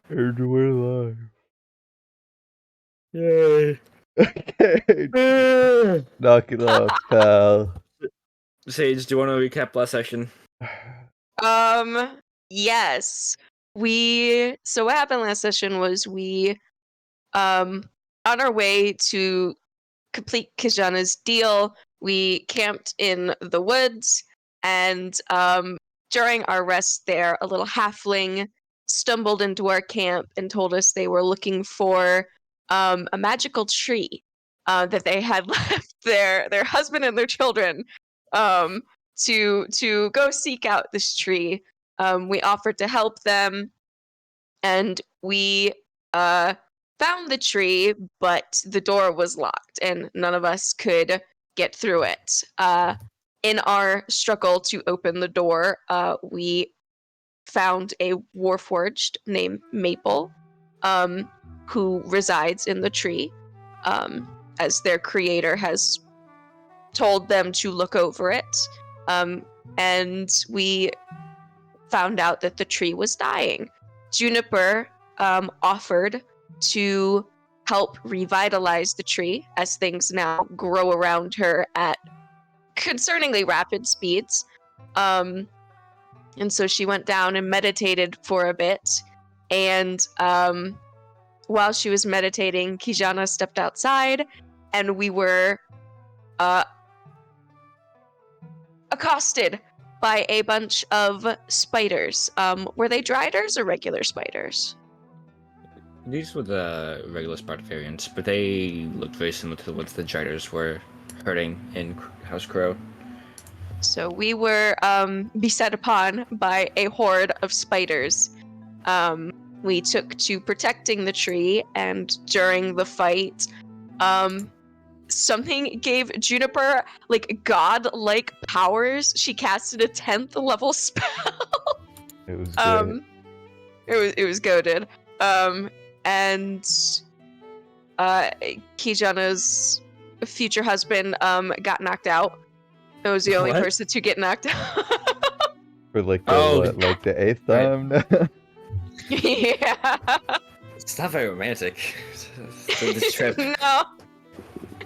And we're live. Yay. Okay, knock it off, pal. Sage, do you want to recap last session? Yes. So what happened last session was we on our way to complete Kijana's deal, we camped in the woods, and during our rest there, a little halfling stumbled into our camp and told us they were looking for a magical tree that they had left their husband and their children to go seek out this tree. We offered to help them, and we found the tree, but the door was locked, and none of us could get through it. In our struggle to open the door, we found a warforged named Maple, who resides in the tree, as their creator has told them to look over it. And we found out that the tree was dying. Juniper offered to help revitalize the tree as things now grow around her at concerningly rapid speeds. And so she went down and meditated for a bit. And while she was meditating, Kijana stepped outside, and we were accosted by a bunch of spiders. Were they driders or regular spiders? These were the regular Sparta variants, but they looked very similar to what the Jiders were hurting in House Crow. So we were beset upon by a horde of spiders. We took to protecting the tree, and during the fight, something gave Juniper god-like powers. She casted a 10th level spell. It was good. It was goated. And Kijana's future husband got knocked out. It was the only What? person to get knocked out. For like the 8th time. Yeah. It's not very romantic for this trip. No,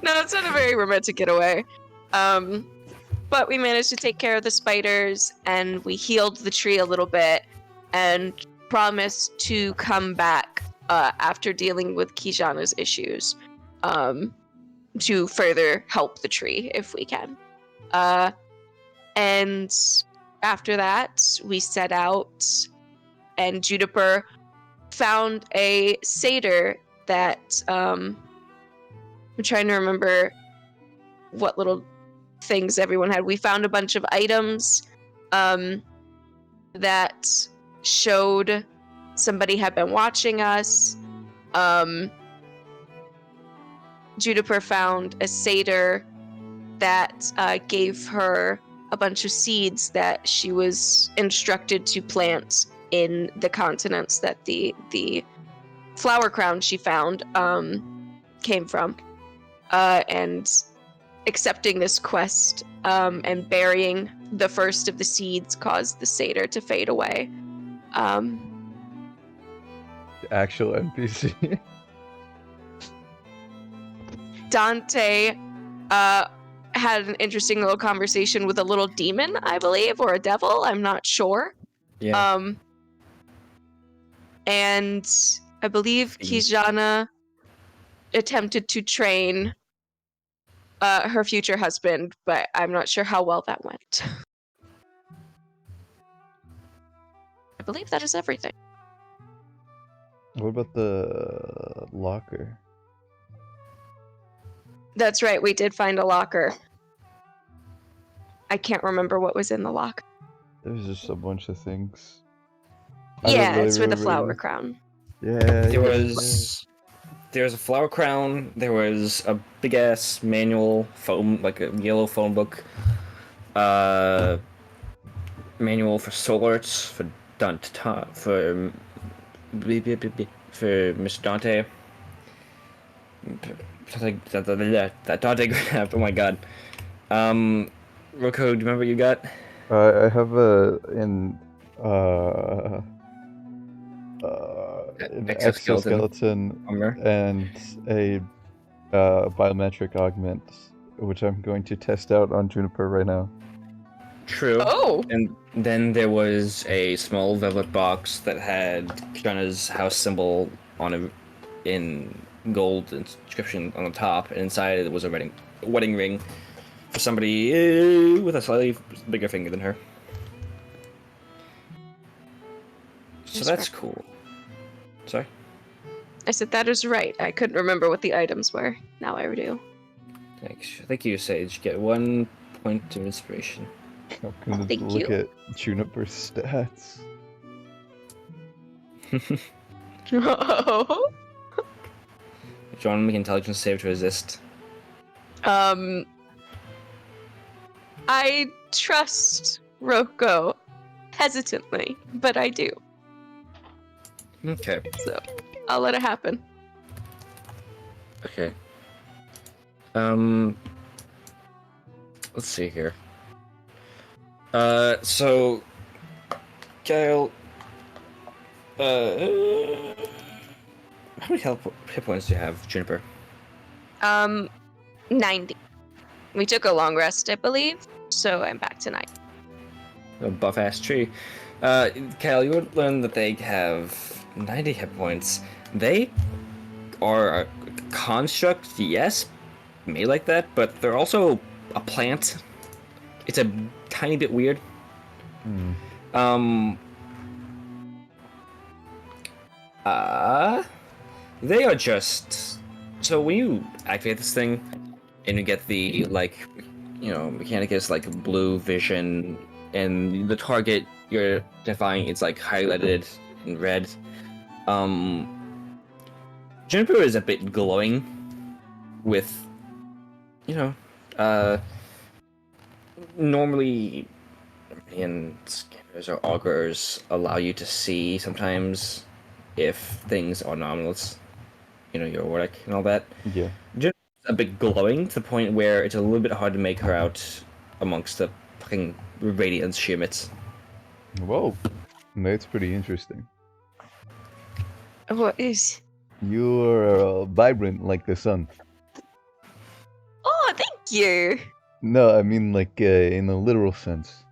it's not a very romantic getaway. But we managed to take care of the spiders, and we healed the tree a little bit, and promised to come back after dealing with Kijana's issues to further help the tree if we can. And after that, we set out, and Juniper found a satyr that I'm trying to remember what little things everyone had. We found a bunch of items that showed somebody had been watching us. Juniper found a satyr that gave her a bunch of seeds that she was instructed to plant in the continents that the flower crown she found came from. And accepting this quest and burying the first of the seeds caused the satyr to fade away. The actual NPC. Dante had an interesting little conversation with a little demon, I believe, or a devil, I'm not sure. Yeah. And I believe Kijana attempted to train her future husband, but I'm not sure how well that went. I believe that is everything. What about the locker? That's right, we did find a locker. I can't remember what was in the locker. There's just a bunch of things. Yeah, it's with the flower crown. Yeah. There was a flower crown. There was a big ass manual phone, like a yellow phone book. Manual for swords for for Mr. Dante. That Dante grabbed. Oh my god. Roko, do you remember what you got? I have an Exoskeleton. exoskeleton Armor. and a biometric augment, which I'm going to test out on Juniper right now. True. Oh, And then there was a small velvet box that had Kiana's house symbol on it in gold inscription on the top, and inside it was a wedding ring for somebody with a slightly bigger finger than her. So that's cool. Sorry? I said that is right. I couldn't remember what the items were. Now I do. Thanks. Thank you, Sage. Get 1 point of inspiration. I'm gonna Thank look you. at Juniper's stats. Oh. If you want to make intelligence save to resist. I trust Roko hesitantly, but I do. Okay. So I'll let it happen. Okay. Let's see here. So, Kyle, how many hit points do you have, Juniper? 90. We took a long rest, I believe, so I'm back to 9. A buff-ass tree. Kyle, you would learn that they have 90 hit points. They are a construct, yes, made like that, but they're also a plant. It's a tiny bit weird. They are just... So when you activate this thing, and you get the, Mechanicus, blue vision, and the target you're identifying, it's, highlighted in red. Juniper is a bit glowing with, normally scanners or augurs allow you to see sometimes if things are anomalous, your aortic and all that. Yeah. Just a bit glowing to the point where it's a little bit hard to make her out amongst the fucking radiance she emits. Whoa. That's pretty interesting. What is? You're vibrant like the sun. Oh, thank you. No, I mean in a literal sense.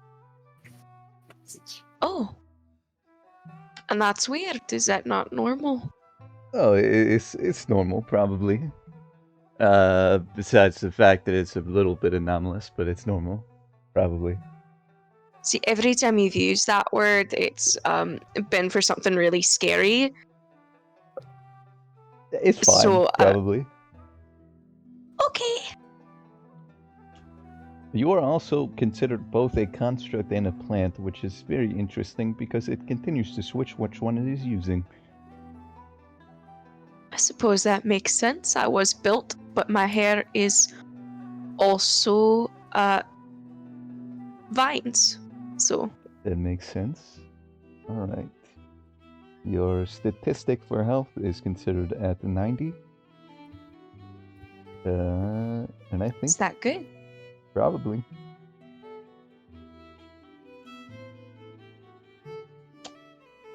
Oh. And that's weird. Is that not normal? Oh, it's normal, probably. Besides the fact that it's a little bit anomalous, but it's normal, probably. See, every time you've used that word, it's been for something really scary. It's fine, So, probably. Okay. You are also considered both a construct and a plant, which is very interesting because it continues to switch which one it is using. I suppose that makes sense. I was built, but my hair is also vines. So That makes sense. Alright. Your statistic for health is considered at 90. And I think is that good? probably.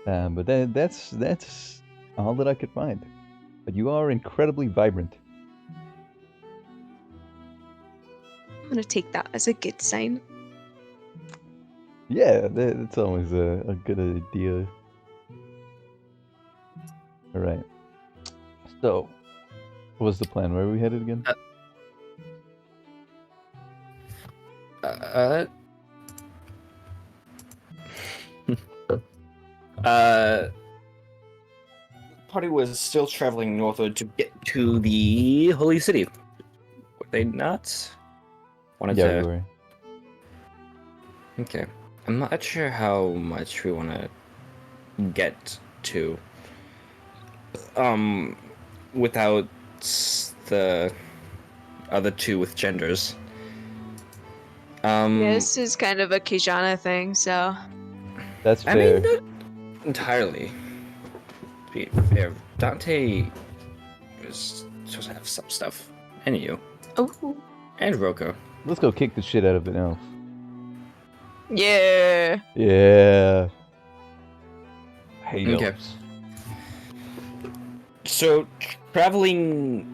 But that's all that I could find. But you are incredibly vibrant. I'm gonna take that as a good sign. Yeah, that's always a good idea. Alright. So, what was the plan? Where are we headed again? Party was still traveling northward to get to the Holy City. Were they not? We were. Okay. I'm not sure how much we want to get to. Without the other two with genders. This is kind of a Kijana thing, so. That's I fair. mean, not entirely. To be fair, Dante is supposed to have some stuff. And you. Oh. And Roko. Let's go kick the shit out of an elf. Yeah. Yeah. I hate Okay. elves. So traveling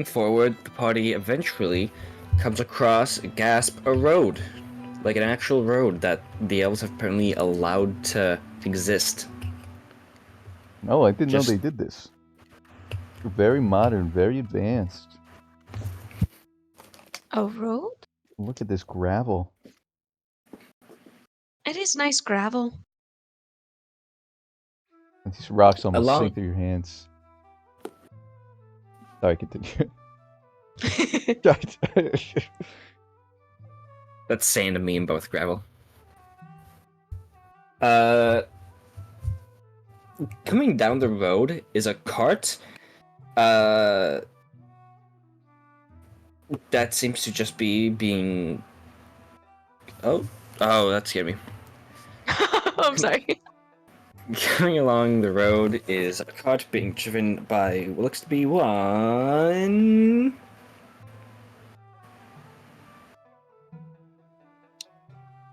forward, the party eventually comes across a road, like an actual road that the elves have apparently allowed to exist. Oh, I didn't know Just they did this. Very modern, very advanced. A road? Look at this gravel. It is nice gravel. These rocks almost along. sink through your hands. Sorry, continue. Sorry. That's sand and me in both gravel. Uh, Coming down the road is a cart. That seems to just be being. Oh, that scared me. I'm sorry. Coming along the road is a cart being driven by what looks to be one.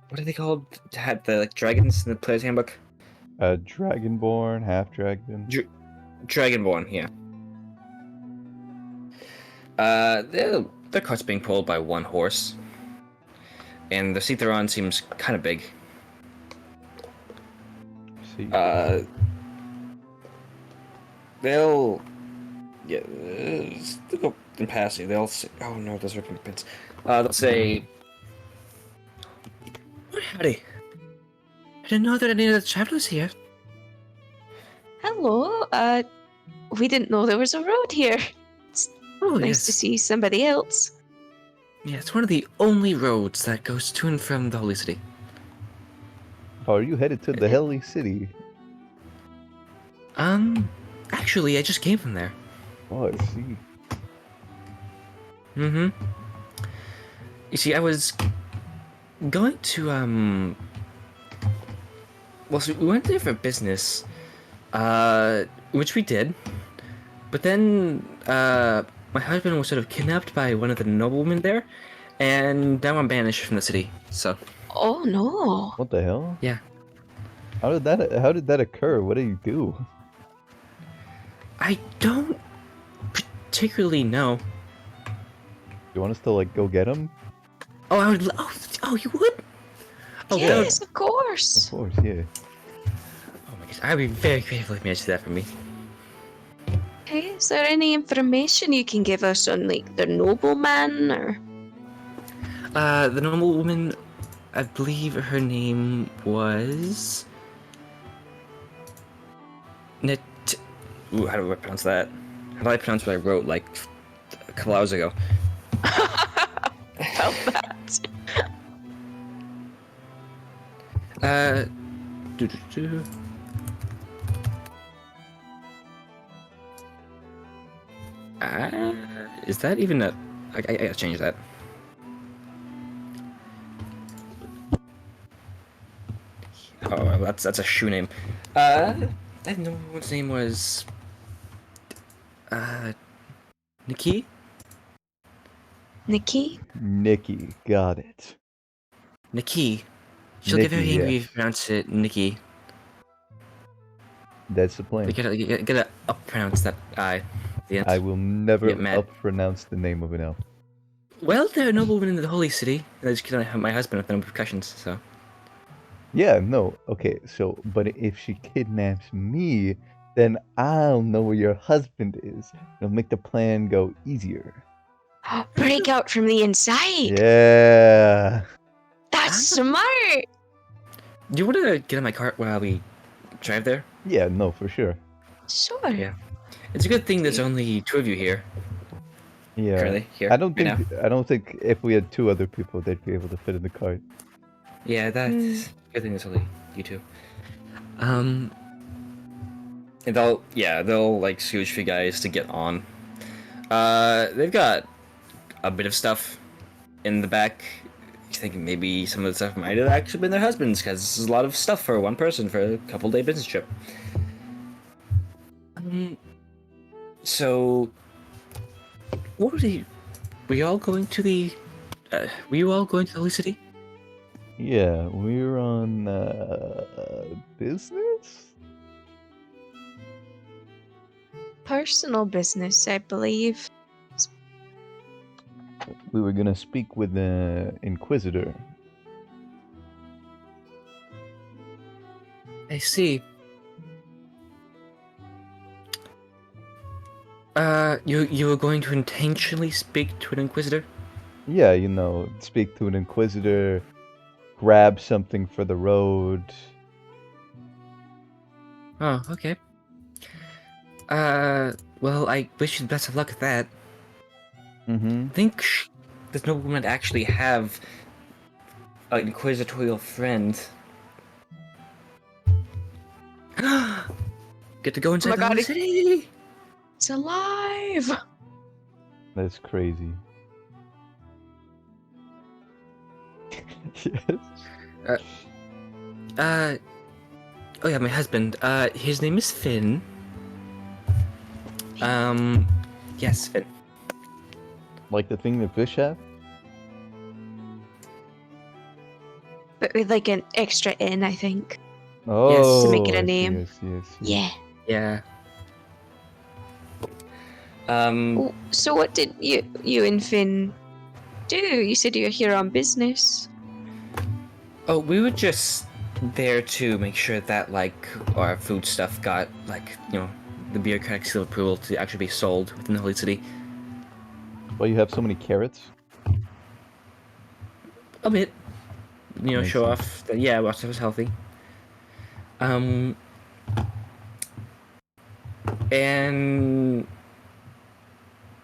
What are they called? Had the dragons in the player's handbook? Dragonborn, half dragon. Dragonborn, yeah. Their cart's being pulled by one horse, and the seat they're on seems kind of big. See. They'll go in passing. They'll say, "Oh no, those are pins." They'll say, "Oh, howdy! I didn't know that any of the travelers here." Hello. We didn't know there was a road here. It's Oh nice to see somebody else. Yeah, it's one of the only roads that goes to and from the Holy City. Oh, are you headed to the Holy City? Actually, I just came from there. Oh, I see. Mm-hmm. You see, I was going to, well, so we went there for business, which we did, but then, my husband was sort of kidnapped by one of the noblemen there, and now I'm banished from the city, so. Oh no. What the hell? Yeah. How did that occur? What did you do? I don't particularly know. You want us to like go get him? Oh, I would. Oh, you would? Oh, Yes, of Of course. course, yeah. Oh my gosh, I'd be very grateful if you managed to do that for me. Okay, is there any information you can give us on like the nobleman or? The normal woman, I believe her name was. Net. Ooh, how do I pronounce that? How do I pronounce what I wrote like a couple hours ago? Felt that. Doo-doo-doo. Is that even a? I gotta change that. Oh, that's a shoe name. I don't know what his name was. Nikki? Nikki? Nikki, got it. Nikki. She'll get very Nikki, angry yes. if you pronounce it Nikki. That's the plan. You gotta up pronounce that I. At the end. I will never Get mad. up-pronounce the name of an elf. Well, there are noblemen in the holy city, and I just killed my husband with no repercussions, so. Yeah, no, okay, so, but if she kidnaps me, then I'll know where your husband is. It'll make the plan go easier. Break out from the inside. Yeah. That's smart. Do you want to get in my cart while we drive there? Yeah, no, for sure. Sure. Yeah. It's a good thing there's only two of you here. Yeah. Currently, here. I don't right think now. I don't think if we had two other people, they'd be able to fit in the cart. Yeah, that's good thing there's only you two. And they'll like scooch for you guys to get on. They've got a bit of stuff in the back. I think maybe some of the stuff might have actually been their husbands, because this is a lot of stuff for one person for a couple-day business trip. So, what were you? Were you all going to the? Were you all going to the Holy City? Yeah, we're on business? personal business, I believe. We were gonna speak with the Inquisitor. I see. You were going to intentionally speak to an Inquisitor? Yeah, speak to an Inquisitor, grab something for the road. Oh, okay. Well, I wish you the best of luck at that. Mm-hmm. I think this nobleman actually have an inquisitorial friend. Get to go Oh inside my the god, holy city! it's alive! That's crazy. Yes. Oh yeah, my husband. His name is Finn. Yes, Finn. Like the thing that fish have? But with like an extra N, I think. Oh, To make it a I see, name. I see, I see. Yeah. Yeah. So what did you and Finn do? You said you were here on business. Oh, we were just there to make sure that, like, our food stuff got, like, the bureaucratic seal of approval to actually be sold within the Holy City. Why you have so many carrots? A bit. I Show see. off that, yeah, our stuff is healthy. And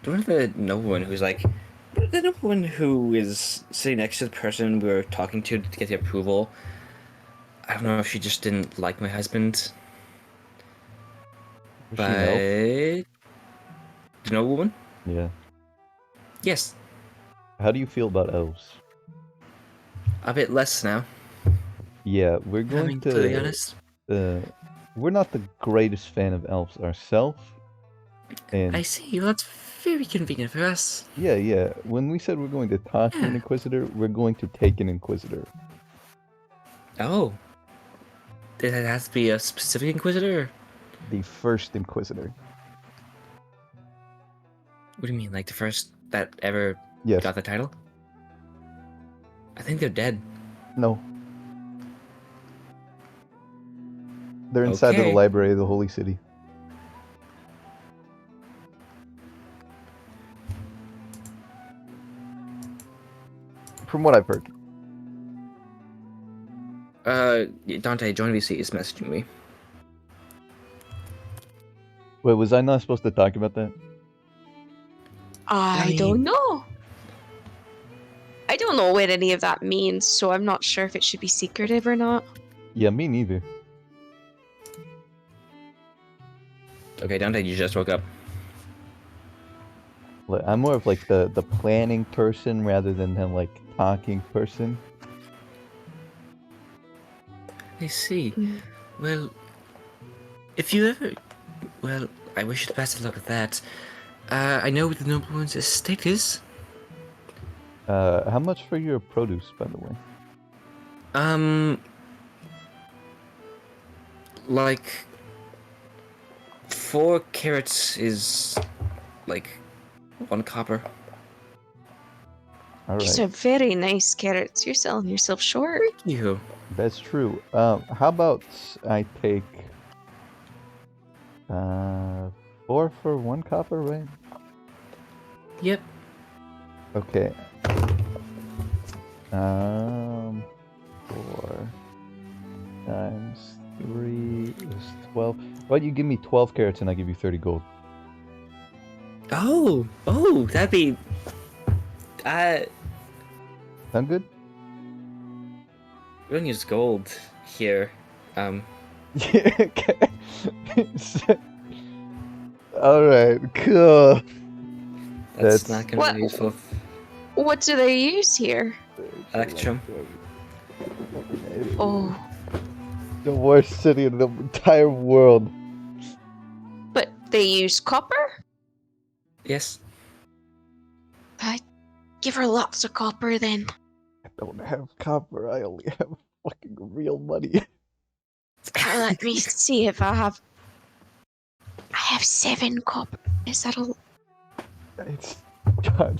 one of the nobleman who's like, the nobleman who is sitting next to the person we were talking to get the approval. I don't know if she just didn't like my husband, Was she an elf? but the nobleman, Yeah. yes, How do you feel about elves? a bit less now. Yeah, we're If I'm going being completely to. honest. We're not the greatest fan of elves ourselves, and I see. Well, that's very convenient for us. yeah. When we said we're going to talk to an Yeah. Inquisitor, we're going to take an Inquisitor. Oh, it has to be a specific Inquisitor? The first Inquisitor. What do you mean, like the first that ever Yes. got the title? I think they're dead. No. They're inside of the Okay. library of the Holy City. From what I've heard. Dante, Join VC is messaging me. Wait, was I not supposed to talk about that? I don't know. I don't know what any of that means, so I'm not sure if it should be secretive or not. Yeah, me neither. Okay, Dante, you just woke up. I'm more of like the planning person rather than the like talking person. I see. Mm. Well, if you ever... Well, I wish you the best of luck with that. I know what the nobleman's estate is. How much for your produce, by the way? Like 4 carrots is like 1 copper. All These right, are very nice carrots. You're selling yourself short. You. that's true. How about I take 4 for 1 copper, right? Yep. Okay. 4 times 3 is 12. Why don't you give me 12 carrots and I give you 30 gold? Oh, that'd be. Sound good? We don't use gold here. Yeah. Okay. All right. Cool. That's That's- not gonna What? be useful. What do they use here? Electrum. Oh, The worst city in the entire world. but they use copper? Yes. Give her lots of copper then. I don't have copper. I only have fucking real money. Let me see if I have. I have 7 copper. Is that a? It's God.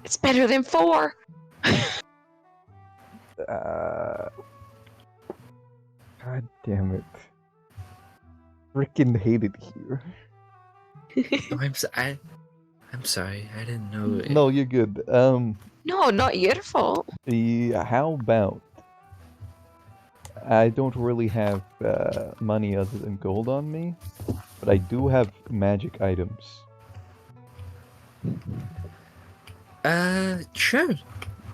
It's better than 4. God damn it! Freaking hate it here. Oh, I'm sorry. I didn't know it. No, you're good. No, not your fault. How about I don't really have money other than gold on me, but I do have magic items. Sure.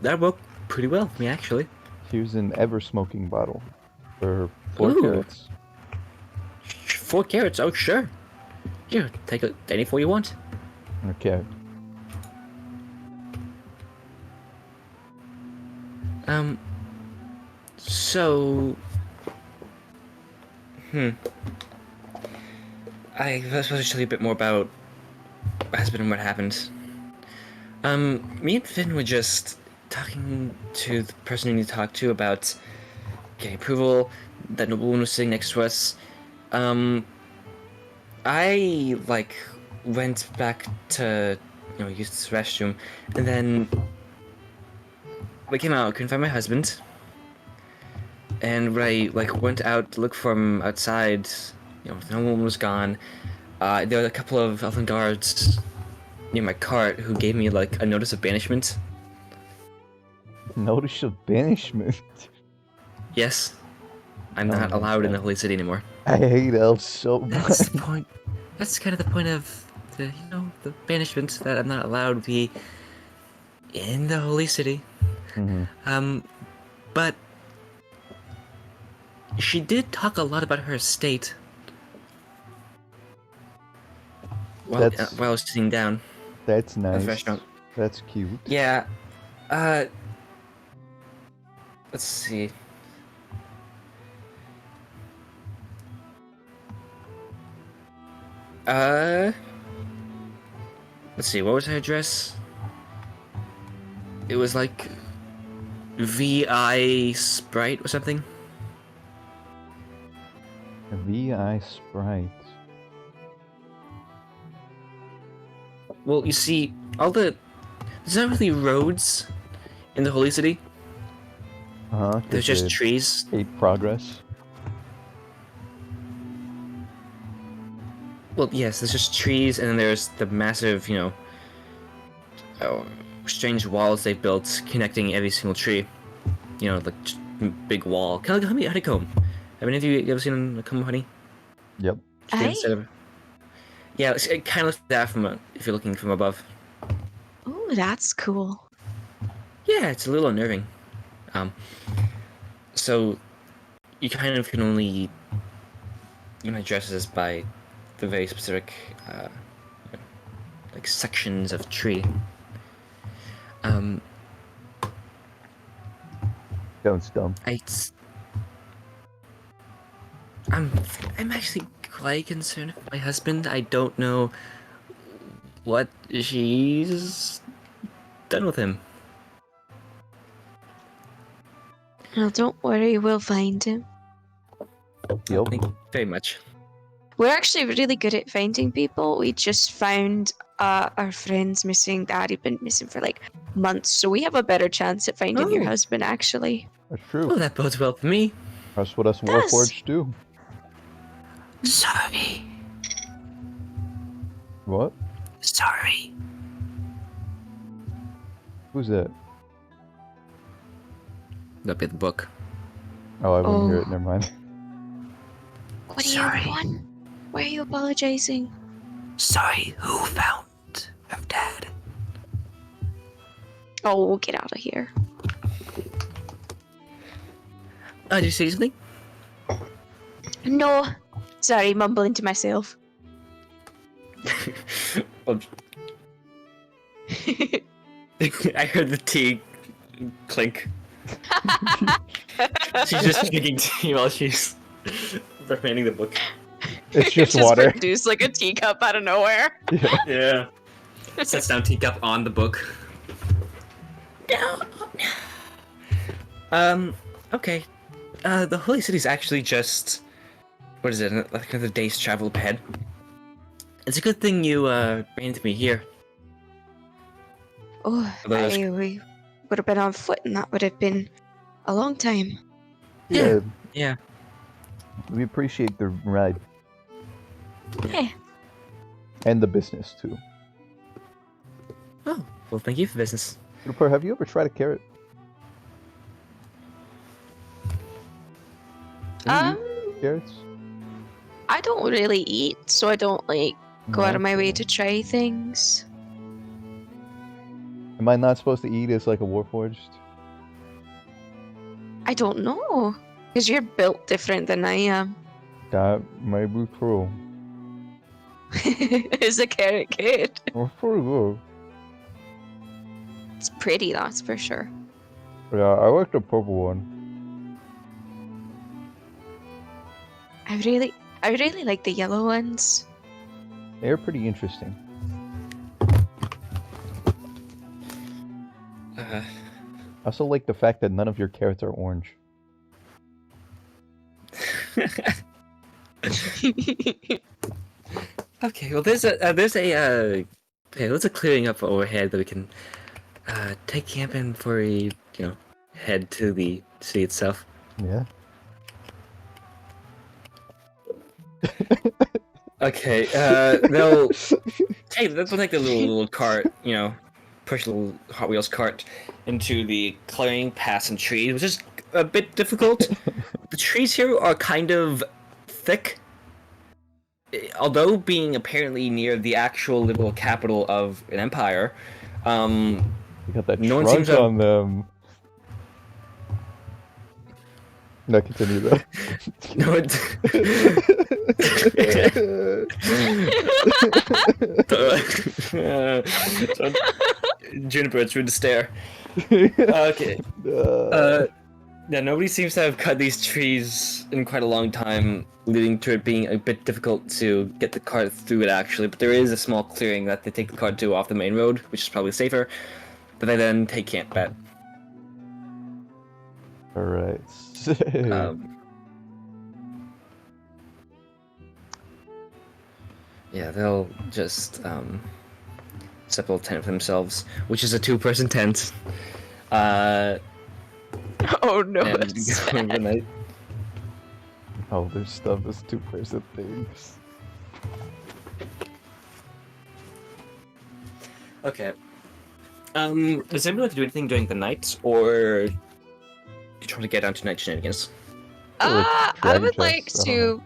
That worked pretty well for me, actually. Here's an ever-smoking bottle for 4 Ooh. carats. 4 carats. Oh, sure. Here, take any 4 you want. Okay. So... I was supposed to tell you a bit more about what has been and what happened. Me and Finn were just talking to the person we need to talk to about getting approval. That nobleman was sitting next to us. I, went back to, use this restroom, and then we came out, couldn't find my husband. And when I, went out to look for him outside, the nobleman was gone. There were a couple of elven guards near my cart who gave me, a notice of banishment. Notice of banishment. Yes. I'm Oh not my allowed in the God. Holy City anymore. I hate elves so much. That's the point. That's kind of the point of the banishment, that I'm not allowed to be in the Holy City. Mhm. But she did talk a lot about her estate while I was sitting down That's at the nice. restaurant. That's cute. Yeah. Let's see. Let's see, what was her address? It was VI Sprite or something. A VI Sprite. Well, you see, there's not really roads in the Holy City. There's just trees. Hate progress. Well, yes, there's just trees, and then there's the massive, strange walls they built connecting every single tree. Just big wall. Kind of like a honeycomb. Have any of you ever seen a comb of honey? Yep. Yeah, it kind of looks like that if you're looking from above. Oh, that's cool. Yeah, it's a little unnerving. So you kind of can only address this by the very specific sections of tree. Don't dumb. I'm actually quite concerned for my husband. I don't know what she's done with him. Well, don't worry, we'll find him. Yep. Thank you very much. We're actually really good at finding people. We just found our friend's missing dad. He'd been missing for months, so we have a better chance at finding your husband, actually. That's true. Oh, that bodes well for me. That's what us Does. Warforged do. Sorry. What? Sorry. Who's that? That'll be the book. Oh, I wouldn't hear it. Never mind. What do you want? Why are you apologizing? Sorry, who found her dad? Oh, we'll get out of here. Did you say something? No. Sorry, mumbling to myself. I heard the tea clink. She's just drinking tea while she's recommending the book. It's just Just water. produce a teacup out of nowhere. Yeah. Yeah. Sets down teacup on the book. Okay. The Holy City's actually just... What is it? Another day's travel ahead. It's a good thing you ran into me here. Oh, we would have been on foot, and that would have been a long time. Yeah, Yeah. we appreciate the ride Yeah. and the business too. Oh, well, thank you for business. Juniper, have you ever tried a carrot? Can you eat carrots? I don't really eat, so I don't like go out of my way Okay. to try things. Am I not supposed to eat as like a warforged? I don't know, because you're built different than I am. That may be true. Is a carrot good? Well, pretty good. It's pretty, that's for sure. Yeah, I like the purple one. I really like the yellow ones. They're pretty interesting. I also like the fact that none of your carrots are orange. Okay, well, there's a clearing up overhead that we can take camping before we head to the city itself. Yeah. Okay, they'll take the little cart, push the little Hot Wheels cart into the clearing past some trees, which is a bit difficult. The trees here are kind of thick. Although being apparently near the actual literal capital of an empire, You got that no one seems trunk to have... on them. No, continue though. No, Juniper, it's rude to stare. Okay. Yeah, nobody seems to have cut these trees in quite a long time, leading to it being a bit difficult to get the cart through it actually, but there is a small clearing that they take the cart to off the main road, which is probably safer, but they then take camp at. Alright. Yeah, they'll just set up a little tent for themselves, which is a 2-person tent. Oh no, And that's go over the night. All their stuff is 2-person things. Okay. Does anybody like to do anything during the night, or you trying to get down to night shenanigans? I dragon would like chests, I don't know. to.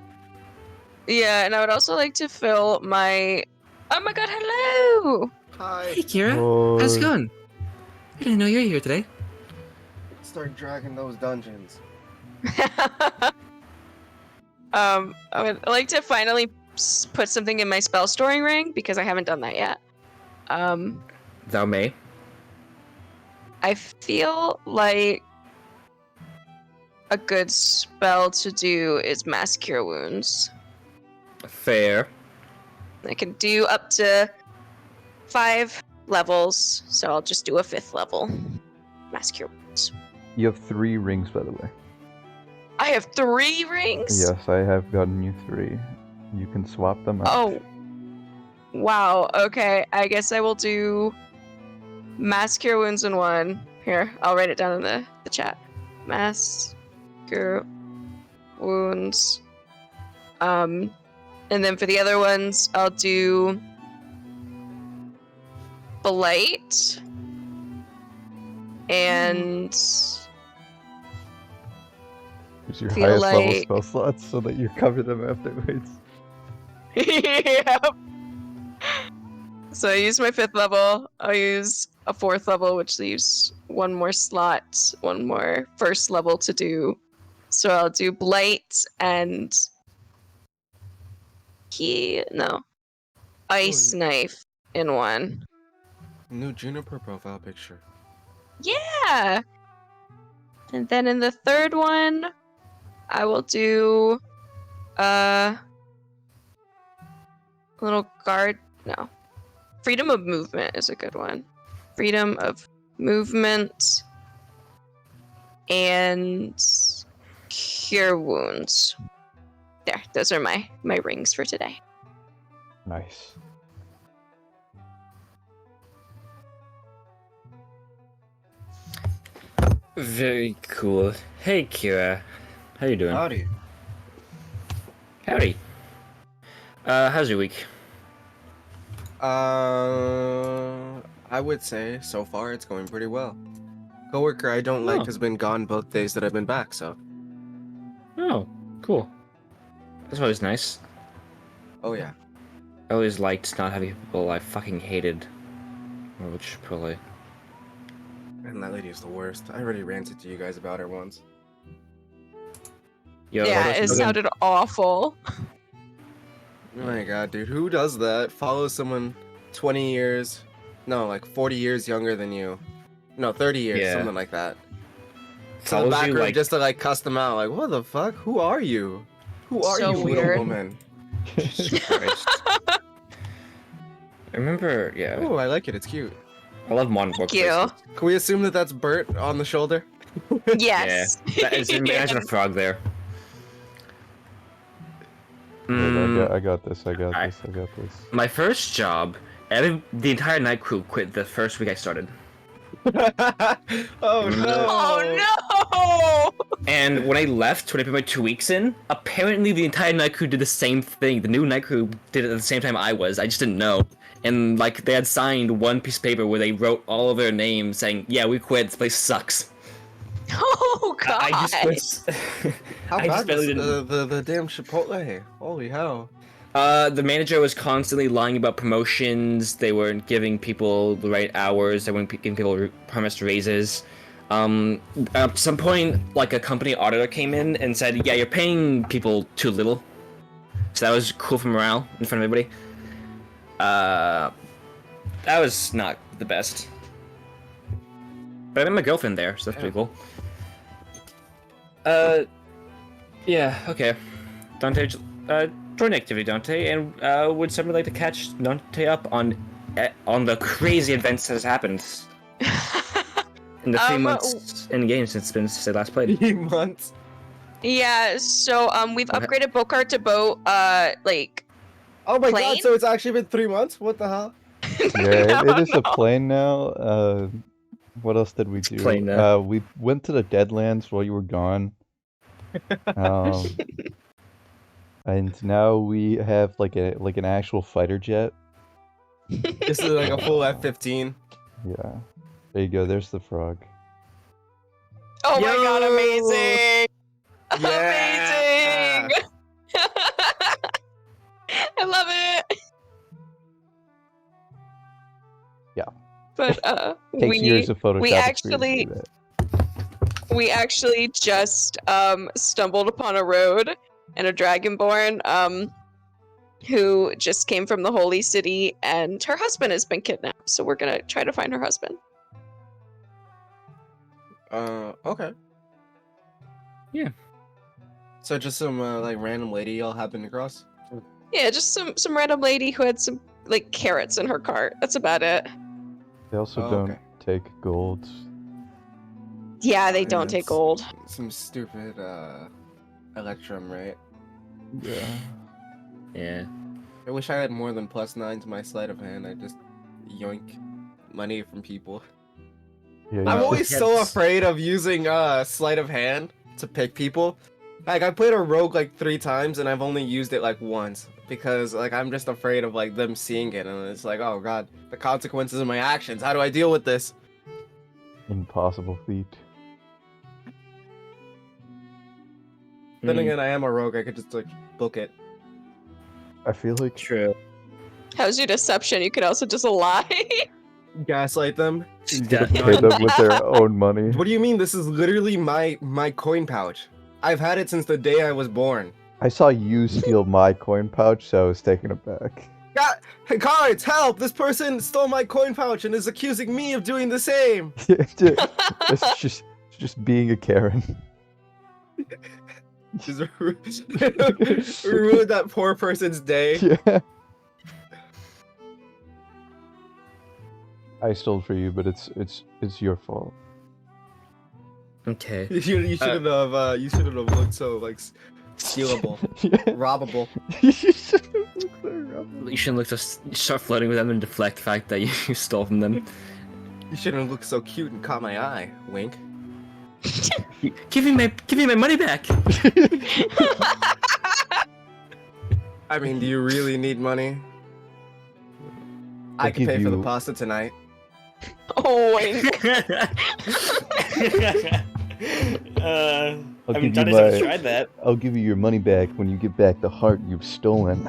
Yeah, and I would also like to fill my. Oh my god! Hello. Hi. Hey, Kira. How's it Boy. going? I didn't know you were here today. Start dragging those dungeons. I would like to finally put something in my spell storing ring because I haven't done that yet. Thou may. I feel like a good spell to do is Mass Cure Wounds. Fair. I can do up to 5 levels, so I'll just do a 5th level. Mass Cure Wounds. You have 3 rings, by the way. I have 3 rings? Yes, I have gotten you 3. You can swap them out. Oh. Wow, okay. I guess I will do Mass Cure Wounds in 1. Here, I'll write it down in the chat. Mass Cure Wounds. And then for the other ones, I'll do Blight. And Use your feel highest level like- spell slots so that you cover them afterwards. yep. So I use my 5th level. I'll use a 4th level, which leaves 1 more slot, 1 more 1st level to do. So I'll do Blight and Ice Knife in 1. New Juniper profile picture. Yeah. And then in the 3rd one, I will do little guard. No. Freedom of movement is a good one. Freedom of movement and cure wounds. There, those are my rings for today. Nice. Very cool. Hey, Kira. How you doing? Howdy. Howdy. How's your week? I would say so far it's going pretty well. Coworker I don't like Oh. has been gone both days that I've been back, so. Oh, cool. That's always nice. Oh yeah. I always liked not having people I fucking hated. Which probably. And that lady is the worst. I already ranted to you guys about her once. Yo, Yeah, it Logan, sounded awful. Oh my god, dude, who does that? Follow someone 20 years, no, like 40 years younger than you. No, 30 years, Yeah. something like that. To the follows back you room like just to like cuss them out. Like, what the fuck? Who are you? Who are So you, weird. little woman? Jesus Christ. I remember, yeah. Oh, I like it. It's cute. I love modern Thank you. workplaces. Can we assume that that's Bert on the shoulder? Yes. Yeah. That is, imagine a frog there. Wait, Mm, I got this. I got Alright. this. I got this. my first job, the entire night crew quit the first week I started. Oh no! Oh no! And when I left, when I put my 2 weeks in, apparently the entire night crew did the same thing. The new night crew did it at the same time I was. I just didn't know. And like they had signed one piece of paper where they wrote all of their names saying, "Yeah, we quit. This place sucks." Oh god! I just quit. How I just bad barely was didn't. the damn Chipotle? Holy hell! The manager was constantly lying about promotions. They weren't giving people the right hours. They weren't giving people promised raises. At some point, like a company auditor came in and said, "Yeah, you're paying people too little." So that was cool for morale in front of everybody. That was not the best. But I met my girlfriend there, so that's pretty cool. Yeah, okay. Dante, join activity, Dante, and would somebody like to catch Dante up on the crazy events that has happened in the 3 months in game since they last played? 3 months. Yeah, so we've Okay. upgraded boat cart to boat, like Oh my Plane? god! So it's actually been 3 months? What the hell? Yeah, it is no. a plane now. What else did we do? plane now. We went to the Deadlands while you were gone. And now we have like an actual fighter jet. This is like a full F-15. Yeah. There you go. There's the frog. Oh my god, Yo! amazing! Yeah! Amazing! I love it. Yeah. But Takes years of Photoshop we experience to do that. we actually just stumbled upon a road and a dragonborn who just came from the holy city, and her husband has been kidnapped, so we're gonna try to find her husband. Okay. Yeah. So just some like random lady y'all happened across? Yeah, just some random lady who had some like carrots in her cart. That's about it. They also Oh, don't okay. take gold. Yeah, they don't take It's gold. Some stupid Electrum, right? Yeah. Yeah. I wish I had more than +9 to my sleight of hand. I just yoink money from people. Yeah. I'm you always should- so afraid of using sleight of hand to pick people. Like I played a rogue like 3 times and I've only used it like once because like I'm just afraid of like them seeing it and it's like, oh god, the consequences of my actions. How do I deal with this? Impossible feat. Then Mm, again, I am a rogue. I could just like book it. I feel like true. How's your deception? You could also just lie. Gaslight them. pay them with their own money. What do you mean? This is literally my coin pouch. I've had it since the day I was born. I saw you steal my coin pouch, so I was taken aback. God, hey, cards, help! This person stole my coin pouch and is accusing me of doing the same. It's just being a Karen. Just ruined that poor person's day. Yeah. I stole for you, but it's your fault. Okay. You shouldn't have looked so like stealable, Yeah. robbable. You shouldn't look so rough. You shouldn't look so. You start flirting with them and deflect the fact that you stole from them. You shouldn't look so cute and caught my eye. Wink. Give me my money back. I mean, do you really need money? I can give pay for the you- pasta tonight. Oh, wink. I'll I give mean, you Johnny's never my- tried that. I'll give you your money back when you get back the heart you've stolen.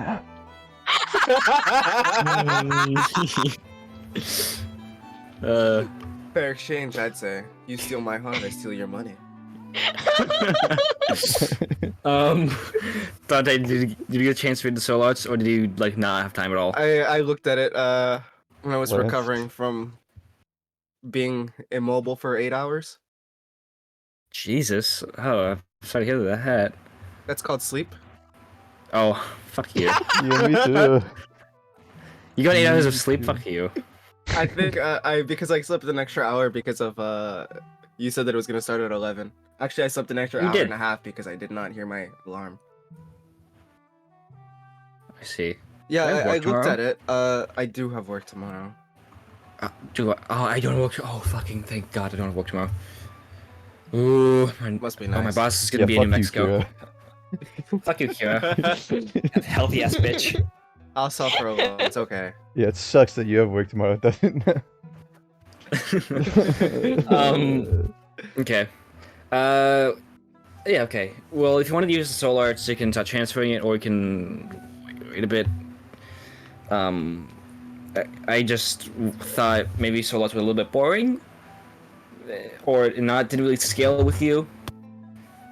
Fair exchange, I'd say. You steal my heart, I steal your money. Dante, did you get a chance to read the soul arts, or did you like not have time at all? I looked at it when I was Last. recovering from being immobile for 8 hours. Jesus. Oh, I'm sorry to hear that. That's called sleep. Oh, fuck you. Yeah, me too. You got 8 hours of Me sleep. too. Fuck you. I think because I slept an extra hour because of you said that it was gonna start at 11. Actually, I slept an extra You hour did. and a half because I did not hear my alarm. I see. Yeah, Do you have I work looked tomorrow? at it. I do have work tomorrow. I don't work. Oh, fucking thank God, I don't have work tomorrow. Ooh, Must be Oh, my nice. boss is gonna Yeah, be in New fuck you, Mexico. Kira. Fuck you, Kira. Healthy ass bitch. I'll suffer alone. It's okay. Yeah, it sucks that you have work tomorrow, doesn't it? Okay. Yeah, okay. Well, if you want to use the soul arts, you can start transferring it, or you can wait a bit. I just thought maybe soul arts were a little bit boring, or didn't really scale with you.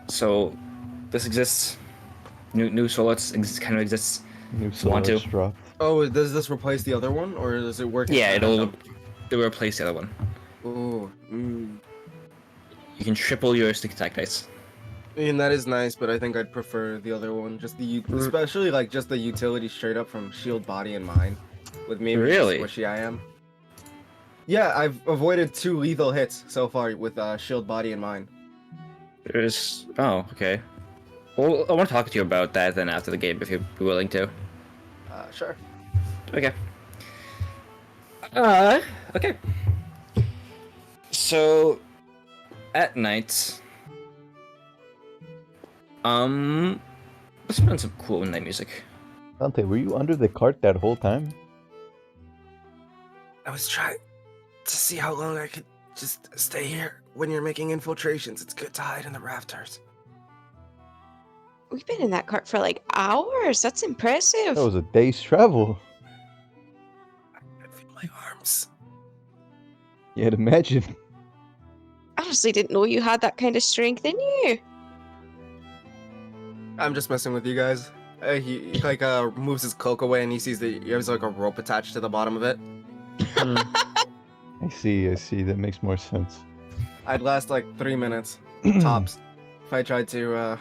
So, this exists. New soul arts kind of exists. New Want to. solar dropped. Oh, does this replace the other one, or does it work? Yeah, independent? it'll replace the other one. Ooh, You can triple your sneak attack dice. I mean that is nice, but I think I'd prefer the other one. Just especially like just the utility straight up from shield, body, and mind. With me, being Really? squishy I am. Yeah, I've avoided 2 lethal hits so far with shield, body, and mind. There's. Oh, okay. Well, I want to talk to you about that then after the game if you're willing to. Sure. Okay. Okay. So, at night, let's put on some cool night music. Dante, were you under the cart that whole time? I was trying to see how long I could just stay here. When you're making infiltrations, it's good to hide in the rafters. We've been in that cart for like hours. That's impressive. That was a day's travel. I feel my arms. Yeah, I'd imagine. I honestly didn't know you had that kind of strength in you. I'm just messing with you guys. He like moves his cloak away and he sees that there's like a rope attached to the bottom of it. I see. That makes more sense. I'd last like 3 minutes tops if I tried to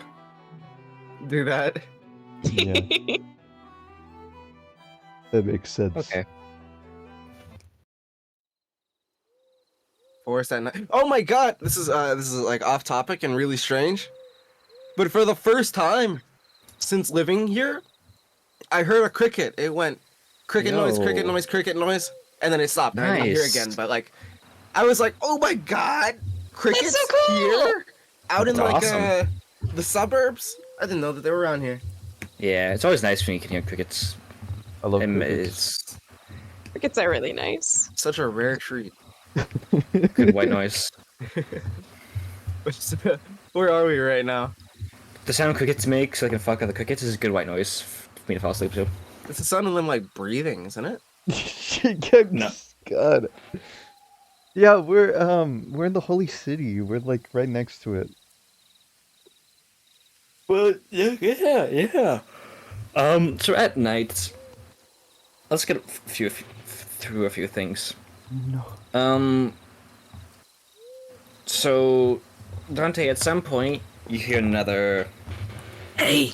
do that. Yeah, that makes sense. Okay. Forest at night. Oh my god, this is like off topic and really strange. But for the first time since living here, I heard a cricket. It went cricket noise, cricket Yo. noise, cricket noise, and then it stopped. And I didn't hear Nice. again. But like, I was like, oh my god, crickets so cool! here, out in That's like awesome. the suburbs. I didn't know that they were around here. Yeah, it's always nice when you can hear crickets. I love And crickets. it's Crickets are really nice. Such a rare treat. good white noise. Where are we right now? The sound crickets make so I can fuck other crickets is good white noise for me to fall asleep to. It's the sound of them like breathing, isn't it? Yeah, No. God. Yeah, we're in the holy city. We're like right next to it. Well, yeah. So at night, let's get through a few things. No. So Dante, at some point, you hear another. Hey,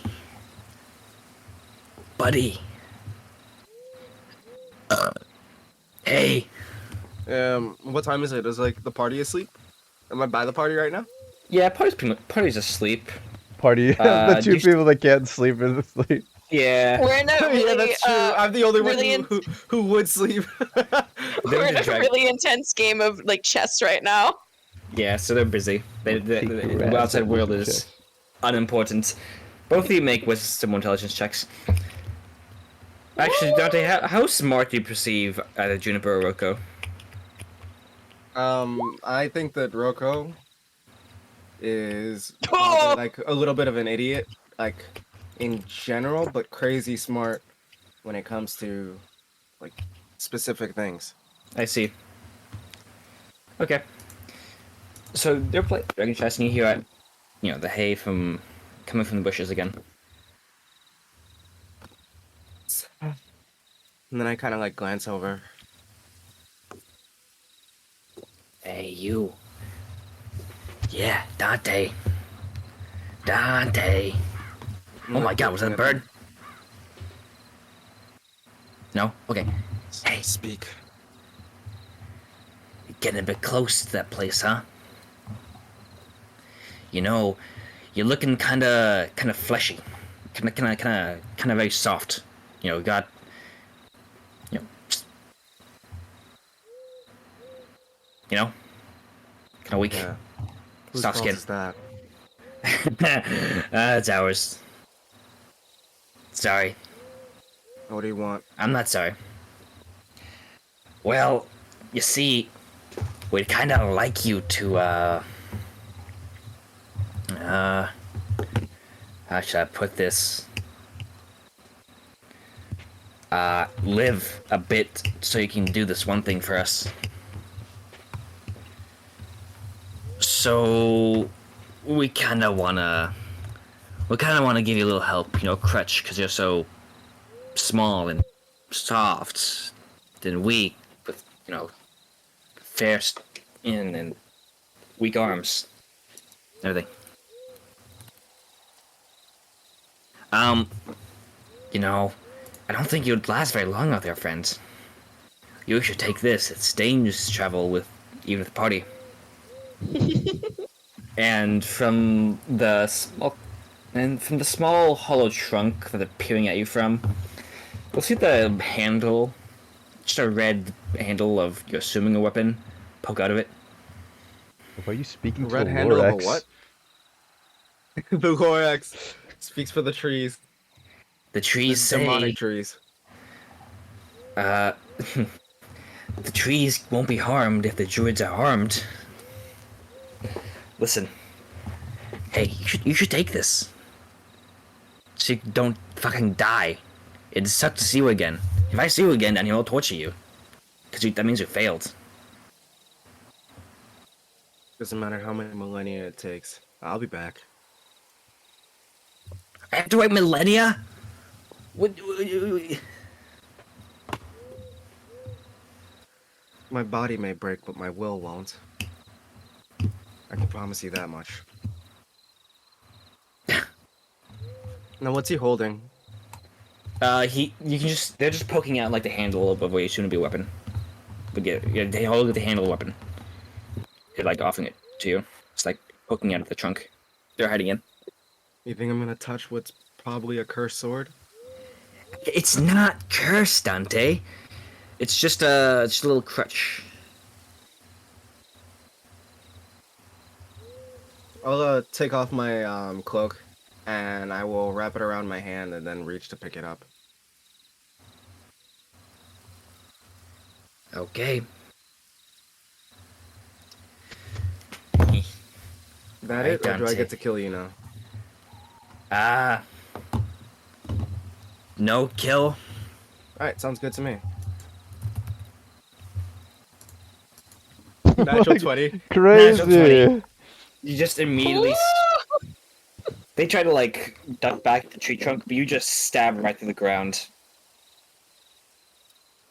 buddy. Hey. What time is it? Is like the party asleep? Am I by the party right now? Yeah, party's asleep. Party the two people that can't sleep in the sleep. Yeah. We're in a really, Yeah, that's true. I'm the only one really who would sleep. we're in a Drag- really intense game of like chess right now. Yeah, so they're busy. Kick your The ass outside at world Wizard is Chess. unimportant. Both of you make wisdom intelligence checks. Actually, Dante, how smart do you perceive either Juniper or Roko? I think that Roko is Oh! like a little bit of an idiot, like in general, but crazy smart when it comes to like specific things. I see. Okay. So they're playing Dragon Chess, and you hear, the hay coming from the bushes again. And then I kind of like glance over. Hey, you. Yeah, Dante. Dante. Oh my God, was that a bird? No? Okay. Hey, Speak. you're getting a bit close to that place, huh? You know, you're looking kind of fleshy, kind of very soft. Got, you know, kind of weak, Yeah. Whose soft fault skin. is that? It's ours. Sorry, What do you want? I'm not sorry. Well, you see, we'd kind of like you to, how should I put this? Live a bit so you can do this one thing for us. So, we kind of wanna give you a little help, crutch, because you're so small and soft and weak with, fair skin and weak arms, everything. Um, I don't think you'd last very long out there, friends. You should take this. It's dangerous to travel with, even with the party. And from the small hollow trunk that they're peering at you from, you'll see the handle, just a red handle of, you're assuming, a weapon, poke out of it. Why are you speaking The to red a handle of a Lorax? what? The Lorax speaks for the trees. The trees The say, demonic trees. the trees won't be harmed if the druids are harmed. Listen, hey, you should take this, so you don't fucking die. It sucks to see you again. If I see you again, then he'll torture you, because that means you failed. Doesn't matter how many millennia it takes. I'll be back. I have to wait millennia? My body may break, but my will won't. I can promise you that much. Now, what's he holding? they're just poking out like the handle of what you assume to be a weapon. But yeah, they hold the handle of a weapon. They're like offering it to you. It's like poking out of the trunk. They're hiding in. You think I'm gonna touch what's probably a cursed sword? It's not cursed, Dante. It's just a little crutch. I'll take off my cloak, and I will wrap it around my hand and then reach to pick it up. Okay. That Right, it, or do I Dante. get to kill you now? No kill. Alright, sounds good to me. Natural 20. Crazy. Natural 20. You just immediately. They try to like duck back the tree trunk, but you just stab right through the ground.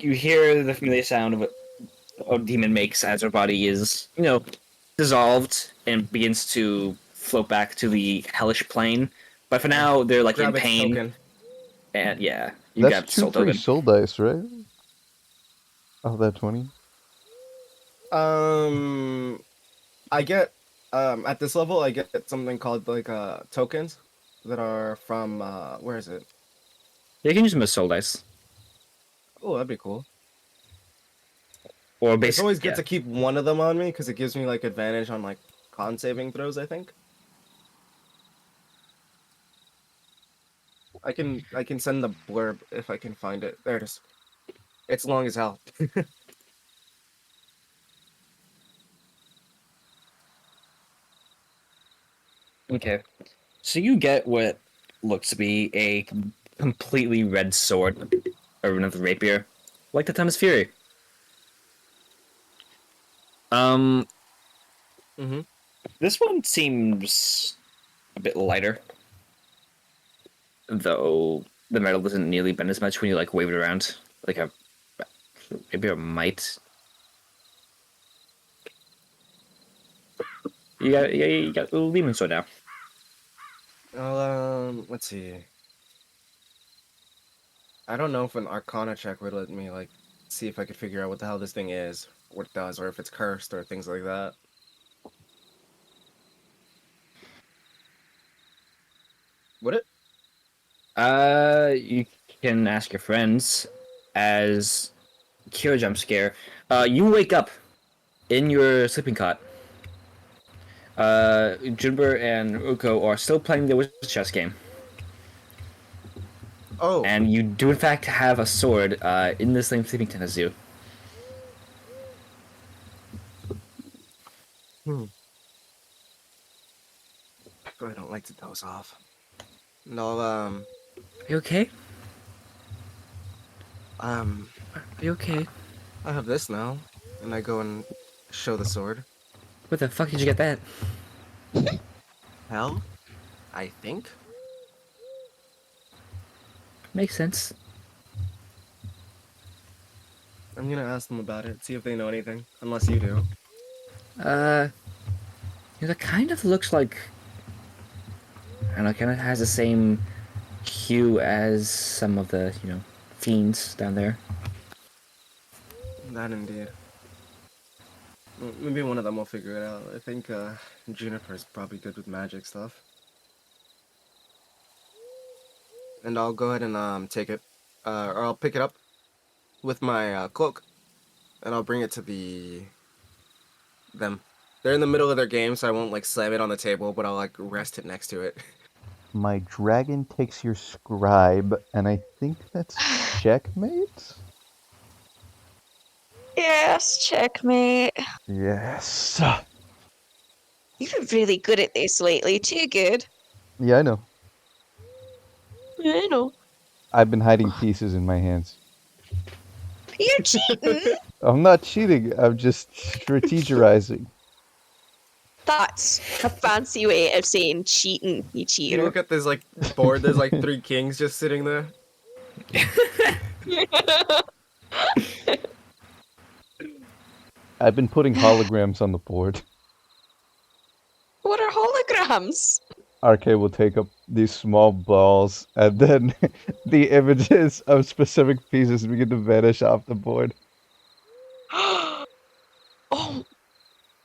You hear the familiar sound of what a demon makes as her body is, dissolved and begins to float back to the hellish plane. But for now, they're like Grab in its pain. token. And yeah, you That's got two soul free token. soul dice, right? Oh, that 20. I get At this level, I get something called like tokens that are from where is it? You can use them as soul dice, Oh, that'd be cool. or It's basically, always good yeah. to keep one of them on me because it gives me like advantage on like con saving throws, I think. I can send the blurb if I can find it. There it is. It's long as hell. Okay, so you get what looks to be a completely red sword, or another rapier, like the Time's Fury. Um, Mm-hmm. this one seems a bit lighter, though the metal doesn't nearly bend as much when you like wave it around, like a rapier might. You got a little demon sword now. Well, let's see. I don't know if an Arcana check would let me like see if I could figure out what the hell this thing is, what it does, or if it's cursed or things like that. Would it? You can ask your friends as cure jump scare. You wake up in your sleeping cot. Junber and Uko are still playing the wizard chess game, Oh, and you do in fact have a sword in the same sleeping tent as you. hmm. I don't like to doze off. No, Are you okay? um, Are you okay? I have this now, and I go and show the sword. Where the fuck did you get that? Hell, I think. Makes sense. I'm gonna ask them about it, see if they know anything, unless you do. Uh, that kind of looks like, I don't know, kind of has the same hue as some of the, fiends down there. That indeed. Maybe one of them will figure it out. I think Juniper's probably good with magic stuff. And I'll go ahead and take it, or I'll pick it up with my cloak, and I'll bring it to them. They're in the middle of their game, so I won't like slam it on the table, but I'll like rest it next to it. My dragon takes your scribe, and I think that's checkmate? Yes, checkmate. Yes. You've been really good at this lately. Too good. Yeah, I know. I know. I've been hiding pieces in my hands. You're cheating. I'm not cheating, I'm just strategizing. That's a fancy way of saying cheating, you You cheater. look at this like board. There's like 3 kings just sitting there. I've been putting holograms on the board. What are holograms? RK will take up these small balls, and then the images of specific pieces begin to vanish off the board. Oh,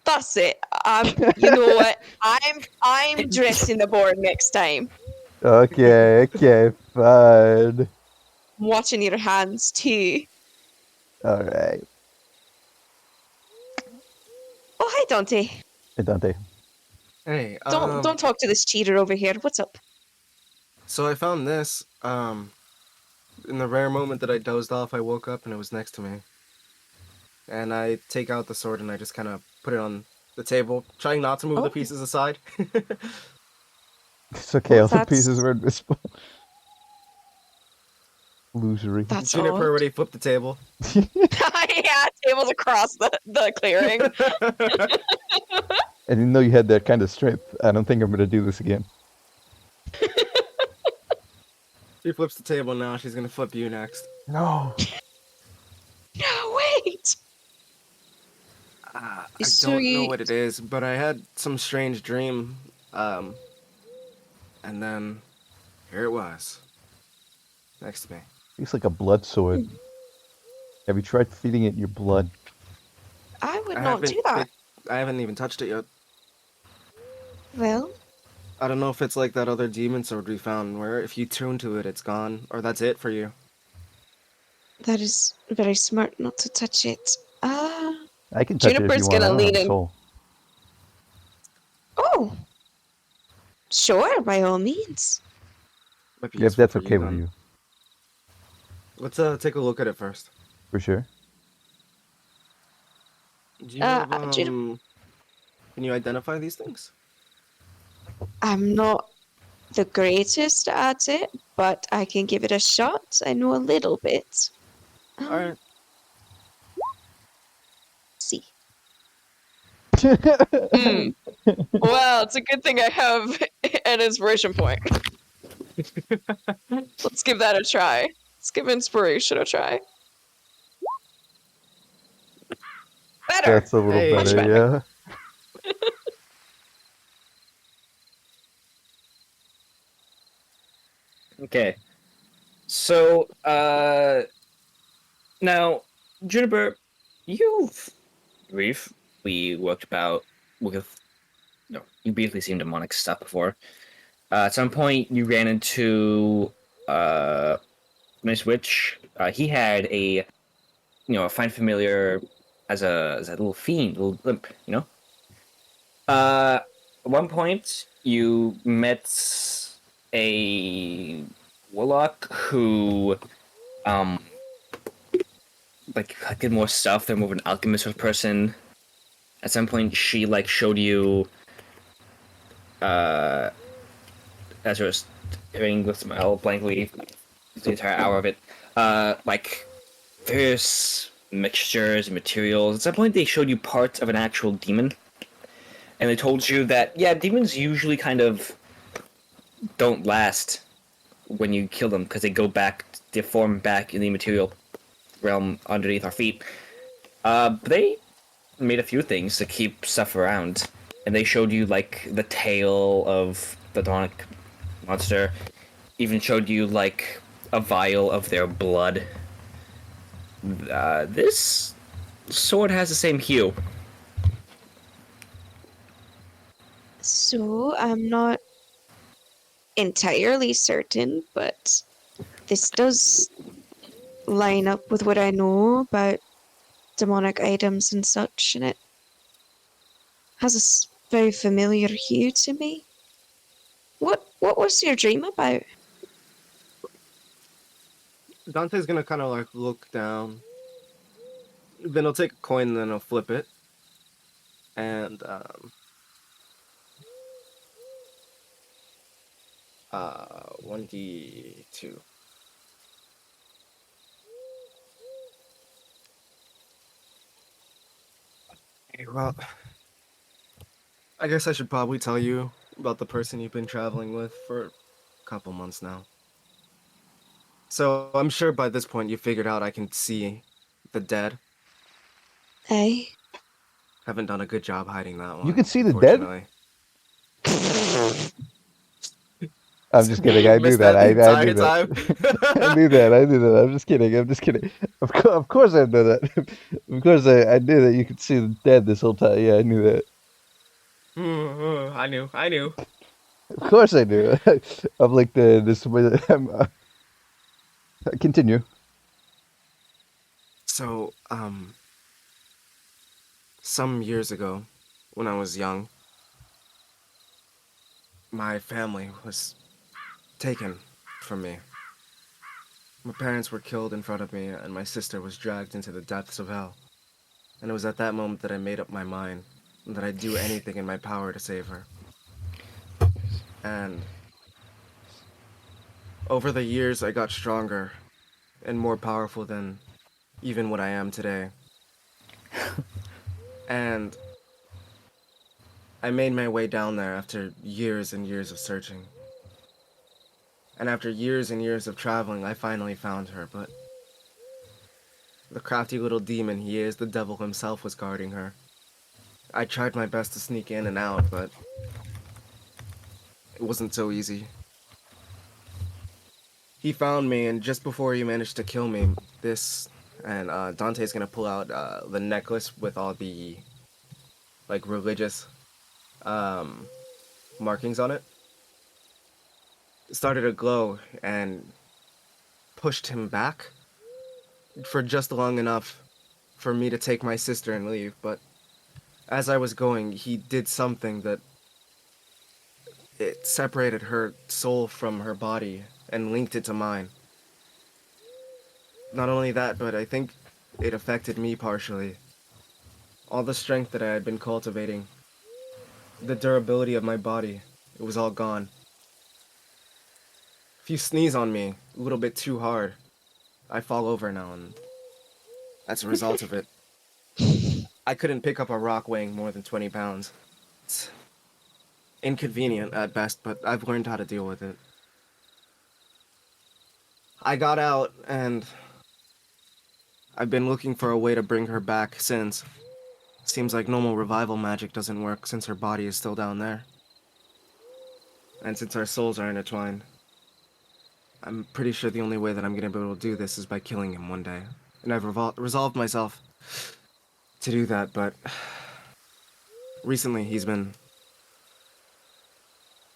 that's it. You know what? I'm dressing the board next time. Okay, fine. I'm watching your hands too. Alright. Oh, hi, Dante. Hey, Dante. Hey, Don't talk to this cheater over here. What's up? so I found this. In the rare moment that I dozed off, I woke up and it was next to me. And I take out the sword and I just kind of put it on the table, trying not to move the Oh. pieces aside. It's okay, Well, all the pieces were invisible. Illusory. That's Juniper odd. already flipped the table. Yeah, tables across the clearing. And even though you had that kind of strength, I don't think I'm gonna do this again. She flips the table now. She's gonna flip you next. No. No, wait. I So don't know you- what it is, but I had some strange dream. And then here it was, next to me. It's like a blood sword. Have you tried feeding it your blood? I would I not do that. I haven't even touched it yet. Well, I don't know if it's like that other demon sword we found, where if you tune to it, it's gone, or that's it for you. that is very smart not to touch it. I can touch it if you Juniper's want. I gonna don't have lean a in. soul. Oh, sure, by all means. Might be If useful that's for okay you with then. you, Let's take a look at it first. for sure. Do you have Juniper, Can you identify these things? I'm not the greatest at it, but I can give it a shot. I know a little bit. All right. See. Hmm. Well, it's a good thing I have an inspiration point. Let's give that a try. Let's give inspiration a try. Better. That's a little Much better, Hey. better. yeah. Okay. So, now, Juniper, you've briefly worked about with, no, you briefly seen demonic stuff before. At some point, you ran into Miss Witch. He had a find familiar as a little fiend, little limp, you know. At one point, you met a warlock who um like did more stuff. They're more of an alchemist sort of person. At some point, she like showed you uh as I was staring with my L blankly the entire hour of it, like various mixtures and materials. At some point, they showed you parts of an actual demon, and they told you that yeah, demons usually kind of don't last when you kill them because they go back, they form back in the material realm underneath our feet. But they made a few things to keep stuff around, and they showed you like the tail of the demonic monster. Even showed you like a vial of their blood. This sword has the same hue. So I'm not entirely certain, but this does line up with what I know about demonic items and such, and it has a very familiar hue to me. What was your dream about? Dante's gonna kind of like look down. Then he'll take a coin and then he'll flip it. And 1d2. Okay, well, I guess I should probably tell you about the person you've been traveling with for a couple months now. So I'm sure by this point you figured out I can see the dead. Eh? Haven't done a good job hiding that You one, can see the dead? unfortunately. I'm just kidding. I knew Missed that. that the I knew entire that. time. I knew that. I knew that. I'm just kidding. I'm just kidding. Of course I know that. Of course I knew that you could see the dead this whole time. Yeah, I knew that. I knew. Of course I knew. I'm like this. Continue. So, some years ago, when I was young, my family was taken from me. My parents were killed in front of me, and my sister was dragged into the depths of hell. And it was at that moment that I made up my mind that I'd do anything in my power to save her. And over the years, I got stronger and more powerful than even what I am today. And I made my way down there after years and years of searching. And after years and years of traveling, I finally found her, but the crafty little demon he is, the devil himself, was guarding her. I tried my best to sneak in and out, but it wasn't so easy. He found me, and just before he managed to kill me, Dante's gonna pull out the necklace with all the like religious um markings on it. It started to glow and pushed him back for just long enough for me to take my sister and leave, but as I was going, he did something that it separated her soul from her body and linked it to mine. Not only that, but I think it affected me partially. All the strength that I had been cultivating, the durability of my body, it was all gone. If you sneeze on me a little bit too hard, I fall over now, and that's a result of it. I couldn't pick up a rock weighing more than 20 pounds. It's inconvenient at best, but I've learned how to deal with it. I got out, and I've been looking for a way to bring her back since. Seems like normal revival magic doesn't work since her body is still down there. And since our souls are intertwined, I'm pretty sure the only way that I'm gonna be able to do this is by killing him one day. And I've resolved myself to do that, but recently he's been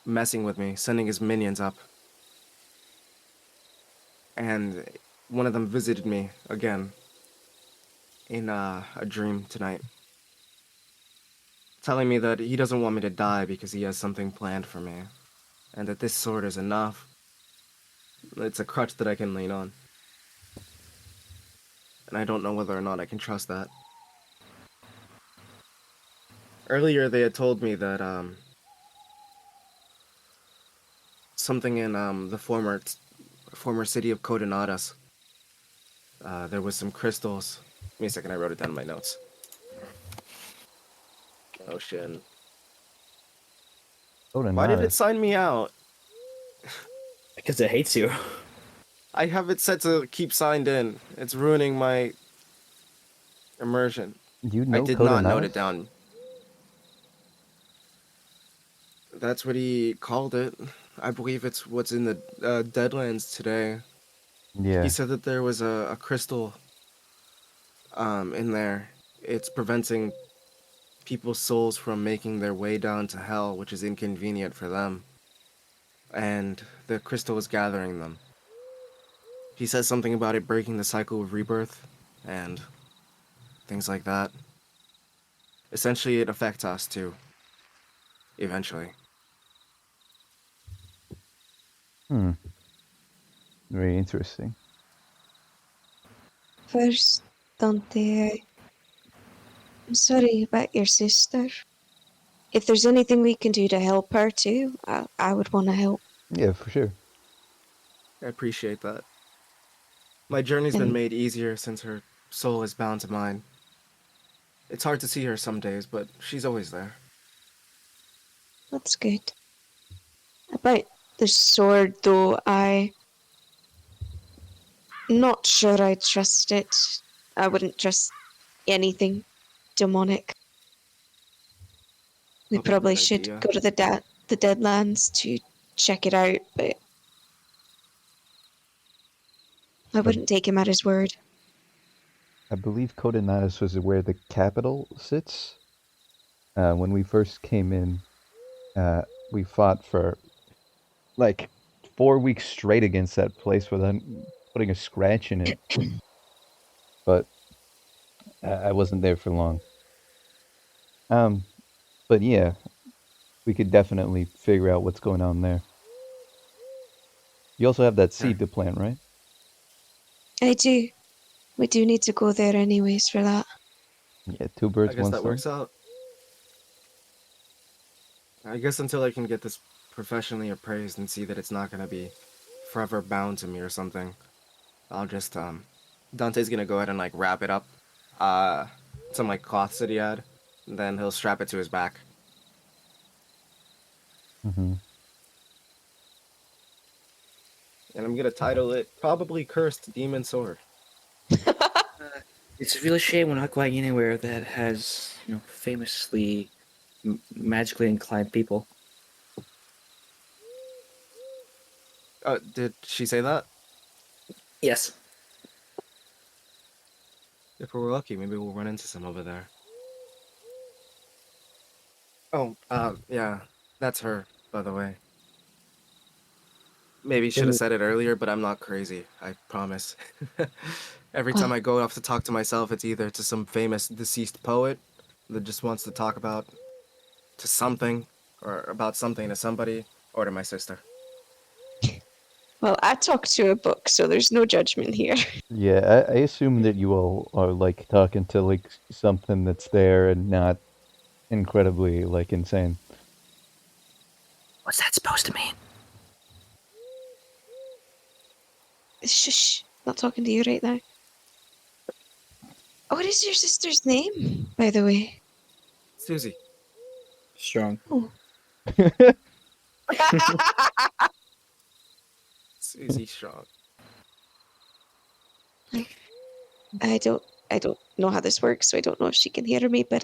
messing with me, sending his minions up. And one of them visited me again in a dream tonight, telling me that he doesn't want me to die because he has something planned for me, and that this sword is enough. It's a crutch that I can lean on. And I don't know whether or not I can trust that. Earlier they had told me that something in the former city of Codenadas, there was some crystals. Give me a second, I wrote it down in my notes. Oh shit. Why did it sign me out? Because it hates you. I have it set to keep signed in. It's ruining my immersion. You I know did not note Codonatus? it down. That's what he called it. I believe it's what's in the Deadlands today. Yeah. He said that there was a crystal in there. It's preventing people's souls from making their way down to hell, which is inconvenient for them. And the crystal is gathering them. He says something about it breaking the cycle of rebirth and things like that. Essentially, it affects us too. Eventually. Hmm. Very interesting. First, Dante, I'm sorry about your sister. If there's anything we can do to help her too, I would want to help. Yeah, for sure. I appreciate that. My journey's been And made easier since her soul is bound to mine. It's hard to see her some days, but she's always there. that's good. About the sword, though, I'm not sure I trust it. I wouldn't trust anything demonic. We Probably a probably good should idea. go to the Deadlands to check it out, but I But wouldn't take him at his word. I believe Codonatus was where the capital sits. When we first came in, we fought for like 4 weeks straight against that place without putting a scratch in it. But I wasn't there for long. Um, but yeah, we could definitely figure out what's going on there. You also have that Here, seed to plant, right? I do. We do need to go there anyways for that. Yeah, two I birds, guess one that stone. works out. I guess until I can get this professionally appraised and see that it's not gonna be forever bound to me or something, I'll just Dante's gonna go ahead and like wrap it up. Uh some like cloths that he had. And then he'll strap it to his back. Mm-hmm. And I'm gonna title it probably Cursed Demon Sword. It's a real shame we're not going anywhere that has, famously magically inclined people. Did she say that? Yes. If we're lucky, maybe we'll run into some over there. Oh, yeah, that's her. by the way. Maybe should have said it earlier, but I'm not crazy. I promise. Every time I go off to talk to myself, it's either to some famous deceased poet that just wants to talk about to something or about something to somebody or to my sister. Well, I talk to a book, so there's no judgment here. Yeah, I assume that you all are like talking to like something that's there and not incredibly like insane. What's that supposed to mean? Shush, not talking to you right now. What is your sister's name, by the way? Susie. Strong. Oh. Susie Strong. I don't know how this works, so I don't know if she can hear me, but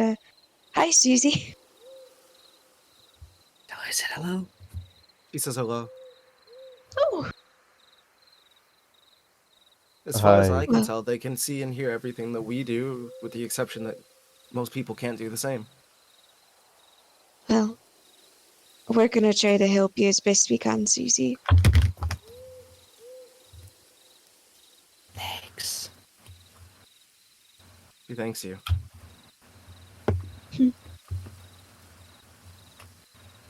hi Susie. Tell her I said hello. She says hello. Oh, As far as I Hi. can well, tell, they can see and hear everything that we do, with the exception that most people can't do the same. well, we're gonna try to help you as best we can, Susie. Thanks. She thanks you.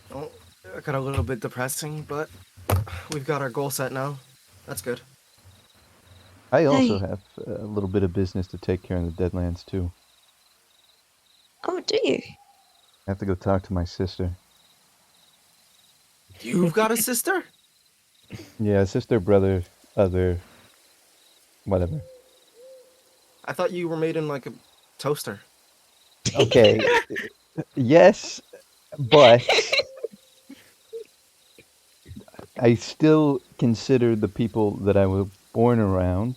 Well, it got a little bit depressing, but we've got our goal set now. That's good. I also Hi. have a little bit of business to take care in the Deadlands too. Oh, do you? I have to go talk to my sister. You've got a sister? Yeah, sister, brother, other, whatever. I thought you were made in like a toaster. Okay, yes, but I still consider the people that I was born around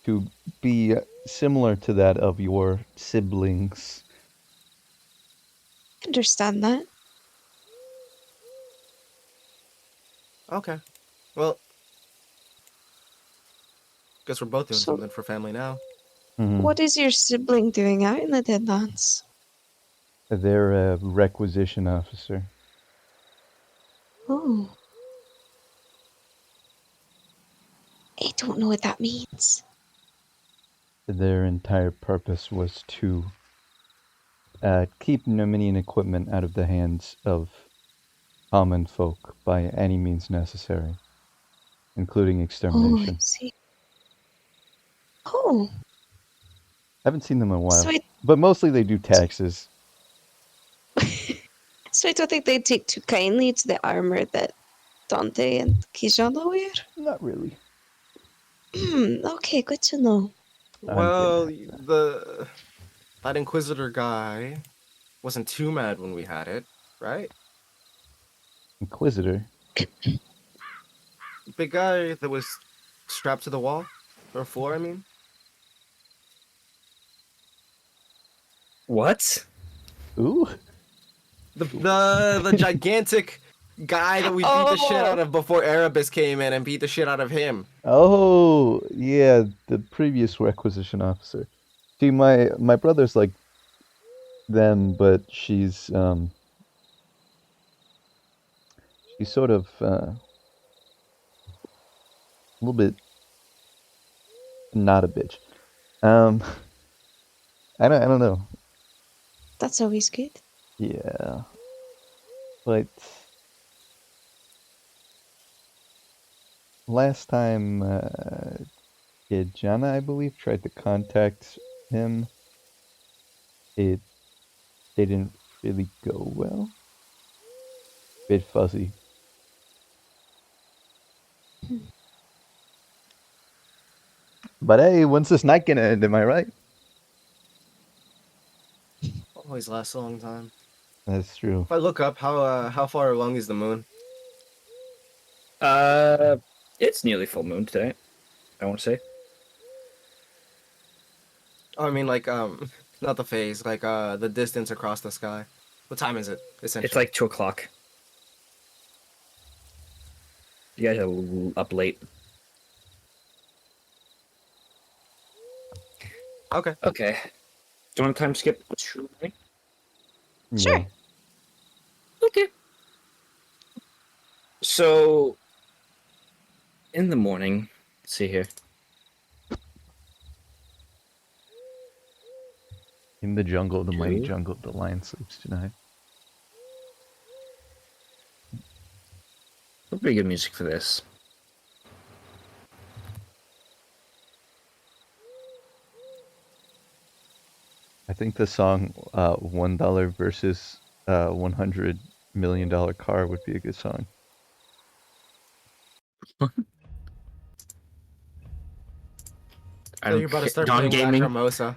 to be similar to that of your siblings. Understand that. Okay. Well, guess we're both doing So, something for family now. Hmm. what is your sibling doing out in the Deadlands? They're a requisition officer. Oh, I don't know what that means. Their entire purpose was to keep Numinian equipment out of the hands of common folk by any means necessary, including Oh, I extermination. see. Oh, Haven't seen them in a so while, I, but mostly they do taxes. so I don't think they take too kindly to the armor that Dante and Kijana wear. Not really. Okay, good to know. I'm getting Well, at that. that Inquisitor guy wasn't too mad when we had it, right? Inquisitor. Big guy that was strapped to the wall or floor, I mean. What? Ooh. The gigantic guy that we beat the shit out Oh, of before Erebus came in and beat the shit out of him. Oh, yeah, the previous requisition officer. See, my brother's like them, but she's sort of a little bit not a bitch. Um, I don't know. that's always good. Yeah, but last time, yeah, Jana, I believe, tried to contact him. It didn't really go well. Bit fuzzy. But hey, when's this night gonna end? Am I right? Always lasts a long time. That's true. If I look up, how far along is the moon? Uh, it's nearly full moon today. I want to say Oh, I mean like not the phase, like the distance across the sky. What time is it it's essentially? like 2 o'clock. You guys are up late. Okay. Okay. Do you want to time skip? Yeah. Sure. Okay. So in the morning, let's see here. In the jungle, the mighty Two. jungle, the lion sleeps tonight. Pretty good music for this. I think the song $1 versus $100 million car would be a good song. I So don't you're about to care. start Dawn playing Gaming. Lacrimosa.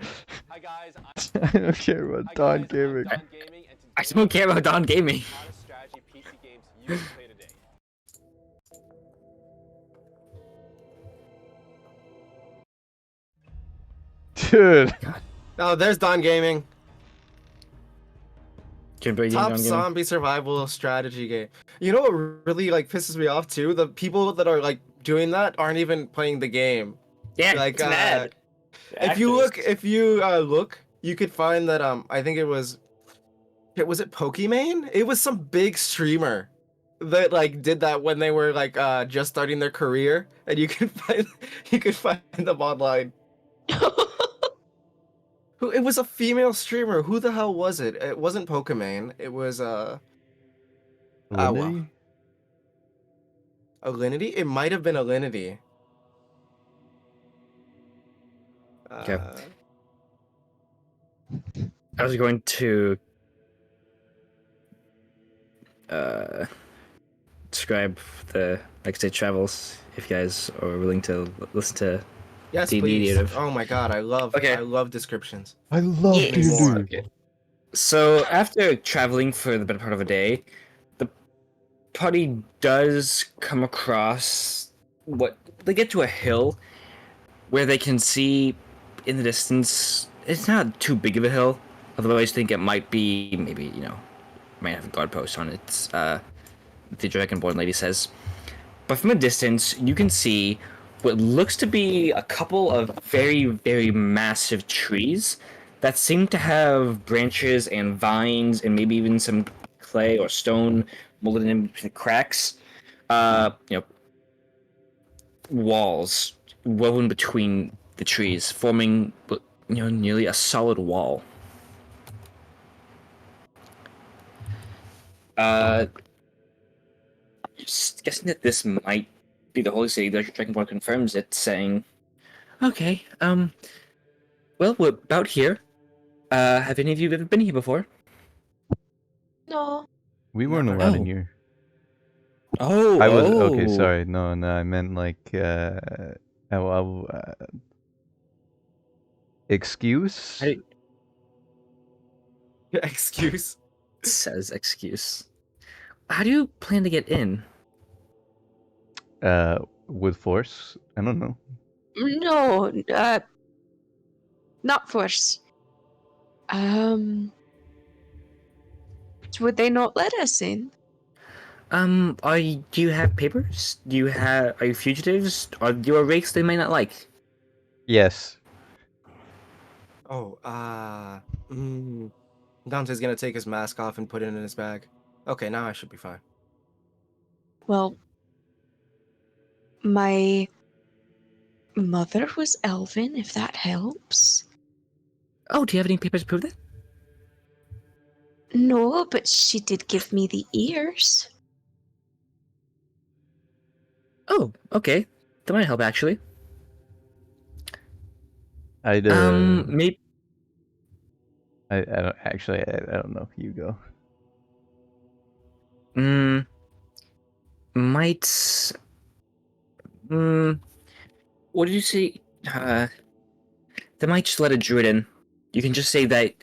Hi guys, I don't care about Don Gaming. Don Gaming, and I today don't care about Dawn Gaming. hottest strategy PC games you can play today. Dude. Oh, there's Don Gaming. Kimberly Top Dawn Gaming. zombie survival strategy game. You know what really like pisses me off too? The people that are like doing that aren't even playing the game. Yeah, Like it's mad. if you look, you could find that I think it was it Pokimane? It was some big streamer that like did that when they were like just starting their career, and you could find them online. Who it was a female streamer. Who the hell was it? It wasn't Pokimane. It was well, Alinity? Alinity? It might have been Alinity. Okay. Uh, I was going to describe the next day travels if you guys are willing to listen to yes, the please. mediative. Oh my god, I Okay. love descriptions. I love Yes. D&D. Okay. So after traveling for the better part of a day, the party does come across what they get to a hill where they can see in the distance. It's not too big of a hill, although I always think it might be maybe might have a guard post on it. The Dragonborn lady says. But from a distance, you can see what looks to be a couple of very, very massive trees that seem to have branches and vines and maybe even some clay or stone molded in between the cracks. Walls woven between the trees, forming nearly a solid wall. Just guessing that this might be the Holy City. The Dragonborn confirms it, saying, "Okay, well, we're about here. Have any of you ever been here before?" No. We weren't Never. allowed Oh. in here. Oh, I was okay. Sorry, no, I meant like excuse. Excuse. Says excuse. How do you plan to get in? With force. I don't know. No, not force. Would they not let us in? Do you have papers? Are you fugitives? Are you a race they may not like? Yes. Oh, Dante's gonna take his mask off and put it in his bag. Okay, now I should be fine. Well, my mother was elven, if that helps. Oh, do you have any papers to prove that? No, but she did give me the ears. Oh, okay. That might help actually. I'd Maybe. I don't actually. I don't know. You go. Might. What did you say? They might just let a druid in. You can just say that.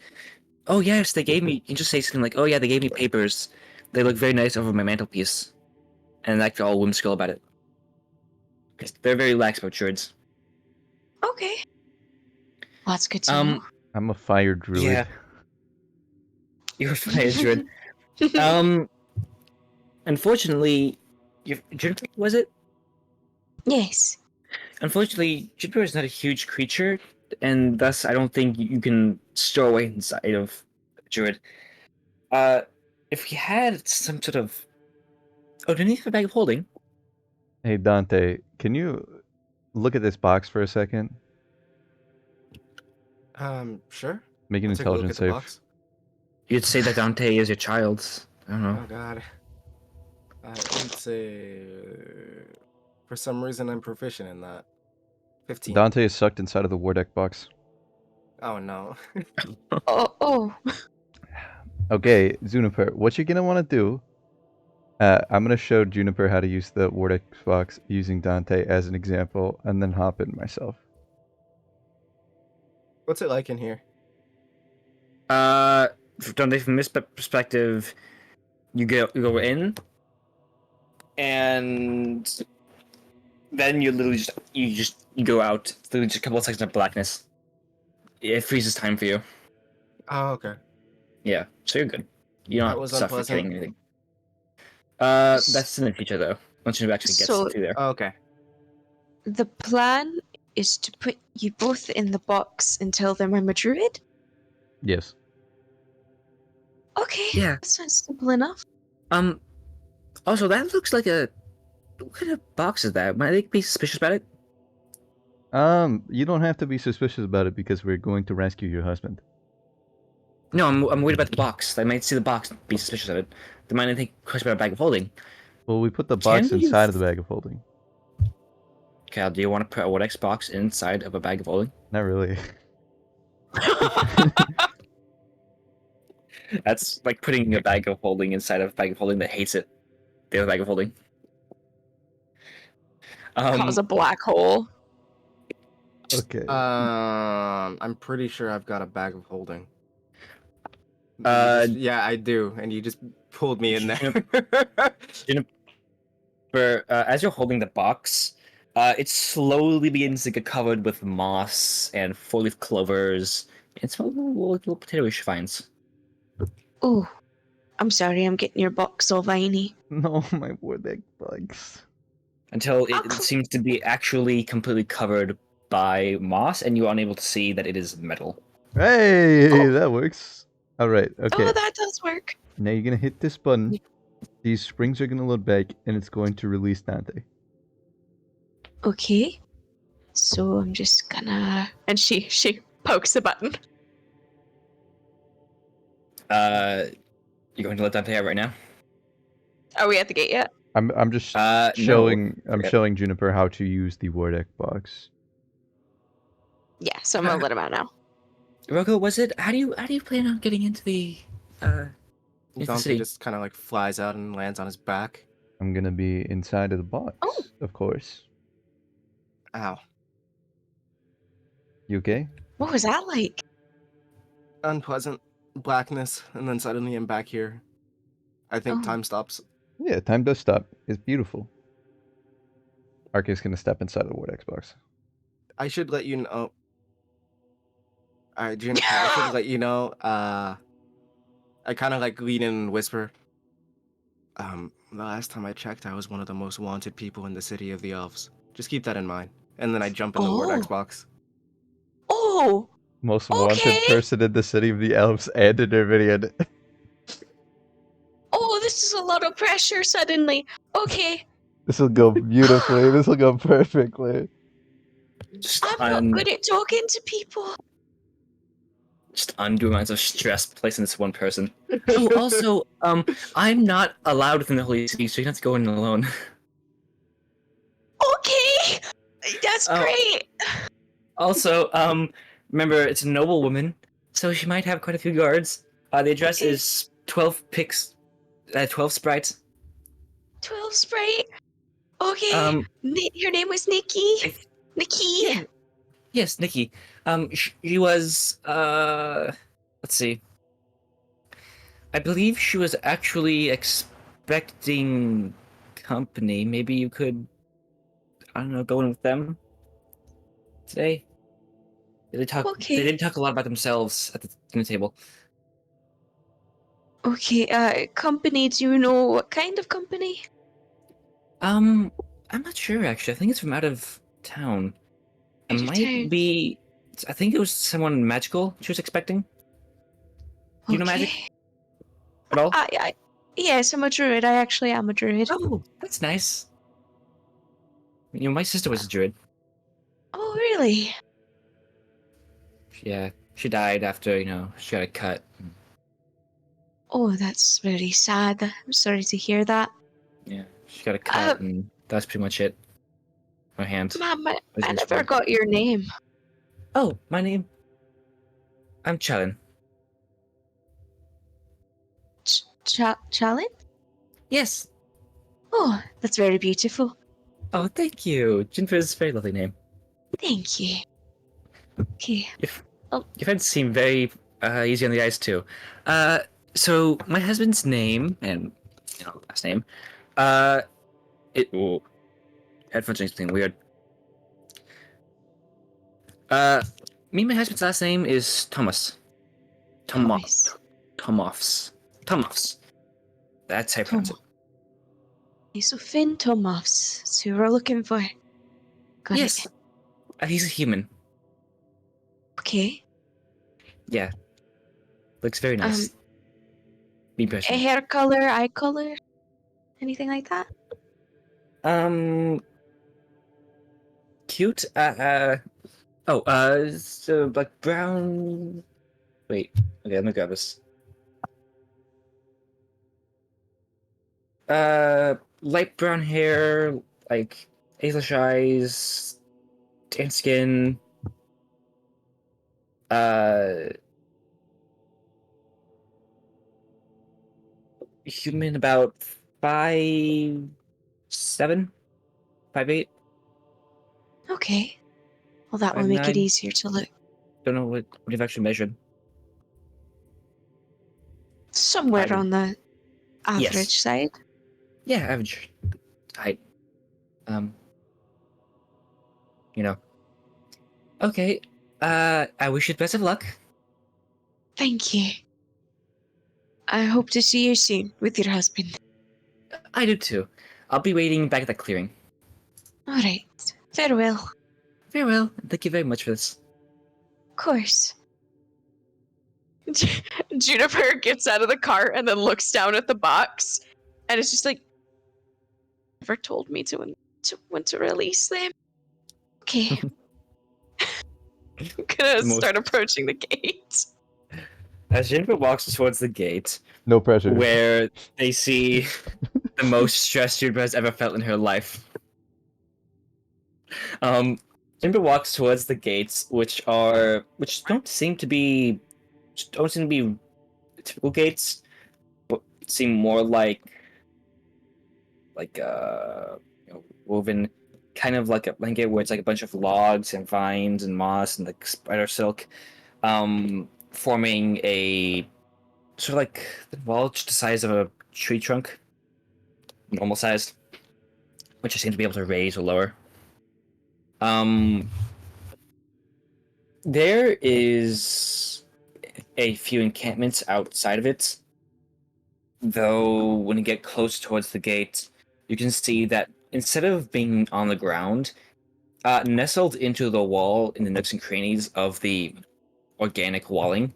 Oh yes, they gave me. You can just say something like, "Oh yeah, they gave me papers. They look very nice over my mantelpiece," and act all whimsical about it. Because they're very lax about druids. Okay. Well, that's good to know. I'm a fire druid. Yeah. You're a fire druid. Unfortunately, Juniper, was it? Yes. Unfortunately, Juniper is not a huge creature, and thus I don't think you can store away inside of a druid. If we had some sort of Oh, didn't he have a bag of holding? Hey Dante, can you look at this box for a second? Sure. Make an I'll take a look intelligence at the save. box. You'd say that Dante is your child. I don't know. Oh God. It's a. For some reason, I'm proficient in that. 15. Dante is sucked inside of the war deck box. Oh no. Oh. Okay, Juniper, what you're gonna want to do? I'm gonna show Juniper how to use the war deck box using Dante as an example, and then hop in myself. What's it like in here? Dante, from this perspective, you go in, and then you go out. It's literally just a couple of seconds of blackness. It freezes time for you. Oh, okay. Yeah, so you're good. You're That not was suffocating unpleasant. anything. That's in the future though. Once you actually get So through there. Oh, okay. the plan is to put you both in the box and tell them I'm a druid? Yes. Okay, Yeah. that sounds simple enough. Also, that looks like a. What kind of box is that? Might they be suspicious about it? You don't have to be suspicious about it because we're going to rescue your husband. No, I'm worried about the box. They might see the box and be suspicious of it. They might think question about a bag of holding. Well, we put the Can box you- inside of the bag of holding. Cal, do you want to put a Wodex box inside of a bag of holding? Not really. That's like putting a bag of holding inside of a bag of holding that hates it. The other bag of holding. Cause a black hole. Okay. I'm pretty sure I've got a bag of holding. Uh, Yeah, I do, and you just pulled me in there. as you're holding the box, it slowly begins to get covered with moss and four-leaf clovers. And some little potato-ish vines. Oh, I'm sorry, I'm getting your box all viney. No, my war deck bugs. Until I'll it cl- seems to be actually completely covered by moss, and you're unable to see that it is metal. Hey, Oh. that works. All right. Okay. Oh, that does work. Now you're gonna hit this button. These springs are gonna load back, and it's going to release Dante. Okay. So I'm just gonna and she pokes the button. You're going to let Dante out right now? Are we at the gate yet? I'm just No. showing I'm Forget. showing Juniper how to use the war deck box. Yeah, so I'm gonna let him out now. Rogo, was it? How do you plan on getting into the into the Dante city? just kind of like flies out and lands on his back. I'm gonna be inside of the box, Oh. of course. Ow. You okay? What was that like? Unpleasant blackness, and then suddenly I'm back here. I think Oh. time stops. Yeah, time does stop. It's beautiful. Arceus gonna step inside of the war deck box. I should let you know. Alright, Juniper, I should let you know. I kind of like lean in and whisper. The last time I checked, I was one of the most wanted people in the city of the elves. Just keep that in mind. And then I jump in the word Oh. Xbox. Oh, Most Okay. wanted person in the city of the elves and in Irminian. oh, this is a lot of pressure suddenly. Okay, This will go beautifully. This will go perfectly. Just I'm not good at talking to people. just undue amounts of stress placed in this one person. Oh, also, I'm not allowed within the holy city, so you have to go in alone. Okay, that's Oh. great. Also, remember it's a noble woman, so she might have quite a few guards. The address Okay. is 12 sprites. 12 Sprite. Okay, her name was Nikki. I- Nikki. Yeah. Yes, Nikki. She was let's see. I believe she was actually expecting company. Maybe you could, I don't know, go in with them today. They Okay. didn't talk a lot about themselves at the dinner table. Okay, company, do you know what kind of company? I'm not sure actually. I think it's from out of town. It Out of might town. be. I think it was someone magical she was expecting. Do you know magic Okay. at all? Yes, I'm a druid. I actually am a druid. Oh, that's nice. You know, my sister was a druid. Oh, really? Yeah, she died after, she got a cut. Oh, that's very sad. I'm sorry to hear that. Yeah, she got a Uh, cut, and that's pretty much it. Her hand. Ma'am, Was I never destroyed. got your name. Oh, my name? I'm Challen. Chalin? Yes. Oh, that's very beautiful. Oh, thank you. Jinfer's a very lovely name. Thank you. Okay. Your, Oh. your friends seem very easy on the eyes, too. So my husband's name, and, last name, ooh, headphones doing something weird. Uh, me and my husband's last name is Thomas. Thomas. Tomoffs. That's how you pronounce it. Okay, so Finn Tomoffs. That's who we're looking for. Got Yes. it. He's a human. Okay. Yeah. Looks very nice. Me personally. Hair color, eye color, anything like that? Cute. So like brown. Wait. Okay, let me grab this. Light brown hair, like hazel eyes, tan skin. Uh, Human about 5'7", 5'8". Okay. Well, that will make it 5'9". easier to look. Don't know what you've actually measured. Somewhere Height. on the Yes. average side. Yeah, average height. You know. Okay. I wish you the best of luck. Thank you. I hope to see you soon with your husband. I do too. I'll be waiting back at the clearing. All right. Farewell. Farewell. Thank you very much for this. Of course. Juniper gets out of the car and then looks down at the box, and it's just like, never told me to when to release them. Okay. I'm gonna start approaching the gate. As Jennifer walks towards the gate, No pressure. where they see the most stress Jennifer has ever felt in her life. Jennifer walks towards the gates, which don't seem to be typical gates, but seem more like woven, kind of like a blanket where it's like a bunch of logs and vines and moss and like spider silk, forming a sort of like well, just the size of a tree trunk, normal sized, which I seem to be able to raise or lower. There is a few encampments outside of it, though when you get close towards the gate, you can see that instead of being on the ground, nestled into the wall in the nooks and crannies of the organic walling,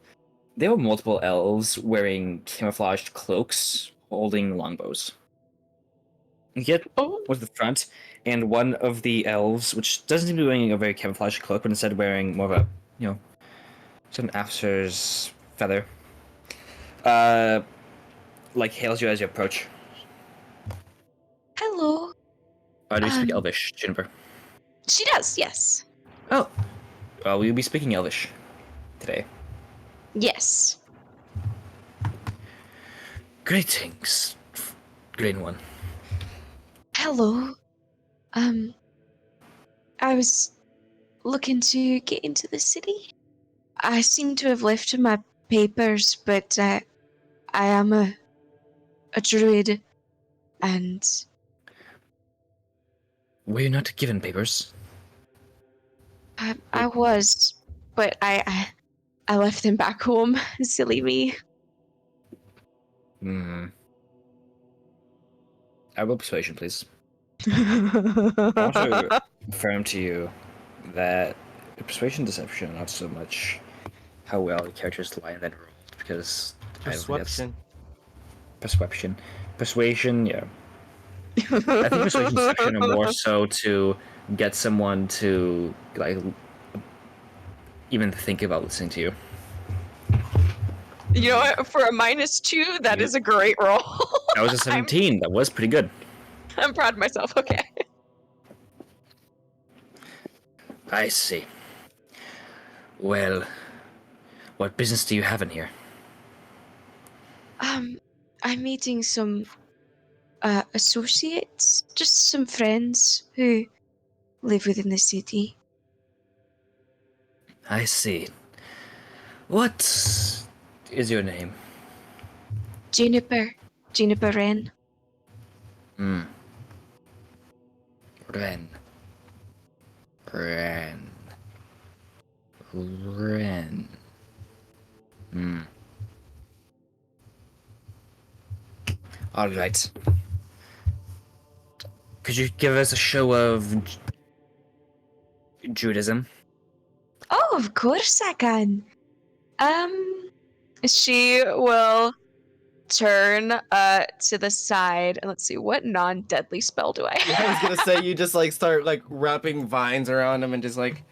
there were multiple elves wearing camouflaged cloaks holding longbows. You get towards the front, and one of the elves, which doesn't seem to be wearing a very camouflaged cloak, but instead wearing more of a, some officer's feather, hails you as you approach. Hello. Do you speak Elvish, Jennifer? She does, yes. Oh. Well, we'll be speaking Elvish today. Yes. Greetings, Green One. Hello. I was looking to get into the city. I seem to have left my papers, but I am a druid, and Were you not given papers? I was, but I left them back home. Silly me. I will persuasion, please. I want to confirm to you that persuasion deception, not so much how well the characters lie and then roll, because I don't think that's... Persuasion. Persuasion, yeah. I think persuasion section are more so to get someone to like even think about listening to you. You know what? For a -2, that Yeah. is a great roll. That was a 17. That was pretty good. I'm proud of myself. Okay. I see. Well, what business do you have in here? I'm meeting some associates, just some friends who live within the city. I see. What is your name? Juniper Wren. Ren. Ren. Ren. All right. Could you give us a show of Judaism? Oh, of course I can. She will turn to the side and let's see, what non-deadly spell do I I was have? gonna say you just like start like wrapping vines around him and just like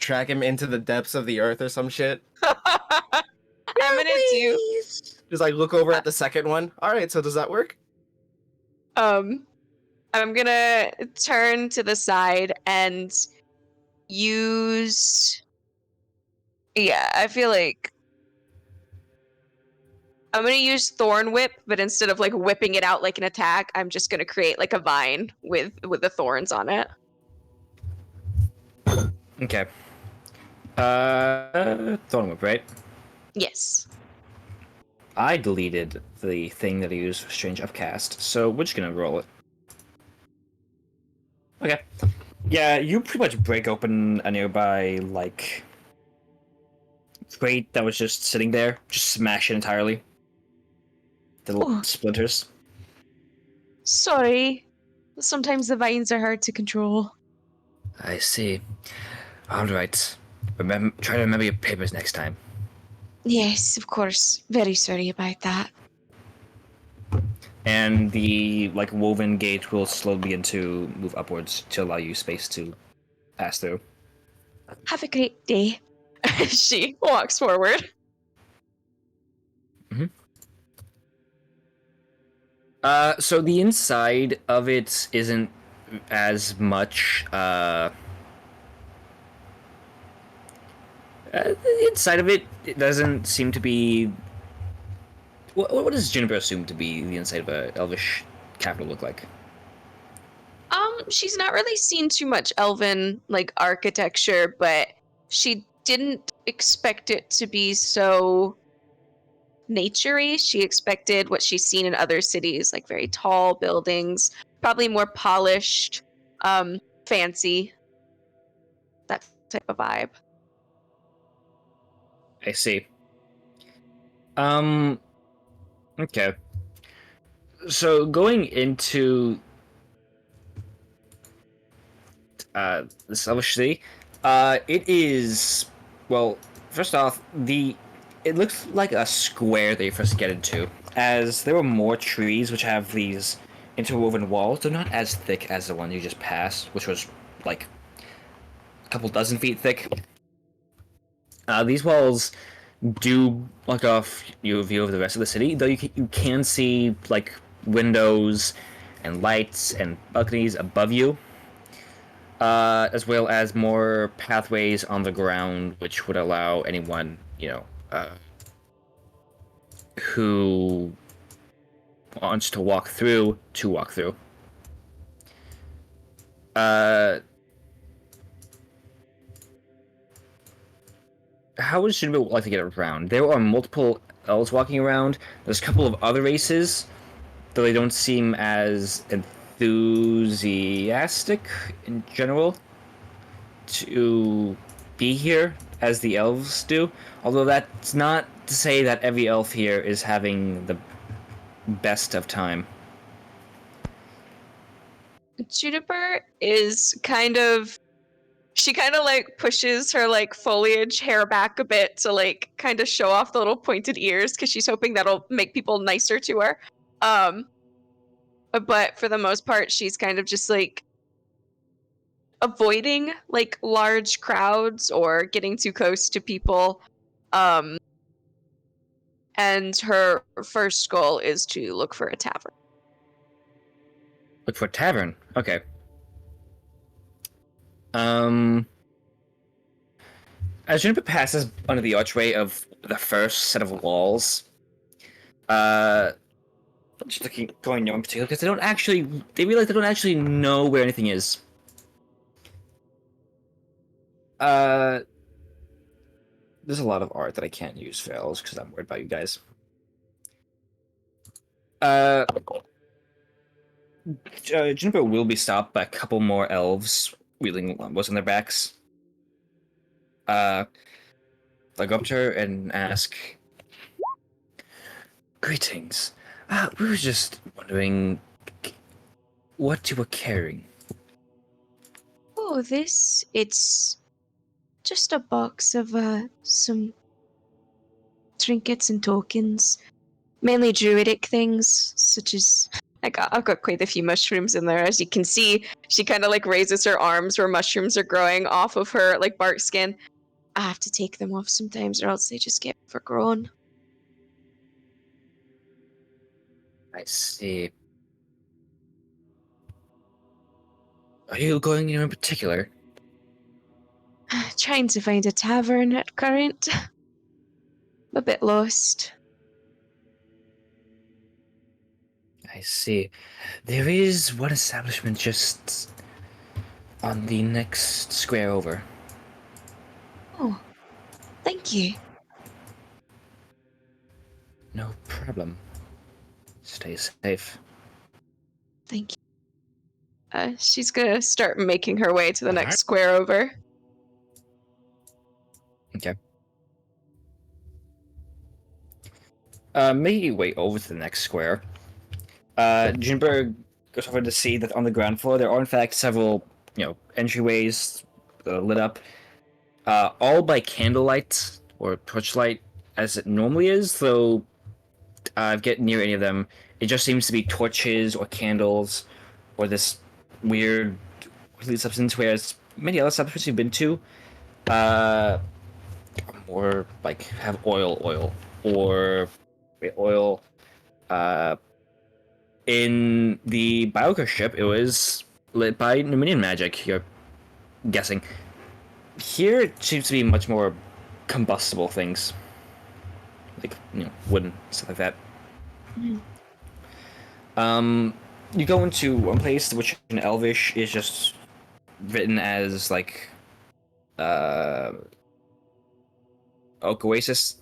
track him into the depths of the earth or some shit. I'm gonna do Just like look over at the second one. All right, so does that work? I'm gonna turn to the side and use, yeah, I feel like I'm gonna use Thorn Whip, but instead of like whipping it out like an attack, I'm just gonna create like a vine with the thorns on it. Okay. Thorn Whip, right? Yes. I deleted the thing that I used for Strange Upcast, so we're just gonna roll it. Okay. Yeah, you pretty much break open a nearby, like, crate that was just sitting there. Just smash it entirely. The little Oh. splinters. Sorry. Sometimes the vines are hard to control. I see. Alright. Try to remember your papers next time. Yes, of course. Very sorry about that. And the, like, woven gate will slowly begin to move upwards to allow you space to pass through. Have a great day. She walks forward. So the inside of it isn't as much, the inside of it, it doesn't seem to be. What does Juniper assume to be the inside of a elvish capital look like? She's not really seen too much elven like architecture, but she didn't expect it to be so naturey. She expected what she's seen in other cities, like very tall buildings, probably more polished, fancy, that type of vibe. I see. Okay. So going into this elvish city, it is, well, first off, it looks like a square that you first get into, as there are more trees which have these interwoven walls. They're not as thick as the one you just passed, which was like a couple dozen feet thick. These walls do block off your view of the rest of the city, though you can see like windows and lights and balconies above you, as well as more pathways on the ground, which would allow anyone, who wants to walk through to walk through. How would Shinra like to get around? There are multiple elves walking around. There's a couple of other races, though they don't seem as enthusiastic in general to be here as the elves do. Although that's not to say that every elf here is having the best of time. Juniper is she kind of like pushes her like foliage hair back a bit to like kind of show off the little pointed ears because she's hoping that'll make people nicer to her. Um, but for the most part, she's kind of just like avoiding like large crowds or getting too close to people. Um, and her first goal is to look for a tavern. Look for a tavern. Okay. Um, as Juniper passes under the archway of the first set of walls, uh, just looking, going no in particular because they realize they don't actually know where anything is. Uh, there's a lot of art that I can't use for elves because I'm worried about you guys. Uh, Juniper will be stopped by a couple more elves wheeling what's on their backs. I go up to her and ask, "Greetings. We were just wondering what you were carrying." Oh, it's just a box of some trinkets and tokens, mainly druidic things, such as I've got quite a few mushrooms in there. As you can see, she kind of like raises her arms where mushrooms are growing off of her like bark skin. I have to take them off sometimes, or else they just get overgrown. I see. Are you going anywhere in particular? Trying to find a tavern at current. I'm a bit lost. I see. There is one establishment just on the next square over. Oh, thank you. No problem. Stay safe. Thank you. She's gonna start making her way to the next square over. Okay. Make your way over to the next square. Junberg goes over to see that on the ground floor there are in fact several, entryways lit up, all by candlelight or torchlight as it normally is. Though get near any of them, it just seems to be torches or candles, or this weird substance. Whereas many other substances you've been to, uh, more like have oil, or oil. Uh, in the Bioker ship, it was lit by Numinian magic. You're guessing. Here, it seems to be much more combustible things, like wooden stuff like that. Mhm. You go into one place which in Elvish is just written as like uh Oak Oasis.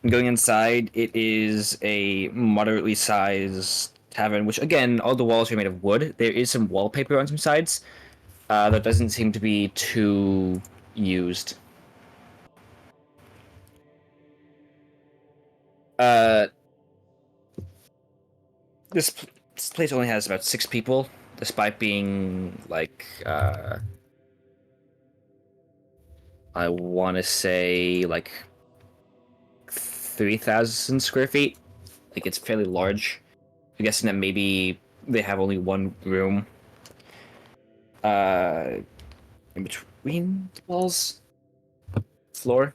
Going inside, it is a moderately sized tavern, which again, all the walls are made of wood. There is some wallpaper on some sides that doesn't seem to be too used. Uh, this this place only has about 6 people, despite being like I want to say like 3,000 square feet. Like it's fairly large. I'm guessing that maybe they have only one room uh, in between the walls, floor.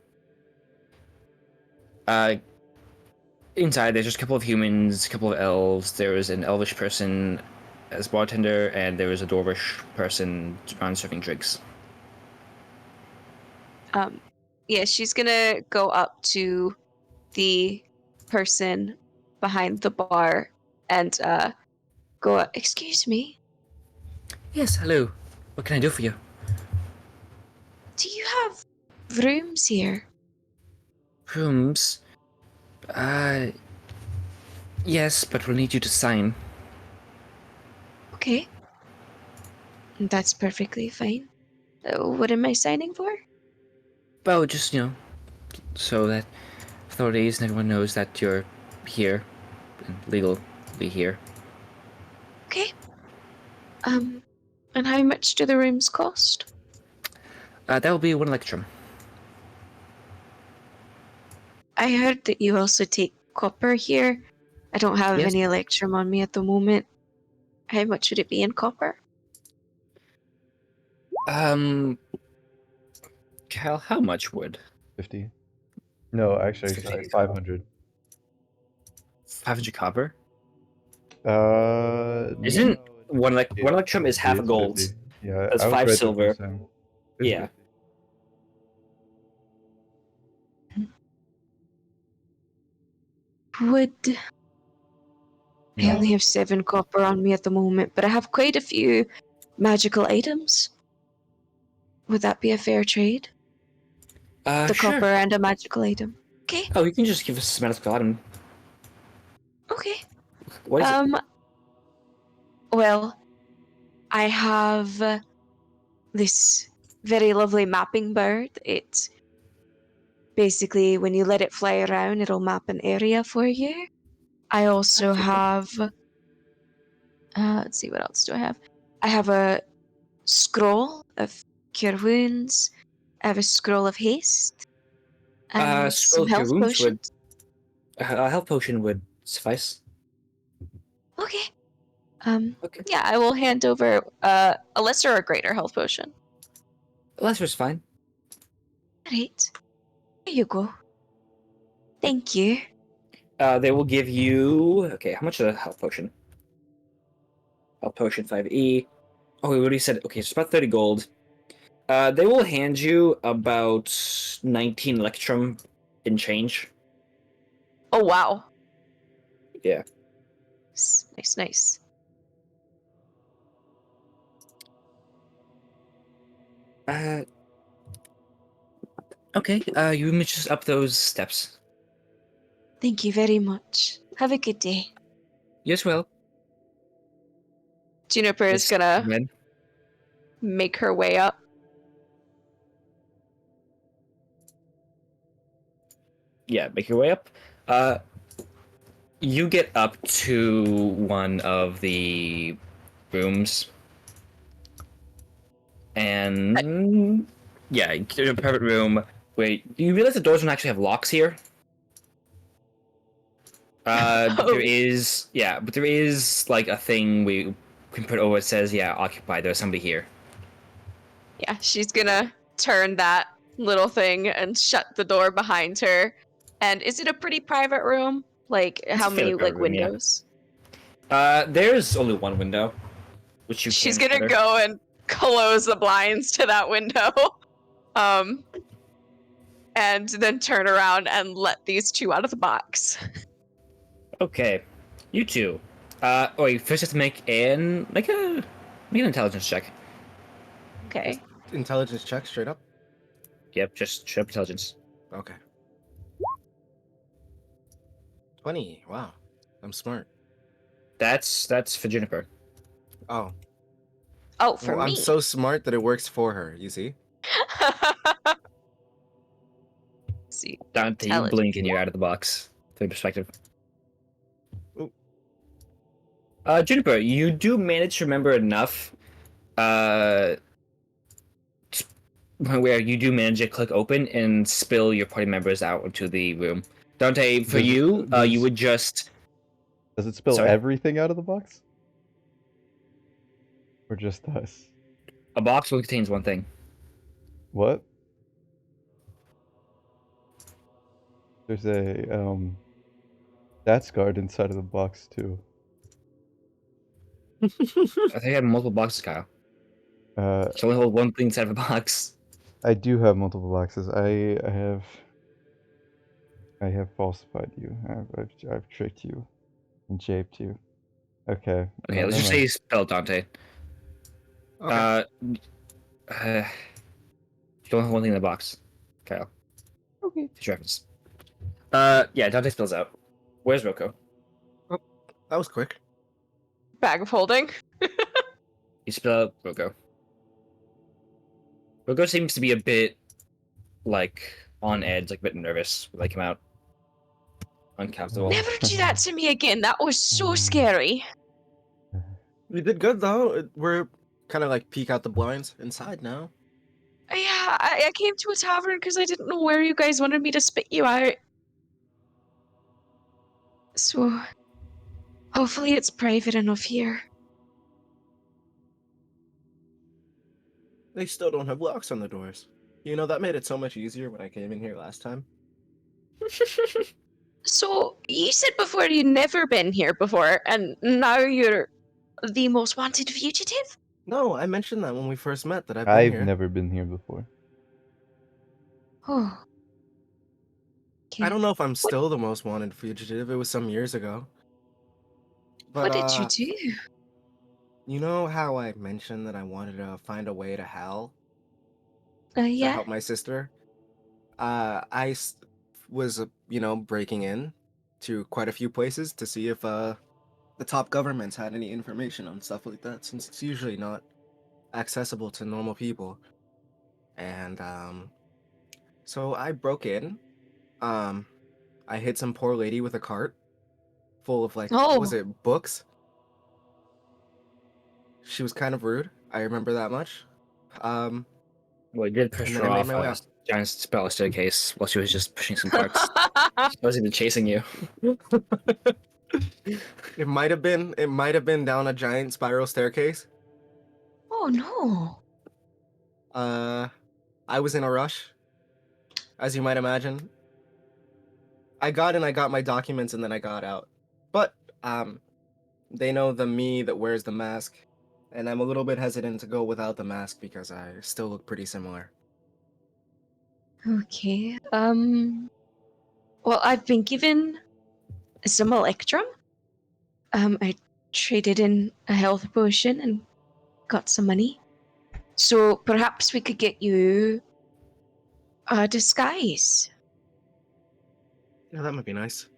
Uh, Inside, there's just a couple of humans, a couple of elves. There is an elvish person as bartender, and there is a dwarvish person around serving drinks. Um, yeah, she's gonna go up to the person behind the bar and go, "Excuse me, Yes, hello. What can I do for you? do you have rooms here?" Rooms? Uh, yes, but we'll need you to sign. Okay, that's perfectly fine. What am I signing for? Well, just, so that authorities and everyone knows that you're here and legally here. Okay. And how much do the rooms cost? That will be 1 electrum. I heard that you also take copper here. I don't have Yes. any electrum on me at the moment. How much would it be in copper? Cal, how much would 50. No, actually, sorry, 50. 500. 500 copper? No, Isn't one like yeah, one it's electrum is 50, half a it's gold. 50. Yeah, That's I was 5 right the silver. first time. It's Yeah. 50. Would I Yeah. only have 7 copper on me at the moment, but I have quite a few magical items. Would that be a fair trade? The Sure. copper and a magical item. Okay. Oh, you can just give us a magical item. Okay. What is it? Well, I have this very lovely mapping bird. It basically, when you let it fly around, it'll map an area for you. I also have. Let's see, what else do I have? I have a scroll of cure wounds. I have a scroll of haste and Scroll some of your health wounds would potions. a health potion would suffice. Okay. Okay. Yeah, I will hand over a lesser or greater health potion. Lesser's fine. Right. Here you go. Thank you. They will give you. Okay, how much is a health potion? Health potion 5e. Oh, we already said. Okay, so it's about 30 gold. They will hand you about 19 electrum in change. Oh wow. Yeah. Nice, nice. Uh, okay. You may just up those steps. Thank you very much. Have a good day. Yes, well. Juniper is Yes, gonna men. make her way up. Yeah, make your way up. You get up to one of the rooms, and yeah, there's a private room. Wait, you realize the doors don't actually have locks here? There Oh, is, yeah, but there is like a thing we can put over. It says, yeah, occupied. There's somebody here. yeah, she's gonna turn that little thing and shut the door behind her. And is it a pretty private room? Like, It's how a fairly many, private like, room, yeah. windows? There's only one window, which you She's can gonna enter. go and close the blinds to that window. Um, and then turn around and let these two out of the box. Okay, you two. You first have to make make an intelligence check. Okay. Intelligence check straight up. Yep, just straight up intelligence. Okay. 20. Wow. I'm smart. That's for Juniper. Oh. Oh, for Well, I'm me. so smart that it works for her, you see? Let's see. Dante, you Intelligence. blink and you're out of the box. From perspective. Ooh. Juniper, you do manage to remember enough. Uh, where you do manage to click open and spill your party members out into the room. Dante, for Does it, you, you does, would just. does it spill Sorry? everything out of the box? Or just us? A box only contains one thing. What? There's a, stats guard inside of the box, too. I think I have multiple boxes, Kyle. Uh, You can only hold one thing inside of a box. I do have multiple boxes. I have falsified you. I've tricked you and shaped you. Okay. Okay, No, let's never just say mind. you spell Dante. Okay. You don't have one thing in the box, Kyle. Okay. Future reference. Yeah, Dante spills out. Where's Roko? Oh, that was quick. Bag of holding. You spill out Roko. Roko seems to be a bit, like, on edge, like a bit nervous when they come out. Uncomfortable. Never do that to me again. That was so scary. We did good though. We're kind of like peek out the blinds inside now. Yeah, I came to a tavern because I didn't know where you guys wanted me to spit you out. So, Hopefully it's private enough here. They still don't have locks on the doors. You know, that made it so much easier when I came in here last time. So, you said before you'd never been here before, and now you're the most wanted fugitive? No, I mentioned that when we first met that I've been I've here. never been here before. Oh. I Okay. don't know if I'm What, still the most wanted fugitive. It was some years ago. But what did you do? you know how I mentioned that I wanted to find a way to Hal to Yeah. help my sister? Was breaking in to quite a few places to see if the top governments had any information on stuff like that, since it's usually not accessible to normal people. And so I broke in. Um, I hit some poor lady with a cart full of like, what was Oh. it, books? She was kind of rude. I remember that much. Um, Well, you did push and then her I made off my way a out. giant spiral staircase while she was just pushing some carts. She wasn't even chasing you. It might have been down a giant spiral staircase. Oh no. I was in a rush, as you might imagine. I got my documents, and then I got out. But um, they know the me that wears the mask, and I'm a little bit hesitant to go without the mask because I still look pretty similar. Okay. Well, I've been given some electrum. I traded in a health potion and got some money. So perhaps we could get you a disguise. Yeah, that might be nice.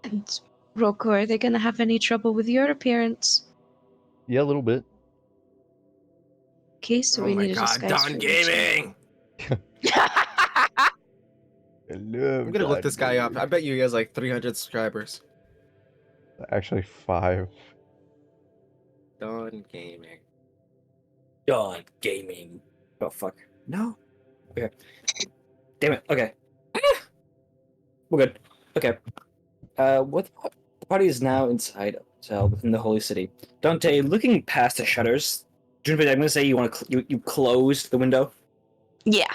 And Rocco, are they gonna have any trouble with your appearance? Yeah, a little bit. Okay, so Oh we my need a god, disguise Don for you too. Gaming! I I'm love gonna look Dot this guy up. Gaming. I bet you he has like 300 subscribers. Actually, 5. Don Gaming. God, gaming. Oh, fuck. No. Okay. Damn it. Okay. We're good. Okay. The party is now inside a hotel within the holy city. Dante, looking past the shutters, Junpei, I'm gonna say you want to you closed the window. Yeah.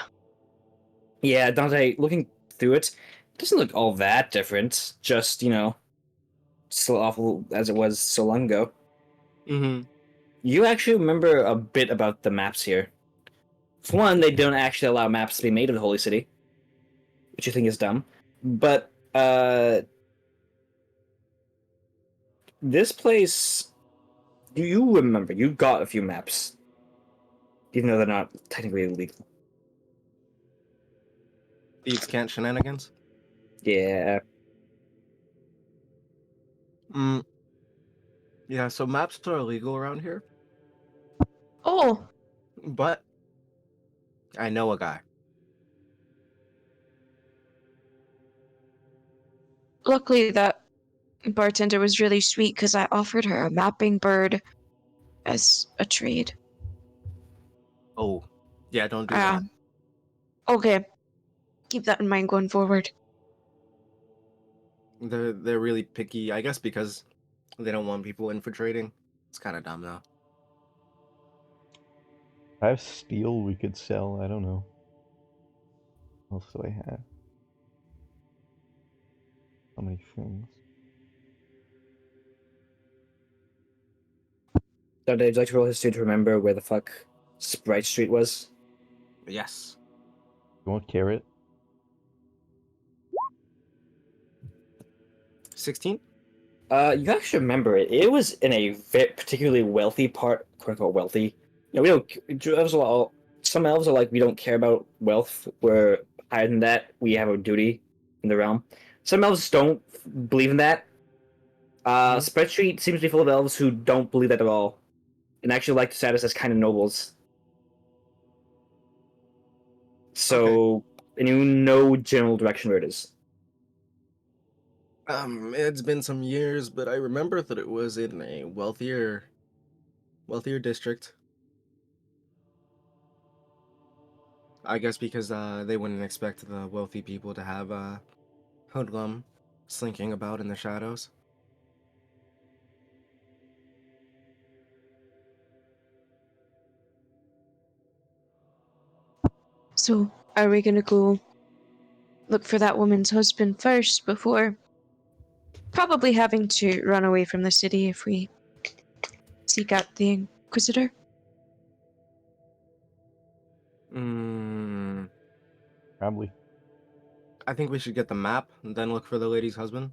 Yeah, Dante, looking through it, doesn't look all that different. Just still awful as it was so long ago. Mm-hmm. You actually remember a bit about the maps here. For one, they don't actually allow maps to be made of the holy city, which you think is dumb. But this place, you remember, you got a few maps, even though they're not technically illegal. Thieves can't shenanigans. Yeah. Mm. Yeah, so maps are illegal around here, Oh, but I know a guy. luckily that bartender was really sweet because I offered her a mapping bird as a trade. Oh, yeah, don't do Ah, that. okay. Keep that in mind going forward. They're really picky, I guess, because they don't want people infiltrating. It's kind of dumb though. I have steel we could sell. I don't know. What else do I have? How many things? Dante, would you like to roll history to remember where the fuck Sprite Street was? Yes. You want carrot? 16? You actually remember it. It was in a particularly wealthy part, quote unquote wealthy. We don't. Elves are all, some elves are like we don't care about wealth. We're higher than that. We have a duty in the realm. Some elves don't believe in that. Mhm. Spreadsheet seems to be full of elves who don't believe that at all, and actually like the status as kind of nobles. Okay. So, and you know general direction where it is. It's been some years, but I remember that it was in a wealthier district. I guess because they wouldn't expect the wealthy people to have hoodlum slinking about in the shadows. So, are we gonna go look for that woman's husband first before probably having to run away from the city if we seek out the Inquisitor? Mm, Probably. I think we should get the map and then look for the lady's husband.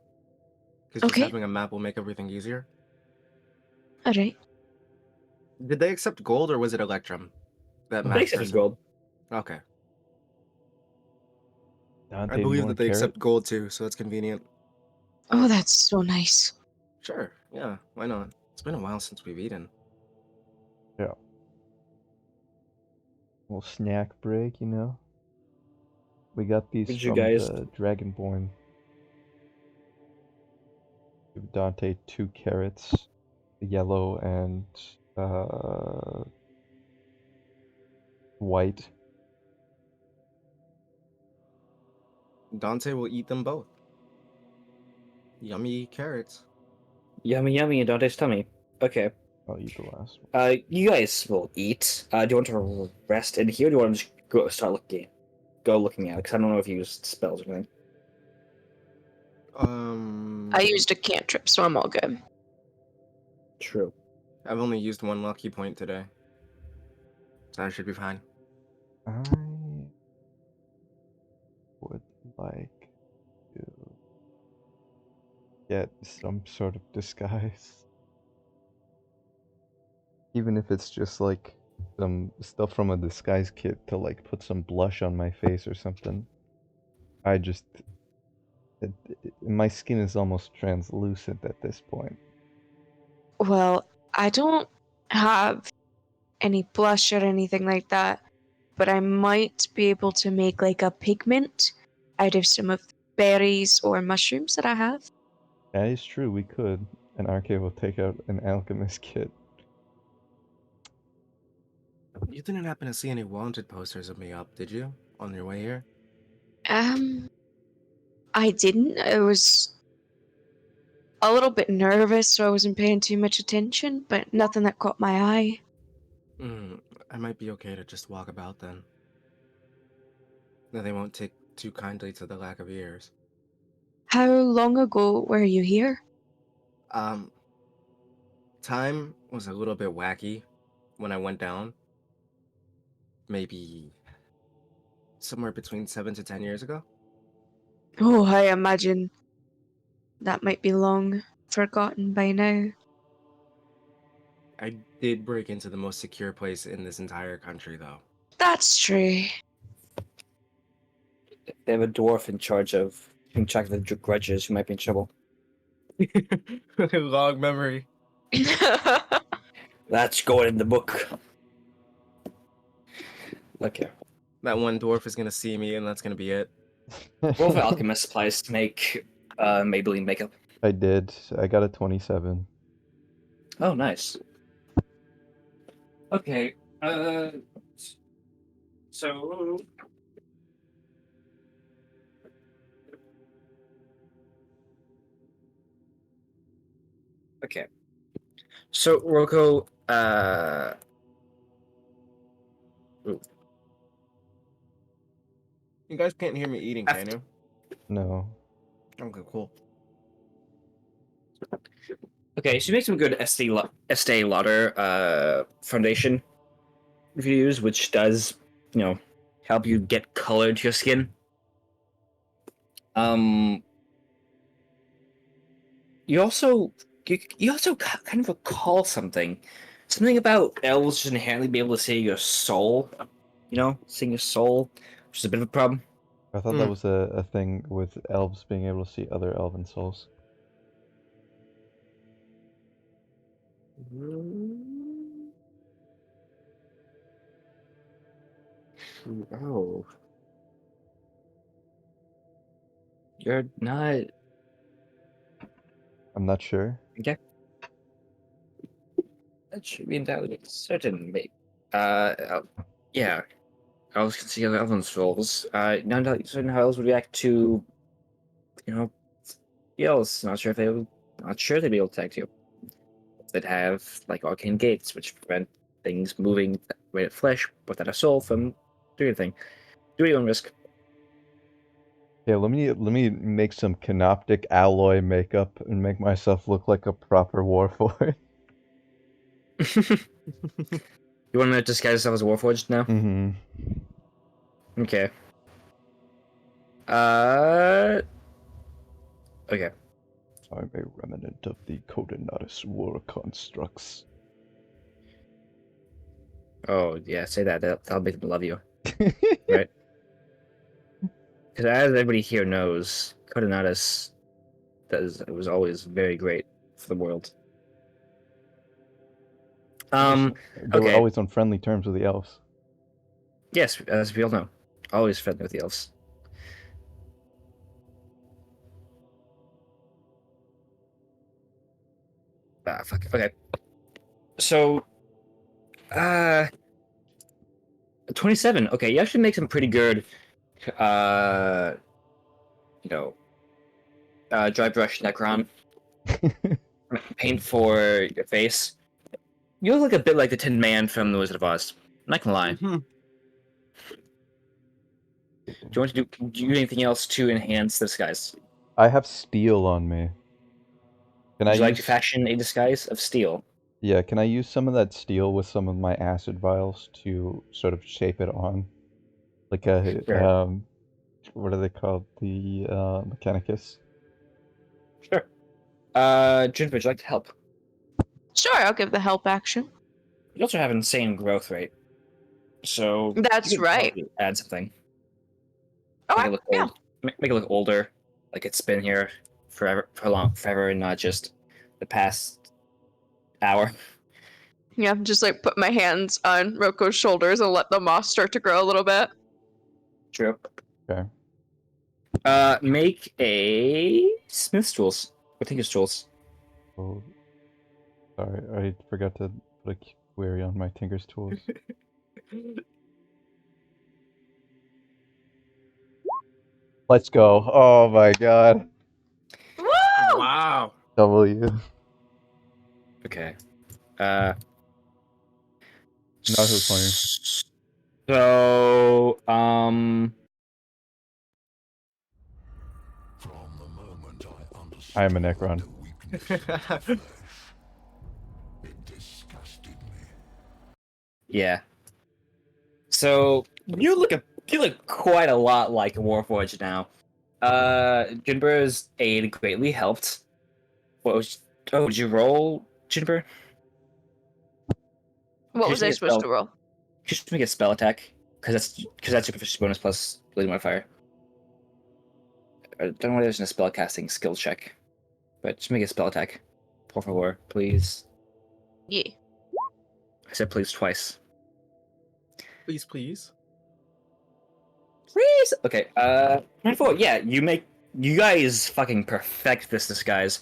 Because just Okay, having a map will make everything easier. alright. Did they accept gold or was it Electrum? That They map accepted person. gold. Okay. I Dante, believe more that they carrot? accept gold too, so that's convenient. Oh, Um, that's so nice. sure. Yeah, why not? It's been a while since we've eaten. Yeah. Little snack break, you know? We got these Did you from guys? the Dragonborn. Give Dante 2 carrots, yellow and white. Dante will eat them both. Yummy carrots. Yummy, yummy in Dante's tummy. Okay. I'll eat the last one. You guys will eat. Do you want to rest in here? Or do you want to just go start looking? Go looking at it, because I don't know if you used spells or anything. I used a cantrip, so I'm all good. True. I've only used one lucky point today. So I should be fine. I would like to get some sort of disguise. Even if it's just like some stuff from a disguise kit to like put some blush on my face or something. I just my skin is almost translucent at this point. Well, I don't have any blush or anything like that, but I might be able to make like a pigment out of some of the berries or mushrooms that I have. That is true, we could. And RK will take out an alchemist kit. You didn't happen to see any wanted posters of me up, did you? On your way here? Um, I didn't. I was a little bit nervous, so I wasn't paying too much attention, but nothing that caught my eye. Hmm, I might be okay to just walk about then. Then they won't take too kindly to the lack of ears. How long ago were you here? Um, time was a little bit wacky when I went down. Maybe somewhere between 7 to 10 years ago. Oh, I imagine that might be long forgotten by now. I did break into the most secure place in this entire country, though. That's true. They have a dwarf in charge of keeping track of the grudges who might be in trouble. Long memory. That's going in the book. Okay. That one dwarf is gonna see me, and that's gonna be it. Roll for alchemist supplies to make Maybelline makeup. I did. I got a 27. Oh, nice. Okay. So. Okay. So, Roko, ooh, You guys can't hear me eating, can after, you? No. Okay, cool. okay, so you make some good Estee Lauder foundation reviews, which does, help you get color to your skin. Um, you also you also kind of recall something about elves just inherently be able to see your soul. Seeing your soul, which is a bit of a problem. I thought that was a thing with elves being able to see other elven souls. Oh, you're not. I'm not sure. Okay. That should be entirely certain, mate. Yeah. elves can see other elven souls. None of certain how elves would react to, yells. Not sure they'd be able to attack you. That have like arcane gates, which prevent things moving with flesh without a soul from doing anything. Do your own risk. Yeah, let me make some canoptic alloy makeup and make myself look like a proper warforged. You want to disguise yourself as a warforged now? Mm-hmm. Okay. Uh. Okay. I'm a remnant of the Codenatus war constructs. Oh yeah, say that. That'll make them love you, right? Because as everybody here knows, Codenatus was always very great for the world. They were Okay. always on friendly terms with the elves. Yes, as we all know, always friendly with the elves. Ah, fuck. Okay. So, uh, 27. Okay, you actually make some pretty good, uh, you know, dry brush Necron paint for your face. You look like a bit like the Tin Man from The Wizard of Oz. I'm not gonna lie. Mhm. Do you want to do anything else to enhance the disguise? I have steel on me. Can I Would you like to use fashion a disguise of steel? Yeah, can I use some of that steel with some of my acid vials to sort of shape it on? Like a Sure. what are they called? The Mechanicus? Sure. Jin, would you like to help? Sure, I'll give the help action. You also have insane growth rate, so you That's could right. probably add something. Make it Okay, look yeah. old. Make it look older, like it's been here forever, and not just the past hour. Yeah, just like put my hands on Roko's shoulders and let the moss start to grow a little bit. True. Okay. Make a smith's tools. Or tinker's tools. Oh, sorry, I forgot to put a query on my Tinker's tools. Let's go. Oh my god. Woo! Wow. W. Okay. Uh. Not who's funny. So, I am a Necron. yeah. So you look quite a lot like a Warforged now. Jinber's aid greatly helped. What was? Oh, did you roll, Jinber? What Could was you I make a supposed spell? to roll? Could you make a spell attack? Because that's your proficiency bonus plus bleeding modifier. I don't know why there's a spell casting skill check, but just make a spell attack. Por favor, please. Yeah. I said please twice. Please, please. Please. Okay. 24. Yeah, you guys fucking perfect this disguise.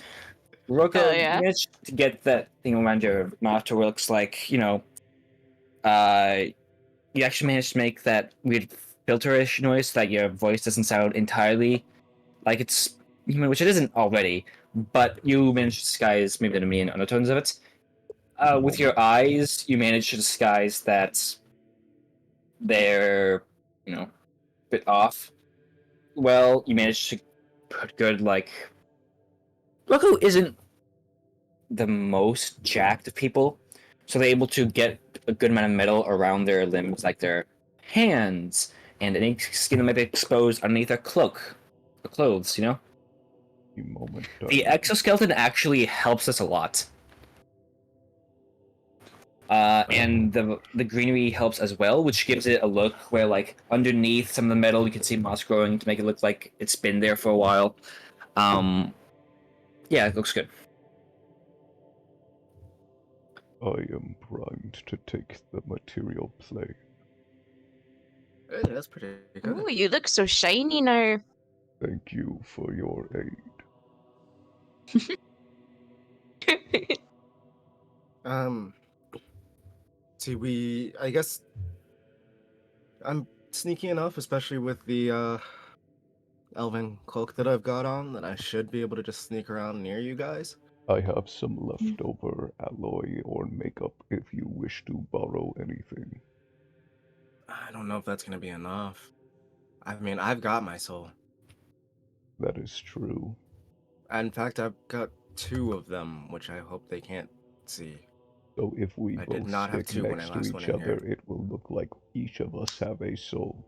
Hell Roko, you yeah. managed to get that thing around your mouth to where it looks like, uh, you actually managed to make that weird filterish noise so that your voice doesn't sound entirely like it's human, which it isn't already, but you managed to disguise maybe the main undertones of it. With your eyes, you managed to disguise that they're, a bit off. Well, you managed to put good, like. Roko isn't the most jacked of people, so they're able to get a good amount of metal around their limbs, like their hands, and any skin that might be exposed underneath their cloak, or clothes. Moment. The exoskeleton actually helps us a lot. And the greenery helps as well, which gives it a look where, like, underneath some of the metal, you can see moss growing to make it look like it's been there for a while. Yeah, it looks good. I am primed to take the material plane. Hey, that's pretty good. Ooh, you look so shiny now. Thank you for your aid. See, I guess I'm sneaky enough, especially with the elven cloak that I've got on, that I should be able to just sneak around near you guys. I have some leftover alloy or makeup if you wish to borrow anything. I don't know if that's gonna be enough. I mean, I've got my soul. That is true. In fact, I've got 2 of them, which I hope they can't see. So if we I did both not have stick 2 when I next to last went each in here. other, it will look like each of us have a soul.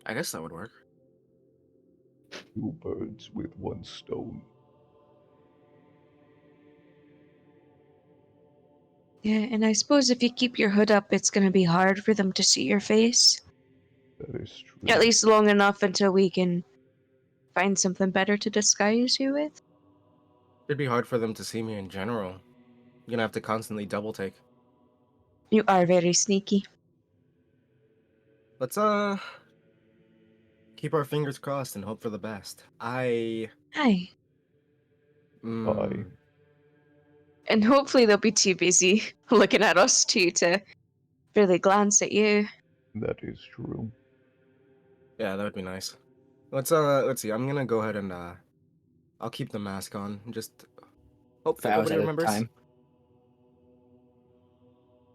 I guess that would work. 2 birds with 1 stone. Yeah, and I suppose if you keep your hood up, it's going to be hard for them to see your face. That is true. At least long enough until we can find something better to disguise you with. It'd be hard for them to see me in general. You're gonna have to constantly double take. You are very sneaky. Let's keep our fingers crossed and hope for the best. Hi. Bye. And hopefully they'll be too busy looking at us too to really glance at you. That is true. Yeah, that would be nice. Let's see. I'm gonna go ahead and I'll keep the mask on and just hope For that hours nobody at a remembers. time.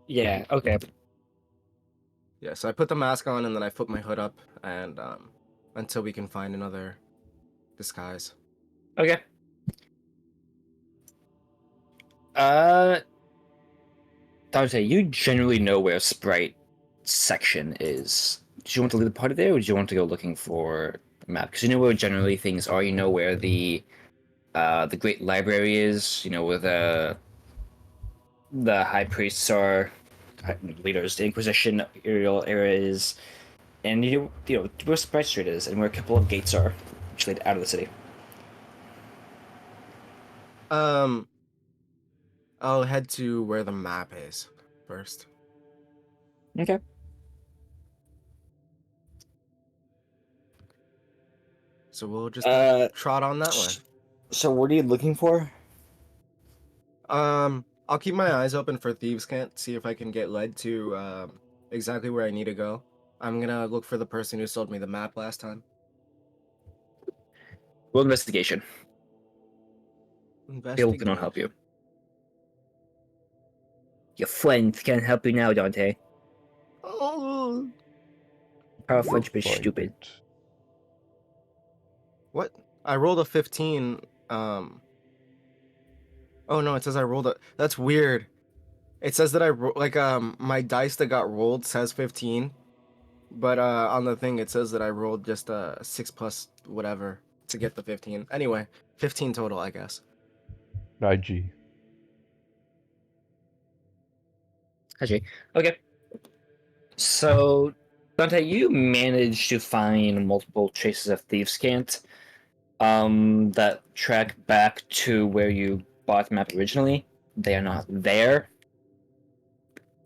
Yeah, okay. Yeah, so I put the mask on and then I put my hood up and until we can find another disguise. Okay. Uh, Dante, you generally know where Sprite section is. Do you want to leave the party there, or do you want to go looking for a map? Because you know where generally things are. You know where the Great Library is. You know where the High Priests are, leaders, the Inquisition Imperial area is, and you know where Sprite Street is, and where a couple of gates are, which lead out of the city. Um, I'll head to where the map is first. Okay. So we'll just trot on that way. So what are you looking for? I'll keep my eyes open for thieves' cant, see if I can get led to exactly where I need to go. I'm gonna look for the person who sold me the map last time. Roll investigation. Bill cannot help Investigate. you. Your friend can't help you now, Dante. Oh, Power We'll friendship is find stupid. it. what? I rolled a 15. Oh no, it says I rolled a. That's weird. It says that my dice that got rolled says 15, but on the thing it says that I rolled just a 6 plus whatever to get the 15. Anyway, 15 total, I guess. IG. Actually, okay. So, Dante, you managed to find multiple traces of Thieves' Cant that track back to where you bought the map originally. They are not there.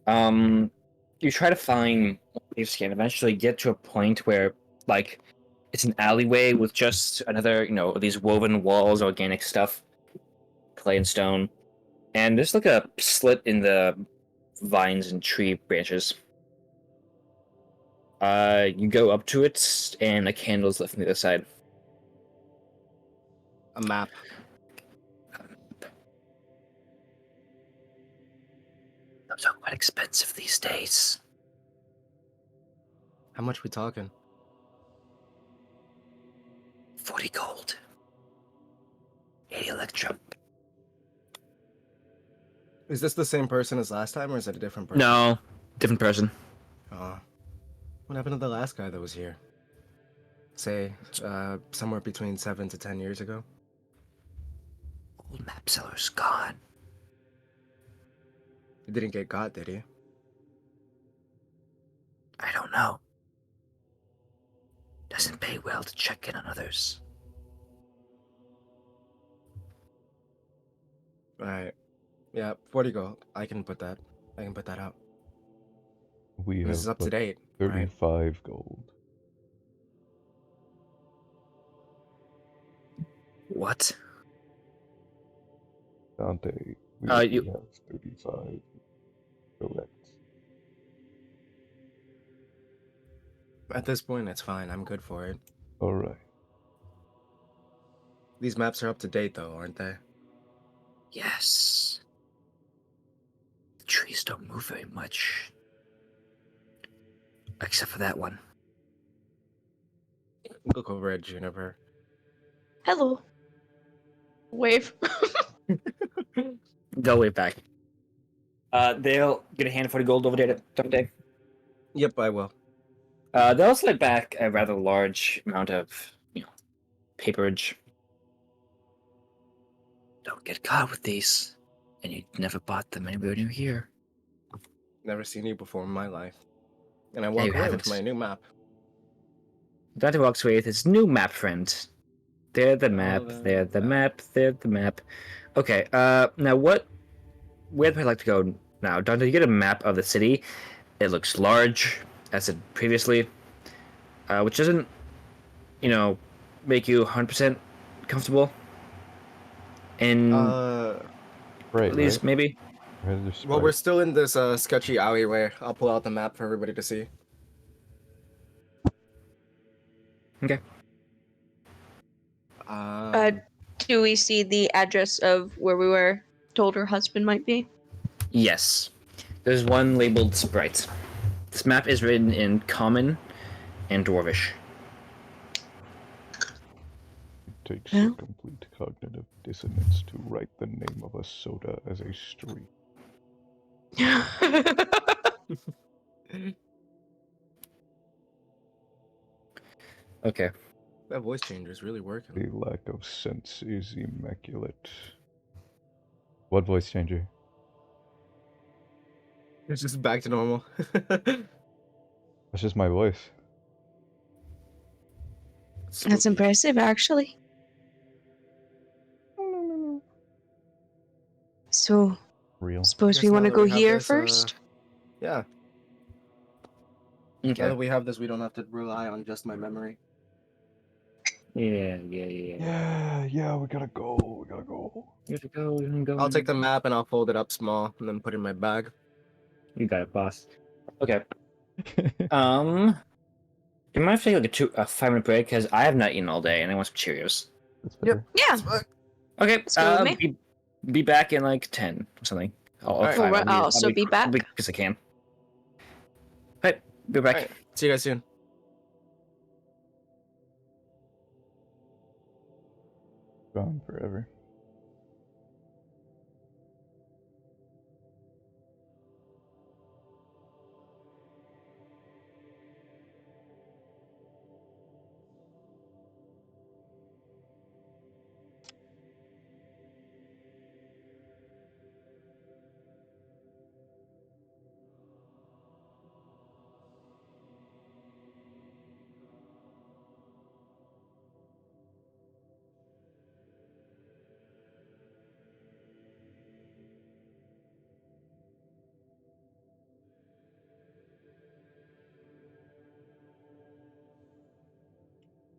You try to find Thieves' Cant, eventually get to a point where, like, it's an alleyway with just another, these woven walls, organic stuff, clay and stone. And there's like a slit in the vines and tree branches. You go up to it, and a candle's lit from the other side. A map. Those are quite expensive these days. How much we talking? 40 gold. 80 electrum. Is this the same person as last time, or is it a different person? No, different person. What happened to the last guy that was here? Say, somewhere between 7 to 10 years ago. Old map seller's gone. He didn't get got, did he? I don't know. Doesn't pay well to check in on others. Alright. Yeah, 40 gold. I can put that. I can put that out. We This have is up to but date, right? 35 gold. What? Dante, we You have 35. Correct. At this point, it's fine. I'm good for it. All right. These maps are up to date, though, aren't they? Yes. The trees don't move very much. Except for that one. Look over at Juniper. Hello. Wave. They'll wave back. They'll get a handful of gold over there, don't they? Yep, I will. They'll slip back a rather large amount of, paperage. Don't get caught with these. And you never bought them anywhere near here. Never seen you before in my life. And I Yeah, walk you away haven't. with my new map. Dante walks away with his new map friend. They're the map, they're the map, they're the map. Okay, now where do I like to go now? Dante, you get a map of the city. It looks large, as it previously, which doesn't, make you 100% comfortable. And Right, at least right. maybe. Right, there's Well, we're spikes. still in this sketchy alleyway. I'll pull out the map for everybody to see. Okay. Do we see the address of where we were told her husband might be? Yes. There's one labeled Sprite. This map is written in Common and Dwarvish. It takes Yeah. a complete cognitive dissonance to write the name of a soda as a street. Okay. That voice changer is really working. The lack of sense is immaculate. What voice changer? It's just back to normal. That's just my voice. That's Spooky. impressive, actually. So, Real. suppose Guess we now want to that go we have here this, first? Yeah. Now Okay. that we have this, we don't have to rely on just my memory. Yeah. Yeah, we gotta go. We gotta go. You have to go, you can go. I'll take the map and I'll fold it up small and then put it in my bag. You got it, boss. Okay. You might have to take like a 5-minute break because I have not eaten all day and I want some Cheerios. That's Yep. fair. Yeah. That's fine. Okay. Let's go with me. Be back in like 10 or something. I'll Alright. 5. Oh, so be back? Because I can. Hey, be back. Alright. See you guys soon. Gone forever.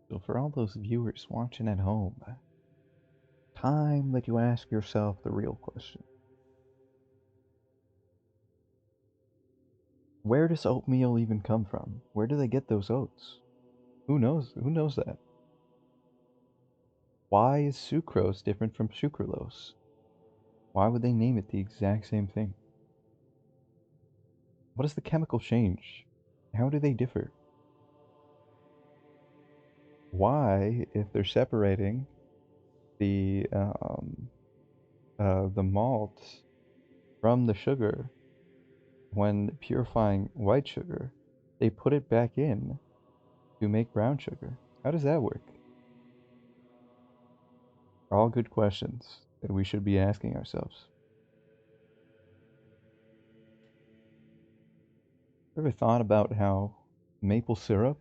So for all those viewers watching at home, time that you ask yourself the real question. Where does oatmeal even come from? Where do they get those oats? Who knows? Who knows that? Why is sucrose different from sucralose? Why would they name it the exact same thing? What is the chemical change? How do they differ? Why, if they're separating the malt from the sugar, when purifying white sugar, they put it back in to make brown sugar? How does that work? All good questions that we should be asking ourselves. Ever thought about how maple syrup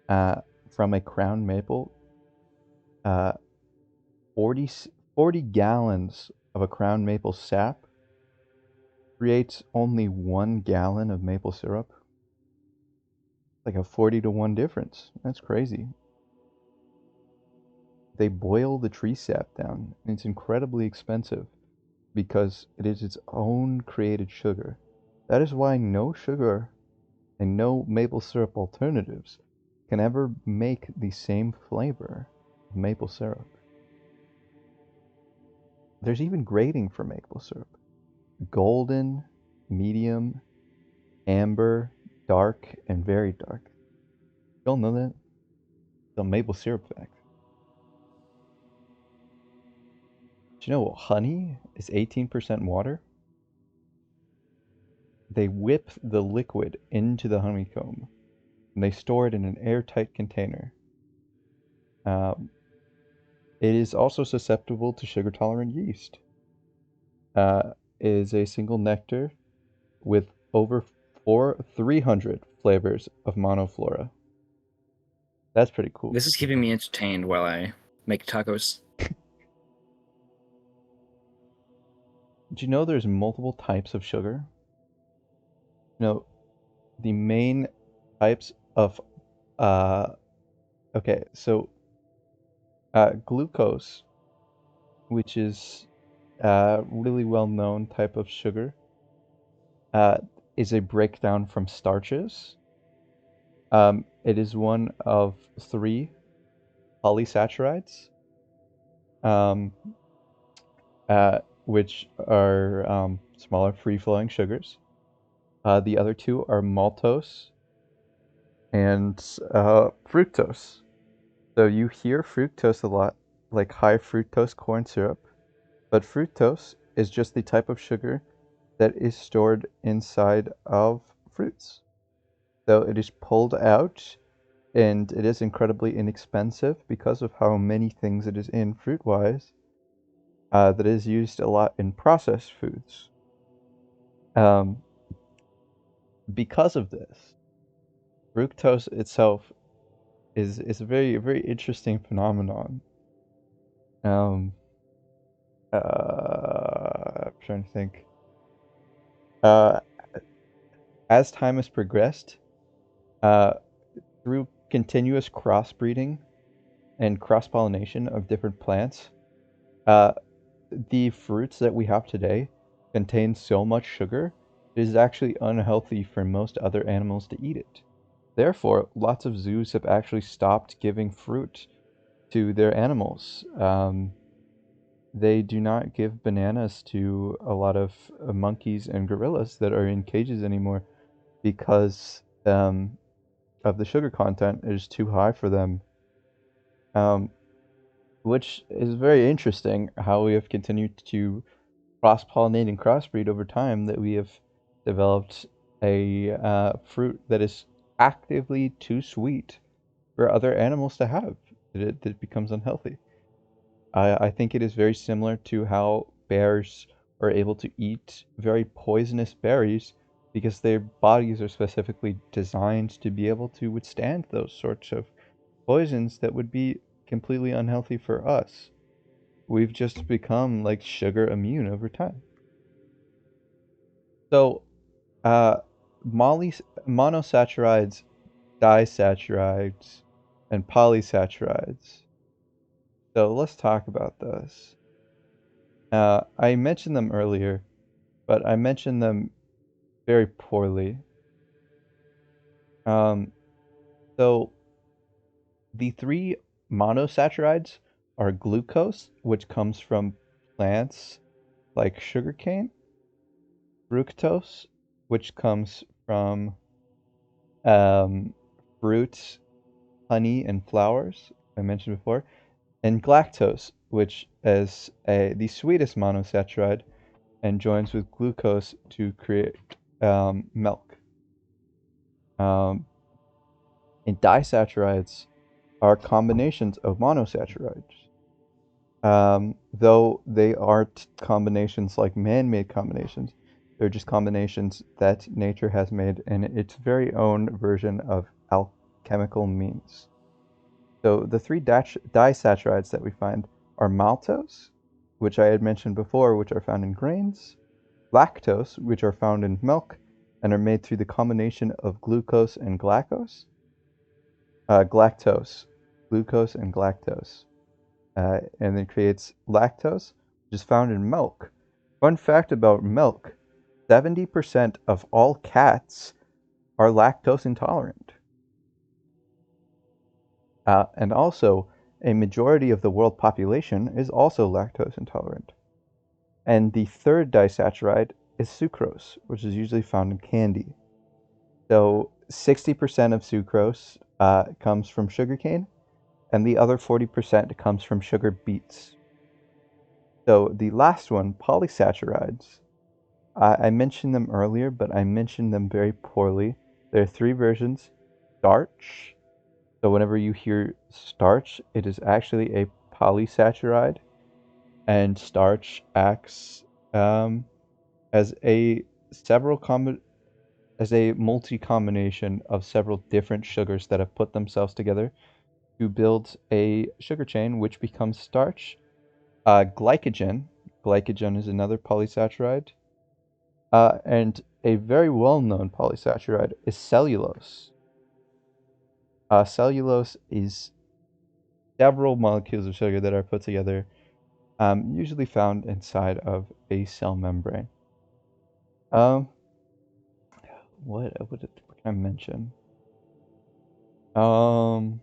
from a crown maple, uh, 40 gallons of a crown maple sap creates only 1 gallon of maple syrup? Like a 40-to-1 difference. That's crazy. They boil the tree sap down, and it's incredibly expensive because it is its own created sugar. That is why no sugar and no maple syrup alternatives can ever make the same flavor of maple syrup. There's even grading for maple syrup: golden, medium, amber, dark, and very dark. You all know that? The maple syrup fact. Do you know honey is 18% water? They whip the liquid into the honeycomb and they store it in an airtight container. Um, it is also susceptible to sugar tolerant yeast. It is a single nectar with over 300 flavors of monoflora. That's pretty cool. This is keeping me entertained while I make tacos. Do you know there's multiple types of sugar? You know, the main types of okay, so glucose, which is a really well known type of sugar, uh, is a breakdown from starches. It is one of three polysaccharides, um, which are smaller free flowing sugars. The other two are maltose and fructose. So you hear fructose a lot, like high fructose corn syrup, but fructose is just the type of sugar that is stored inside of fruits. So it is pulled out and it is incredibly inexpensive because of how many things it is in fruit wise, that is used a lot in processed foods. Um, because of this, fructose itself is a very interesting phenomenon. Um, I'm trying to think. Uh, as time has progressed, uh, through continuous crossbreeding and cross pollination of different plants, uh, the fruits that we have today contain so much sugar, it is actually unhealthy for most other animals to eat it. Therefore, lots of zoos have actually stopped giving fruit to their animals. They do not give bananas to a lot of monkeys and gorillas that are in cages anymore because of the sugar content is too high for them. Um, which is very interesting how we have continued to cross pollinate and crossbreed over time, that we have developed a fruit that is actively too sweet for other animals to have, that it becomes unhealthy. I think it is very similar to how bears are able to eat very poisonous berries because their bodies are specifically designed to be able to withstand those sorts of poisons that would be completely unhealthy for us. We've just become like sugar immune over time. So, uh, monosaccharides, disaccharides, and polysaccharides. So let's talk about those. I mentioned them earlier, but I mentioned them very poorly. Um, so the three monosaccharides are glucose, which comes from plants like sugarcane, fructose, which comes from um, fruits, honey, and flowers, I mentioned before, and galactose, which is the sweetest monosaccharide and joins with glucose to create milk. Um, and disaccharides are combinations of monosaccharides. Though they aren't combinations like man-made combinations, they're just combinations that nature has made in its very own version of alchemical means. So the three disaccharides that we find are maltose, which I had mentioned before, which are found in grains, lactose, which are found in milk and are made through the combination of glucose and galactose, glucose and galactose, and then creates lactose, which is found in milk. Fun fact about milk: 70% of all cats are lactose intolerant. And also, a majority of the world population is also lactose intolerant. And the third disaccharide is sucrose, which is usually found in candy. So 60% of sucrose comes from sugarcane, and the other 40% comes from sugar beets. So the last one, polysaccharides, I mentioned them earlier, but I mentioned them very poorly. There are three versions: starch. So whenever you hear starch, it is actually a polysaccharide, and starch acts as a several as a multi combination of several different sugars that have put themselves together to build a sugar chain, which becomes starch. Glycogen is another polysaccharide, and a very well-known polysaccharide is cellulose. Cellulose is several molecules of sugar that are put together, usually found inside of a cell membrane. Um, what can I mention? Um,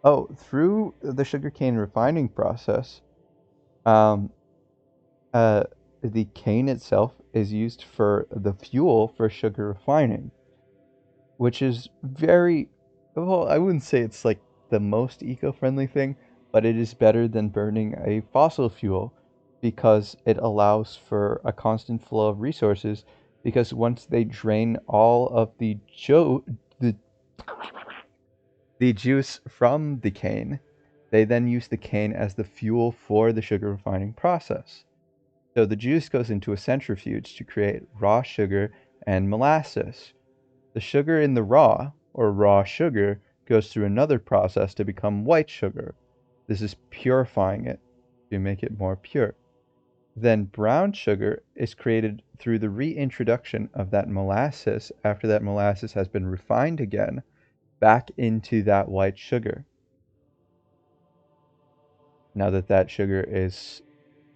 oh, through the sugarcane refining process, um, uh, the cane itself is used for the fuel for sugar refining, which is very, well, I wouldn't say it's like the most eco-friendly thing, but it is better than burning a fossil fuel because it allows for a constant flow of resources, because once they drain all of the the juice from the cane, they then use the cane as the fuel for the sugar refining process. So the juice goes into a centrifuge to create raw sugar and molasses. The sugar in the raw, or raw sugar, goes through another process to become white sugar. This is purifying it to make it more pure. Then brown sugar is created through the reintroduction of that molasses after that molasses has been refined again back into that white sugar. Now that that sugar is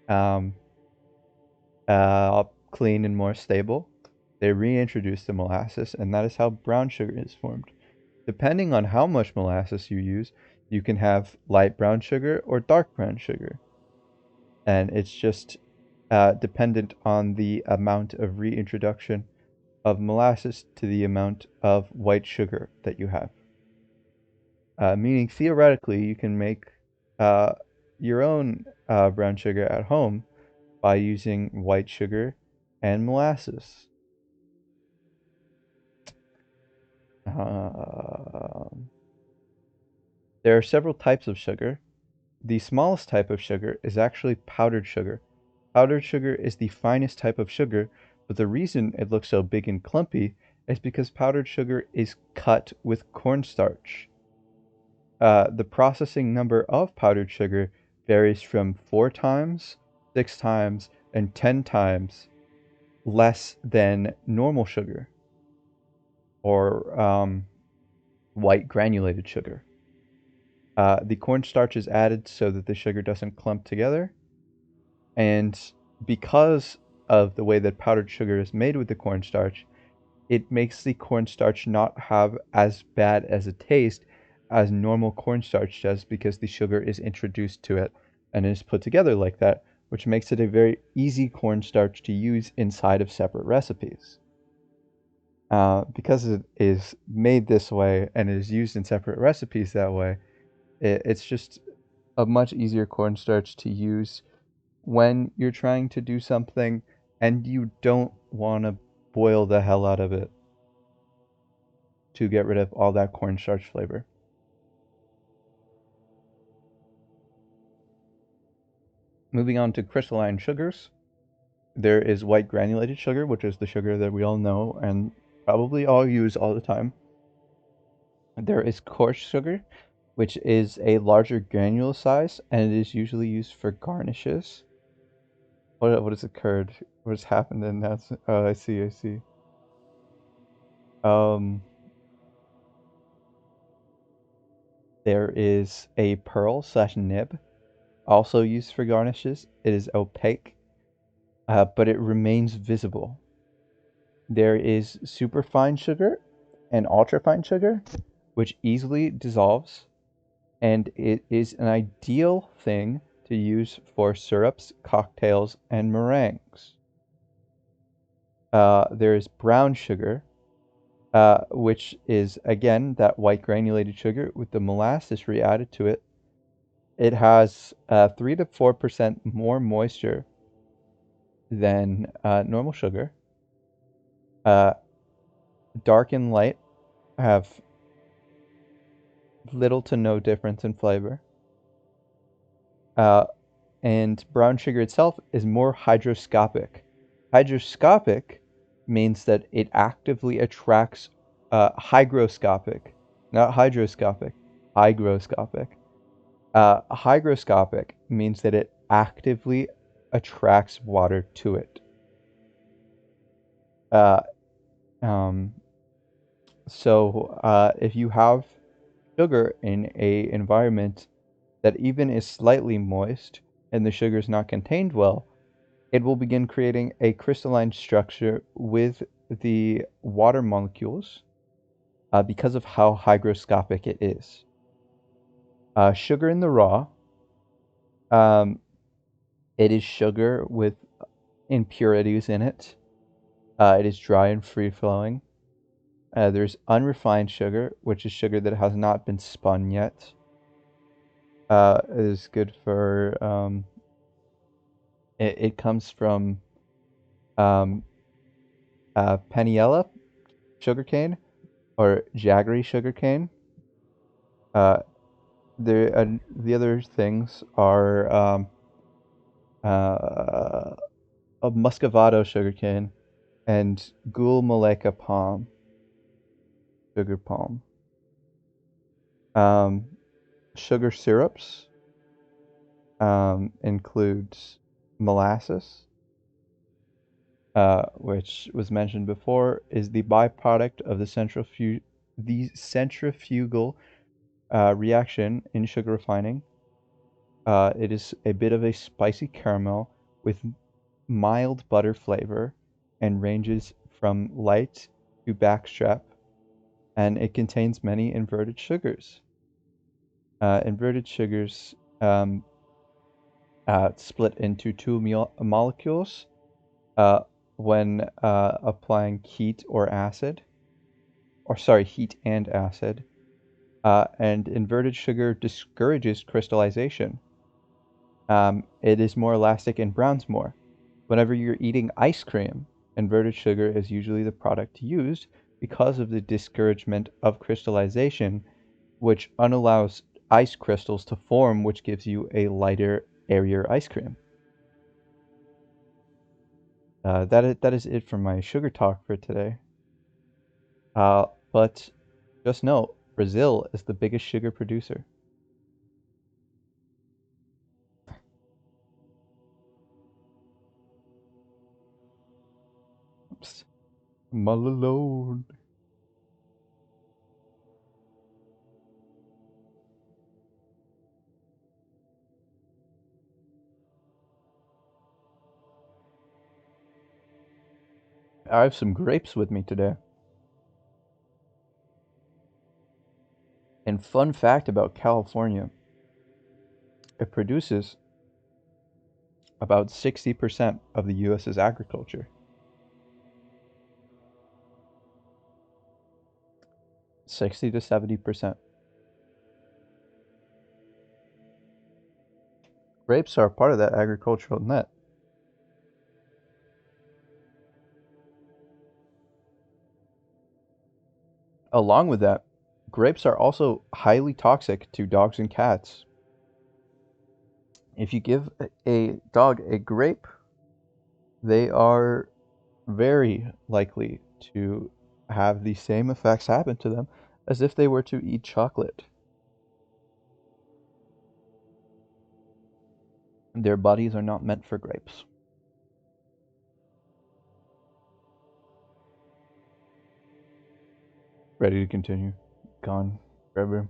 um, clean and more stable, they reintroduce the molasses, and that is how brown sugar is formed. Depending on how much molasses you use, you can have light brown sugar or dark brown sugar. And it's just dependent on the amount of reintroduction of molasses to the amount of white sugar that you have. Meaning, theoretically, you can make uh, your own brown sugar at home by using white sugar and molasses. Um there are several types of sugar. The smallest type of sugar is actually powdered sugar. Powdered sugar is the finest type of sugar, but the reason it looks so big and clumpy is because powdered sugar is cut with cornstarch. The processing number of powdered sugar varies from 4 times, 6 times, and 10 times less than normal sugar, or white granulated sugar. The cornstarch is added so that the sugar doesn't clump together, and because of the way that powdered sugar is made with the cornstarch, it makes the cornstarch not have as bad as a taste as normal cornstarch does, because the sugar is introduced to it and is put together like that, which makes it a very easy cornstarch to use inside of separate recipes. Because it is made this way and is used in separate recipes that way, it's just a much easier cornstarch to use when you're trying to do something and you don't want to boil the hell out of it to get rid of all that cornstarch flavor. Moving on to crystalline sugars, there is white granulated sugar, which is the sugar that we all know and probably all use all the time. There is coarse sugar, which is a larger granule size, and it is usually used for garnishes. What has occurred? What has happened in that? Oh, I see, I see. Um, there is a pearl slash nib, also used for garnishes. It is opaque. but it remains visible. There is superfine sugar and ultrafine sugar, which easily dissolves, and it is an ideal thing to use for syrups, cocktails, and meringues. There is brown sugar, which is again that white granulated sugar with the molasses re-added to it. It has 3 to 4% more moisture than normal sugar. Uh, Dark and light have little to no difference in flavor. Uh, and brown sugar itself is more hygroscopic. Hygroscopic means that it actively attracts hygroscopic, not hydroscopic, hygroscopic. Hygroscopic means that it actively attracts water to it. Uh, um, so if you have sugar in a environment that even is slightly moist and the sugar is not contained well, it will begin creating a crystalline structure with the water molecules because of how hygroscopic it is. Sugar in the raw, um, it is sugar with impurities in it. It is dry and free flowing. There's unrefined sugar, which is sugar that has not been spun yet. It is good for it comes from um, Paniella sugarcane or Jaggery sugarcane. Uh, the other things are uh, a Muscovado sugarcane and Gul Malika palm, sugar palm. Um, Sugar syrups includes molasses, which was mentioned before, is the byproduct of the centrifugal reaction in sugar refining. It is a bit of a spicy caramel with mild butter flavor and ranges from light to backstrap, and it contains many inverted sugars. Inverted sugars split into two molecules uh, when applying heat or acid, or sorry, heat and acid. And inverted sugar discourages crystallization. It is more elastic and browns more. Whenever you're eating ice cream, inverted sugar is usually the product used because of the discouragement of crystallization, which unallows ice crystals to form, which gives you a lighter, airier ice cream. That is it for my sugar talk for today. But just know, Brazil is the biggest sugar producer. Oops. I'm all alone. I have some grapes with me today. And fun fact about California, it produces about 60% of the US's agriculture. 60 to 70%. Grapes are part of that agricultural net. Along with that, grapes are also highly toxic to dogs and cats. If you give a dog a grape, they are very likely to have the same effects happen to them as if they were to eat chocolate. Their bodies are not meant for grapes. Ready to continue. Gone forever.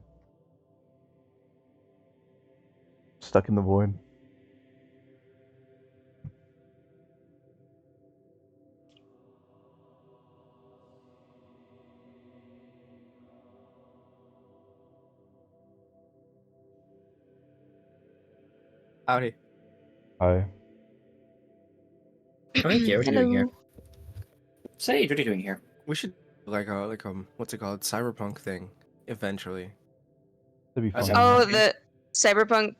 Stuck in the void. Howdy. Hi. Alright, yeah, what are you doing here? Hello. Sage, what are you doing here? We should like what's it called? Cyberpunk thing eventually. That'd be As fun. in- Oh, the cyberpunk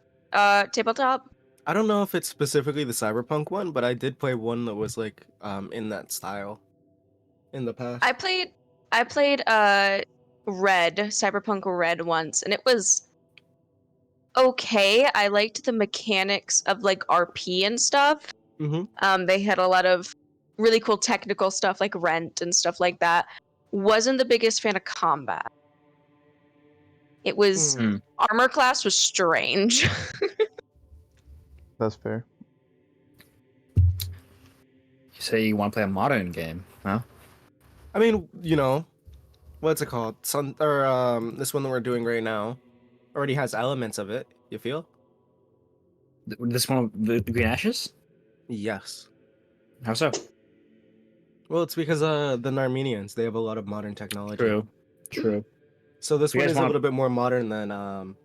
tabletop. I don't know if it's specifically the Cyberpunk one, but I did play one that was like in that style in the past. I played Red, Cyberpunk Red once, and it was okay. I liked the mechanics of like RP and stuff. Mm-hmm. They had a lot of really cool technical stuff like rent and stuff like that. Wasn't the biggest fan of combat. It was Hmm. armor class was strange. That's fair. You say you want to play a modern game, huh? I mean, what's it called? This one that we're doing right now already has elements of it. You feel? This one, the Green Ashes? Yes. How so? Well, it's because the Narmenians, they have a lot of modern technology. True. True. So this You one guys is a wanna- little bit more modern than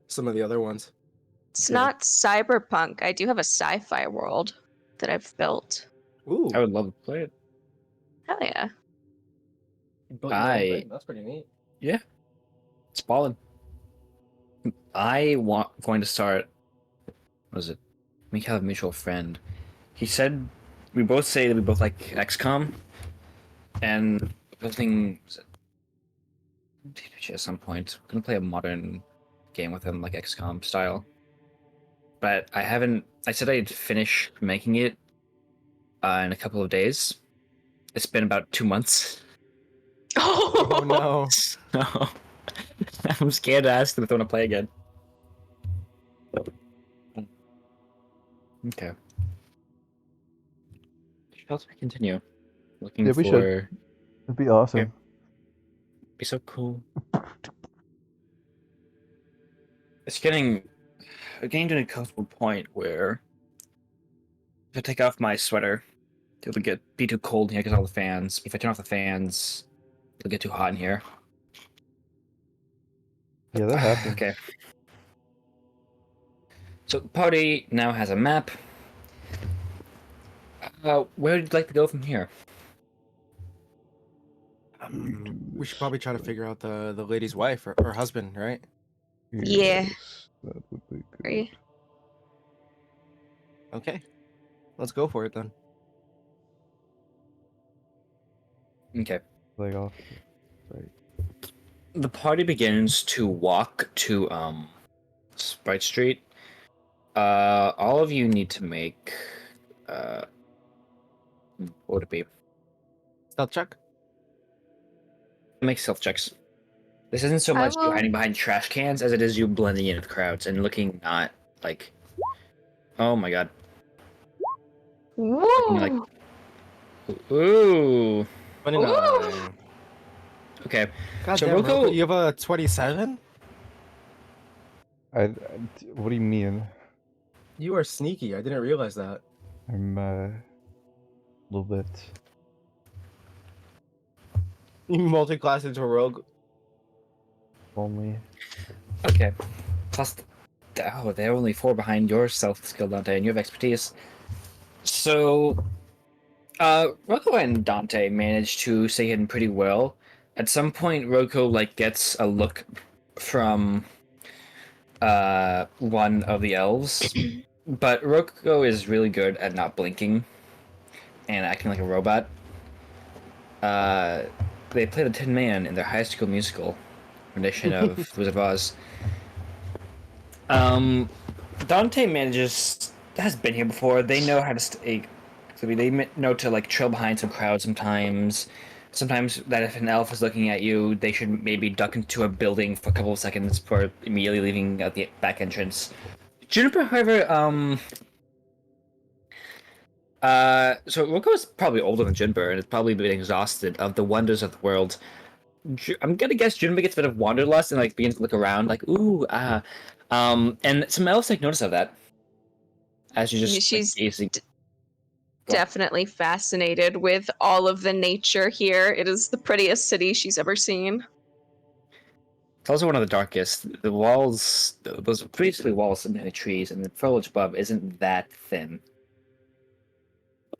some of the other ones. It's Yeah. not cyberpunk. I do have a sci-fi world that I've built. Ooh. I would love to play it. Hell yeah. Built your own I- thing. That's pretty neat. Yeah. It's ballin'. Going to start. What is it? We have a mutual friend. He said we both say that we both like XCOM, and building at some point. We're gonna play a modern game with him, like XCOM style. But I haven't. I said I'd finish making it in a couple of days. It's been about 2 months. Oh no. So I'm scared to ask them if they want to play again. Okay. Shall we continue? Looking Yeah, we for. should. It'd be awesome. Okay. Be so cool. It's getting to a comfortable point where if I take off my sweater, it'll be too cold in here because all the fans. If I turn off the fans, it'll get too hot in here. Yeah, that happens. Okay. So the party now has a map. Where would you like to go from here? We should probably try to figure out the lady's wife or husband, right? Yeah. Yes, that would be good. Right. Okay. Let's go for it then. Okay. Like off. Right. The party begins to walk to Sprite Street. All of you need to make what would it be? Stealth check? Make self checks. This isn't so I much you will- hiding behind trash cans as it is you blending in with crowds and looking not like. Oh my god. Woo! like- Ooh. 29. Okay. God So damn, Rocco- Rocco, you have a 27? What do you mean? You are sneaky. I didn't realize that. I'm a little bit. You multi-class into a rogue. Only. Okay. Plus, they're only 4 behind your self skill, Dante, and you have expertise. So, Rocco and Dante managed to stay hidden pretty well. At some point, Rocco gets a look from one of the elves, but Rocco is really good at not blinking and acting like a robot. They play the Tin Man in their High School Musical rendition of The Wizard of Oz. Dante has been here before. They know how to stay. They know to trail behind some crowd sometimes. Sometimes that if an elf is looking at you, they should maybe duck into a building for a couple of seconds before immediately leaving out the back entrance. Juniper, however, so Rocco is probably older than Juniper and has probably been exhausted of the wonders of the world. I'm gonna guess Juniper gets a bit of wanderlust and begins to look around ooh, and some elves take notice of that. As you just She's gazing. definitely fascinated with all of the nature here. It is the prettiest city she's ever seen. It's also one of the darkest. The walls, those basically walls in the trees, and the foliage above isn't that thin.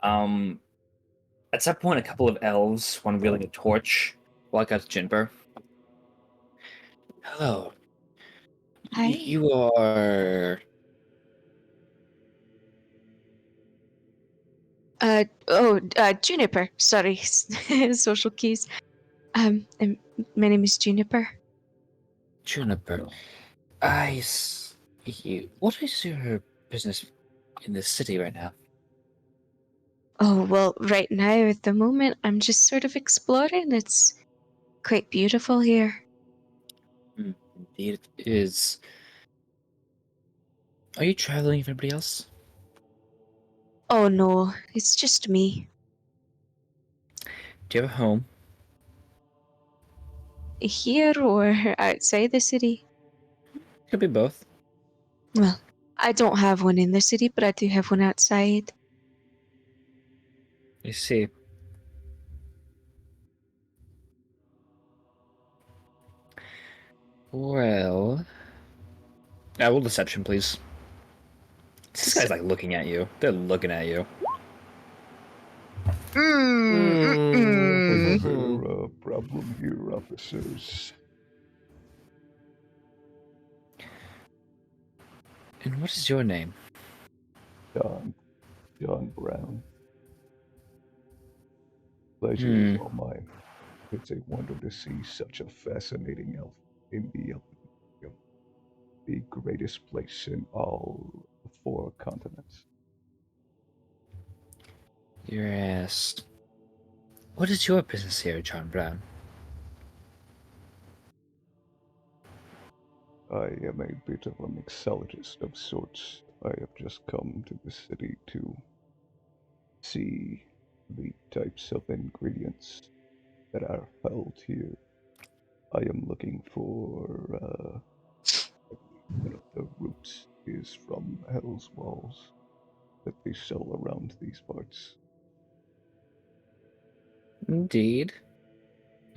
Um, at some point, a couple of elves, one wielding a torch, walk out to Juniper. Hello. Hi. You are. Juniper. Sorry, social keys. My name is Juniper. Juniper. What is your business in this city right now? Oh, well, right now, at the moment, I'm just sort of exploring. It's quite beautiful here. Indeed, it is. Are you traveling with anybody else? Oh, no, it's just me. Do you have a home? Here or outside the city? Could be both. Well, I don't have one in the city, but I do have one outside. I see. Well, will deception, please. This guy's like looking at you. They're looking at you. Is Hmm. there a problem here, officers? And what is your name? John. John Brown. Pleasure is Hmm. all mine. It's a wonder to see such a fascinating elf in the open. The greatest place in all four continents. You're asked. What is your business here, John Brown? I am a bit of a mixologist of sorts. I have just come to the city to see the types of ingredients that are held here. I am looking for, I believe one of the roots is from Hell's Walls that they sell around these parts. Indeed.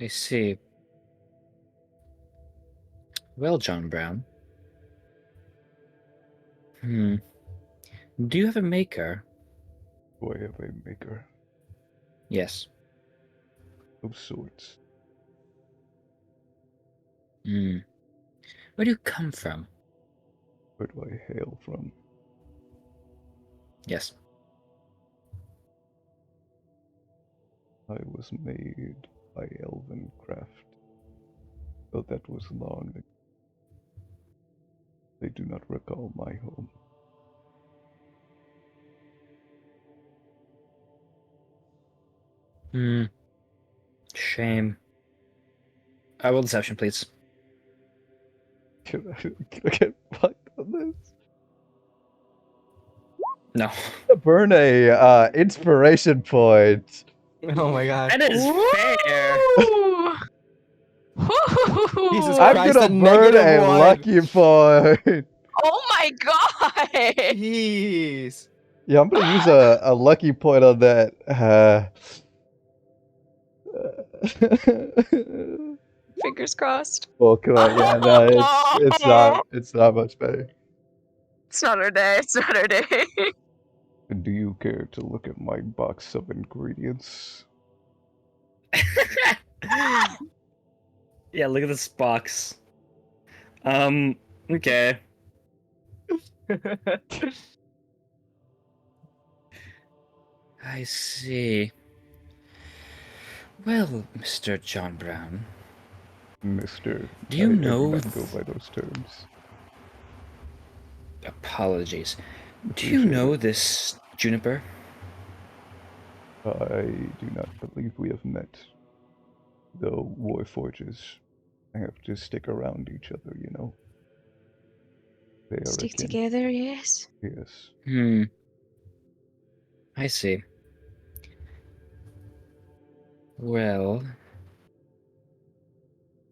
I see. Well, John Brown. Hmm. Do you have a maker? Do I have a maker Yes. of sorts? Hmm. Where do you come from? Where do I hail from? Yes. I was made by elven craft, though that was long ago. They do not recall my home. Hmm. Shame. Will deception, please. Can I get fucked on this? No. Burn a inspiration point. Oh my god. That is fair. Woo! Jesus Woo! I'm Christ, gonna a burn negative a one. lucky point. Oh my god! Jeez. Yeah, I'm gonna use a lucky point on that. Fingers crossed. Well, come on, yeah, no, it's not much better. It's not our day. It's not our day. Do you care to look at my box of ingredients? Yeah, look at this box. Okay. I see. Well, Mr. John Brown, Mister, do you I do know... not go by those terms. Apologies. Do you Appreciate know it. this Juniper? I do not believe we have met. Though Warforges have to stick around each other, you know. They are Stick akin. together, yes. Yes. Hmm. I see. Well,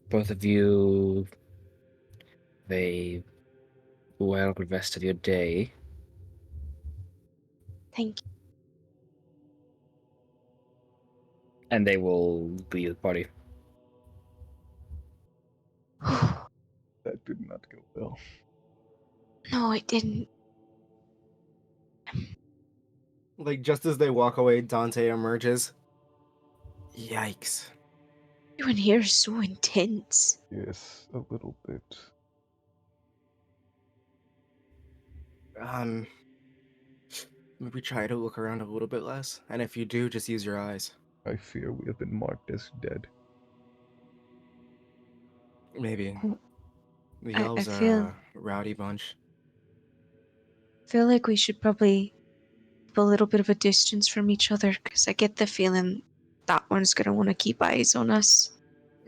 both of you, they well the rest of your day. Thank And they will leave the party. you. That did not go well. No, it didn't. Like just as they walk away, Dante emerges. Yikes. Everyone here is so intense. Yes, a little bit. Um, maybe try to look around a little bit less, and if you do, just use your eyes. I fear we have been marked as dead. Maybe. The I elves are feel a rowdy bunch. feel like we should probably keep a little bit of a distance from each other, because I get the feeling that one's gonna want to keep eyes on us.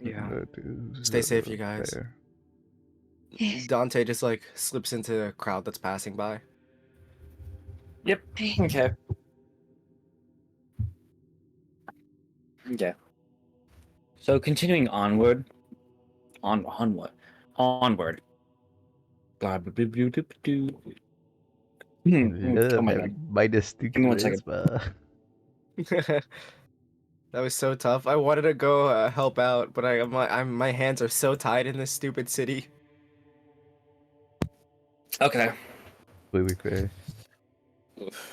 Yeah. That is Stay safe, you guys. fair. Eh, Dante just like slips into the crowd that's passing by. Yep. eh. Okay. Okay. So continuing onward, onward, onward. God. Oh Love my having god. -2 Give me 1 second. charisma. That was so tough. I wanted to go help out, but my hands are so tied in this stupid city. Okay. Completely fair.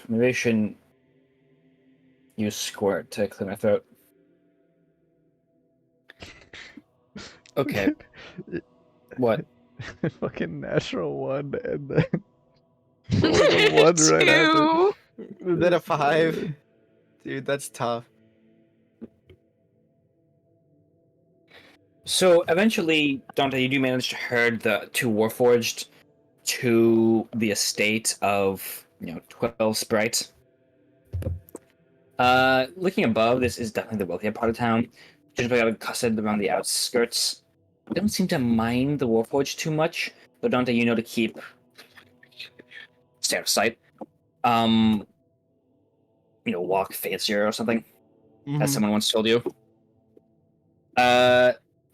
Maybe I shouldn't use squirt to clear my throat. Okay. What? Fucking natural one, and then rolling a one right after. Two. Is that a 5? Dude, that's tough. So eventually, Dante, you do manage to herd the two Warforged to the estate of 12 sprites. Looking above, this is definitely the wealthier part of town. Generally clustered around the outskirts. They don't seem to mind the Warforged too much, but Dante, you know to keep stay out of sight. Walk fancier or something, as someone once told you.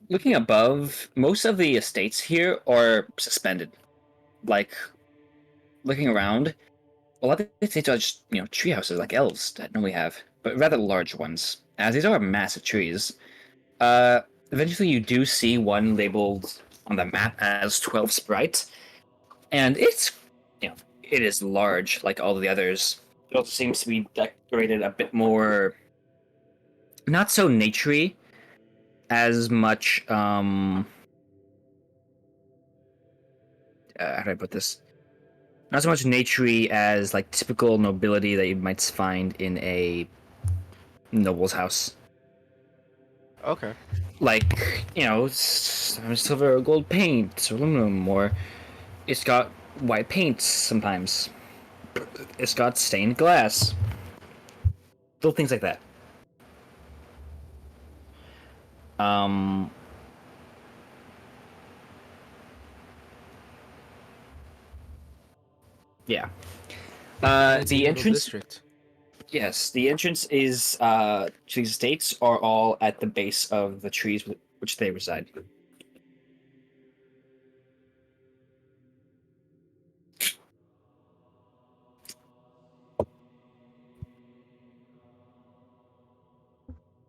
Looking above, most of the estates here are suspended. Like, looking around, a lot of the estates are just, tree houses like elves that normally have, but rather large ones, as these are massive trees. Eventually you do see one labeled on the map as 12 Sprite, and it is large like all of the others. It also seems to be decorated a bit more, not so naturey, as much, how do I put this? Not so much naturey as like typical nobility that you might find in a noble's house. Okay. Like, sometimes silver or gold paint or aluminum, or it's got white paint sometimes. It's got stained glass. Little things like that. Um, yeah. Fancy The little entrance, district. yes, the entrance is to these estates are all at the base of the trees which they reside.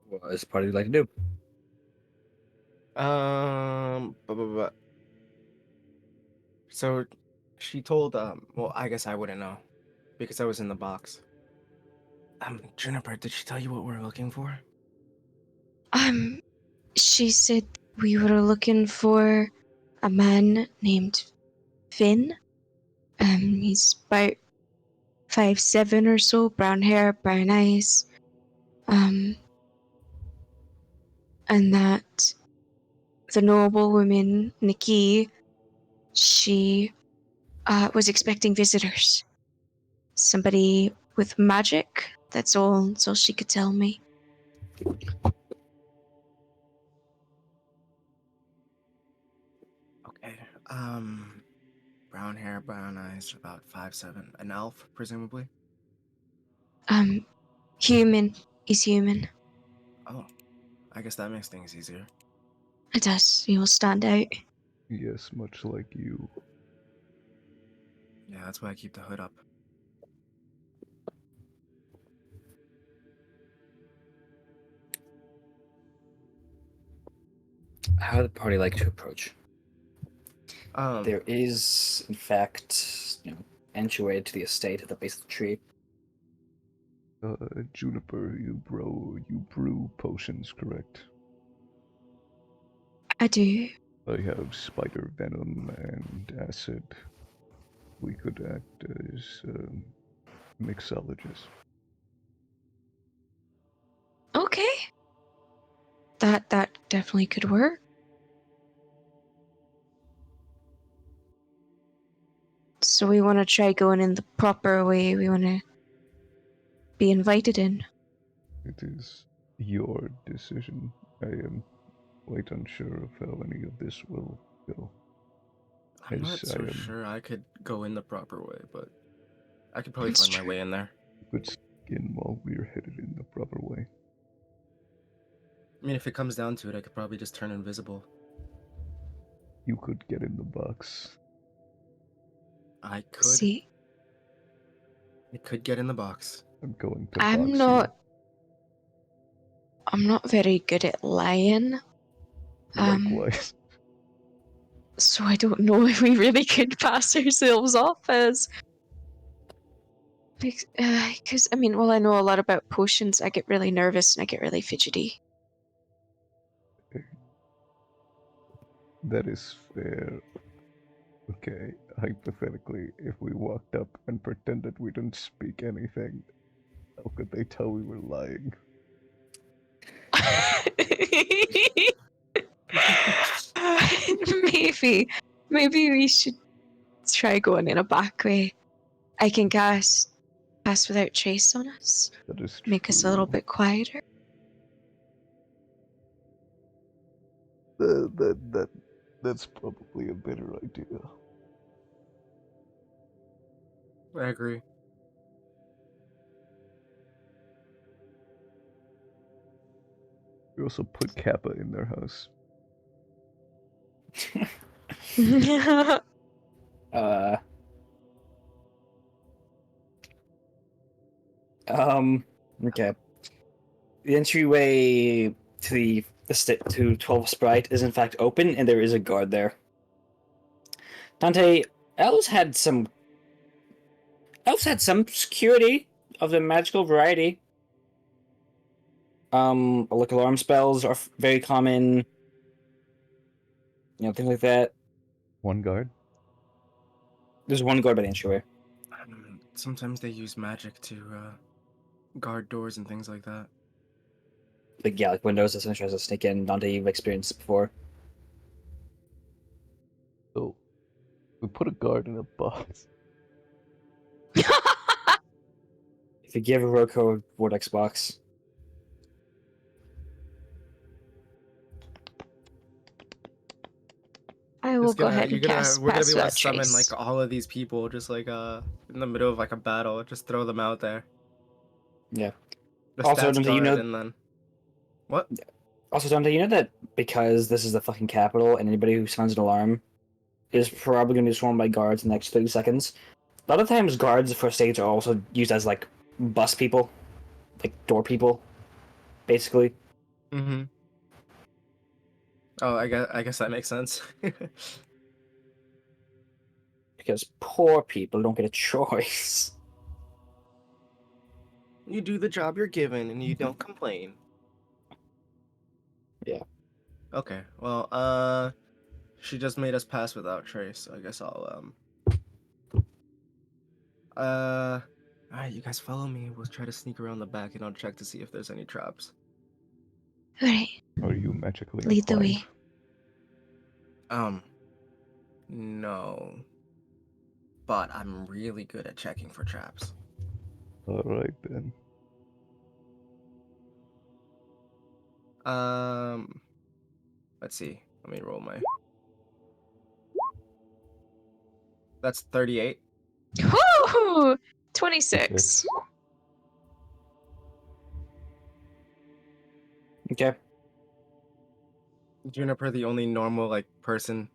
What does the party like to do? But so she told well, I guess I wouldn't know because I was in the box. Juniper, did she tell you what we're looking for? Um, she said we were looking for a man named Finn. He's about 5'7" or so, brown hair, brown eyes. And that the noble woman, Nikki, she was expecting visitors. Somebody with magic. That's all she could tell me. Okay. Brown hair, brown eyes, about 5'7". An elf, presumably. Human is human. Oh, I guess that makes things easier. It does. He will stand out. Yes, much like you. Yeah, that's why I keep the hood up. How would the party like to approach? There is, in fact, entryway to the estate at the base of the tree. Juniper, you brew potions, correct? I do. I have spider venom and acid. We could act as mixologists. Okay. That definitely could work. So we want to try going in the proper way. We want to be invited in. It is your decision. I am quite unsure of how any of this will go. I'm not As so I am sure I could go in the proper way, but I could probably That's find my true. way in there. good skin while we're headed in the proper way. I mean, if it comes down to it, I could probably just turn invisible. You could get in the box. I could. See, It could get in the box. I'm going to I'm box not very good at lying. you. Likewise. So I don't know if we really could pass ourselves off as. Because, I mean, well, I know a lot about potions. I get really nervous and I get really fidgety. That is fair. Okay, hypothetically, if we walked up and pretended we didn't speak anything, how could they tell we were lying? Maybe we should try going in a back way. I can cast Pass Without Trace on us. That is Make us a little true. bit quieter. That's probably a better idea. I agree. We also put Kappa in their house. Uh, okay. The entryway to to 12 Sprite is in fact open, and there is a guard there. Dante, elves had some security of the magical variety. Like alarm spells are very common. Things like that. One guard? There's one guard by the entryway. Sometimes they use magic to guard doors and things like that. Like windows that someone tries to sneak in. Dante, you've experienced this before. So, we put a guard in a box. If you give a row code Vortex box. I will go ahead and cast We're gonna Pass be able to Without summon Trace. like all of these people just like in the middle of like a battle. Just throw them out there. Yeah. The Also, stats Dante, guard and then what? Also, Dante, you know that because this is the fucking capital, and anybody who sounds an alarm is probably going to be swarmed by guards in the next 30 seconds. A lot of times, guards for stage are also used as like bus people, like door people, basically. Mm-hmm. Oh, I guess that makes sense. Because poor people don't get a choice. You do the job you're given and you don't complain. Yeah. Okay. Well, she just made us pass without trace, so I guess I'll alright, you guys follow me. We'll try to sneak around the back and I'll check to see if there's any traps. Alright, Are you magically lead the inclined? way. No. But I'm really good at checking for traps. Alright then. Let's see. Let me roll my. That's 38. Woo! 26. Okay. Juniper, the only normal like person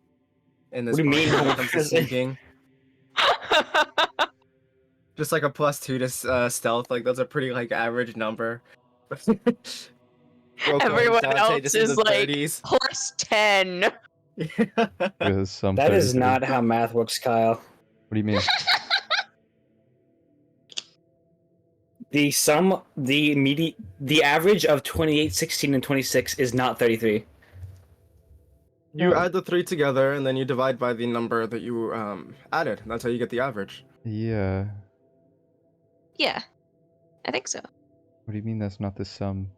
in this What do you party mean when it normal comes to person? sneaking. Just like a +2 to stealth, like that's a pretty like average number. Roko and Everyone Dante else just in is the like 30s. +10. With some That is 33. not how math works, Kyle. What do you mean? The sum, the average of 28, 16, and 26 is not 33. You No. add the three together, and then you divide by the number that you added. That's how you get the average. Yeah. Yeah, I think so. What do you mean that's not the sum?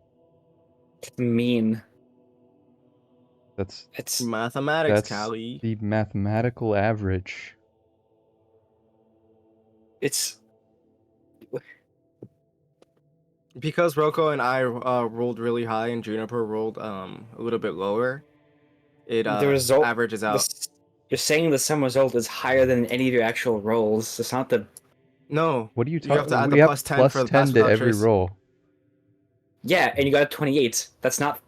Mean. That's It's Mathematics, that's Callie. the mathematical average. it's Because Rocco and I rolled really high and Juniper rolled a little bit lower, it the result. averages out. You're saying the sum result is higher than any of your actual rolls. It's not the. No, What are you you have to talking? add We the have plus 10 for plus the pass 10 to without every trace. roll. Yeah, and you got a 28. That's not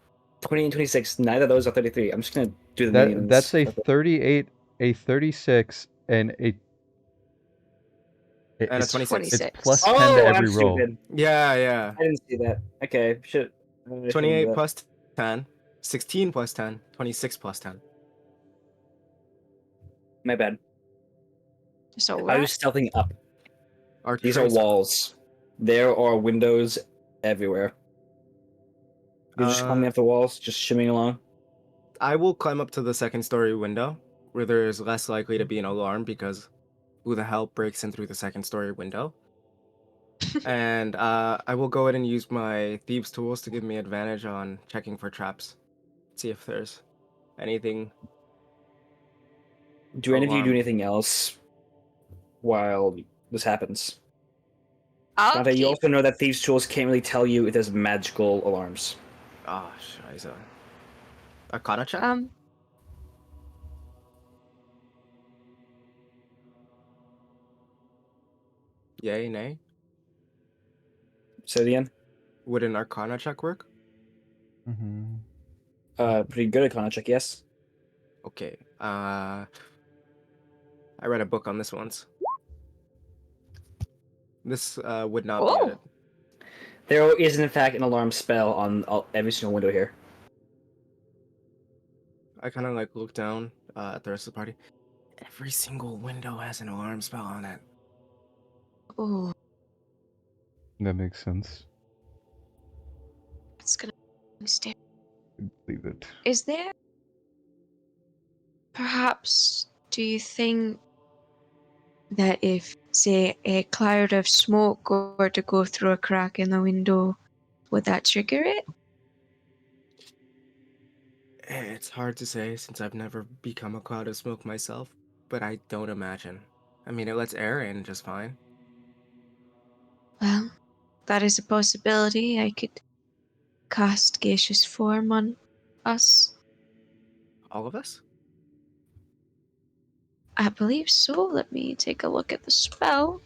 28 and 26. Neither of those are 33. I'm just gonna do the medians. That's a 38, a 36, and And a it's 26. plus 26. 10 to Oh, I'm every roll. stupid. Yeah, yeah. I didn't see that. Okay, shit. I shouldn't do 28 that. plus 10, 16 plus 10, 26 plus 10. My bad. So I what? was stealthing up. Our These are trace. walls. There are windows everywhere. You're just climbing up the walls, just shimmying along. I will climb up to the second story window where there is less likely to be an alarm because who the hell breaks in through the second story window? And I will go ahead and use my thieves tools to give me advantage on checking for traps. See if there's anything. Do any of you do Alarm. anything else while this happens? I'll Dante, you keep. also know that thieves' tools can't really tell you if there's magical alarms. Ah, scheiße. Arcana check? Yay, nay? Say it again. Would an Arcana check work? Mm-hmm. Pretty good at con check, yes. Okay. I read a book on this once. This would not be Oh, added. There is, in fact, an alarm spell on every single window here. I kind of like look down at the rest of the party. Every single window has an alarm spell on it. oh, That makes sense. it's gonna stay. Leave it. Is there? Perhaps, do you think that if, say, a cloud of smoke were to go through a crack in the window, would that trigger it? It's hard to say since I've never become a cloud of smoke myself, but I don't imagine. I mean, it lets air in just fine. Well, that is a possibility. I could cast gaseous form on us. All of us? I believe so. Let me take a look at the spell.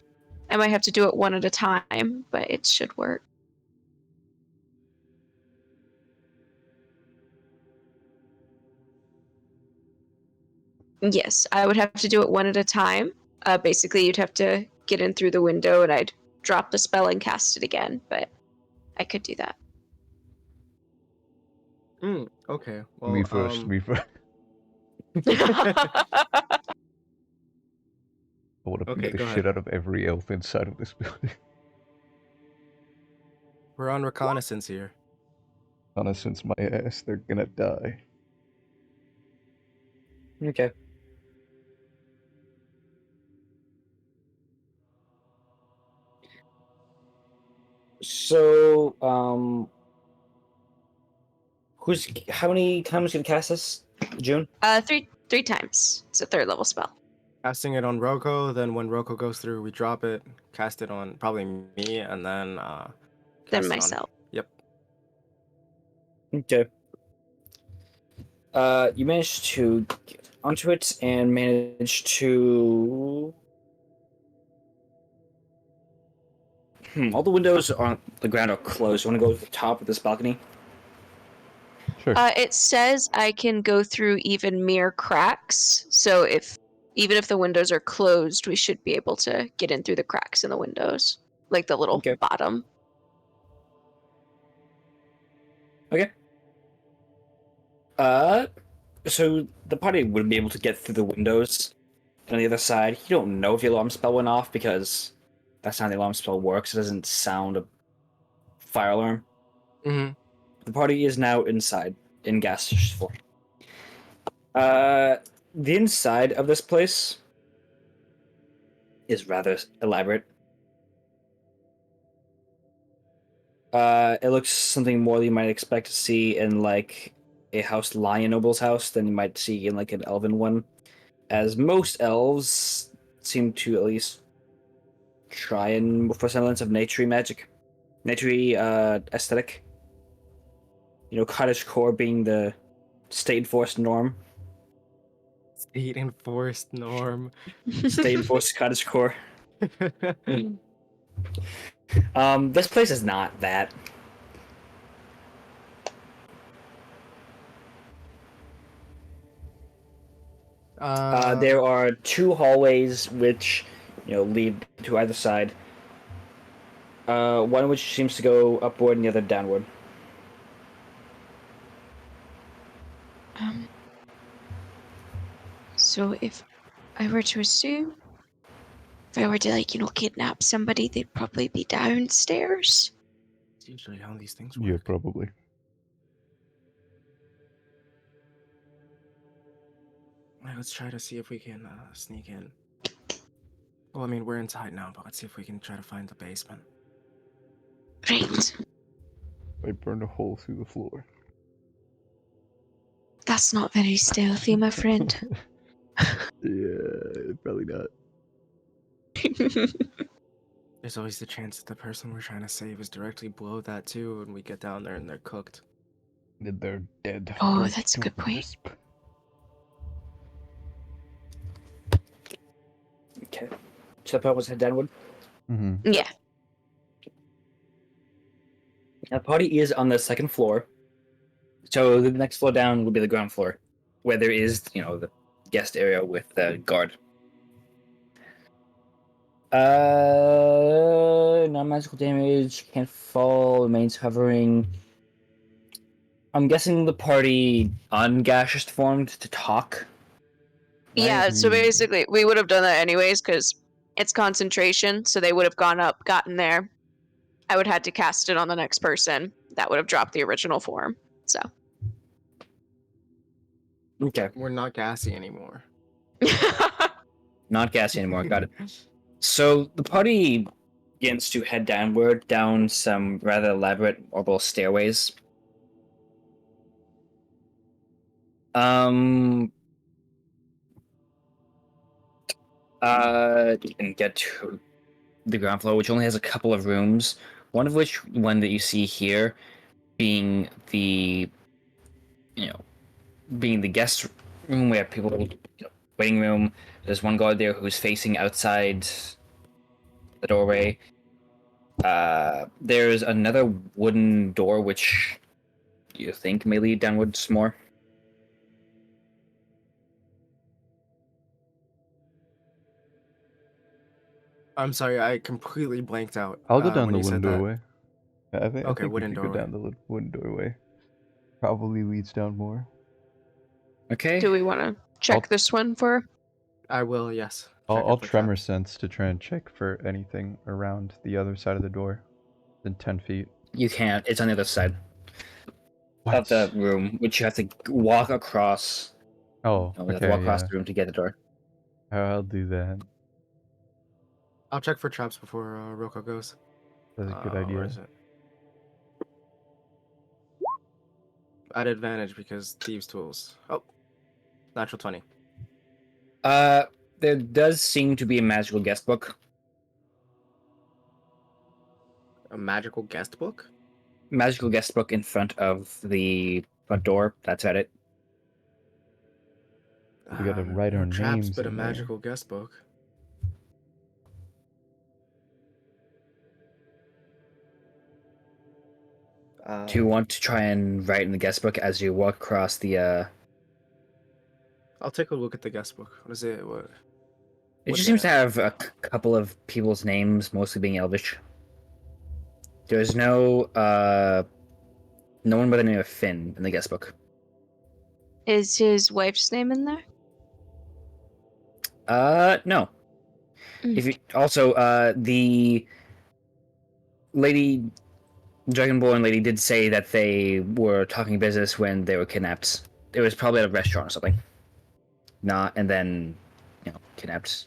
I might have to do it one at a time, but it should work. Yes, I would have to do it one at a time. Basically, you'd have to get in through the window and I'd drop the spell and cast it again, but I could do that. Okay. Me Well, first. Me first. I want to beat okay, the go shit ahead. out of every elf inside of this building. We're on reconnaissance here. Reconnaissance my ass, they're gonna die. Okay. So, how many times can you cast this, June? Three times. It's a third level spell. Casting it on Roko, then when Roko goes through, we drop it, cast it on probably me, and then Then cast it on. myself. Yep. Okay. You managed to get onto it and manage to. All the windows on the ground are closed. You want to go to the top of this balcony? Sure. It says I can go through even mere cracks. So even if the windows are closed, we should be able to get in through the cracks in the windows, like the little Okay. bottom. Okay. Uh, So the party would be able to get through the windows. And on the other side, you don't know if the alarm spell went off because that's not how the alarm spell works. It doesn't sound a fire alarm. Mm-hmm. The party is now inside in gas station 4. The inside of this place is rather elaborate. It looks something more than you might expect to see in like a house lion noble's house than you might see in like an elven one, as most elves seem to at least try and for semblance of naturey magic, naturey aesthetic. You know, cottage core being the state enforced norm. State enforced norm. State enforced cottage core. This place is not that. There are 2 hallways which, you know, lead to either side. One which seems to go upward and the other downward. So if I were to assume, if I were to like, kidnap somebody, they'd probably be downstairs. It's usually how these things Yeah, work. probably. Alright, let's try to see if we can sneak in. Well, I mean, we're inside now, but let's see if we can try to find the basement. Right. I burned a hole through the floor. That's not very stealthy, my friend. Yeah, probably not. There's always the chance that the person we're trying to save is directly below that too, and we get down there and they're cooked. And they're dead. Oh, burnt that's a to good point. crisp. Okay. So the part was head downward. Mm-hmm. Yeah. Now, the party is on the 2nd floor. So the next floor down will be the ground floor, where there is, you know, the guest area with the guard. Non-magical damage, can't fall, remains hovering. I'm guessing the party ungaseous formed to talk. Yeah, so Hmm. basically, we would have done that anyways, because it's concentration, so they would have gone up, gotten there. I would have had to cast it on the next person. That would have dropped the original form. So. Okay. We're not gassy anymore. Not gassy anymore, got it. So the party begins to head downward down some rather elaborate marble stairways. And get to the ground floor, which only has a couple of rooms. One of which, one that you see here, being the, you know, being the guest room where people, you know, waiting room. There's one guard there who's facing outside the doorway. There's another wooden door which you think may lead downwards more. I'm sorry, I completely blanked out I'll go down when the you wooden said that. doorway. I think Okay, we wooden could go doorway. down the wooden doorway. Probably leads down more. Okay. Do we want to check this one for? I will, yes. I'll, Check it I'll for tremor traps. sense to try and check for anything around the other side of the door. Than 10 feet. You can't. It's on the other side What? of the room, which you have to walk across. Oh, You have to okay, walk across yeah. the room to get the door. I'll do that. I'll check for traps before Roko goes. That's a good Where idea. is it? At advantage because thieves' tools. Oh, natural 20. There does seem to be a magical guest book. A magical guest book? Magical guest book in front of the front door. That's at it. We gotta write No our traps, names but a in there. magical guest book. Do you want to try and write in the guest book as you walk across the? I'll take a look at the guest book. What is it? What? It What's just in seems it? to have a couple of people's names, mostly being Elvish. There's no no one by the name of Finn in the guest book. Is his wife's name in there? No. Mm. If you also the lady, Dragonborn lady, did say that they were talking business when they were kidnapped. It was probably at a restaurant or something. Not, and then, kidnapped.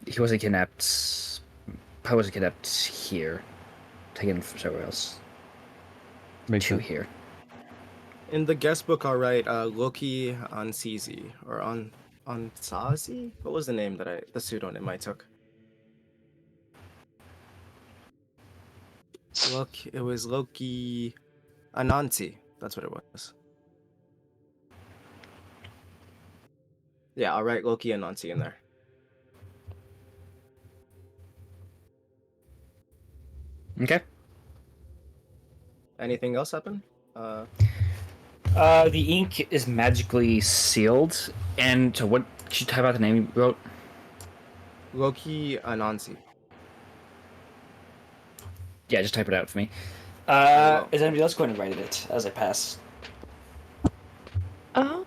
He wasn't kidnapped. Probably wasn't kidnapped here. Taken from somewhere else Makes to sense. here. In the guest book, I'll write Loki Ansizi or on Sazi. What was the name the pseudonym I took? Look, it was Loki Anansi. That's what it was. Yeah, I'll write Loki Anansi in there. Okay. Anything else happen? The ink is magically sealed, and so what? Should you type out the name you wrote? Loki Anansi. Yeah, just type it out for me. I will. Is anybody else going to write it as I pass? Oh.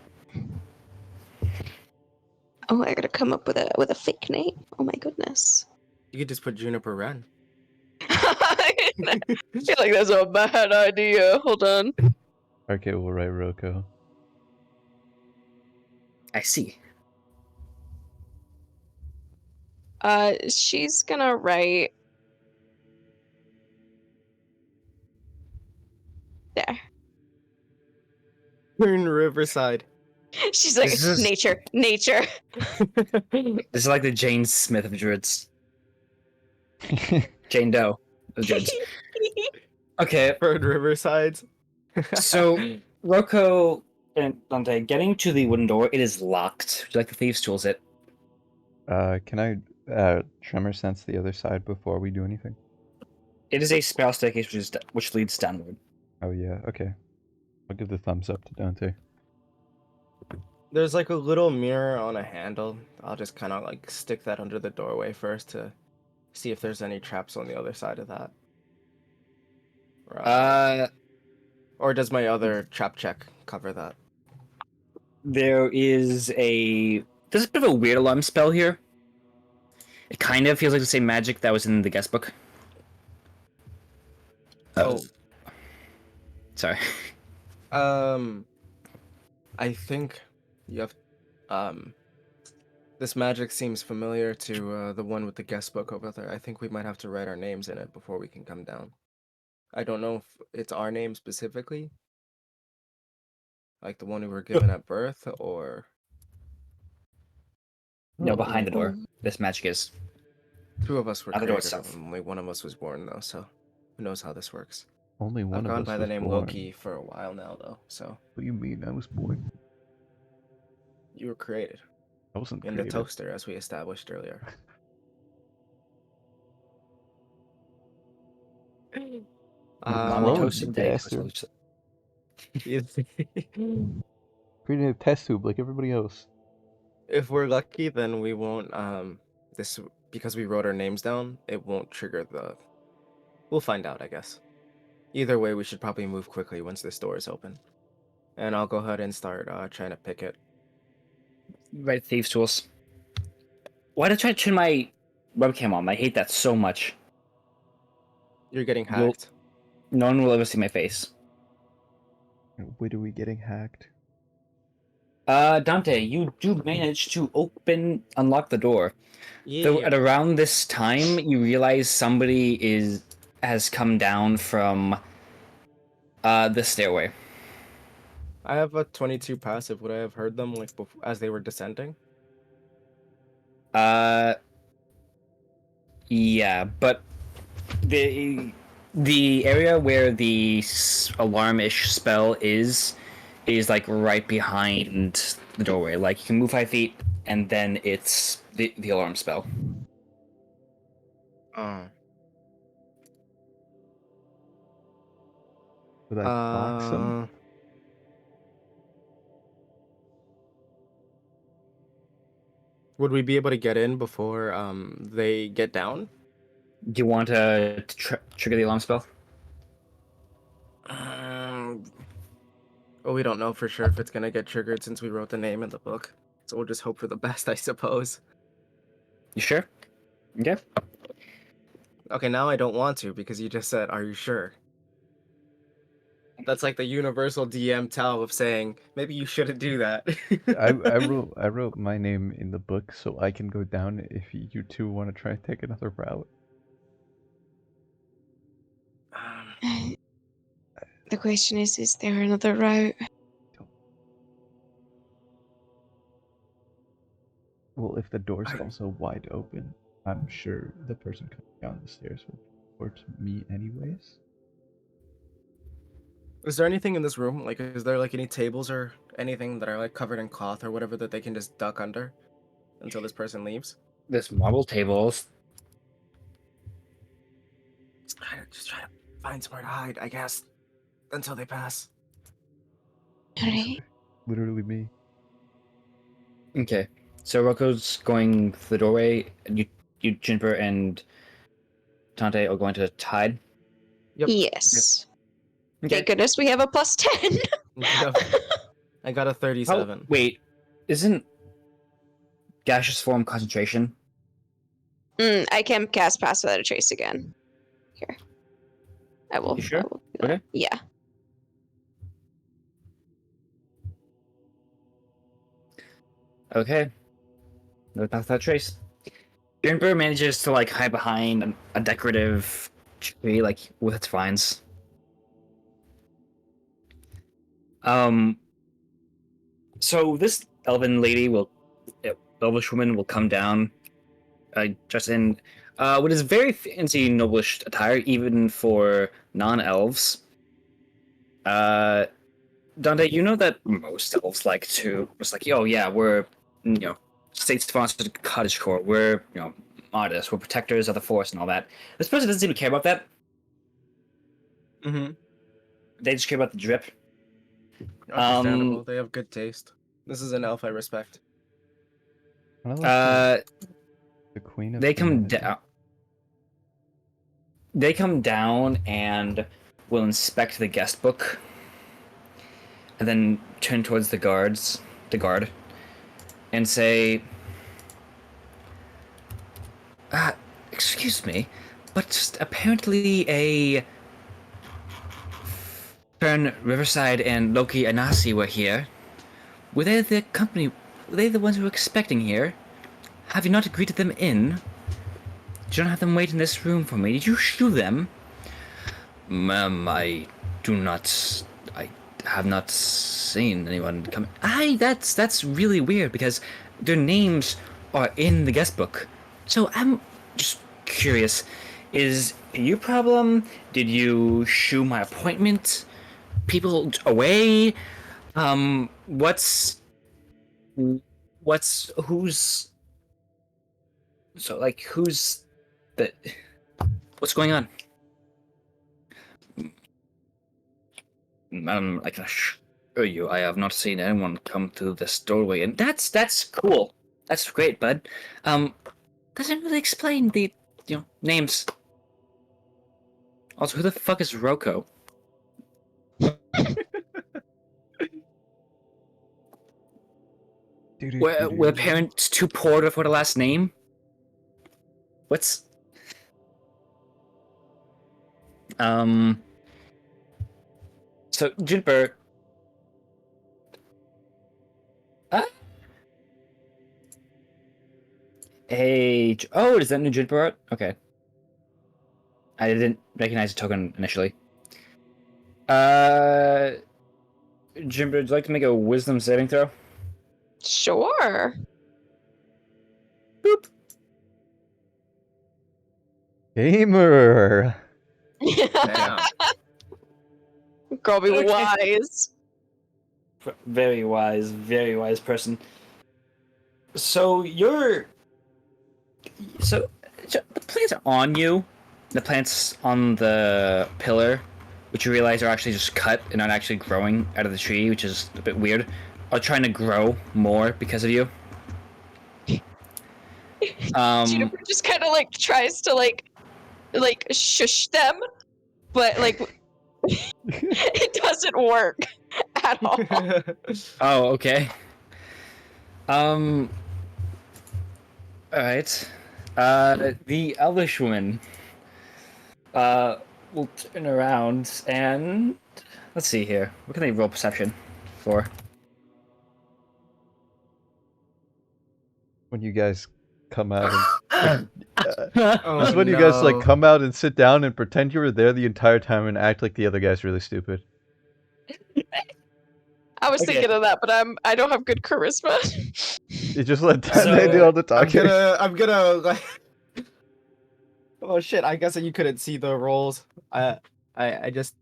Oh, I gotta come up with a fake name. Oh my goodness. You could just put Juniper Wren. I feel like that's a bad idea. Hold on. Okay, we'll write Roko. I see. She's gonna write there. We're in Riverside. She's like, This is- nature, nature. This is like the Jane Smith of druids. Jane Doe of druids. Okay, We're in Riverside. so Roko and Dante getting to the wooden door. It is locked. Would you like the thieves' tools? It. Can I tremor sense the other side before we do anything? It is a spiral staircase which leads downward. Oh yeah, okay. I'll give the thumbs up to Dante. There's like a little mirror on a handle. I'll just kind of like stick that under the doorway first to see if there's any traps on the other side of that. Or does my other trap check cover that? There's a bit of a weird alarm spell here. It kind of feels like the same magic that was in the guest book. Oh. Sorry. I think you have this magic seems familiar to the one with the guest book over there. I think we might have to write our names in it before we can come down. I don't know if it's our name specifically, like the one we were given at birth, or No, behind the door. Mm. This magic is. two of us were At the door created. itself. Only one of us was born though, so who knows how this works. Only one I've of gone us by the was name born. Loki for a while now though, so What do you mean I was born? you were created I wasn't in created. the toaster as we established earlier. Mommy Whoa, toasted you day. bastard. If Created a test tube like everybody else. we're lucky, then we won't this because we wrote our names down, it won't trigger the we'll find out, I guess. Either way, we should probably move quickly once this door is open. And I'll go ahead and start trying to pick it. Right, thieves' tools. Why did I try to turn my webcam on? I hate that so much. You're getting You'll- hacked. No one will ever see my face. When are we getting hacked? Dante, you do manage to unlock the door. Though at around this time, you realize somebody has come down from the stairway. I have a 22 passive. Would I have heard them like as they were descending? Yeah, but the area where the alarm-ish spell is like right behind the doorway. Like you can move 5 feet, and then it's the alarm spell. Oh. Would I box them? Would we be able to get in before they get down? Do you want to trigger the alarm spell? Well, we don't know for sure if it's gonna get triggered since we wrote the name in the book. So we'll just hope for the best, I suppose. You sure? Okay. Okay, now I don't want to because you just said, "Are you sure?" That's like the universal DM tell of saying maybe you shouldn't do that. I wrote my name in the book so I can go down if you two want to try and take another route. The question is there another route? Well, if the door's I- also wide open, I'm sure the person coming down the stairs will report me anyways. Is there anything in this room? Like, is there like any tables or anything that are like covered in cloth or whatever that they can just duck under until this person leaves? There's marble tables. Just try to find somewhere to hide, I guess, until they pass. Alright. Literally me. Okay. So Rocco's going to the doorway, and you, Juniper, and Tante are going to hide. Yep. Yes. Okay. Thank goodness we have a +10. Yep. I got a 37. Wait, isn't gaseous form concentration? I can cast Pass Without a Trace again. Here. I will. You sure? I will do that. Okay. Yeah. Okay. No path without trace. Juniper manages to like hide behind a decorative tree, like with its vines. So this elvish woman will come down, dressed in, what is very fancy, noblish attire, even for non-elves. Dante, you know that most elves like to just like, oh yeah, we're state-sponsored cottagecore. We're modest. We're protectors of the forest and all that. This person doesn't seem to care about that. Mm-hmm. They just care about the drip. Understandable. They have good taste. This is an elf I respect. Kind of like the queen of They come humanity. down. They come down and will inspect the guest book, and then turn towards the guard, and say, "Excuse me, but apparently a Fern, Riverside, and Loki Anasi were here. Were they the company? Were they the ones we were expecting here? Have you not greeted them in? Did you not have them wait in this room for me? Did you shoo them?" "Ma'am, I do not. I have not seen anyone come. That's really weird because their names are in the guest book. So I'm just curious. Is it your problem? Did you shoo my appointment? People away? What's who's so like who's the what's going on?" "I can assure you, I have not seen anyone come through this doorway, and that's cool. That's great, bud. Doesn't really explain the names. Also, who the fuck is Roko? Were parents too poor to afford a last name? What's So Juniper. Hey. Oh, is that new Juniper art? Okay. I didn't recognize the token initially. Juniper, would you like to make a wisdom saving throw? Sure. Boop. Gamer. Damn. Girl, be Okay. wise. Very wise person. So the plants are on you. The plants on the pillar, which you realize are actually just cut and not actually growing out of the tree, which is a bit weird, are trying to grow more because of you. Juniper just kind of like tries to like shush them, but like It doesn't work at all. Oh, okay. All right. The elvish woman will turn around and let's see here. What can they roll perception for? When you guys come out and like, Oh this is when you guys like no. come out and sit down and pretend you were there the entire time and act like the other guy's really stupid. I was Okay. thinking of that, but I don't have good charisma. You just let So, Dante do all the I'm talking. gonna like. Oh shit! I guess that you couldn't see the rolls. I just.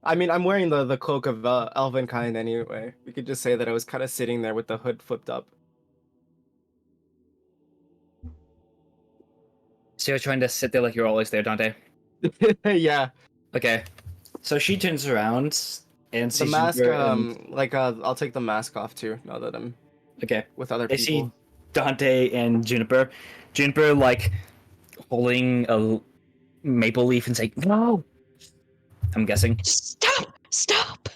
I mean, I'm wearing the cloak of elven kind anyway. We could just say that I was kind of sitting there with the hood flipped up. So you're trying to sit there like you're always there, Dante. Yeah, Okay. So she turns around and the sees mask. Juniper and I'll take the mask off too. Now that I'm okay. with other They people. see Dante and Juniper. Juniper like holding a maple leaf and say, "No." I'm guessing. Stop!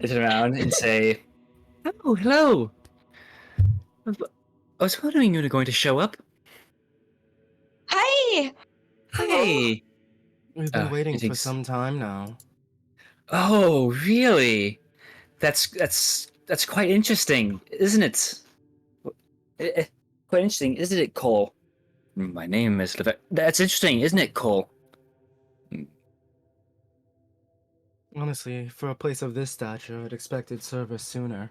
They turn around and say, "Oh, hello. I was wondering you were going to show up. Hey! Hello. Hey." We've been waiting for Greetings. some time now. Oh, really? That's quite interesting, isn't it? Quite interesting, isn't it, Cole? My name is Levette. That's interesting, isn't it, Cole? Honestly, for a place of this stature, I'd expected service sooner.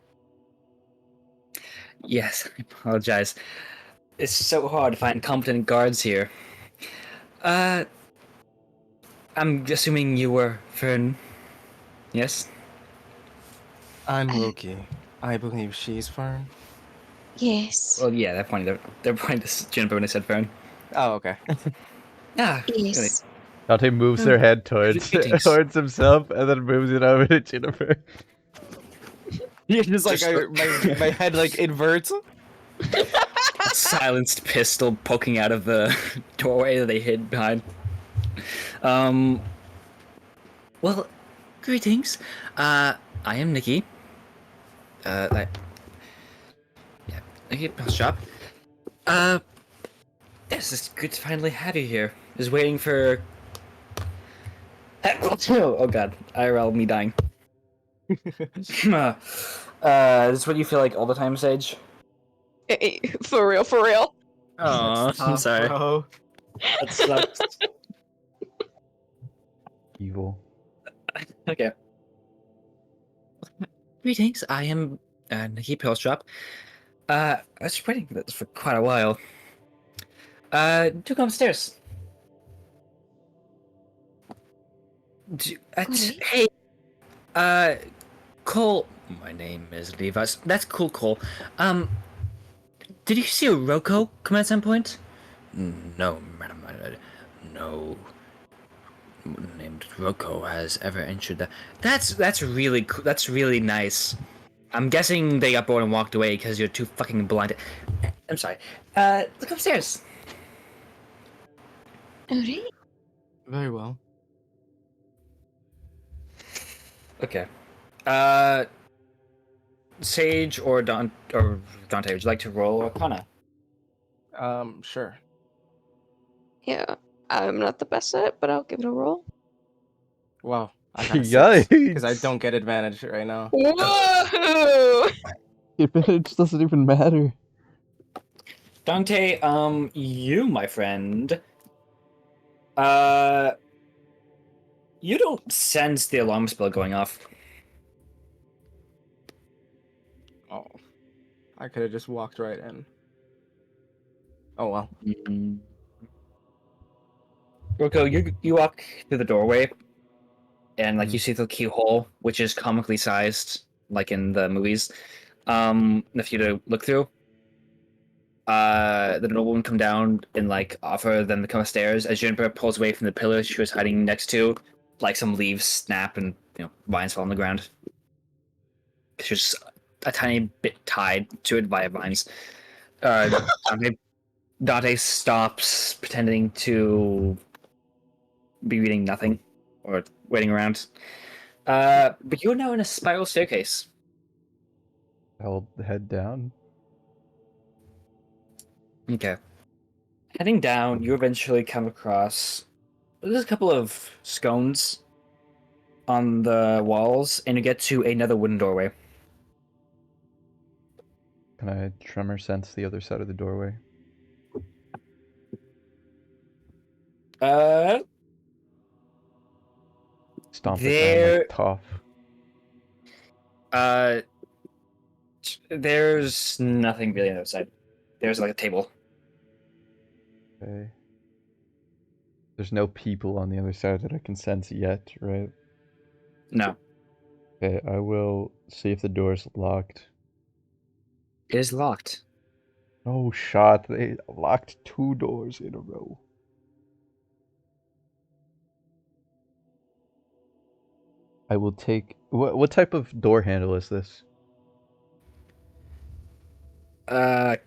Yes, I apologize. It's so hard to find competent guards here. I'm assuming you were Fern. Yes? I'm Loki. I believe she's Fern. Yes. Well, yeah, they're pointing to Juniper when they said Fern. Oh, okay. Ah, really. Yes. Dante moves their head towards Greetings. towards himself and then moves it over to Jennifer. You're just like Just- my head like inverts. A silenced pistol poking out of the doorway that they hid behind. Well, greetings. I am Nikki. Yeah, Nikki Shop. Yes, it's good to finally have you here. Is waiting for. Oh god, IRL me dying. This is what you feel like all the time, Sage? For real, for real. Oh, I'm Tough, sorry. bro. That sucks. Evil. Okay. Greetings, I am Nikki Pillstrop. I was waiting for this for quite a while. Do come upstairs. Goody. Hey, Cole. My name is Levi. That's cool, Cole. Did you see a Roko come at some point? No, madam. No named Roko has ever entered that. That's really cool. That's really nice. I'm guessing they got bored and walked away because you're too fucking blinded. I'm sorry. Look upstairs. Alright. Very well. Okay. Sage or Dante, would you like to roll Arcana? Sure. Yeah. I'm not the best at it, but I'll give it a roll. Wow. I got a 6 because I Yikes! don't get advantage right now. Whoa! Advantage doesn't even matter. Dante, you, my friend, you don't sense the alarm spell going off. Oh, I could have just walked right in. Oh well. Roko, you walk through the doorway, and like Mhm. you see the keyhole, which is comically sized, like in the movies. If you to look through, the nobleman come down and like offer them to come upstairs. As Juniper pulls away from the pillar she was hiding next to, like some leaves snap and vines fall on the ground. She's a tiny bit tied to it via vines. Dante stops pretending to be reading nothing or waiting around. But you're now in a spiral staircase. I'll head down. Okay. Heading down, you eventually come across there's a couple of scones on the walls, and you get to another wooden doorway. Can I tremor sense the other side of the doorway? Uh, Stomp it down like there, Toph. uh, there's nothing really on the other side. There's like a table. Okay. There's no people on the other side that I can sense yet, right? No, Okay, I will see if the door's locked. it is locked. Oh, shot. They locked 2 doors in a row. I will take... What type of door handle is this?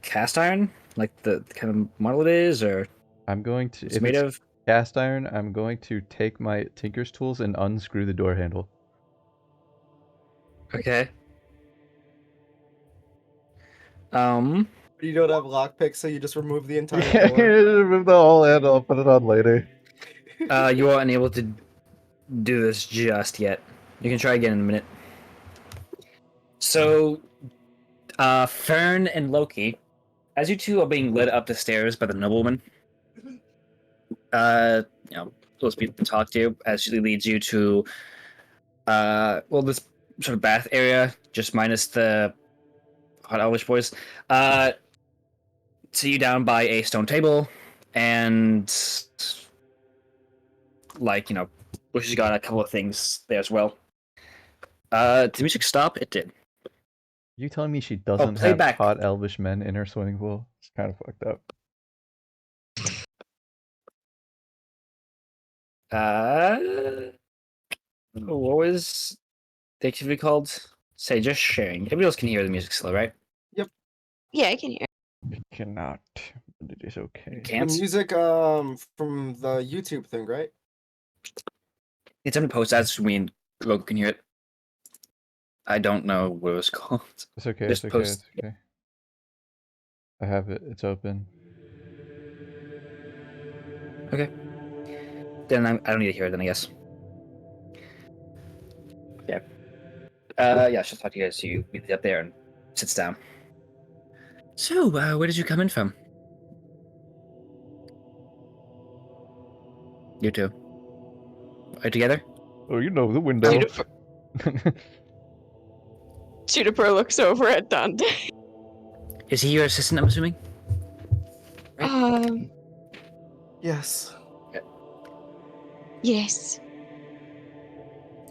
Cast iron, like the kind of model it is, or I'm going to... it's If made it's of. cast iron, I'm going to take my tinker's tools and unscrew the door handle. Okay. Um. You don't have lockpicks, so you just remove the entire Yeah, door. remove the whole handle. I'll put it on later. You are unable to do this just yet. You can try again in a minute. So, Fern and Loki, as you two are being led up the stairs by the nobleman, you know, those people talk to you as she leads you to, well, this sort of bath area, just minus the hot Elvish boys. See you down by a stone table, and like Bush has got a couple of things there as well. Did the music stop? It did. You telling me she doesn't play have back. hot elvish men in her swimming pool? It's kind of fucked up. What was the activity called? Say, just sharing. Everybody else can hear the music still, right? Yeah, I can hear. It cannot, but it is okay. The Can't. music from the YouTube thing, right? It's in post as we and Logan can hear it. I don't know what it was called. It's okay, Just it's okay, post. it's okay. I have it, it's open. Okay. Then I don't need to hear it then, I guess. Yeah. Yeah, she'll talk to you guys. So you meet up there and sits down. So, where did you come in from? You two. Are you together? Oh, you know, the window. Juniper, Juniper looks over at Dante. Is he your assistant, I'm assuming? Right. Yes. Yes.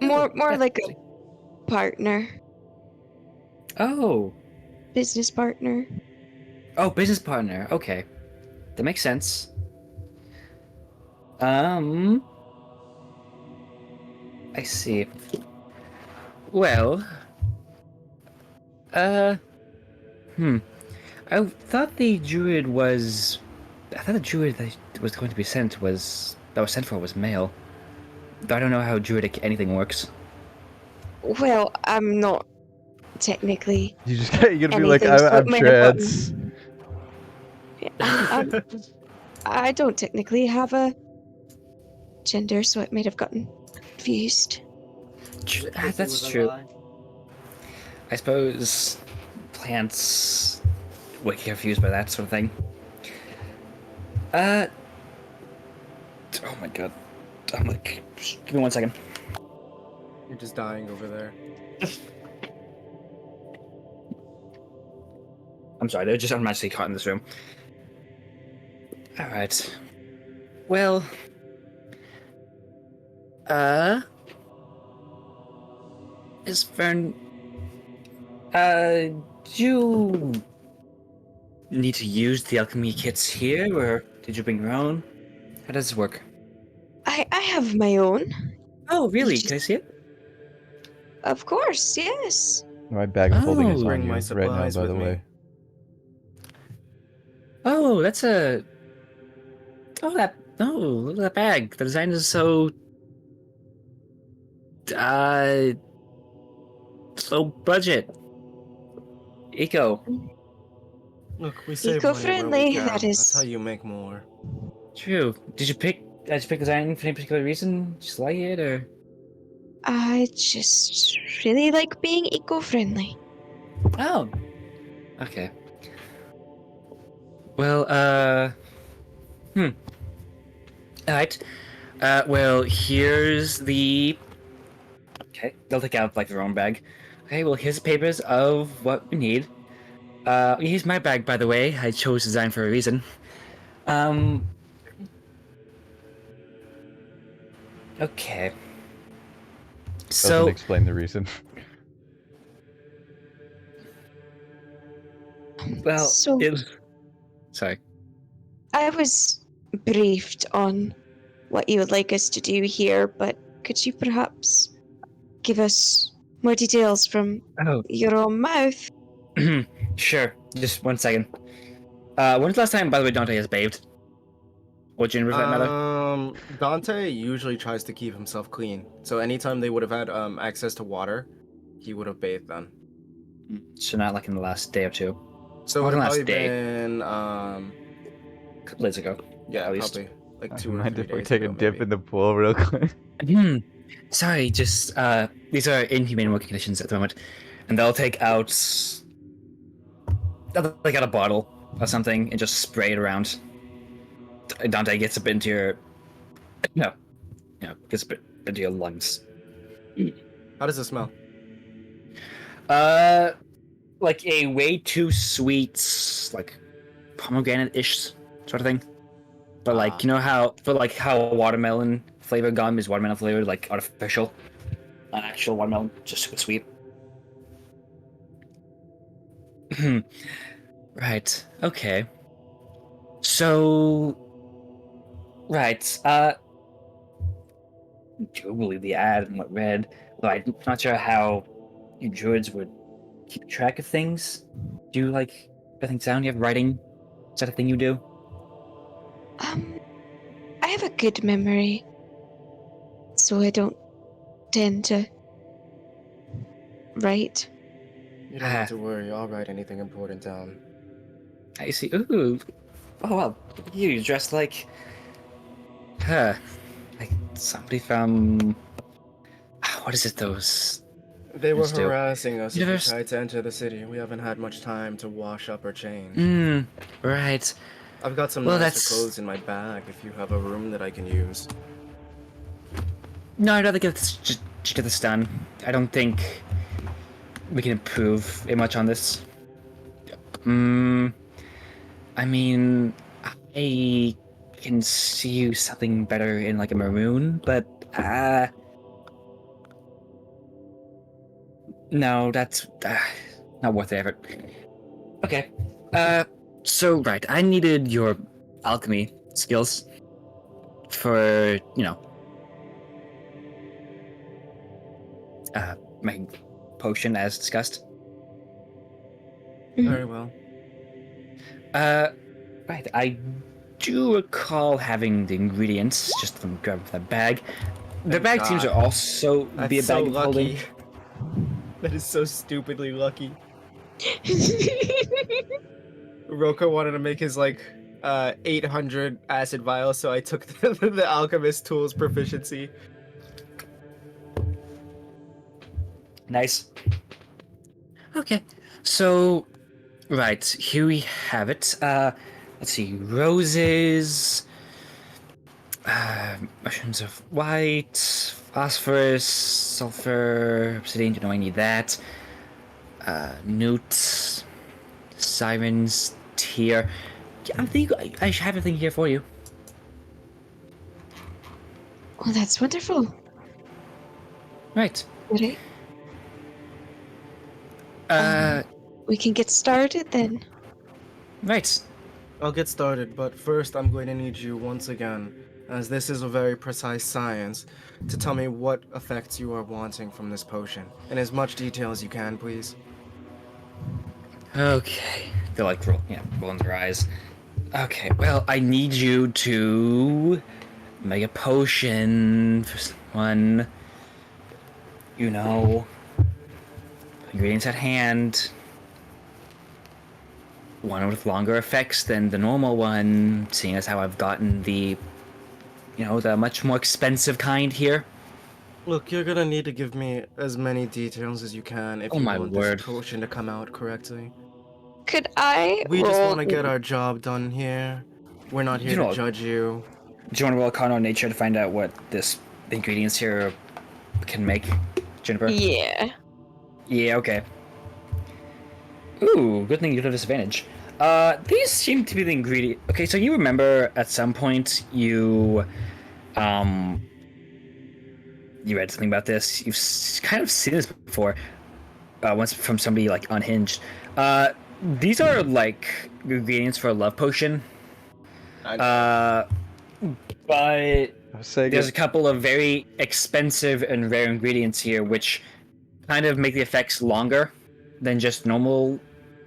More Yeah. like a partner, Oh. business partner. Oh, business partner. Okay. That makes sense. I see. Well, I thought the druid was. I thought the druid that was going to be sent was sent for was male. I don't know how druidic anything works. Well, I'm not technically You just you're gonna be like, anything, so it I'm may have gotten- trans. I don't technically have a gender, so it may have gotten confused. That's true. I suppose plants would get confused by that sort of thing. Oh my god. I'm like, give me 1 second. You're just dying over there. I'm sorry, they're just unmatchedly caught in this room. Alright. Well. Is Fern. Do you need to use the alchemy kits here, or did you bring your own? How does this work? I have my own. Oh, really? just- Can I see it? Of course, yes. My bag of holding is Oh. on Bring you my right now, supplies by with the me. way. Oh, that's a. look at that bag. The design is so low budget. Eco. Look, we save money where we Eco-friendly, can. that That's how is. you make more. True. Did you pick design for any particular reason? Just like it or I just really like being eco-friendly. Oh. Okay. Well, Alright. Well, here's the Okay, they'll take out like their own bag. Okay, well here's the papers of what we need. Here's my bag, by the way. I chose design for a reason. Um. Okay. Doesn't So, explain the reason. well, So Sorry. I was briefed on what you would like us to do here, but could you perhaps give us more details from Oh, your own mouth? sure. Just 1 second. When's the last time, by the way, Dante has bathed? Or Juniper, for that matter? Dante usually tries to keep himself clean. So anytime they would have had access to water, he would have bathed then. So not like in the last day or two. So it Not would in have the last probably day. been A couple days ago. yeah, at least. probably like I 2 or mind 3 if we days take a ago, dip maybe. in the pool real quick? Sorry, just these are inhumane working conditions at the moment, and they'll take out a bottle or something and just spray it around. Dante gets a bit into your gets a bit into your lungs. How does it smell? Like a way too sweet, like pomegranate-ish sort of thing. But like you know how watermelon flavored gum is watermelon flavored, like artificial, actual watermelon, just super sweet. Right. Okay. So, right. Do believe the ad and what read, though I'm not sure how you druids would keep track of things. Do you like writing down? You have writing? Is that a thing you do? Um, I have a good memory, so I don't tend to write. You don't need to worry. I'll write anything important down. I see. Ooh. Oh well. You dressed like like somebody from what is it? Those They were Let's do. harassing us as we Universe- tried to enter the city. We haven't had much time to wash up or change. Right. I've got some Well, nicer that's- clothes in my bag if you have a room that I can use. No, I'd rather just get this done. I don't think we can improve much on this. I mean, I can see you something better in like a maroon, but no, that's not worth the effort. Okay. So right, I needed your alchemy skills for making potion as discussed. Very well. Right, I do recall having the ingredients. Just let me grab the bag. The Thank bag seems to God. also That's be a so bag of holding. lucky. That is so stupidly lucky. Roka wanted to make his 800 acid vials, so I took the alchemist tools proficiency. Nice. Okay, so right here we have it. Let's see, roses, mushrooms of white, phosphorus, sulfur, obsidian. You know I need that. Newt, sirens, tear. Yeah, I think I have everything here for you. Oh, that's wonderful. Right. Right. We can get started then. Right. I'll get started, but first I'm going to need you once again, as this is a very precise science, to tell me what effects you are wanting from this potion. In as much detail as you can, please. Okay. They're like rolling their eyes. Okay, well, I need you to make a potion for someone. You know, ingredients at hand. One with longer effects than the normal one, seeing as how I've gotten the much more expensive kind here. Look, you're gonna need to give me as many details as you can if Oh you my want this word. potion to come out correctly. Could I We just roll? want to get our job done here. We're not You here to know, judge you. do you want to roll Arcana or Nature to find out what the ingredients here can make, Jennifer? Yeah. Yeah, okay. Ooh, good thing you don't have disadvantage. These seem to be the ingredient. Okay, so you remember at some point um, you read something about this. You've kind of seen this before. Once from somebody like unhinged. These are like ingredients for a love potion. I know. Uh, but I was saying there's it. a couple of very expensive and rare ingredients here, which kind of make the effects longer than just normal,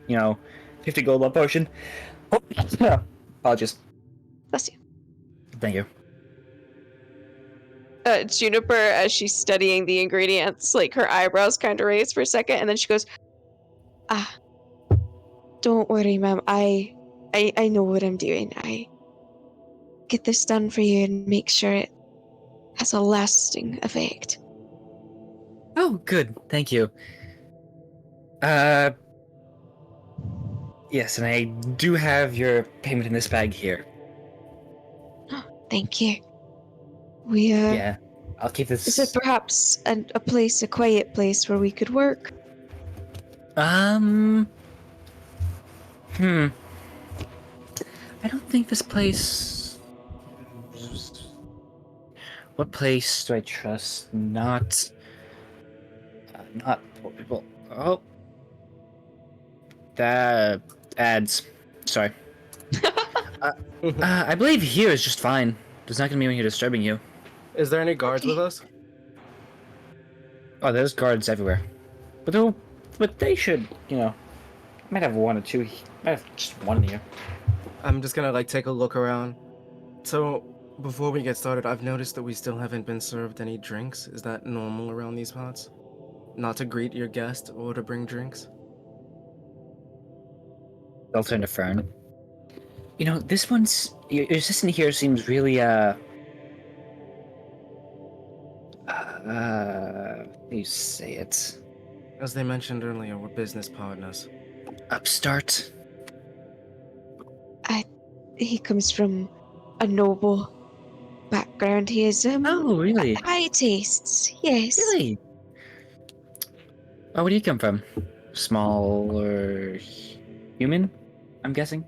50 gold love potion. Oh, apologies. Bless you. Thank you. Juniper, as she's studying the ingredients, like her eyebrows kind of raise for a second, and then she goes, "Ah, don't worry, ma'am. I know what I'm doing. I get this done for you and make sure it has a lasting effect." Oh, good. Thank you. Yes, and I do have your payment in this bag here. Thank you. We Yeah, I'll keep Is there this. perhaps a place, a quiet place where we could work? Um, hmm. I don't think this place. What place do I trust? Not poor people. Oh, that ads. Sorry. I believe here is just fine. There's not gonna be anyone here disturbing you. Is there any guards with us? Oh, there's guards everywhere. But they should, might have one or two. Might have just one here. I'm just gonna like take a look around. So, before we get started, I've noticed that we still haven't been served any drinks. Is that normal around these parts? Not to greet your guest or to bring drinks? They'll turn to Fern. This one's your assistant here seems really how do you say it? As they mentioned earlier, we're business partners. Upstart. He comes from a noble background. He has Oh, really? high tastes. Yes. Really? Oh, where do you come from? Small or human? I'm guessing.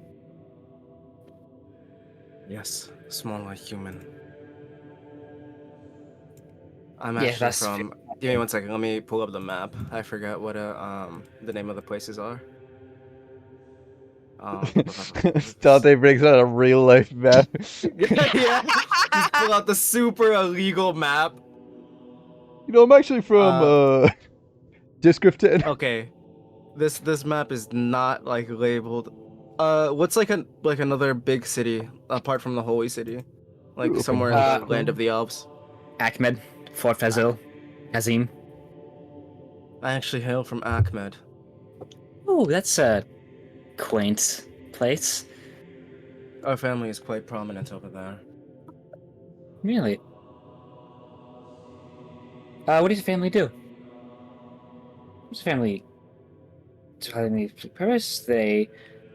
Yes, small like human. I'm Yeah, actually that's from. Give me 1 second. Let me pull up the map. I forgot what the name of the places are. Dante brings out a real life map. Yeah, just pull out the super illegal map. I'm actually from District 10. Okay, this map is not like labeled. What's like another big city apart from the holy city, like Grew up in somewhere in the Hong land of Kong. the elves? Ahmed, Fort Fazil, Azim. I actually hail from Ahmed. Oh, that's a quaint place. Our family is quite prominent over there. Really? What does your family do? What's your family? Paris?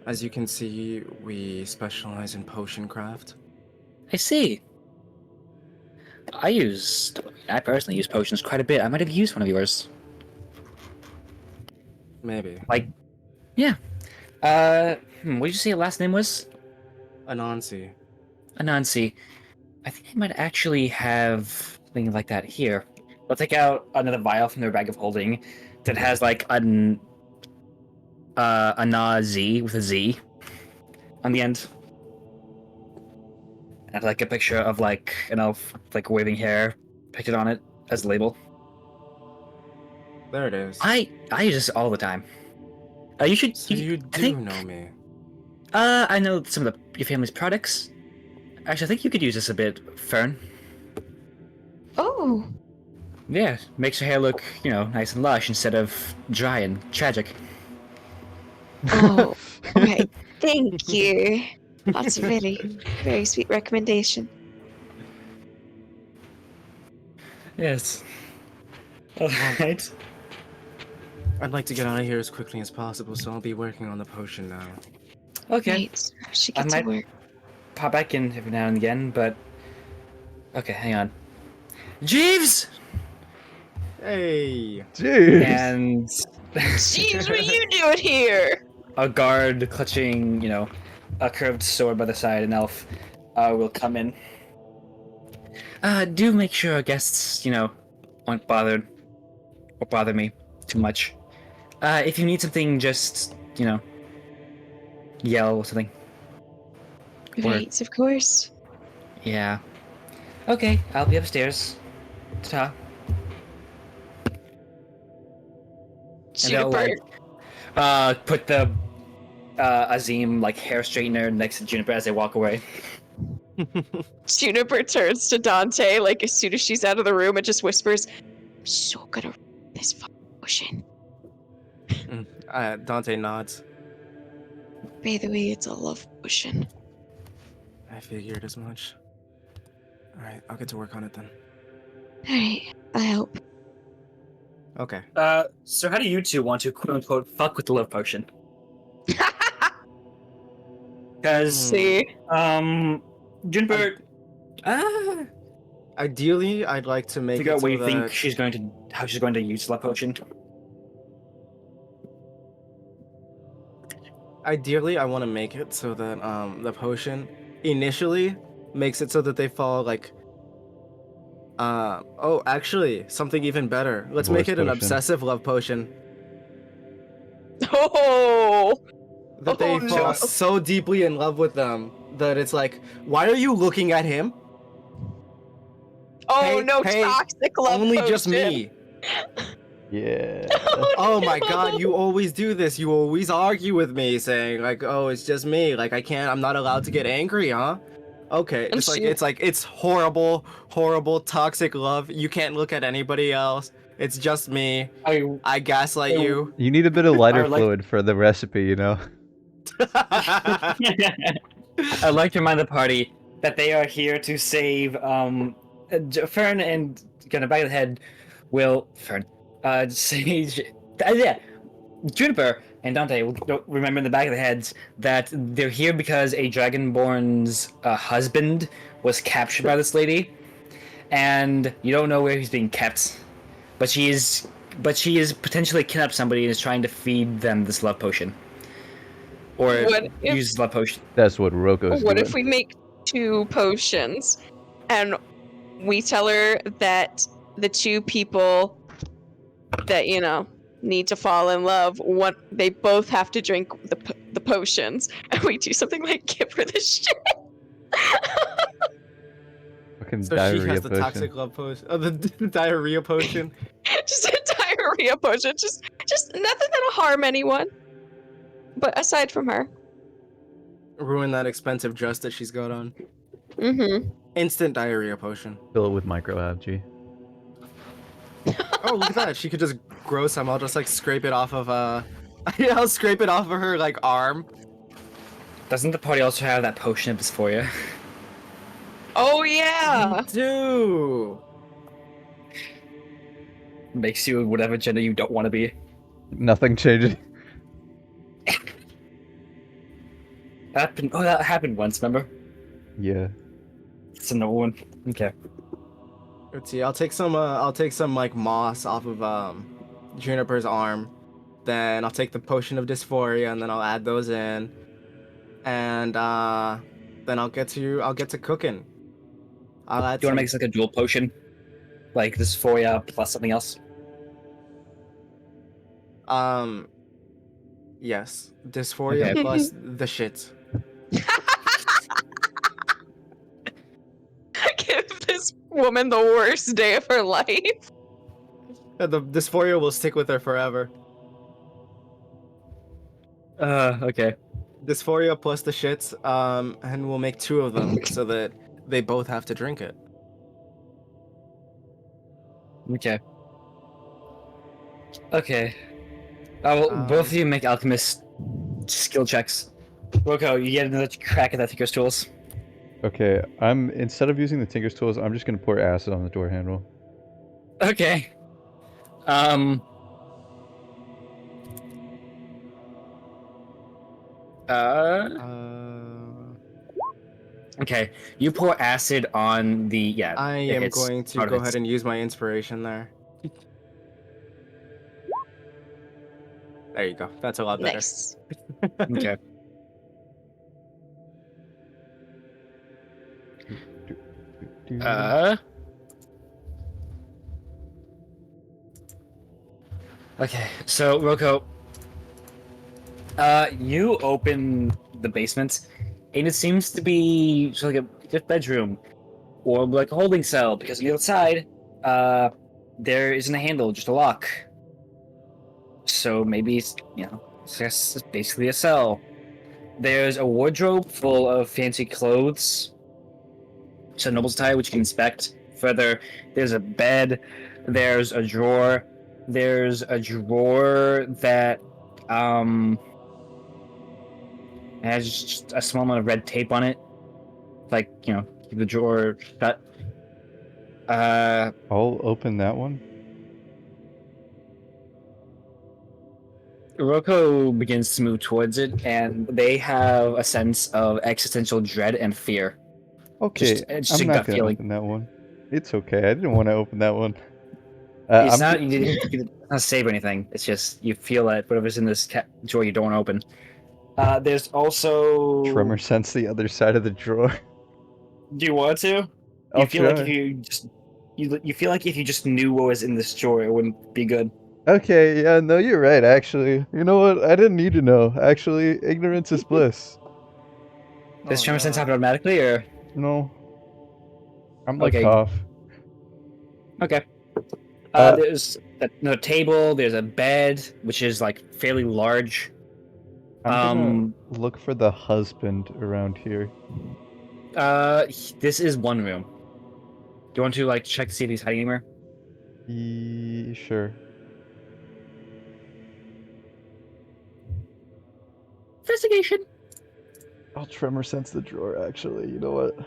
As you can see, we specialize in potion craft. I see. I personally use potions quite a bit. I might have used one of yours. Maybe. Like, yeah. What did you say your last name was? Anansi. Anansi. I think I might actually have something like that here. I'll take out another vial from their bag of holding that has like a Na Z with a Z on the end. And like a picture of like an elf like waving hair pictured on it as a label. There it is. I use this all the time. You should. So you I do think. know me. I know some of your family's products. Actually, I think you could use this a bit, Fern. Oh, Yeah, makes your hair look, nice and lush instead of dry and tragic. oh, okay. Thank you. That's a very sweet recommendation. Yes. Alright. I'd like to get out of here as quickly as possible, so I'll be working on the potion now. Okay. Right. I should I get to might work. pop back in every now and again, but... Okay, hang on. Jeeves! Hey! Jeez. And Jeez, what are you doing here? a guard clutching, a curved sword by the side, an elf, will come in. Do make sure our guests, aren't bothered or bother me too much. If you need something, just, yell or something. Or- Right, of course. Yeah. Okay, I'll be upstairs. Ta. And they'll Juniper, put the Azim hair straightener next to Juniper as they walk away. Juniper turns to Dante as soon as she's out of the room and just whispers, "I'm so gonna rip this fucking potion. Dante nods. By the way, it's a love potion." I figured as much. Alright, I'll get to work on it then. Alright, I help. Okay. So how do you two want to quote unquote fuck with the love potion? Because See? Juniper, Ideally, I'd like to make figure it out so what you think that... how she's going to use the love potion. Ideally, I want to make it so that the potion initially makes it so that they fall oh, actually, something even better. Let's make Divorce it an potion. obsessive love potion. Oh! That they Oh, fall no. so deeply in love with them that it's like, why are you looking at him? Oh Hey, no, hey, toxic love Only potion. just me. Yeah. Oh my no. god, you always do this. You always argue with me saying oh, it's just me. I'm not allowed to get angry, huh? Okay, And just she- it's horrible, horrible, toxic love. You can't look at anybody else. It's just me. I gaslight you. You need a bit of lighter would like- fluid for the recipe, I'd like to remind the party that they are here to save Fern and kind of back of the head will Sage yeah, Juniper and Dante will remember in the back of the heads that they're here because a Dragonborn's husband was captured by this lady, and you don't know where he's being kept, but she is potentially kidnapped somebody and is trying to feed them this love potion. Or What if- use love potion. That's what Roko's What doing. if we make 2 potions and we tell her that the 2 people that, need to fall in love, they both have to drink the potions, and we do something like give her the shit. Fucking So she diarrhea has the potion. toxic love potion. Oh, the diarrhea potion. Just a diarrhea potion. Just nothing that'll harm anyone. But aside from her. Ruin that expensive dress that she's got on. Mm-hmm. Instant diarrhea potion. Fill it with microalgae. Oh, look at that. She could just grow some. I'll just scrape it off of I'll scrape it off of her arm. Doesn't the party also have that potion of dysphoria? Oh yeah. Dude. Makes you whatever gender you don't want to be. Nothing changes. That happened once, remember? Yeah. It's another one. Okay. Let's see. I'll take some moss off of Juniper's arm. Then I'll take the potion of dysphoria and then I'll add those in. And then I'll get to cooking. I'll add Do you want to make this like a dual potion? Like dysphoria plus something else? Yes. Dysphoria Okay. plus the shit. Give this woman the worst day of her life. The dysphoria will stick with her forever. Okay. Dysphoria plus the shits, and we'll make 2 of them so that they both have to drink it. Okay. Okay. Well, both of you make alchemist skill checks. Roko, you get another crack at that Tinker's tools. Okay, instead of using the Tinker's tools, I'm just gonna pour acid on the door handle. Okay. Um. Okay. You pour acid on the I it am hits. going to Auto go hits. ahead and use my inspiration there. There you go. That's a lot better. Nice. Okay. Uh. Okay. So Roko, you open the basement, and it seems to be just like a just bedroom or like a holding cell because on the outside, there isn't a handle, just a lock. So maybe it's just basically a cell. There's a wardrobe full of fancy clothes, so noble's attire, which you can inspect further. There's a bed. There's a drawer. There's a drawer that has just a small amount of red tape on it, like keep the drawer shut. I'll open that one. Roko begins to move towards it, and they have a sense of existential dread and fear. Okay, Just a I'm not gut gonna feeling. open that one. It's okay. I didn't want to open that one. It's I'm not you didn't not save anything. It's just you feel that whatever's in this drawer you don't want to open. There's also. tremor sense the other side of the drawer. Do you want to? I'll You feel like if try. you just you feel like if you just knew what was in this drawer, it wouldn't be good. Okay, yeah, no, you're right, actually. You know what? I didn't need to know. Actually, ignorance is bliss. Does Oh, tremor sense no. happen automatically, or No, I'm like okay? Toph. Okay. Uh, There's no table. There's a bed, which is like fairly large. I'm gonna look for the husband around here. This is one room. Do you want to like check to see if he's hiding anywhere? Sure. Investigation. I'll tremor sense the drawer, actually. You know what?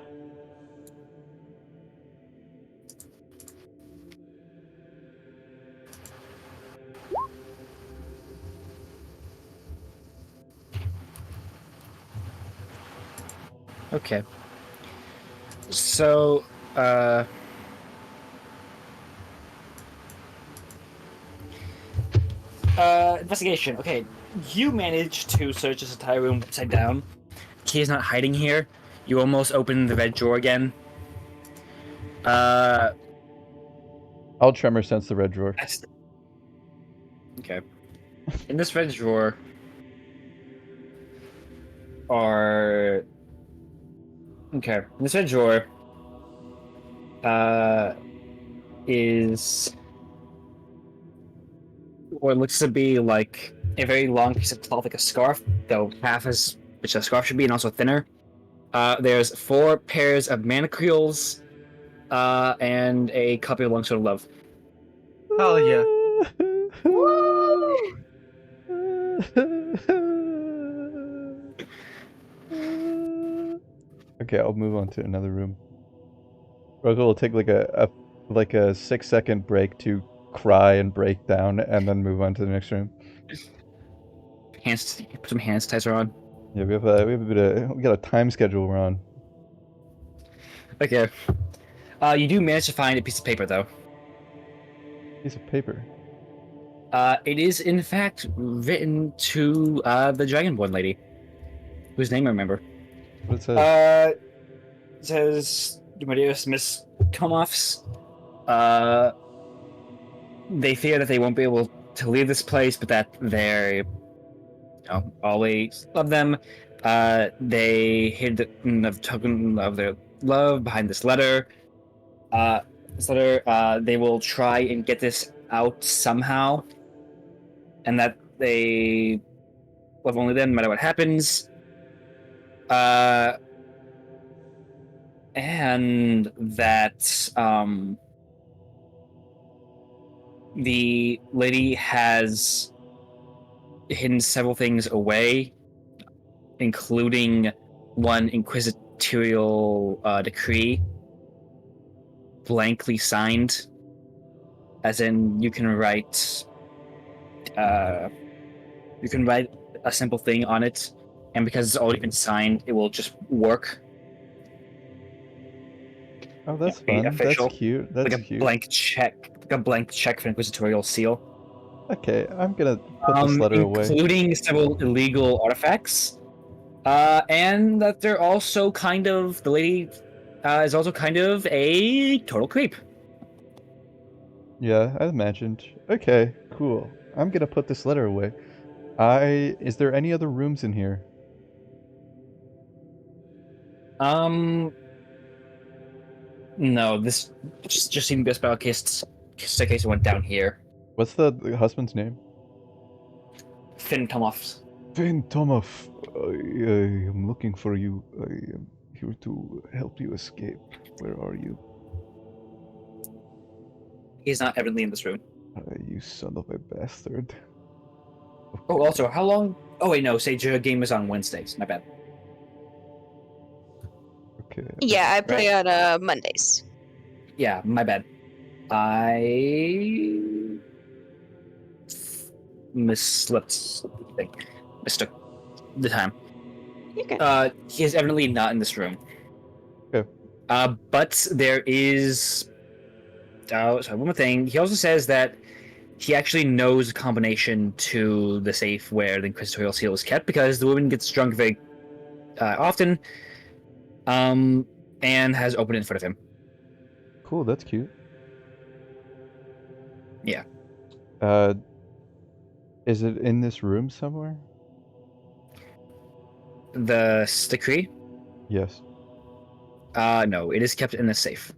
Okay. So, investigation. Okay, you managed to search this entire room upside down. Key's not hiding here. You almost open the red drawer again. I'll tremor sense the red drawer. Okay. In this red drawer are okay. In this red drawer is what looks to be like a very long piece of cloth, like a scarf, though half as which a scarf should be, and also thinner. There's 4 pairs of manacles, and a copy of Longsword of Love. Hell yeah. Woo! Okay, I'll move on to another room. Rogo will take like a 6-second break to cry and break down, and then move on to the next room. Put some hand sanitizer on. Yeah, we got a time schedule we're on. Okay. You do manage to find a piece of paper, though. Piece of paper. It is in fact written to the Dragonborn lady, whose name I remember. What it says? It says, "My dearest Miss Tomoffs, they fear that they won't be able to leave this place, but that they always love them. They hid the token of their love behind this letter. They will try and get this out somehow, and that they love only them no matter what happens. And that the lady has hidden several things away, including one inquisitorial decree, blankly signed, as in you can write a simple thing on it, and because it's already been signed, it will just work. Oh, that's Be fun. That's official, cute. like That's a cute. blank check, like a blank check for inquisitorial seal. Okay, I'm gonna put this letter away. Including several illegal artifacts, and that they're also the lady is also kind of a total creep. Yeah, I imagined. Okay, cool. I'm gonna put this letter away. Is there any other rooms in here? No, this just seemed best about case staircase went down here. What's the husband's name? Finn Tomoffs. Finn Tomoff. I am looking for you. I am here to help you escape. Where are you? He's not evidently in this room. You son of a bastard. Oh, also, how long? Oh wait, no. Sage game is on Wednesdays. My bad. Okay. Yeah, I play Right. on Mondays. Yeah, my bad. I mistook the time. Okay. He is evidently not in this room. Okay. But there is. Sorry, one more thing. He also says that he actually knows a combination to the safe where the inquisitorial seal is kept because the woman gets drunk very often, and has opened it in front of him. Cool, that's cute. Yeah. Is it in this room somewhere? The decree? Yes. No, it is kept in the safe.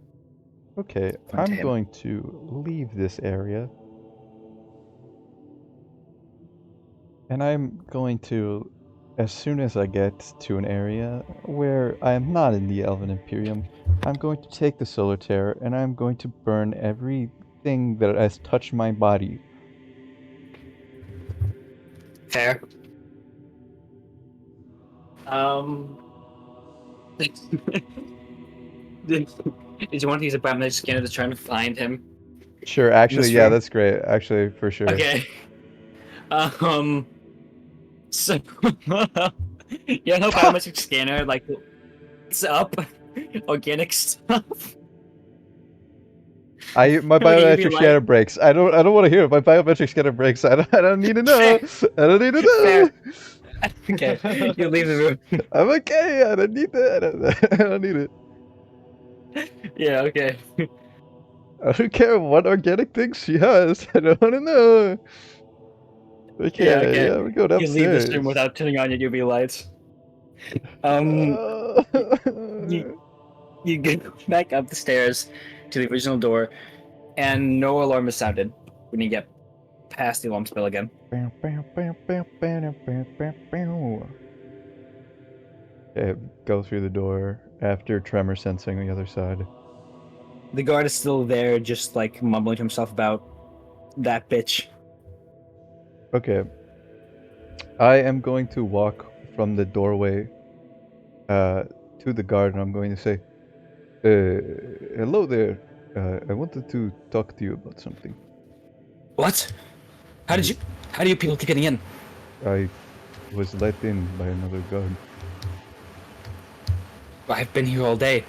Okay, According to I'm him. going to leave this area. And I'm going to, as soon as I get to an area where I am not in the Elven Imperium, I'm going to take the Solitaire and I'm going to burn everything that has touched my body. Fair. Did you want to use a biometric scanner to try and find him? Sure, actually, this yeah, room? that's great. Actually, for sure. Okay. So you know biometric scanner like it's up organic stuff. My Would you be biometric like, scanner breaks. I don't want to hear it. My biometric scanner breaks. I don't need to know. I don't need to know. Fair. Okay, you leave the room. I'm okay. I don't need that. I don't need it. Yeah, okay. I don't care what organic things she has. I don't want to know. Okay, Yeah, okay. yeah, we're going You leave this room upstairs. without turning on your UV lights. You get back up the stairs to the original door, and no alarm is sounded when you get past the alarm spell again. Okay, go through the door after tremor sensing the other side. The guard is still there, just like mumbling to himself about that bitch. Okay. I am going to walk from the doorway to the guard, and I'm going to say, hello there. I wanted to talk to you about something. What? How do you people keep getting in? I was let in by another guard. I've been here all day.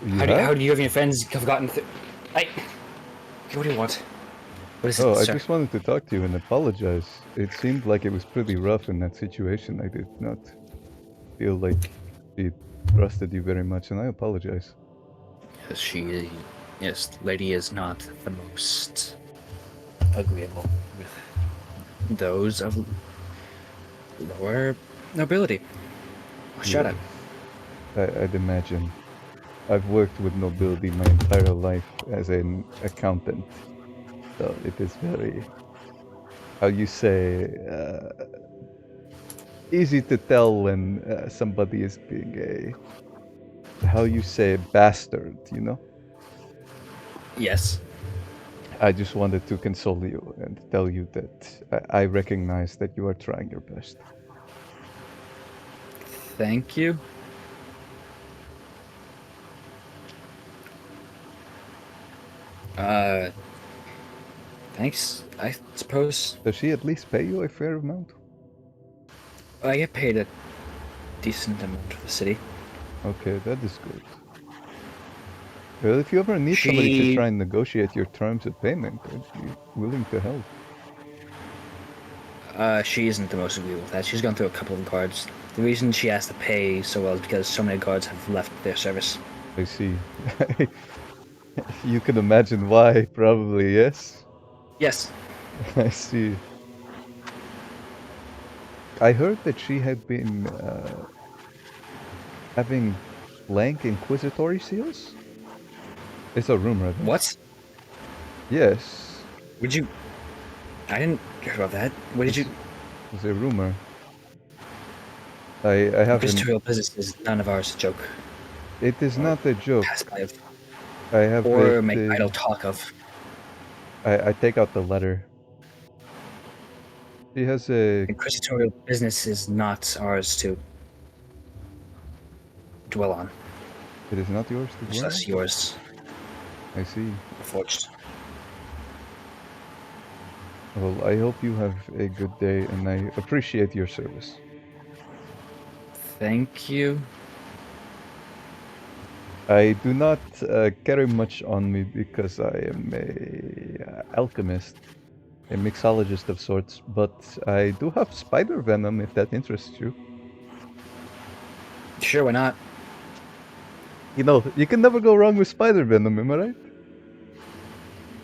You How have? do you and your friends have gotten what do you want? What is it, Oh, I sir? just wanted to talk to you and apologize. It seemed like it was pretty rough in that situation. I did not feel like she trusted you very much, and I apologize. Yes, lady is not the most agreeable with those of lower nobility. Shut up. I'd imagine. I've worked with nobility my entire life as an accountant, so it is very, how you say, easy to tell when somebody is being how you say, bastard, you know? Yes. I just wanted to console you and tell you that I recognize that you are trying your best. Thank you. Uh, thanks, I suppose. Does she at least pay you a fair amount? I get paid a decent amount for the city. Okay, that is good. Well, if you ever need somebody to She, try and negotiate your terms of payment, I'd be willing to help. she isn't the most agreeable with that. She's gone through a couple of guards. The reason she has to pay so well is because so many guards have left their service. I see. You can imagine why, probably, yes? Yes. I see. I heard that she had been having blank inquisitory seals? It's a rumor, though. What? Yes. Would you? I didn't hear about that. What did you? It's a rumor. I haven't... Inquisitorial business is none of ours. A joke. It is not a joke. Pass by of, I have or it... make idle talk of. I take out the letter. She has a... Inquisitorial business is not ours to dwell on. It is not yours to Much dwell less on? yours. I see. Forged. Well, I hope you have a good day, and I appreciate your service. Thank you. I do not carry much on me because I am a alchemist, a mixologist of sorts, but I do have spider venom if that interests you. Sure, why not? You know, you can never go wrong with spider venom, am I right?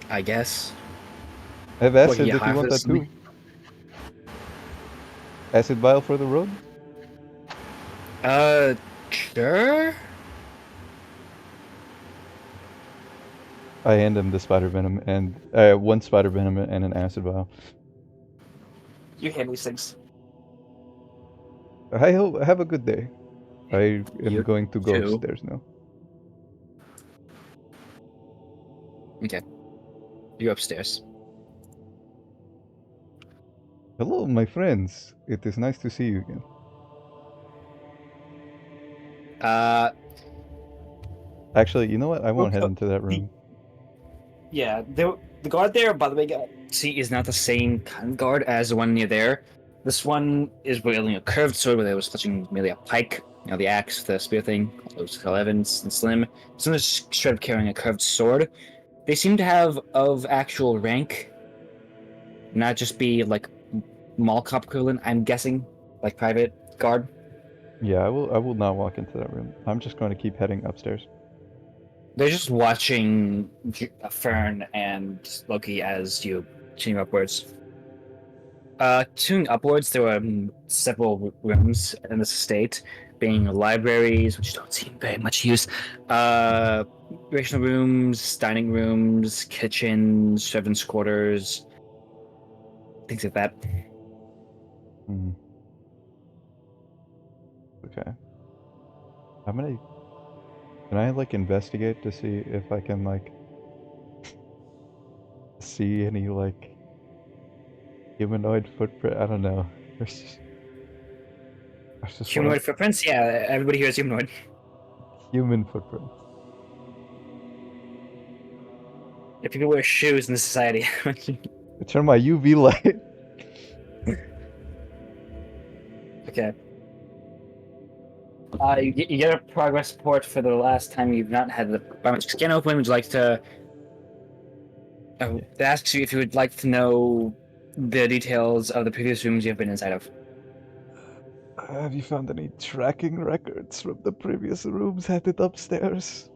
I guess. I have What, acid you if you hire want for that too. something? Acid vial for the road? Sure. I hand him the spider venom and one spider venom and an acid vial. You handle these things. I hope have a good day. I am You going to go too. upstairs now. Okay. You upstairs. Hello, my friends. It is nice to see you again. Uh, Actually, you know what? I won't head Okay. into that room. yeah. The guard there, by the way, see, is not the same kind of guard as the one near there. This one is wielding a curved sword where they was touching merely a pike. You know, the axe, the spear thing, those Evans and Slim. This one is straight up carrying a curved sword. They seem to have of actual rank, not just be like mall cop equivalent. I'm guessing, like private guard. Yeah, I will not walk into that room. I'm just going to keep heading upstairs. They're just watching Fern and Loki as you continue upwards. Continuing upwards, there were several rooms in this estate, being libraries, which don't seem very much use, recreational rooms, dining rooms, kitchens, servants' quarters, things like that. Hmm. Okay. I'm gonna... Can I, like, investigate to see if I can, like, see any, like, humanoid footprint? I don't know. I just want Humanoid footprints? Yeah, everybody here is humanoid. human footprint. If people wear shoes in this society. I turn my UV light. Okay. You get a progress report for the last time you've not had the biometric scan open. Would you like to... it asks you if you would like to know the details of the previous rooms you've been inside of. Have you found any tracking records from the previous rooms headed upstairs?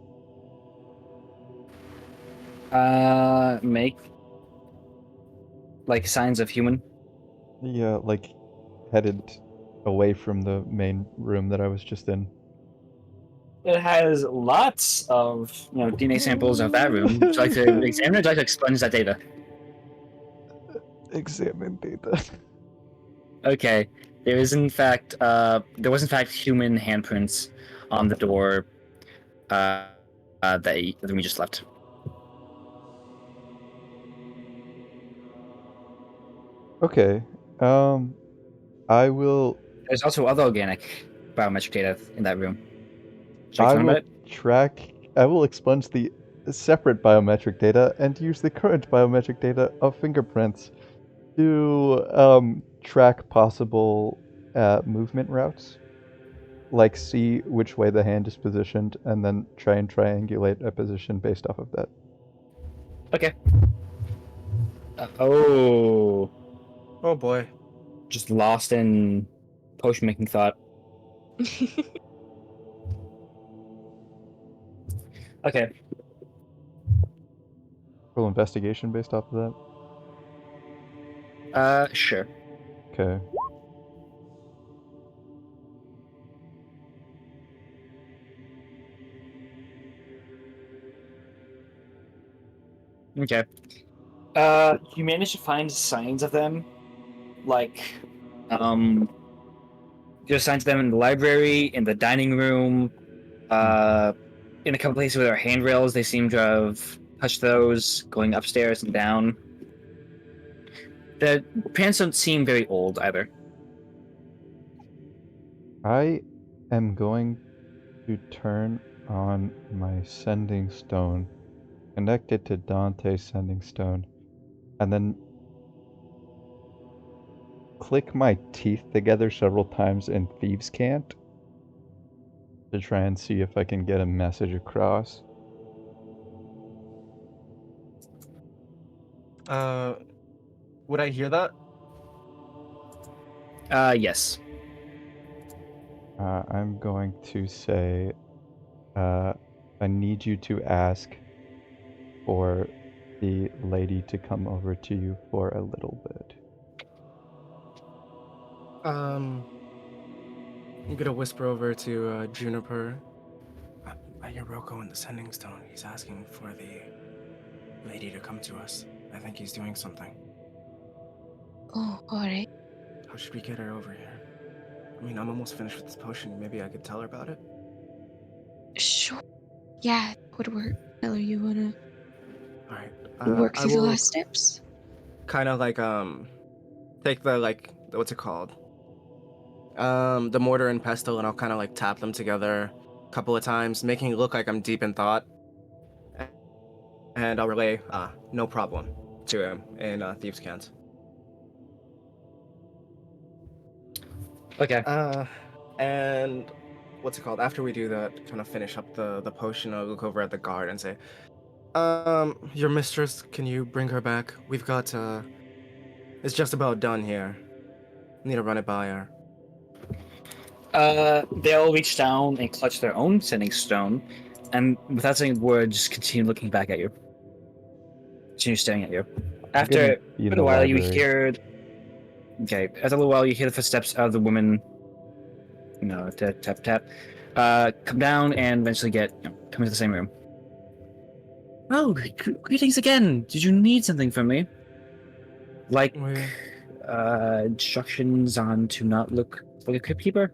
Make like signs of human. Yeah, like headed away from the main room that I was just in. It has lots of DNA samples of that room. Would you like to examine it? Or would you like to expunge that data? Examine data. Okay. There is in fact there was in fact human handprints on the door that we just left. Okay. I will There's also other organic biometric data in that room. Should I I explain about will it? I will expunge the separate biometric data and use the current biometric data of fingerprints to track possible movement routes. Like see which way the hand is positioned and then try and triangulate a position based off of that. Okay. Oh, Oh boy. just lost in potion making thought. Okay. Roll investigation based off of Sure. that. Okay. Okay. You managed to find signs of them, like, um, there's signs of them in the library, in the dining room, uh, in a couple places with our handrails. They seem to have touched those, going upstairs and down. The pants don't seem very old either. I am going to turn on my sending stone, connect it to Dante's sending stone, and then click my teeth together several times in Thieves' Cant to try and see if I can get a message across. Uh, would I hear that? Yes. I'm going to say, uh, I need you to ask for the lady to come over to you for a little bit. I'm gonna whisper over to Juniper. I hear Roko in the sending stone. He's asking for the lady to come to us. I think he's doing something. Oh, alright. How should we get her over here? I mean, I'm almost finished with this potion. Maybe I could tell her about it. Sure. Yeah, that would work. Tell her you wanna All right. work I through the will last steps. kind of like take the what's it called? The mortar and pestle, and I'll kind of like tap them together a couple of times, making it look like I'm deep in thought, and I'll relay no problem to him in Thieves' Cant. Okay. And what's it called? After we do that, kind of finish up the potion, I'll look over at the guard and say, your mistress, can you bring her back? We've got it's just about done here. Need to run it by her. They'll reach down and clutch their own sending stone, and without saying a word, just continue looking back at you. Continue staring at you. I'm gonna After be in a the while, you library. hear. Okay, after a little while, you hear the footsteps of the woman. Tap tap tap. Come down and eventually come into the same room. Oh, greetings again. Did you need something from me? Like, We instructions on to not look like a crypt keeper?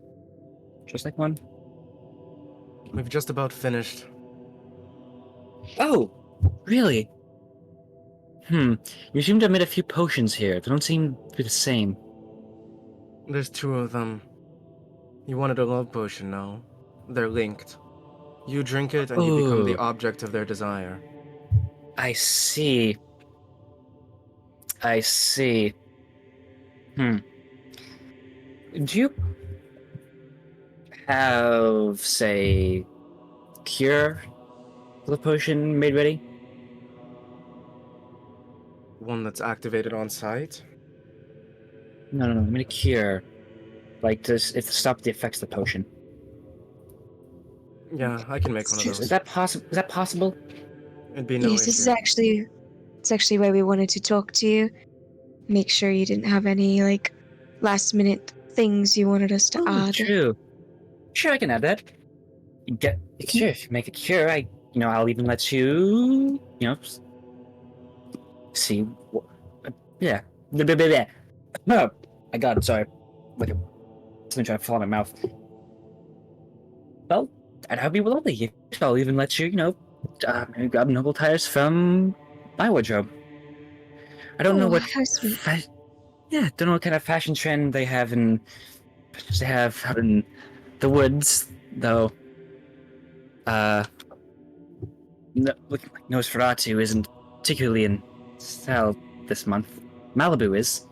Just like one? we've just about finished. Oh, really? You seem to have made a few potions here. They don't seem to be the same. There's two of them. You wanted a love potion, no? They're linked. You drink it and you become the Oh, object of their desire. I see. I see. Hmm. Do you have, say, cure the potion made ready? One that's activated on site? No. I mean a cure. Like, to stop the effects of the potion. Yeah, I can make one of Is those. that possible? Is that possible? It'd be no Yes, this is issue. actually it's actually why we wanted to talk to you. Make sure you didn't have any like last minute things you wanted us to Oh, add. true. Sure, I can add that. Sure, if you make a cure, I'll even let you, see. Yeah. Blah, blah, blah, blah. No, I got it. Sorry. Like, something trying to fall in my mouth. Well, that'd be lovely. I'll even let you, maybe grab noble tires from my wardrobe. I don't know Oh, what, how sweet. don't know what kind of fashion trend they have out in the woods, though. Looking like Nosferatu isn't particularly in style this month. Malibu is.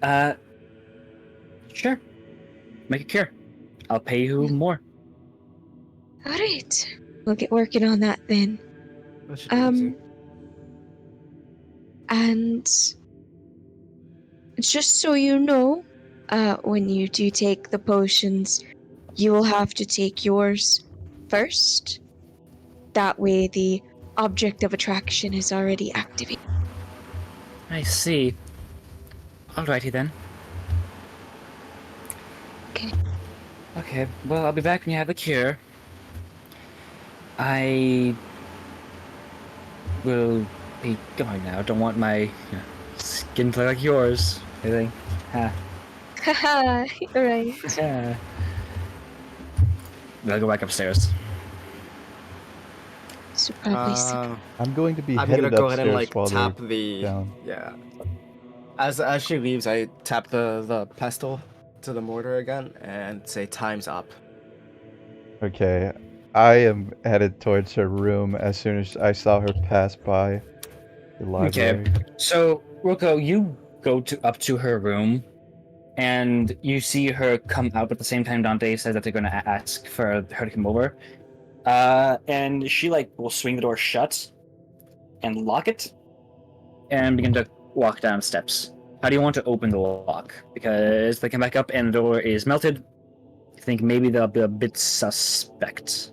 Uh, sure. Make it cure. I'll pay you more. All right. We'll get working on that then. That should be easy. And just so you know, when you do take the potions, you will have to take yours first. That way, the object of attraction is already activated. I see. Alrighty then. Okay. Okay, well, I'll be back when you have the cure. I will be going now. Don't want my skin to look like yours. I think. Ha. Haha, you're right. Yeah. I'll go back upstairs. So probably I'm going to be I'm headed gonna go ahead and upstairs like while tap they're the down. yeah. As she leaves, I tap the pestle to the mortar again and say time's up. Okay, I am headed towards her room as soon as I saw her pass by the library. So, Roko, you go up to her room, and you see her come out at the same time Dante says that they're going to ask for her to come over. And she will swing the door shut and lock it, and begin to walk down steps. How do you want to open the lock? Because they come back up and the door is melted. I think maybe they'll be a bit suspect.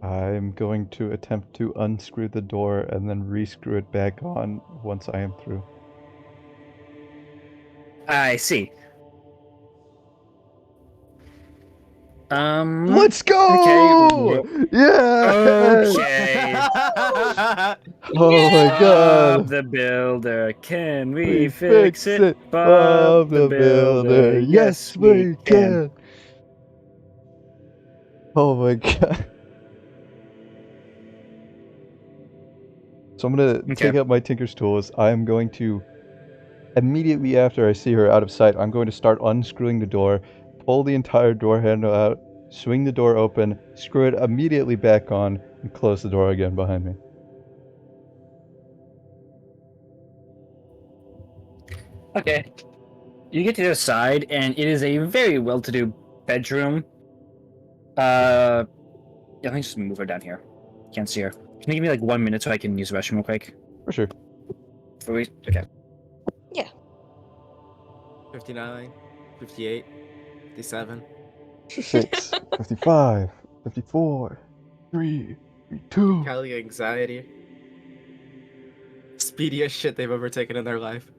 I'm going to attempt to unscrew the door and then rescrew it back on once I am through. I see. Let's go! Okay. Yeah! Okay. Oh my Bob god! the Builder, can we We fix fix it? it! Bob the The Builder, builder! yes Yes, we we can. can! Oh my god. So I'm gonna Okay. take out my Tinker's tools. I am going to immediately after I see her out of sight, I'm going to start unscrewing the door, pull the entire door handle out, swing the door open, screw it immediately back on, and close the door again behind me. Okay. You get to the other side, and it is a very well-to-do bedroom. Yeah, let me just move her down here. Can't see her. Can you give me 1 minute so I can use the restroom real quick? For sure. Okay. 59, 58, 57. 56, 55, 54, 3, 2. Cali anxiety. Speediest shit they've ever taken in their life.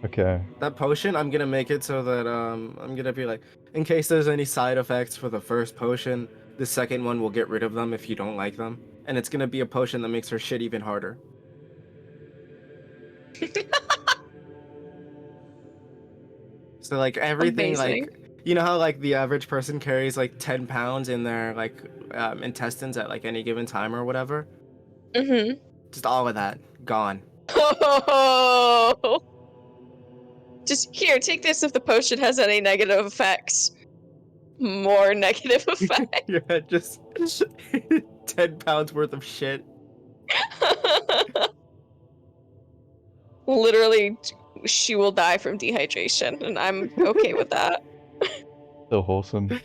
Okay. That potion, I'm gonna make it so that I'm gonna be like, in case there's any side effects for the first potion, the second one will get rid of them if you don't like them, and it's gonna be a potion that makes her shit even harder. So everything Amazing. you know how the average person carries 10 pounds in their intestines at any given time or whatever. Mm-hmm. Just all of that gone. Oh, just here, take this if the potion has any negative effects. More negative effects. Yeah, just 10 pounds worth of shit. Literally, she will die from dehydration, and I'm okay with that. So wholesome.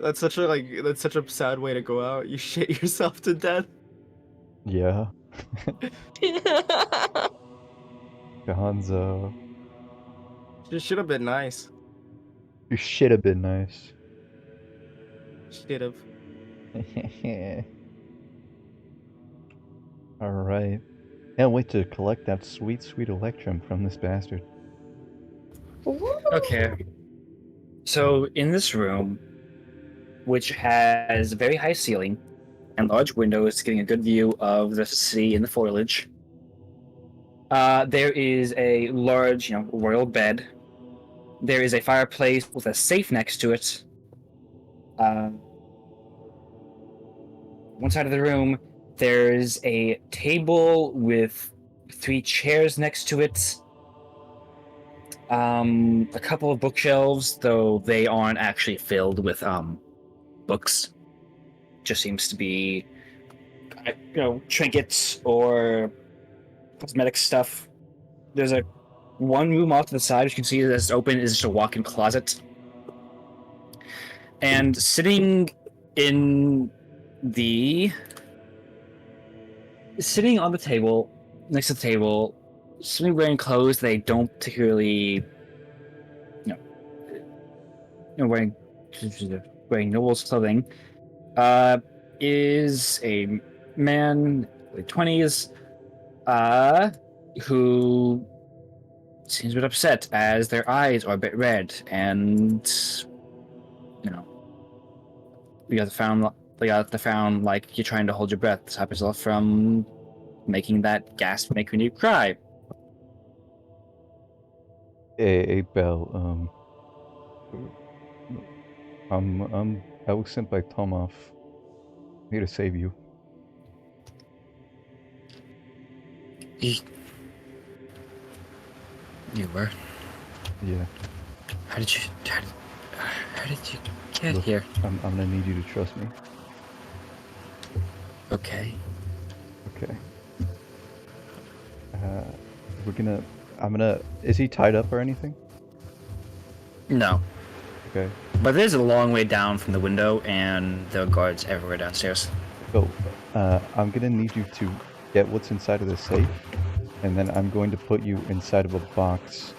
That's such a sad way to go out. You shit yourself to death. Yeah. Gonzo. Just should have been nice. You should have been nice. Should have. Alright. Can't wait to collect that sweet, sweet Electrum from this bastard. Okay. So in this room, which has a very high ceiling and large windows, getting a good view of the sea and the foliage. There is a large, royal bed. There is a fireplace with a safe next to it. One side of the room, there's a table with 3 chairs next to it. A couple of bookshelves, though they aren't actually filled with books. Just seems to be, trinkets or cosmetic stuff. There's a one room off to the side, which you can see that's open, is just a walk-in closet. And in the sitting on the table, next to the table, somebody wearing clothes they don't particularly, you wearing nobles clothing, is a man, late 20s, who seems a bit upset as their eyes are a bit red, and you know, you got the found like you're trying to hold your breath to stop yourself from making that gasp making you cry. Hey, Belle, I'm I was sent by Tomoff here to save you. You were? Yeah. How did you get Look, here? I'm gonna need you to trust me. Okay. Okay. Is he tied up or anything? No. Okay. But there's a long way down from the window, and there are guards everywhere downstairs. So, I'm gonna need you to get what's inside of the safe, and then I'm going to put you inside of a box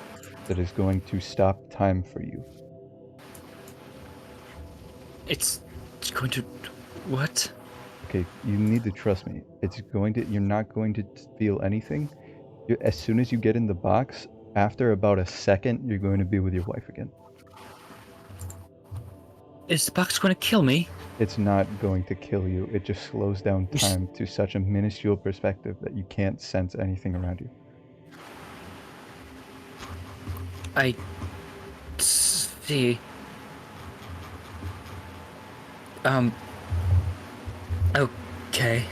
that is going to stop time for you. It's going to... What? Okay, you need to trust me. You're not going to feel anything. As soon as you get in the box, after about a second, you're going to be with your wife again. Is the box going to kill me? It's not going to kill you. It just slows down time to such a minuscule perspective that you can't sense anything around you. I see. Okay.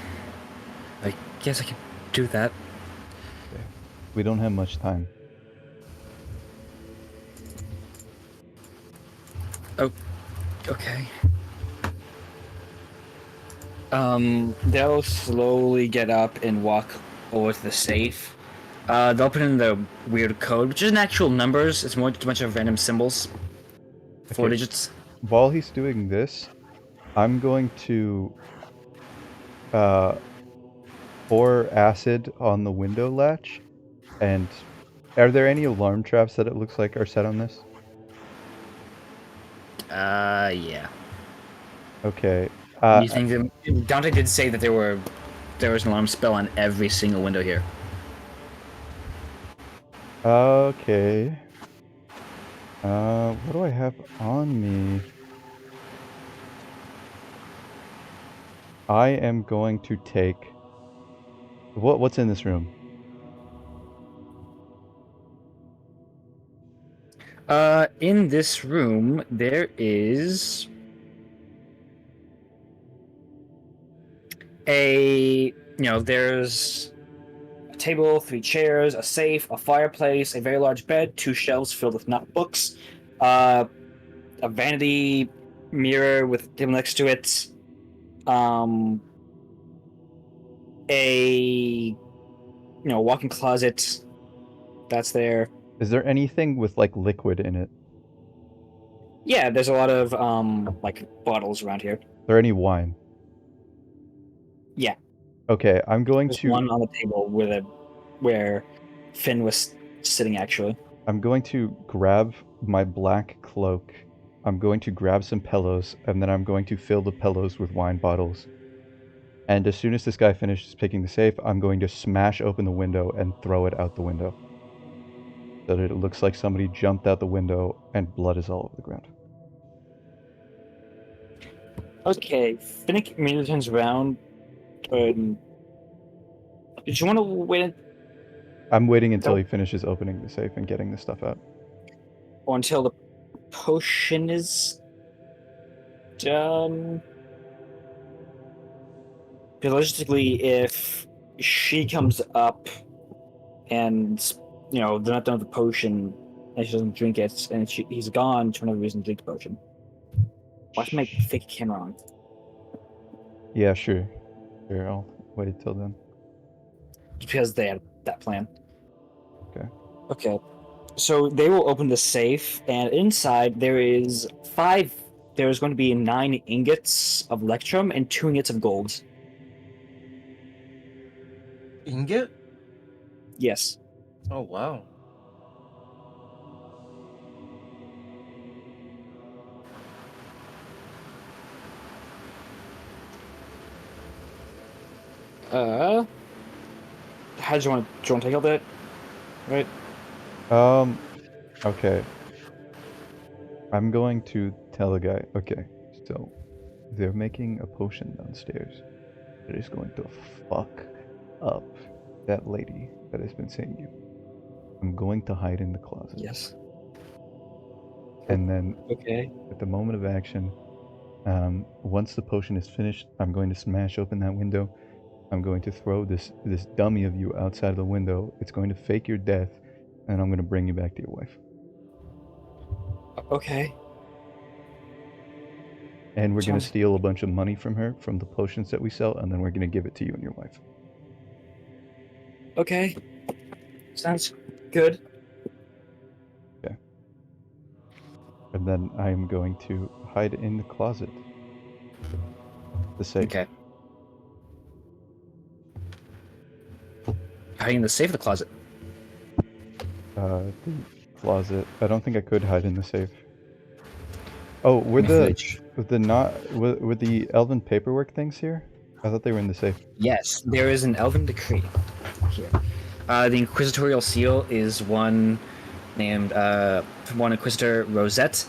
I guess I can do that. Okay. We don't have much time. Oh, okay. They'll slowly get up and walk over to the safe. They'll put in the weird code, which isn't actual numbers. It's more just a bunch of random symbols. 4 Okay. digits. While he's doing this, I'm going to pour acid on the window latch. And are there any alarm traps that it looks like are set on this? Yeah. Okay. You think that Dante did say that there was an alarm spell on every single window here. Okay. What do I have on me? I am going to take... What's in this room? In this room, there is there's a table, 3 chairs, a safe, a fireplace, a very large bed, 2 shelves filled with notebooks, a vanity mirror with a table next to it, a walk-in closet that's there. Is there anything with like liquid in it? Yeah, there's a lot of like bottles around here. Is there any wine? Yeah. Okay, I'm going There's to... one on the table where Finn was sitting, actually. I'm going to grab my black cloak. I'm going to grab some pillows, and then I'm going to fill the pillows with wine bottles. And as soon as this guy finishes picking the safe, I'm going to smash open the window and throw it out the window. So that it looks like somebody jumped out the window and blood is all over the ground. Okay, Finnick immediately turns around. Did you want to wait I'm waiting until he Nope. finishes opening the safe and getting the stuff out. until the potion is done? Realistically, if she comes up and they're not done with the potion and she doesn't drink it and he's gone for no reason to drink the potion. Why have to make fake camera on? Yeah, sure. Sure, I'll wait till then. Just because they had that plan. Okay. Okay. So they will open the safe, and inside there's going to be 9 ingots of electrum and 2 ingots of gold. Ingot? Yes. Oh wow. How do you want to take all that? Right. Okay. I'm going to tell the guy, okay, so they're making a potion downstairs that is going to fuck up that lady that has been seeing you. I'm going to hide in the closet. Yes. And then Okay. at the moment of action, once the potion is finished, I'm going to smash open that window. I'm going to throw this dummy of you outside of the window. It's going to fake your death, and I'm going to bring you back to your wife. Okay. And we're going to Sounds steal a bunch of money from her from the potions that we sell, and then we're going to give it to you and your wife. okay. Sounds good. And then I am going to hide in the closet. The safe. Okay. Hiding in the safe of the closet. The closet. I don't think I could hide in the safe. Oh, were In the the fridge. were the elven paperwork things here? I thought they were in the safe. Yes, there is an elven decree here. The inquisitorial seal is one named one Inquisitor Rosette,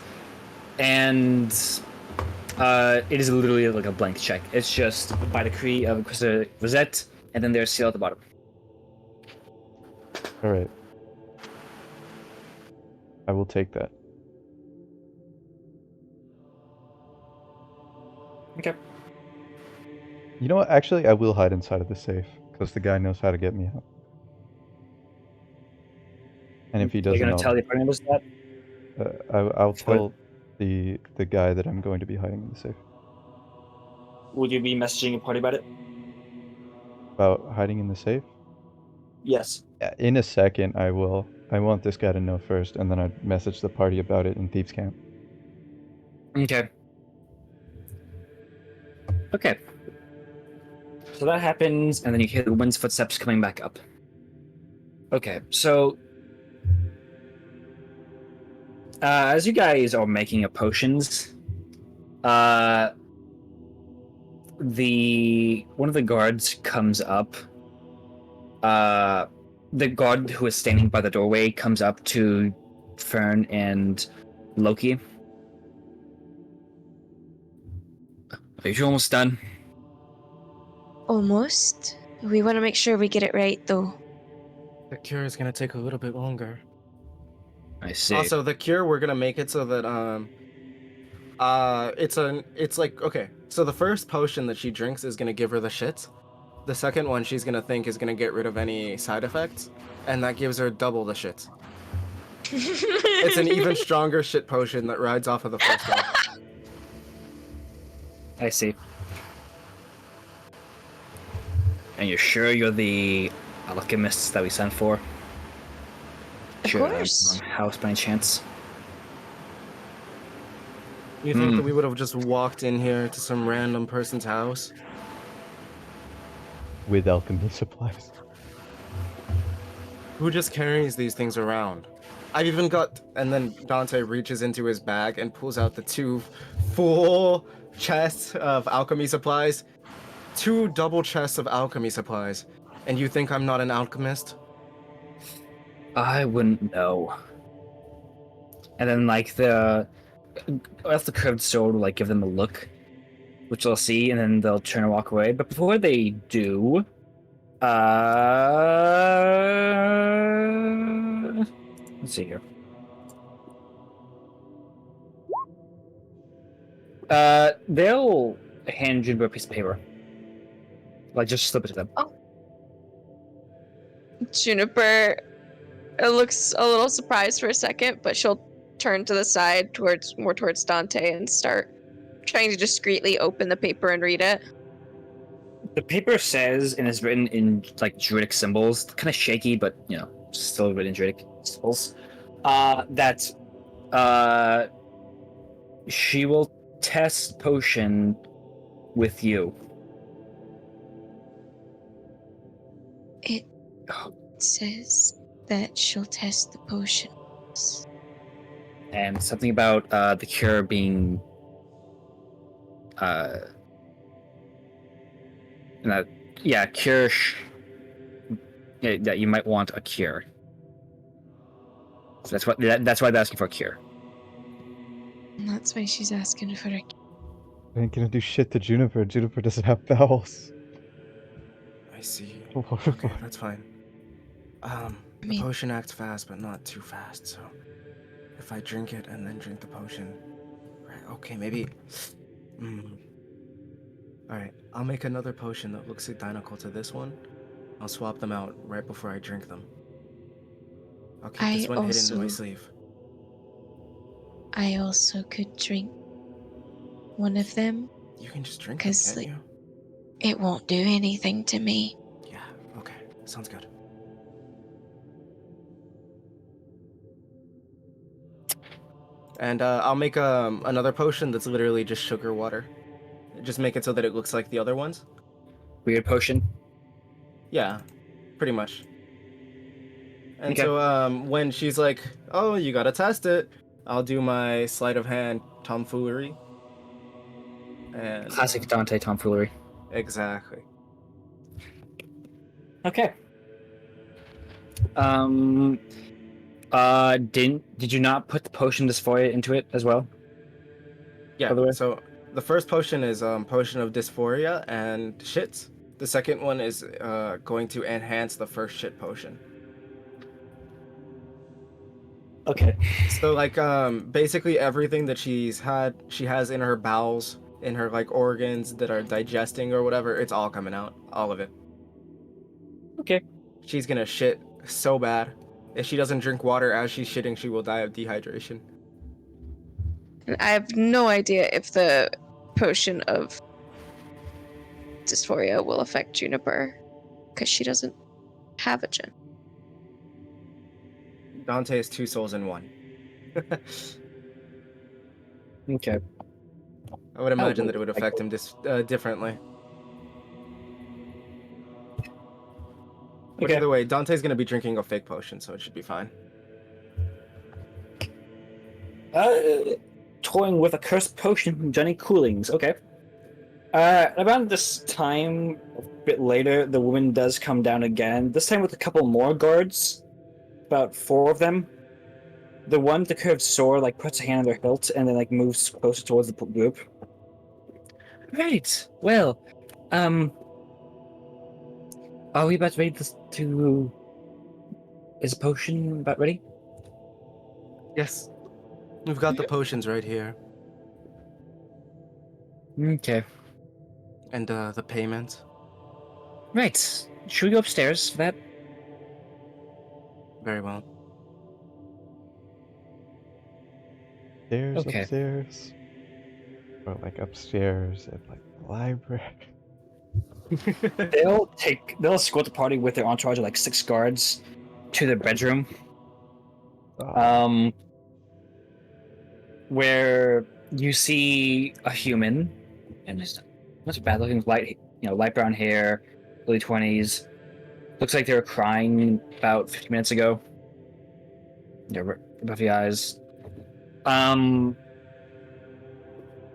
and it is literally like a blank check. It's just by decree of Inquisitor Rosette, and then there's seal at the bottom. All right. I will take that. Okay. You know what? Actually, I will hide inside of the safe because the guy knows how to get me out. And if he Are you doesn't gonna know, tell the party members that? I'll What? tell the guy that I'm going to be hiding in the safe Will you be messaging your party about it? about hiding in the safe. Yes. In a second, I will. I want this guy to know first, and then I'd message the party about it in Thieves' Camp. Okay. Okay. So that happens, and then you hear the wind's footsteps coming back up. Okay, so as you guys are making your potions, the one of the guards comes up. The guard who is standing by the doorway comes up to Fern and Loki. Are you almost done? Almost. We want to make sure we get it right, though. The cure is gonna take a little bit longer. I see. Also, the cure we're gonna make it so that it's like, okay, so the first potion that she drinks is gonna give her the shits. The second one she's gonna think is gonna get rid of any side effects, and that gives her double the shits. It's an even stronger shit potion that rides off of the first one. I see. And you're sure you're the alchemists that we sent for? Of Sure, course. house by any chance? You think that we would have just walked in here to some random person's house? With alchemy supplies. Who just carries these things around? I've even got, and then Dante reaches into his bag and pulls out the 2 full chests of alchemy supplies. 2 double chests of alchemy supplies. And you think I'm not an alchemist? I wouldn't know. And then, like, the curved sword will, like, give them a look. which they'll see, and then they'll turn and walk away. But before they do, let's see here. They'll hand Juniper a piece of paper, like just slip it to them. Juniper looks a little surprised for a second, but she'll turn to the side more towards Dante and start trying to discreetly open the paper and read it. The paper says, and it's written in like Druidic symbols, kind of shaky, but still written in Druidic symbols. That she will test potion with you. It says that she'll test the potion. And something about the cure being cure that you might want a cure. So that's why they're asking for a cure. And that's why she's asking for a. I ain't gonna do shit to Juniper. Juniper doesn't have bowels. I see. What? Okay, that's fine. The mean- potion acts fast, but not too fast, so if I drink it and then drink the potion, right? Okay, maybe. All right, I'll make another potion that looks identical to this one. I'll swap them out right before I drink them. I'll keep this one hidden in my sleeve. I also could drink one of them. You can just drink them, 'Cause, can't like- you? It won't do anything to me. Yeah. Okay. Sounds good. And I'll make another potion that's literally just sugar water. Just make it so that it looks like the other ones. Weird potion. Yeah, pretty much. And Okay. so when she's like, "Oh, you gotta test it," I'll do my sleight of hand tomfoolery. And Classic Dante tomfoolery. exactly. Okay. Did you not put the potion dysphoria into it as well? Yeah. By the way? So the first potion is potion of dysphoria and shits. The second one is going to enhance the first shit potion. Okay. So like basically everything that she has in her bowels, in her like organs that are digesting or whatever, it's all coming out, all of it. Okay. She's gonna shit so bad. If she doesn't drink water as she's shitting, she will die of dehydration. And I have no idea if the potion of dysphoria will affect Juniper, because she doesn't have a gen. Dante is 2 souls in 1. Okay. I would imagine well, that it would affect him differently. But Okay. either way, Dante's gonna be drinking a fake potion, so it should be fine. Toying with a cursed potion from Johnny Coolings. Okay. Around this time, a bit later, the woman does come down again. This time with a couple more guards, about 4 of them. The one with the curved sword like puts a hand on their hilt and then like moves closer towards the group. Right. Well, are we about ready to? Is the potion about ready? Yes. We've got the potions right here. Okay. And the payment. Right. Should we go upstairs for that? Very well. Stairs, Okay. upstairs. Or like upstairs at like the library. They'll escort the party with their entourage of like 6 guards to their bedroom. Oh, Where you see a human, and it's not bad looking, light brown hair, early 20s. Looks like they were crying about 50 minutes ago. They're puffy eyes.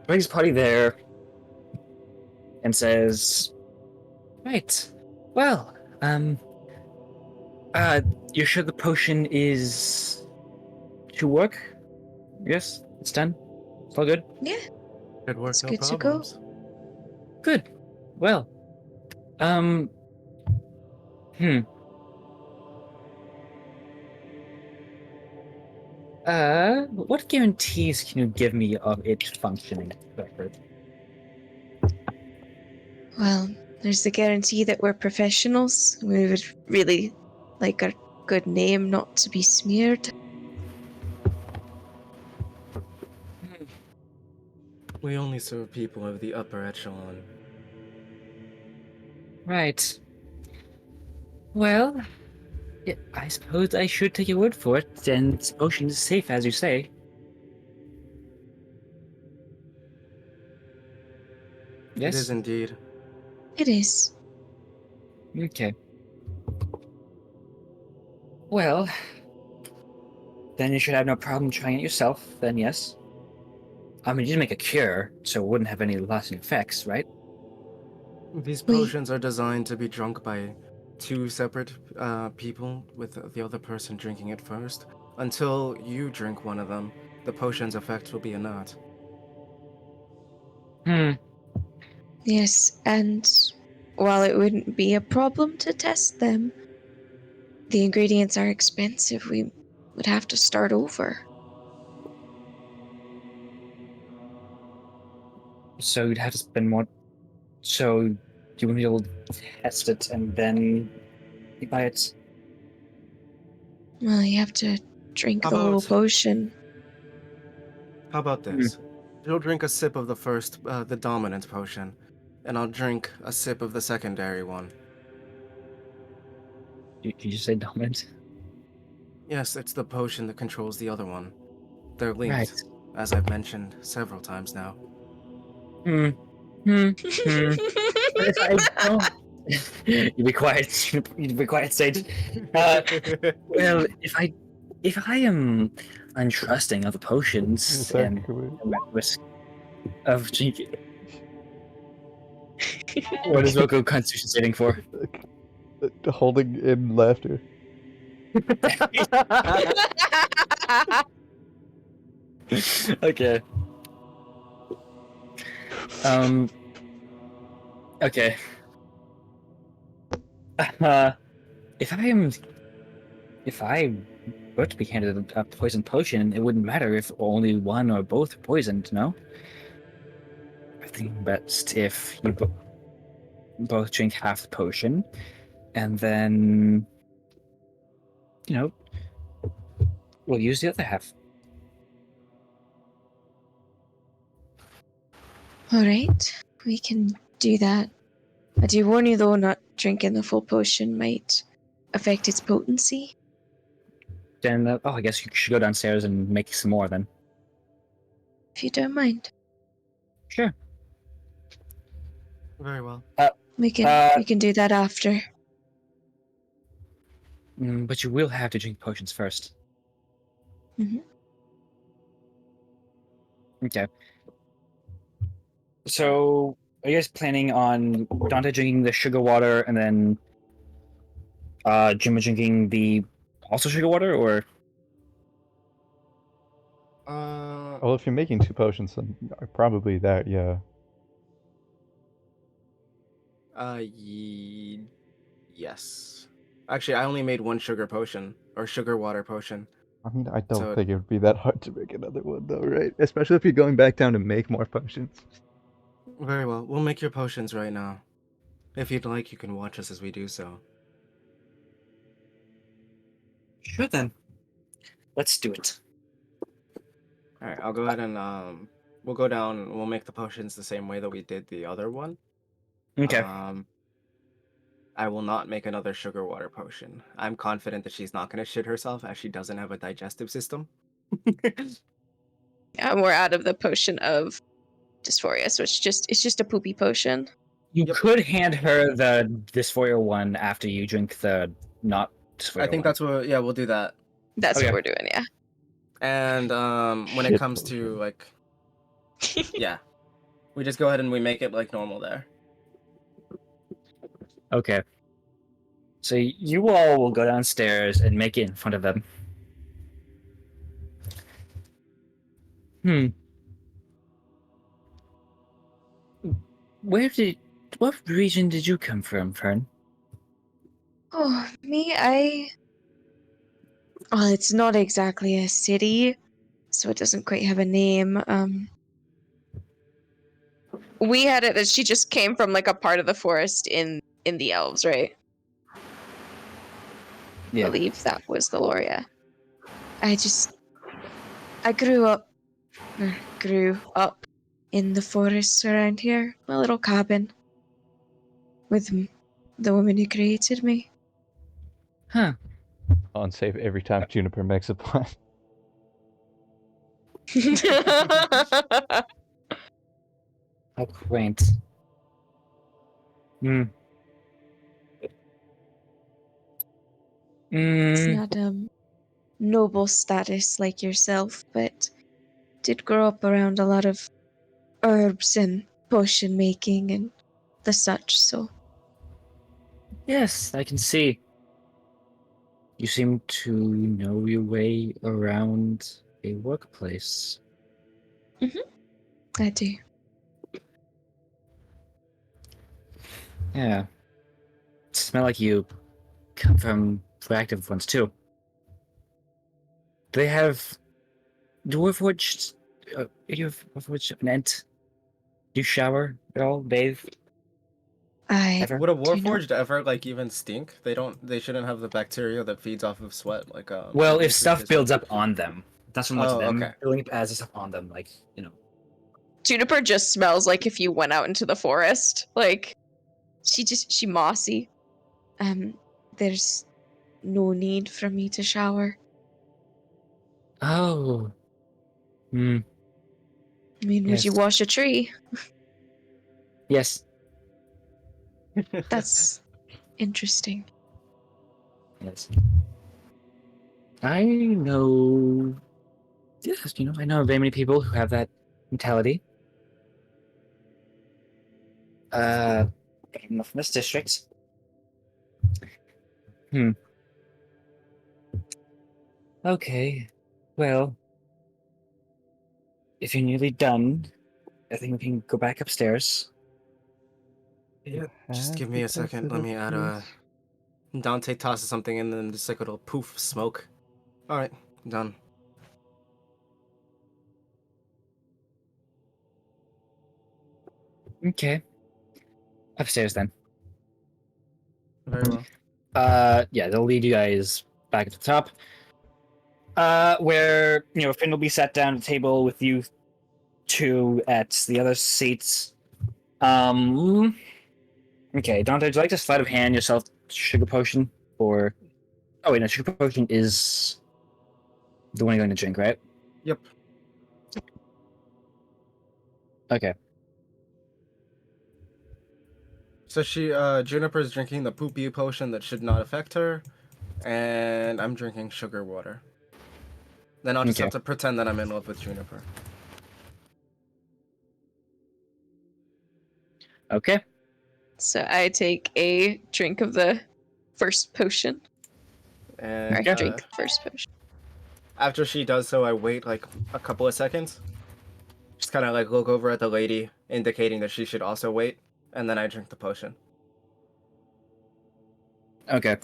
Brings the party there and says, "Right, well, you're sure the potion is to work? Yes, it's done. It's all good." Yeah, Good work, It's no good to go. problems. Good. Well, um, hmm. What guarantees can you give me of it functioning correctly? Well, there's the guarantee that we're professionals. We would really like our good name not to be smeared. We only serve people of the upper echelon. Right. Well, yeah, I suppose I should take your word for it, and this potion is safe, as you say. It is Yes? indeed. It is. Okay. Well, then you should have no problem trying it yourself, then yes. I mean, you didn't make a cure, so it wouldn't have any lasting effects, right? These We potions are designed to be drunk by two separate people, with the other person drinking it first. Until you drink one of them, the potion's effect will be inert. Hmm. yes, and while it wouldn't be a problem to test them, the ingredients are expensive. We would have to start over. So you'd have to spend more. So you wouldn't be able to test it and then you buy it. Well, you have to drink How the whole about potion. how about Hmm. this? You'll drink a sip of the first, the dominant potion, and I'll drink a sip of the secondary one. Did you say dominant? Yes, it's the potion that controls the other one. They're Right. linked, as I've mentioned several times now. Hmm. Hmm. Hmm. But if I don't, you be quiet. You be quiet, Sage. Well, if I am untrusting of the potions and Exactly. am at risk of drinking, what is Roko Constitution saving for? Holding in laughter. Okay. Um. Okay. Uh, if I am, if I were to be handed a poison potion, it wouldn't matter if only one or both are poisoned. No. I think best if you both drink half the potion, and then you know we'll use the other half. All right, we can do that. I do warn you, though, not drinking the full potion might affect its potency. Then, I guess you should go downstairs and make some more then. If you don't mind, Sure. Very well. we can Uh, we can do that after. but you will have to drink potions first. Hmm. Okay. So, are you guys planning on Dante drinking the sugar water and then Jimma drinking the also sugar water, or Uh, Well, if you're making two potions, then probably that, yeah. yes. Actually, I only made one sugar potion, or sugar water potion. I mean, I don't So, think it would be that hard to make another one, though, right? Especially if you're going back down to make more potions. very well. We'll make your potions right now. If you'd like, you can watch us as we do so. sure then. Let's do it. Alright, I'll go ahead and, we'll go down and we'll make the potions the same way that we did the other one. Okay. Um, I will not make another sugar water potion. I'm confident that she's not going to shit herself as she doesn't have a digestive system. And we're out of the potion of dysphoria, so it's just a poopy potion. You Yep. could hand her the dysphoria one after you drink the not dysphoria I think one. that's what, yeah, we'll do that. That's Okay. what we're doing, yeah. And when it Shit comes to potion. like, yeah, we just go ahead and we make it like normal there. Okay. So you all will go downstairs and make it in front of them. Hmm. what region did you come from, Fern? Oh, me, well, it's not exactly a city, so it doesn't quite have a name. We had it that she just came from like a part of the forest in the elves, right? I Yeah. believe that was the lore, yeah. I I grew up, grew up in the forests around here, my little cabin, with the woman who created me. Huh. Unsafe every time Juniper makes a pun. How quaint. Hmm. It's Mm, not noble status like yourself, but did grow up around a lot of herbs and potion making and the such, so yes, I can see. You seem to know your way around a workplace. I do. Yeah. Smell like you come from proactive ones too. They have Dwarfwitch. You have Dwarfwitch an ent. Do you shower at all? Bathe? I Ever? Would a do not. warforged ever like even stink? They don't. They shouldn't have the bacteria that feeds off of sweat, Well, like if stuff builds introduced. up on them, that's not so much Oh, them okay. building up as stuff on them, like, you know. Juniper just smells like if you went out into the forest. Like she mossy. Um, there's no need for me to shower. Oh. Hmm. I mean, would you Yes. wash a tree? Yes. That's interesting. Yes. I know. Yes, I know very many people who have that mentality. From this district. Hmm. Okay. Well, if you're nearly done, I think we can go back upstairs. Yeah. Just Have give to me a test second. it Let up, me add a. please. Dante tosses something in, and then just like a little poof of smoke. All right, done. Okay. Upstairs then. Very well. Yeah, they'll lead you guys back at the top. Where Finn will be sat down at the table with you two at the other seats. Um. Okay, Dante, would you like to sleight of hand yourself sugar potion? Or oh wait, no, sugar potion is the one you're going to drink, right? Yep. Okay. So Juniper's drinking the poopy potion that should not affect her, and I'm drinking sugar water. Then I'll just Okay. have to pretend that I'm in love with Juniper. Okay. So I take a drink of the first potion, or I And Okay. drink the first potion. after she does so, I wait like a couple of seconds. Just kind of like look over at the lady, indicating that she should also wait, and then I drink the potion. Okay.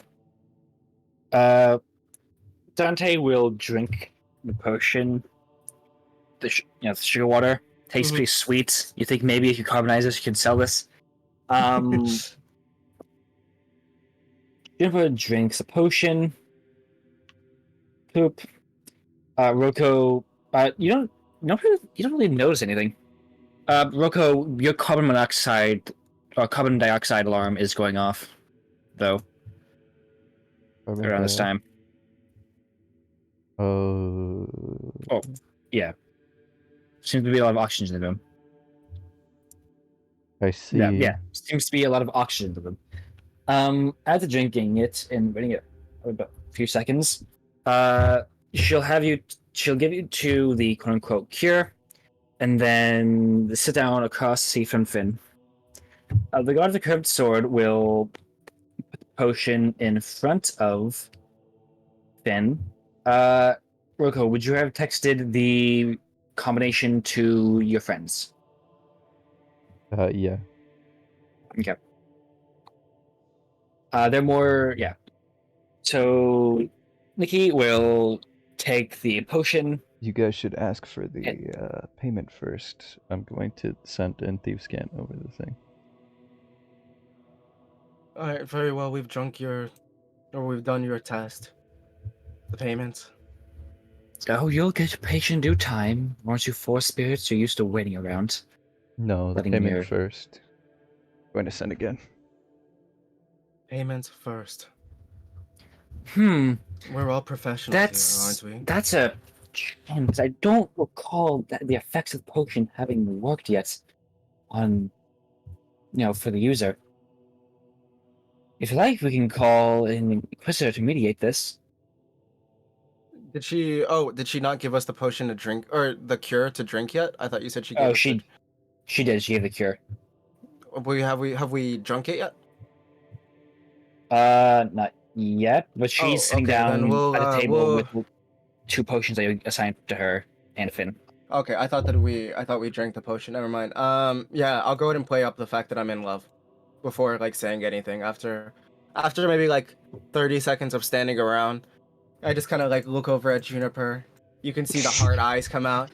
Dante will drink the potion. The sugar water tastes Mhm. pretty sweet. You think maybe if you carbonize this, you can sell this. Jennifer drinks a potion. Poop. Roko. You don't really notice anything. Roko, your carbon dioxide alarm is going off, though, Carbon around this dioxide. time. Oh. Oh, yeah. Seems to be a lot of oxygen in the room. I Yeah, see. yeah. Seems to be a lot of oxygen in the room. After drinking it and waiting it about a few seconds, uh, she'll have you. She'll give you to the quote unquote cure, and then sit down across the seat from Finn. The guard of the curved sword will put the potion in front of Finn. Uh, Roko, would you have texted the combination to your friends? Yeah. Okay. They're more, yeah. So Nikki will take the potion. You guys should ask for And, the payment first. I'm going to send in Thieves' Cant over the thing. All right, very well. We've done your test. The payments. oh, you'll get your patient in due time. Aren't you four spirits? You're used to waiting around. No, the Letting payment your- first. Going to send again. Payments first. We're all professionals here, aren't we? That's a chance. I don't recall that the effects of the potion having worked yet on, for the user. If you like, we can call an Inquisitor to mediate this. Did she? Oh, did she not give us the potion to drink or the cure to drink yet? I thought you said she gave Oh, us. she did. She gave the cure. Have we drunk it yet? Not yet, but she's sitting okay, then down we'll at a table we'll. with two potions that you assigned to her and Finn. Okay, I thought we drank the potion. Never mind. Yeah, I'll go ahead and play up the fact that I'm in love before like saying anything. After maybe like 30 seconds of standing around, I just kind of like look over at Juniper. You can see the hard eyes come out.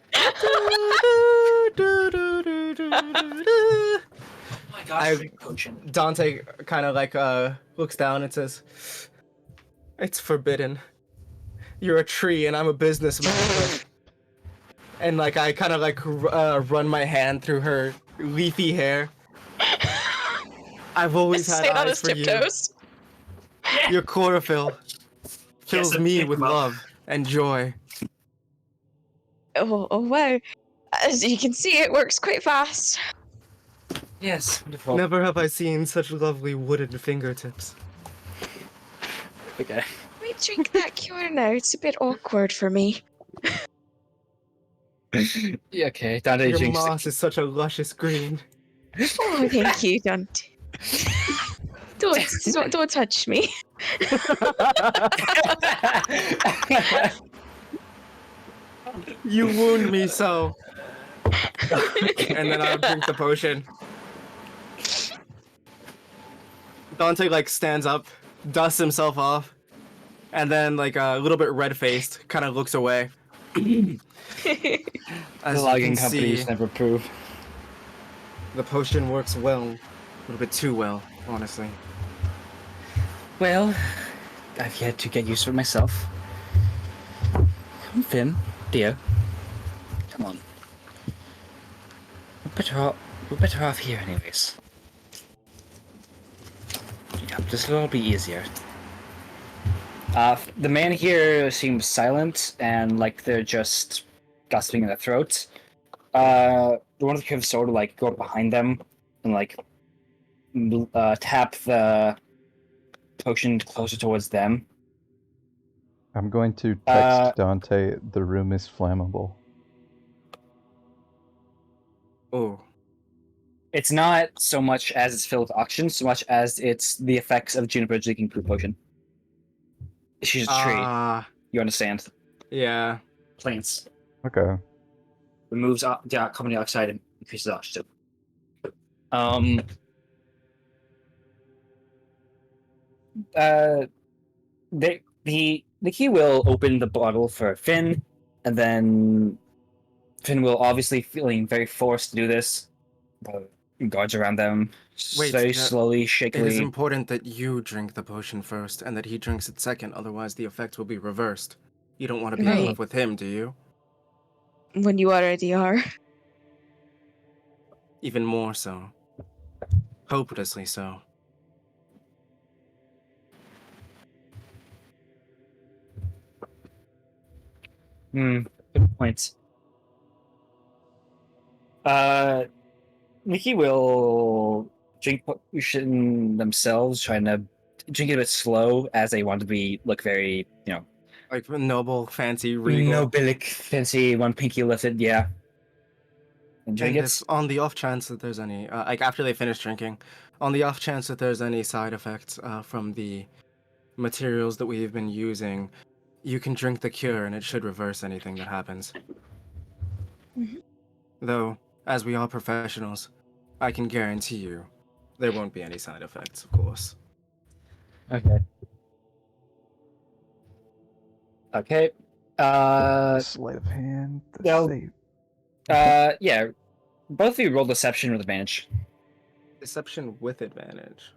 Oh my gosh, potion. Dante kind of like looks down and says, "It's forbidden. You're a tree and I'm a businessman." And like I kind of like run my hand through her leafy hair. I've always had Stay on eyes his for you. tiptoes. Your chlorophyll fills Yes, me pick with him up. love and joy. Oh wow. As you can see, it works quite fast. Yes, wonderful. Never have I seen such lovely wooden fingertips. Okay. We drink that cure now. It's a bit awkward for me. Yeah, okay. Dante Your drinks. moss is such a luscious green. Oh, thank you, Dante. Don't touch me. You wound me so. And then I'll drink the potion. Dante like stands up, dusts himself off, and then like a little bit red-faced, kind of looks away. As The you logging can companies see, never approve. the potion works well, a little bit too well, honestly. Well, I've yet to get used to it myself. Come, Finn, dear. Come on. We're better off here, anyways. Yeah, this will all be easier. The man here seems silent and like they're just gasping in their throats. The one of the kids sort of like go behind them and like tap the potion closer towards them. I'm going to text Dante, the room is flammable. Oh, It's not so much as it's filled with oxygen, so much as it's the effects of Juniper drinking poop potion. She's a tree. You understand? Yeah. Plants. Okay. Removes the carbon dioxide and increases oxygen. The key will open the bottle for Finn, and then Finn will obviously feeling very forced to do this. Guards around them, Wait, very yeah, slowly, It is shakily. important that you drink the potion first and that he drinks it second, otherwise the effect will be reversed. You don't want to be in Right. love with him, do you? When you already are. Even more so. Hopelessly so. Good point. Nikki will drink potion themselves, trying to drink it a bit slow as they want to look very, Like noble, fancy, regal. nobilic, fancy, one pinky lifted, yeah. And drink And it. if on the off chance that there's any, like after they finish drinking, on the off chance that there's any side effects from the materials that we've been using, you can drink the cure and it should reverse anything that happens. Mhm. Though, as we are professionals, I can guarantee you, There won't be any side effects, of course. Okay. Okay. Sleight of hand. The well, save. Yeah. Both of you roll deception with advantage. Deception with advantage.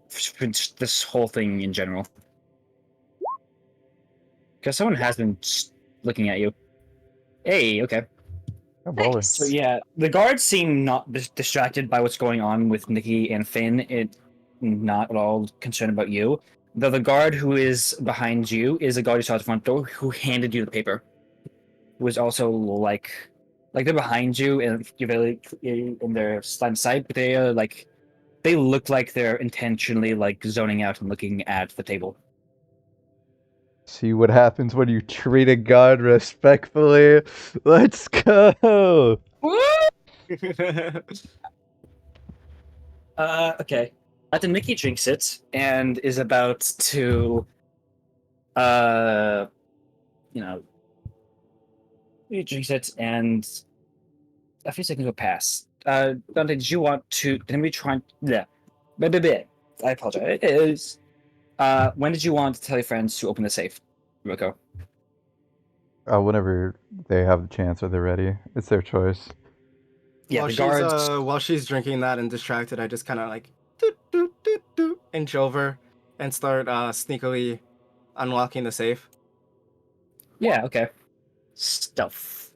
For this whole thing in general. Because someone has been looking at you. Hey, okay. Oh, baller. So Nice. yeah, the guards seem not distracted by what's going on with Nikki and Finn. It not at all concerned about you. Though the guard who is behind you is a guard you saw at the front door who handed you the paper. Who was also like they're behind you and you're very in their line of sight, but they are like they look like they're intentionally like zoning out and looking at the table. See what happens when you treat a god respectfully. Let's go. Okay. After Nikki drinks it and is about to, you know, he drinks it and a few seconds will pass. Dante, did you want to? Did we try? Yeah. Blah, blah, blah. I apologize. It is. When did you want to tell your friends to open the safe, Roko? Whenever they have the chance or they're ready, it's their choice. Yeah, while the she's guards. while she's drinking that and distracted, I just kind of like doot, doot, doot, doot, inch over and start sneakily unlocking the safe. Yeah. Okay. Stealth.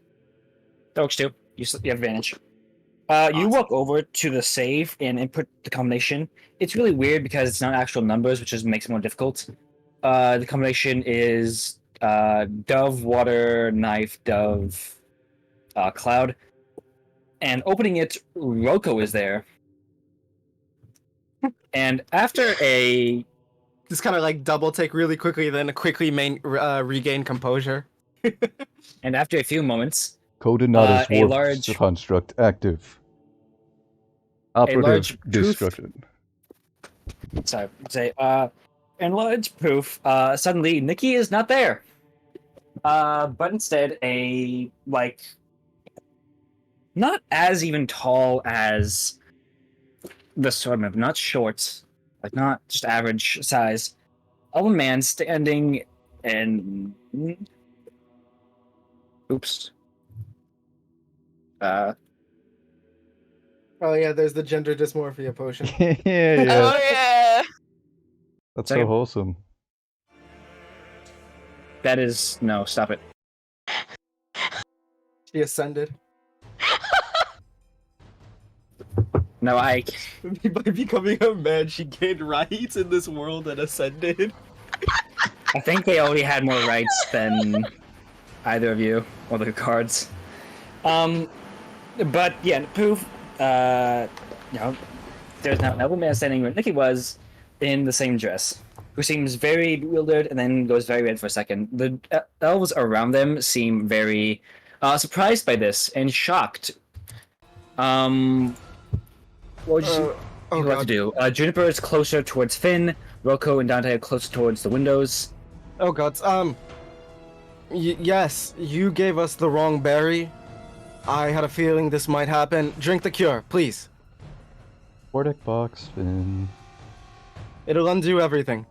Dogs too. You have advantage. You Awesome. walk over to the safe and input the combination. It's really weird because it's not actual numbers, which just makes it more difficult. The combination is dove, water, knife, dove, cloud. And opening it, Roko is there. And after a Just kind of like double take really quickly, then quickly regain composure. few moments, Coordinates a warp large construct active. Operative large proof. destruction. Sorry, say in large proof. Suddenly, Nikki is not there. But instead, a like not as even tall as the sort of not short, like not just average size, of a man standing and oops. Oh yeah, there's the gender dysmorphia potion. Yeah. Oh yeah. That's so Second. wholesome. That is no, stop it. She ascended. No, I By becoming a man, she gained rights in this world and ascended. think they already had more rights than either of you or the cards. But yeah, proof. There's now another man standing where Nikki was in the same dress, who seems very bewildered and then goes very red for a second. The elves around them seem very surprised by this and shocked. What would you have to do? Juniper is closer towards Finn. Roko and Dante are closer towards the windows. Oh gods. Yes, you gave us the wrong berry. I had a feeling this might happen. Drink the cure, please. Vortex box spin. It'll undo everything.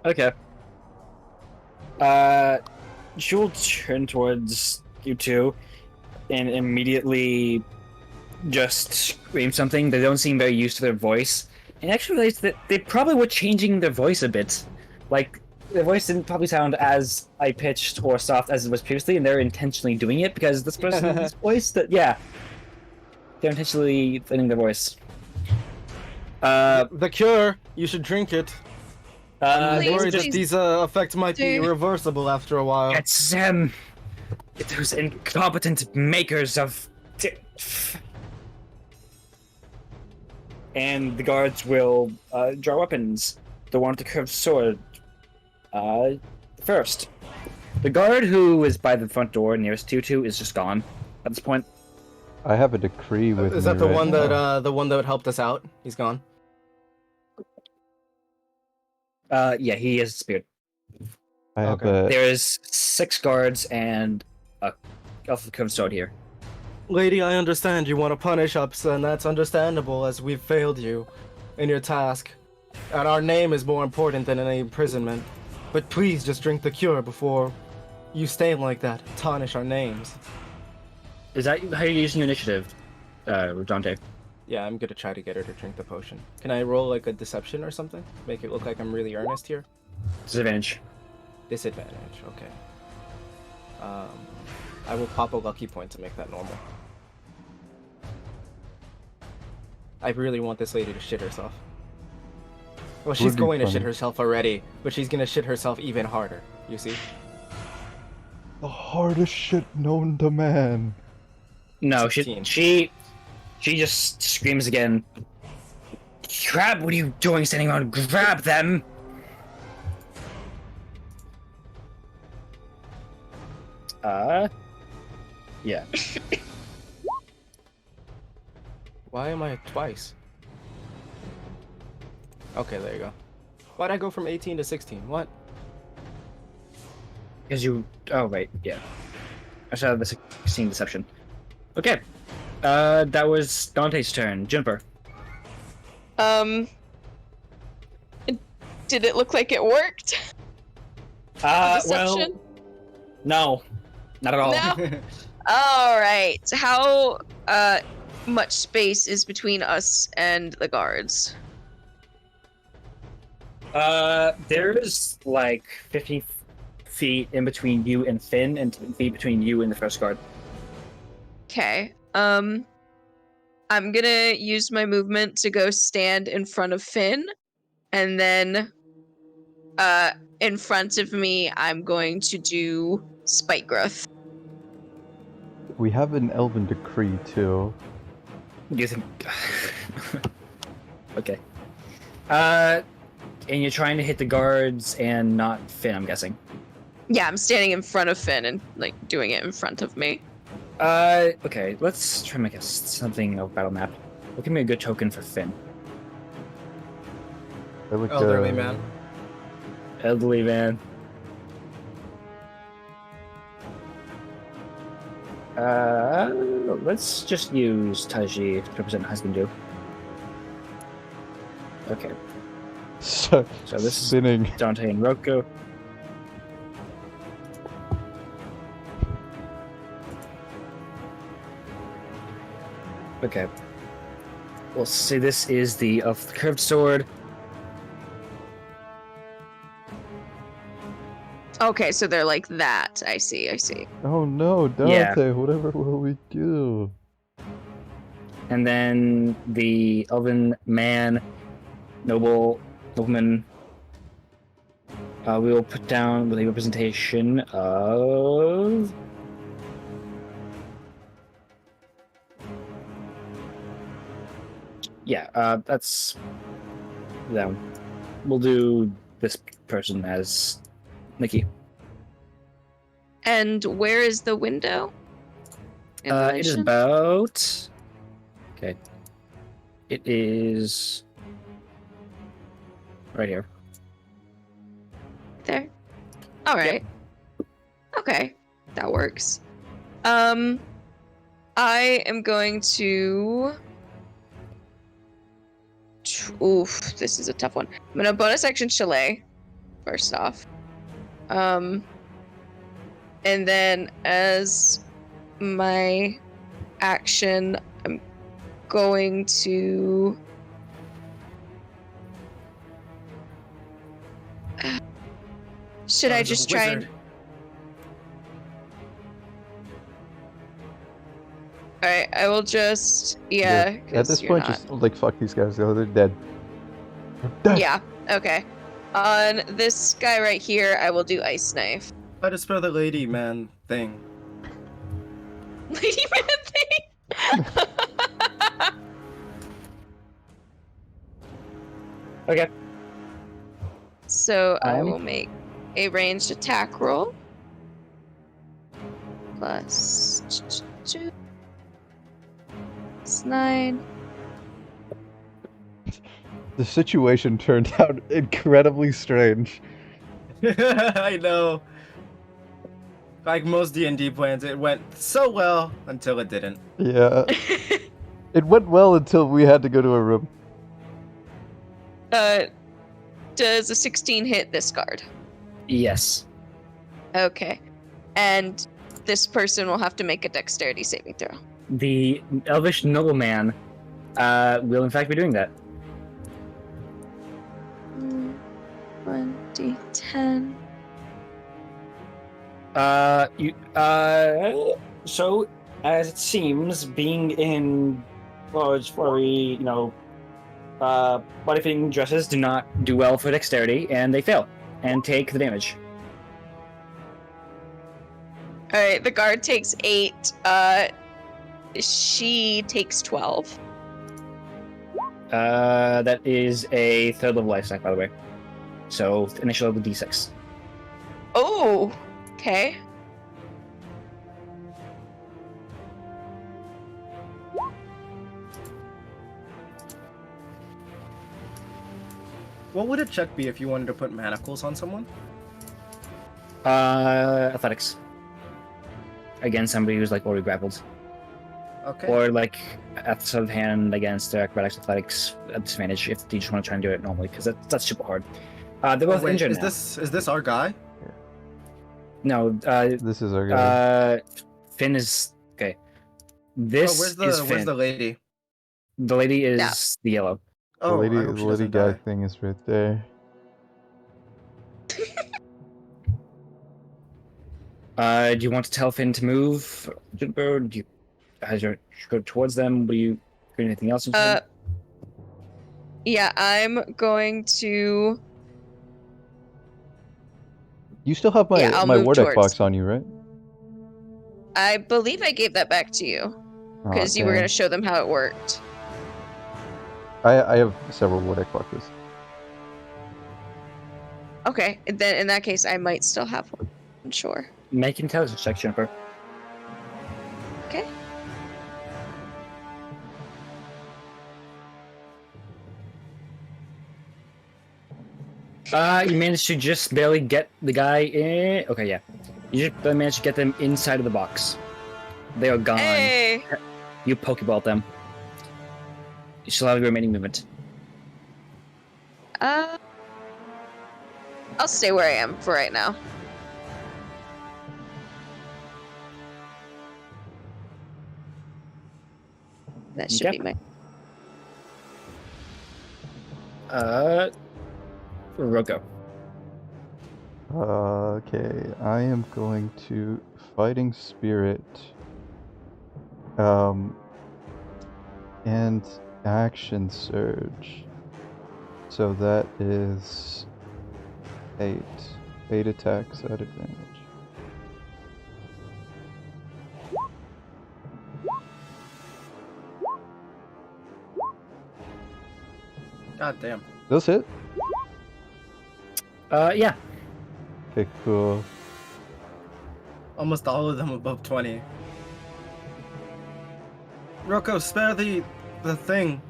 Okay. She'll turn towards you two and immediately just scream something. They don't seem very used to their voice. And actually realize that they probably were changing their voice a bit. Like, their voice didn't probably sound as high-pitched or soft as it was previously, and they're intentionally doing it because this person's voice that, yeah. They're intentionally thinning their voice. The cure, you should drink it. I'm Please, worried that please these effects might be do. irreversible after a while. It's those incompetent makers of and the guards will draw weapons. The one with the curved sword first. The guard who is by the front door nearest Tutu is just gone at this point. I have a decree with Is me that the right one now. that helped us out? He's gone. Yeah, he is disappeared. I have Okay. a There is 6 guards and a elf with curved sword here. Lady, I understand you want to punish us, and that's understandable as we've failed you in your task. And our name is more important than any imprisonment. But please just drink the cure before you stain like that, tarnish our names. Is that how you're using your initiative, Dante? Yeah, I'm gonna try to get her to drink the potion. Can I roll like a deception or something? Make it look like I'm really earnest here? Disadvantage. Disadvantage, okay. I will pop a lucky point to make that normal. I really want this lady to shit herself. Well, she's Would be going to shit funny. herself already, but she's gonna shit herself even harder, you see? The hardest shit known to man. No, 16. she just screams again. Grab! What are you doing standing around? Grab them! Yeah. Why am I twice? Okay, there you go. Why'd I go from 18 to 16? What? Because you. Oh, right, yeah. I saw the 16 deception. Okay. That was Dante's turn. Juniper. Did it look like it worked? Well, Deception? no. Not at all. No? All right. How much space is between us and the guards? There's like 50 feet in between you and Finn, and 10 feet between you and the first guard. Okay. I'm gonna use my movement to go stand in front of Finn, and then in front of me, I'm going to do spike growth. We have an elven decree too. You think? Okay. And you're trying to hit the guards and not Finn, I'm guessing. Yeah, I'm standing in front of Finn and like doing it in front of me. Okay. Let's try and make something of a battle map. What can be a good token for Finn? I look, Elderly man. Elderly man. Let's just use Taiji to represent husband do. Okay. So this is- spinning. Dante and Roku. Okay. We'll say this is the curved sword. Okay, so they're like that. I see. Oh no, Dante! Yeah. Whatever will we do? And then the elven man, nobleman. We will put down with a representation of. Yeah, that's them. We'll do this person as Nikki. And where is the window? In It is relation? about. Okay. It is right here. There. All right. Okay, that works. I am going to. Oof, this is a tough one. I'm gonna bonus action chalet. First off. And then as my action, I'm going to. Should I just try and. Alright, I will just. Yeah. At 'cause this you're point, not- just like fuck these guys. Go, they're dead. They're dead. Yeah, okay. On this guy right here, I will do Ice Knife. Try to spell the lady man thing. Lady Man thing! Okay. So I Um. will make a ranged attack roll. Plus 2. It's 9. The situation turned out incredibly strange. I know. Like most D&D plans, it went so well until it didn't. Yeah. It went well until we had to go to a room. Does a 16 hit this card? Yes. Okay. And this person will have to make a dexterity saving throw. The elvish nobleman will in fact be doing that. 1d10. So as it seems, being in large, furry, body-fitting dresses do not do well for dexterity, and they fail and take the damage. All right, the guard takes 8. She takes 12. That is a third level life stack, by the way. So initial level d6. Oh, okay. What would a check be if you wanted to put manacles on someone? Athletics. Again, somebody who's like already grappled, Okay. or like at the side of hand against acrobatics, athletics at disadvantage if you just want to try and do it normally, because that's super hard. They're both Wait, injured is now. this our guy? No, This is our guy. Finn is okay. This where's is the Finn. where's the lady? The lady is Yeah. the yellow. Oh, the I hope she lady doesn't guy die. thing is right there. Do you want to tell Finn to move? Or do you go towards them? Will you do anything else? Yeah, I'm going to. You still have Yeah, I'll my move war deck towards. box on you, right? I believe I gave that back to you Aw, because you were going dang. to show them how it worked. I have several war deck boxes. Okay, then in that case, I might still have one. Sure. Make an intelligence check, Jennifer. Okay. You managed to just barely get the guy in. Okay, yeah. You just barely managed to get them inside of the box. They are gone. Hey. You Pokeball them. You still have your remaining movement. I'll stay where I am for right now. That should Okay. be my. Roko. Okay, I am going to Fighting Spirit. And Action Surge. So that is 8. 8 attacks at advantage. God damn. Those hit? Yeah. Okay, cool. Almost all of them above 20. Rocco, spare the thing.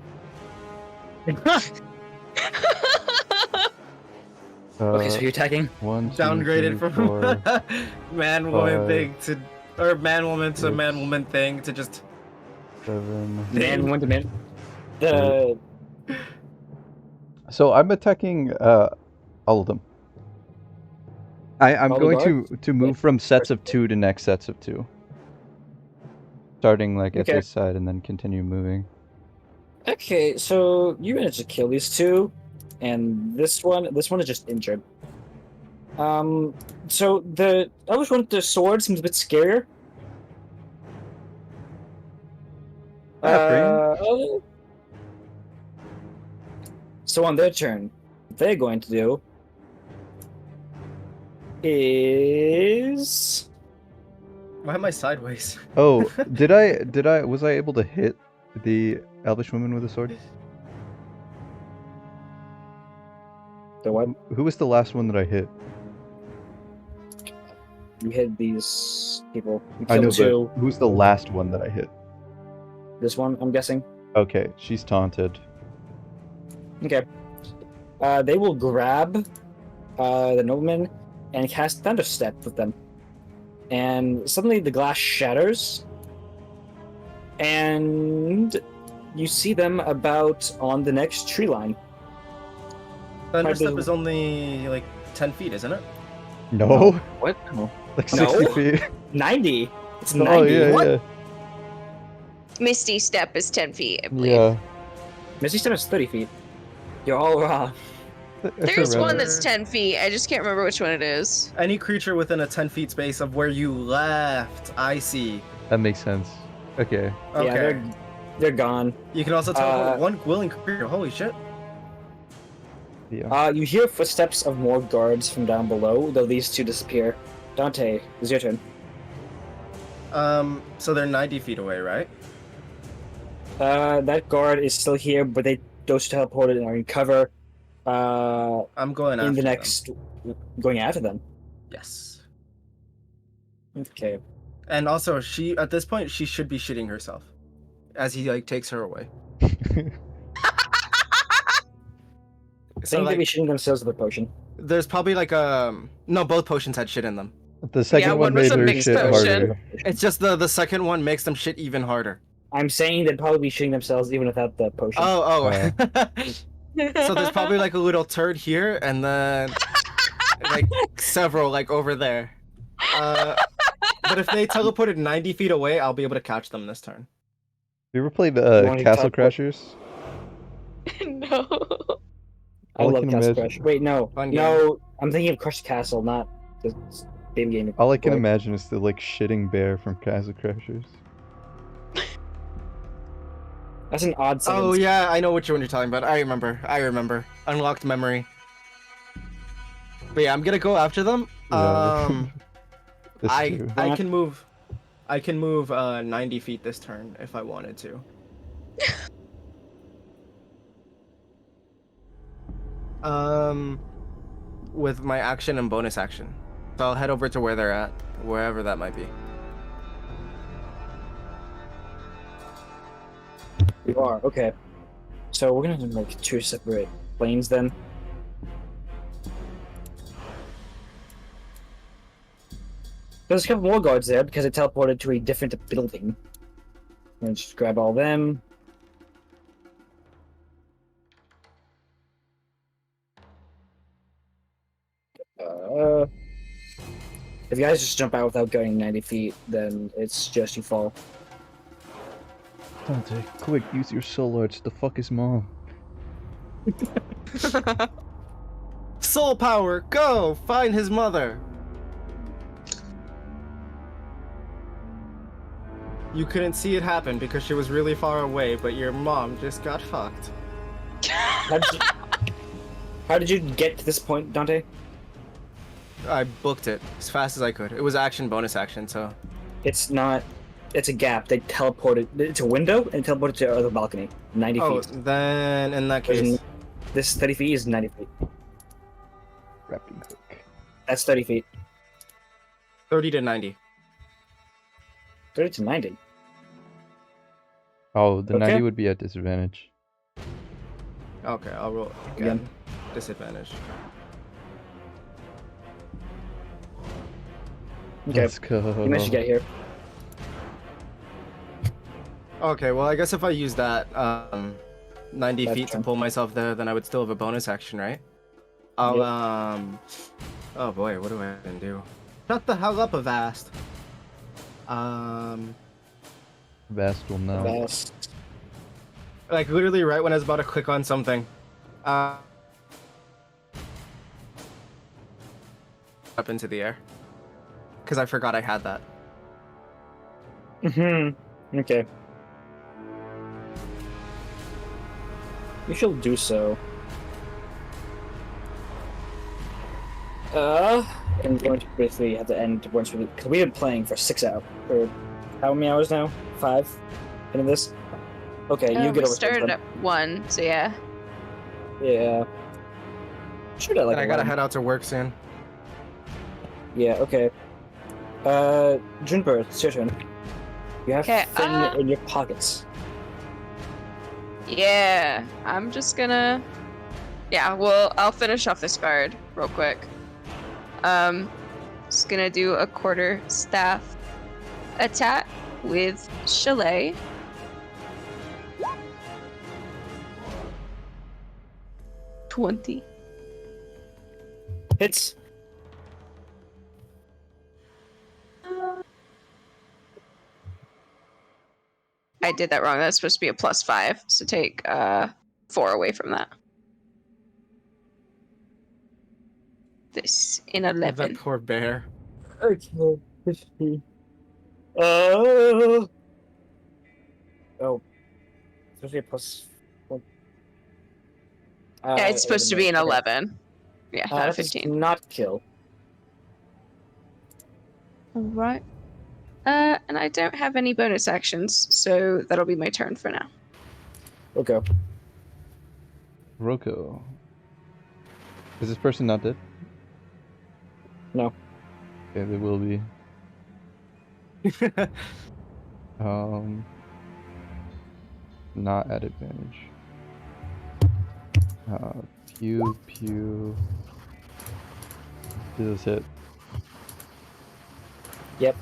Okay, so you're attacking? 1, 2, Downgraded 3, from 4, man woman 5, thing to or man woman to six. man woman thing to just 7. Man, one to man. The So I'm attacking all of them. I'm All the going guards? to move from sets of 2 to next sets of 2. Starting like at Okay. this side and then continue moving. Okay, so you managed to kill these two, and this one is just injured. So the other one with the sword seems a bit scarier. So on their turn, what they're going to do is why am I sideways? Oh, was I able to hit the Elvish woman with a sword? the what? Who was the last one that I hit? You hit these people. You I know, killed two. but who's the last one that I hit? This one, I'm guessing. Okay, she's taunted. Okay. They will grab the nobleman and cast Thunderstep with them. and suddenly the glass shatters, and you see them about on the next tree line. Thunderstep is only like 10 feet, isn't it? No, What? No. like No? 60 feet. 90. It's 90. Oh yeah, What? yeah, Misty Step is 10 feet, I believe. yeah. Misty Step is 30 feet. You're all wrong. It's There's one around- that's 10 feet. I just can't remember which one it is. Any creature within a 10 feet space of where you left, I see. That makes sense. Okay. Okay. Yeah, they're gone. You can also teleport one willing creature. Holy shit. Yeah. You hear footsteps of more guards from down below, though these two disappear. Dante, it's your turn. So they're 90 feet away, right? That guard is still here, but those teleported and are in cover. I'm going after In the them. next, going after them. Yes. Okay. And also, she at this point she should be shitting herself, as he like takes her away. I So think they'd be like, shooting themselves with a potion. there's probably like no, both potions had shit in them. The second one one was made a her mixed shit potion. harder. It's just the second one makes them shit even harder. I'm saying they'd probably be shooting themselves even without the potion. Oh. So there's probably like a little turd here, and then like several like over there. But if they teleported 90 feet away, I'll be able to catch them this turn. You ever played want to Castle teleport? Crashers? No. I all I love can Castle imagine- Crash. Wait, no. Fun No, I'm thinking of Crushed Castle, not the same game. All I can Boy. imagine is the like shitting bear from Castle Crashers. That's an odd sentence. Oh yeah, I know which one you're talking about. I remember. Unlocked memory. But yeah, I'm gonna go after them. Yeah. This too. I can move. I can move 90 feet this turn if I wanted to. With my action and bonus action. So I'll head over to where they're at, wherever that might be. You are, okay. So we're gonna make two separate lanes then. There's a couple more guards there because it teleported to a different building. Let's just grab all them. If you guys just jump out without going 90 feet, then it's just you fall. Dante, quick, use your soul arts. The fuck is mom? Soul power, go! Find his mother! You couldn't see it happen because she was really far away, but your mom just got fucked. How did you get to this point, Dante? I booked it as fast as I could. It was action, bonus action, so... It's not. It's a gap. They teleported. It's a window and teleported to the other balcony. 90 Oh, feet. then in that case... This 30 feet is 90 feet. Grappling hook. That's 30 feet. 30 to 90. 30 to 90. Oh, the Okay. 90 would be at disadvantage. Okay, I'll roll again. Again. Disadvantage. Okay. Let's go. You managed to get here. Okay, well, I guess if I use that 90 That's feet to true. pull myself there, then I would still have a bonus action, right? I'll, oh boy, what do I even do? Shut the hell up, Avast! Vast will know. Vast. Like, literally right when I was about to click on something. Up into the air. Because I forgot I had that. Okay. You shall do so. I'm going to basically have to end once we, because we've been playing for 6 hours, or how many hours now? 5 into this. Okay, you we get over. started at 1, so yeah. Yeah. Should I like? And I gotta 11. head out to work soon. Yeah. Okay. Junper, it's your turn. You have Okay, Finn in your pockets. Yeah, I'm just gonna... Yeah, well, I'll finish off this guard real quick. Just gonna do a quarter staff attack with Chalet. $20. Hits. I did that wrong. That's supposed to be a +5. So take 4 away from that. This in That 11. poor bear. Okay. 50. Oh. Supposed to be a plus. One. Yeah, it's supposed to be an Okay. 11. Yeah, not a That does 15. not kill. All right. And I don't have any bonus actions, so that'll be my turn for now. Okay. Roko. Is this person not dead? No. Okay, they will be. Not at advantage. Pew pew. Do this hit. Yep.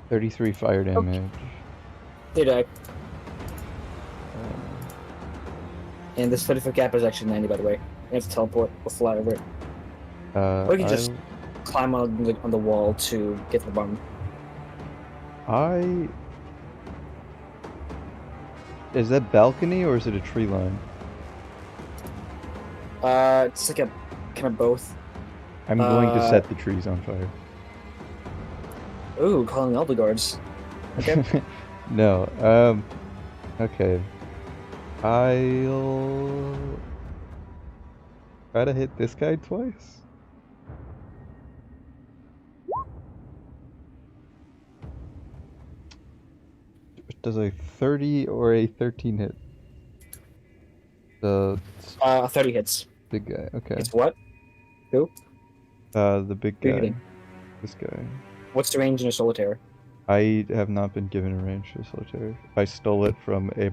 $33 fire damage. They die. Um, And this 30-foot gap is actually 90, by the way. You have to teleport or fly over it. Or you can just climb on the wall to get to the bottom. Is that balcony or is it a tree line? It's like a kind of both. I'm going to set the trees on fire. Ooh, calling all the guards. Okay. No, okay. I'll try to hit this guy twice. Does a 30 or a 13 hit? The 30 hits. big guy, okay. It's what? Who? The big Who are you guy. hitting? This guy. What's the range in a solitaire? I have not been given a range for solitaire. I stole it from a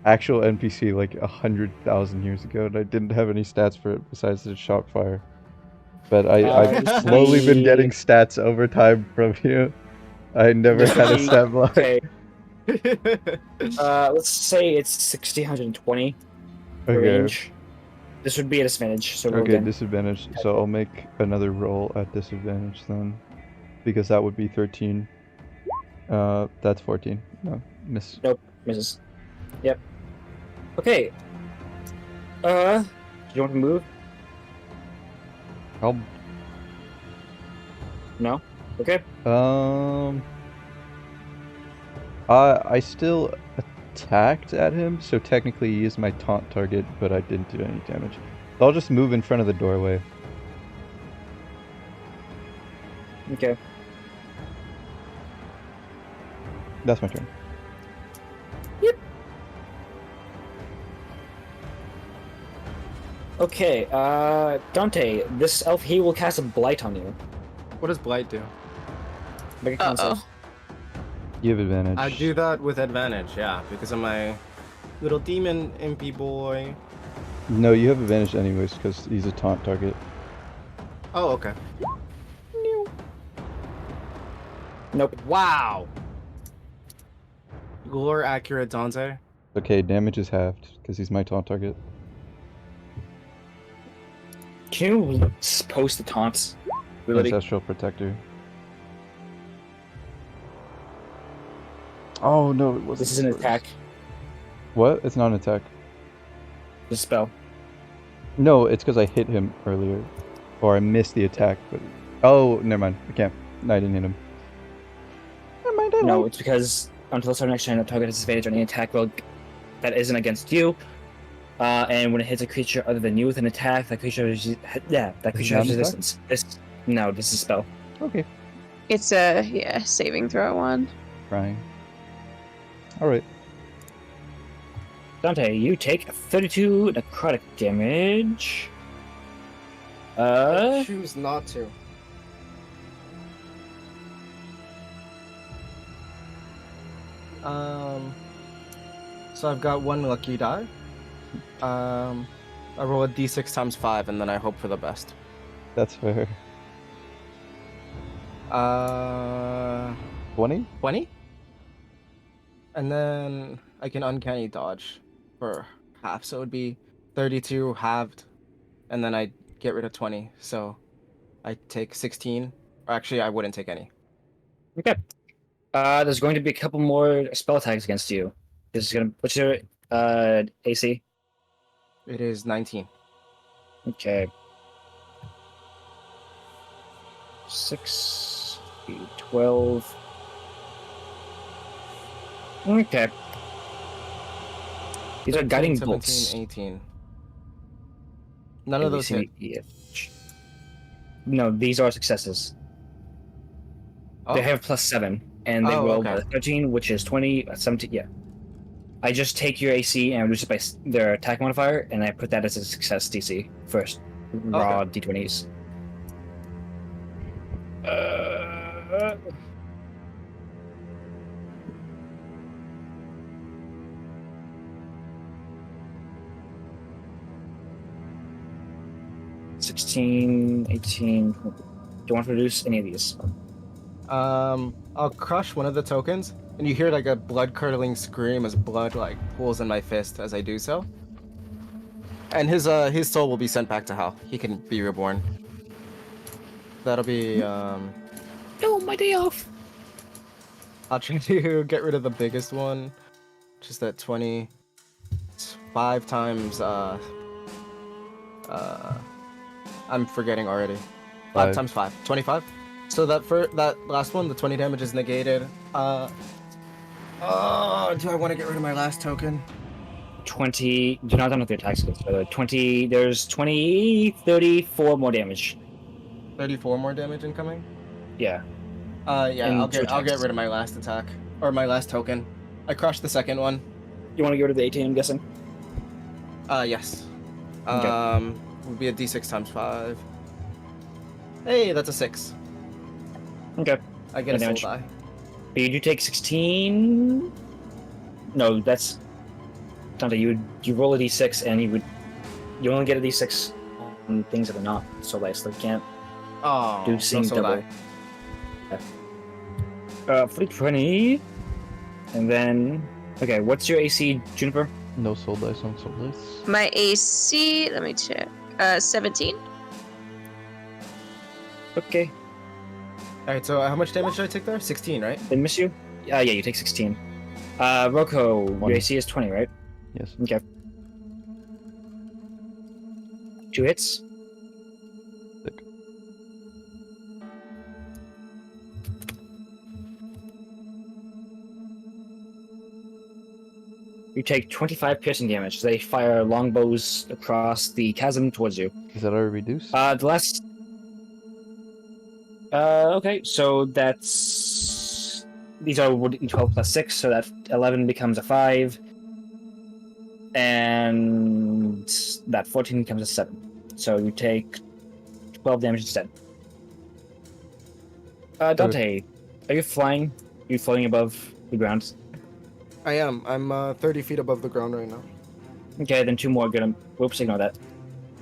actual NPC 100,000 years ago, and I didn't have any stats for it besides the shock fire. But I've slowly been getting stats over time from you. I never had a stat block. Okay. Let's say it's 1,620 Okay. range. This would be a disadvantage. So roll Okay, again. disadvantage. So I'll make another roll at disadvantage then, because that would be 13. That's 14. No, miss. Nope, misses. Yep. Okay. Do you want to move? I'll. No. Okay. I still attacked at him, so technically he is my taunt target, but I didn't do any damage. So I'll just move in front of the doorway. Okay. That's my turn. Okay. Dante, this elf he will cast a blight on you. What does Blight do? Make a con save. You have advantage. I do that with advantage, yeah, because of my little demon impy boy. No, you have advantage anyways, because he's a taunt target. Oh, okay. Nope. Wow. Lore accurate, Dante. Okay, damage is halved, because he's my taunt target. Can you post the taunts? Ability? Ancestral Protector. Oh no, it wasn't. This is an attack. What? It's not an attack. The spell. No, it's because I hit him earlier. Or I missed the attack, but... Oh, never mind. I can't. No, I didn't hit him. Never mind, I No, lied. it's because until the start of next turn, the target has disadvantage on any attack roll that isn't against you. And when it hits a creature other than you with an attack, that creature has non-attack? resistance. This is a spell. Okay. It's a saving throw one. Crying. Alright. Dante, you take 32 necrotic damage. I choose not to. So I've got one lucky die. I roll a d6 times 5, and then I hope for the best. That's fair. 20? 20? And then I can uncanny dodge for half, so it would be 32 halved, and then I get rid of 20, so I take 16. Or actually, I wouldn't take any. Okay. There's going to be a couple more spell tags against you. This is gonna. What's your AC? It is 19. Okay. 6, 12. Okay. These are 13, guiding 17, bolts. 18. None of those hit. No, these are successes. Oh, They have +7, and they Oh, roll okay. 13, which is 20, 17. Yeah. I just take your AC and reduce it by their attack modifier, and I put that as a success DC first. Raw d20s. 16, 18. Do you want to reduce any of these? I'll crush one of the tokens, and you hear like a blood-curdling scream as blood like pools in my fist as I do so. And his soul will be sent back to hell. He can be reborn. That'll be No, my day off. I'll try to get rid of the biggest one, just at 20. It's 5 times I'm forgetting already. 5 5. times 5. 25. So that last one, the 20 damage is negated. Do I want to get rid of my last token? 20. Do not done with the attack skills. 20. There's 20, 34 more damage. 34 more damage incoming? Yeah. Yeah, And I'll two get attacks. rid of my last attack. Or my last token. I crushed the second one. You want to get rid of the 18, I'm guessing? Yes. Okay. Would be a d6 times 5. Hey, that's a 6. Okay. I get a soul Damage. die. You do take 16. No, that's Dante. You roll a d6 and you only get a d6 on things that are not so dice. Like you can't Oh, do no sing soul double. die. For 20, and then okay. What's your AC, Juniper? No soul dice on soul dice. My AC, let me check. 17. Okay. Alright, so how much damage did I take there? 16, right? Did I miss you? Yeah, you take 16. Rocco, your 20. AC is 20, right? Yes. Okay. 2 hits. Sick. You take 25 piercing damage. They fire longbows across the chasm towards you. Is that already reduced? The last. Okay, so that's. These are 12 plus 6, so that 11 becomes a 5. And that 14 becomes a 7. So you take 12 damage instead. Dante, are you flying? Are you floating above the ground? I am. I'm 30 feet above the ground right now. Okay, then 2 more are gonna. Whoops, ignore that.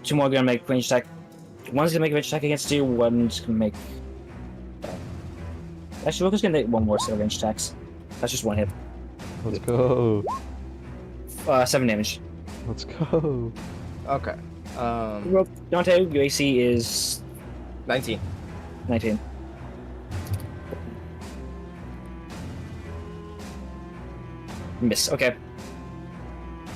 2 more are gonna make range attack. One's gonna make a range attack against you, one's gonna make. Actually, Rocco's gonna make 1 more set of range attacks. That's just 1 hit. Let's go. 7 damage. Let's go. Okay. Dante, your AC is 19. 19. Miss. Okay.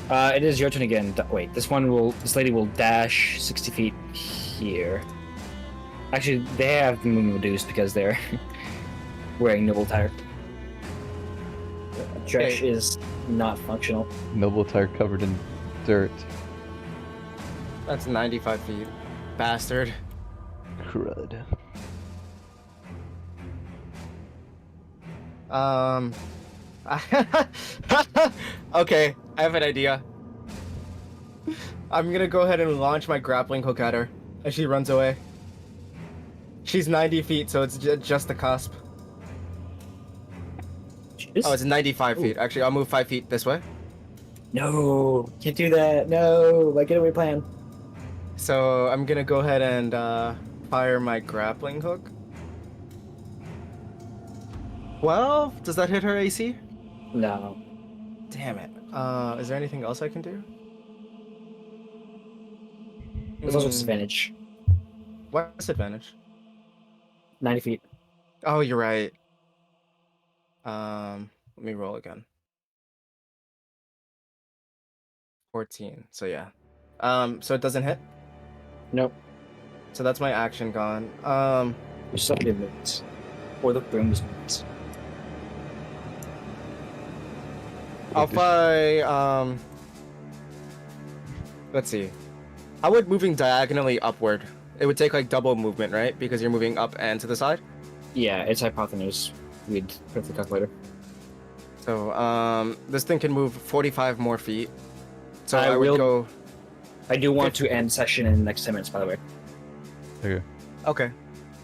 It is your turn again. Wait, this lady will dash 60 feet here. Actually, they have the movement reduced because they're wearing noble attire. Dresh is not functional. Noble tire covered in dirt. That's 95 feet. Bastard. Crud. Okay, I have an idea. I'm gonna go ahead and launch my grappling hook at her as she runs away. She's 90 feet, so it's just the cusp. Oh, it's 95 feet. Actually, I'll move 5 feet this way. No, can't do that. No, my getaway plan. So I'm gonna go ahead and fire my grappling hook. 12? Does that hit her AC? No, Damn it. Is there anything else I can do? there's also Hmm. disadvantage. What's advantage? 90 feet. Oh, you're right. Let me roll again. 14. So yeah. So it doesn't hit. Nope. So that's my action gone. There's somebody moved. Or the broom's moved. I'll fly. Let's see. How would moving diagonally upward? It would take like double movement, right? Because you're moving up and to the side. Yeah, it's hypotenuse. We'd put the calculator. So this thing can move 45 more feet. So I I would will- go. I do want to end session in the next 10 minutes, by the way. Okay. Okay.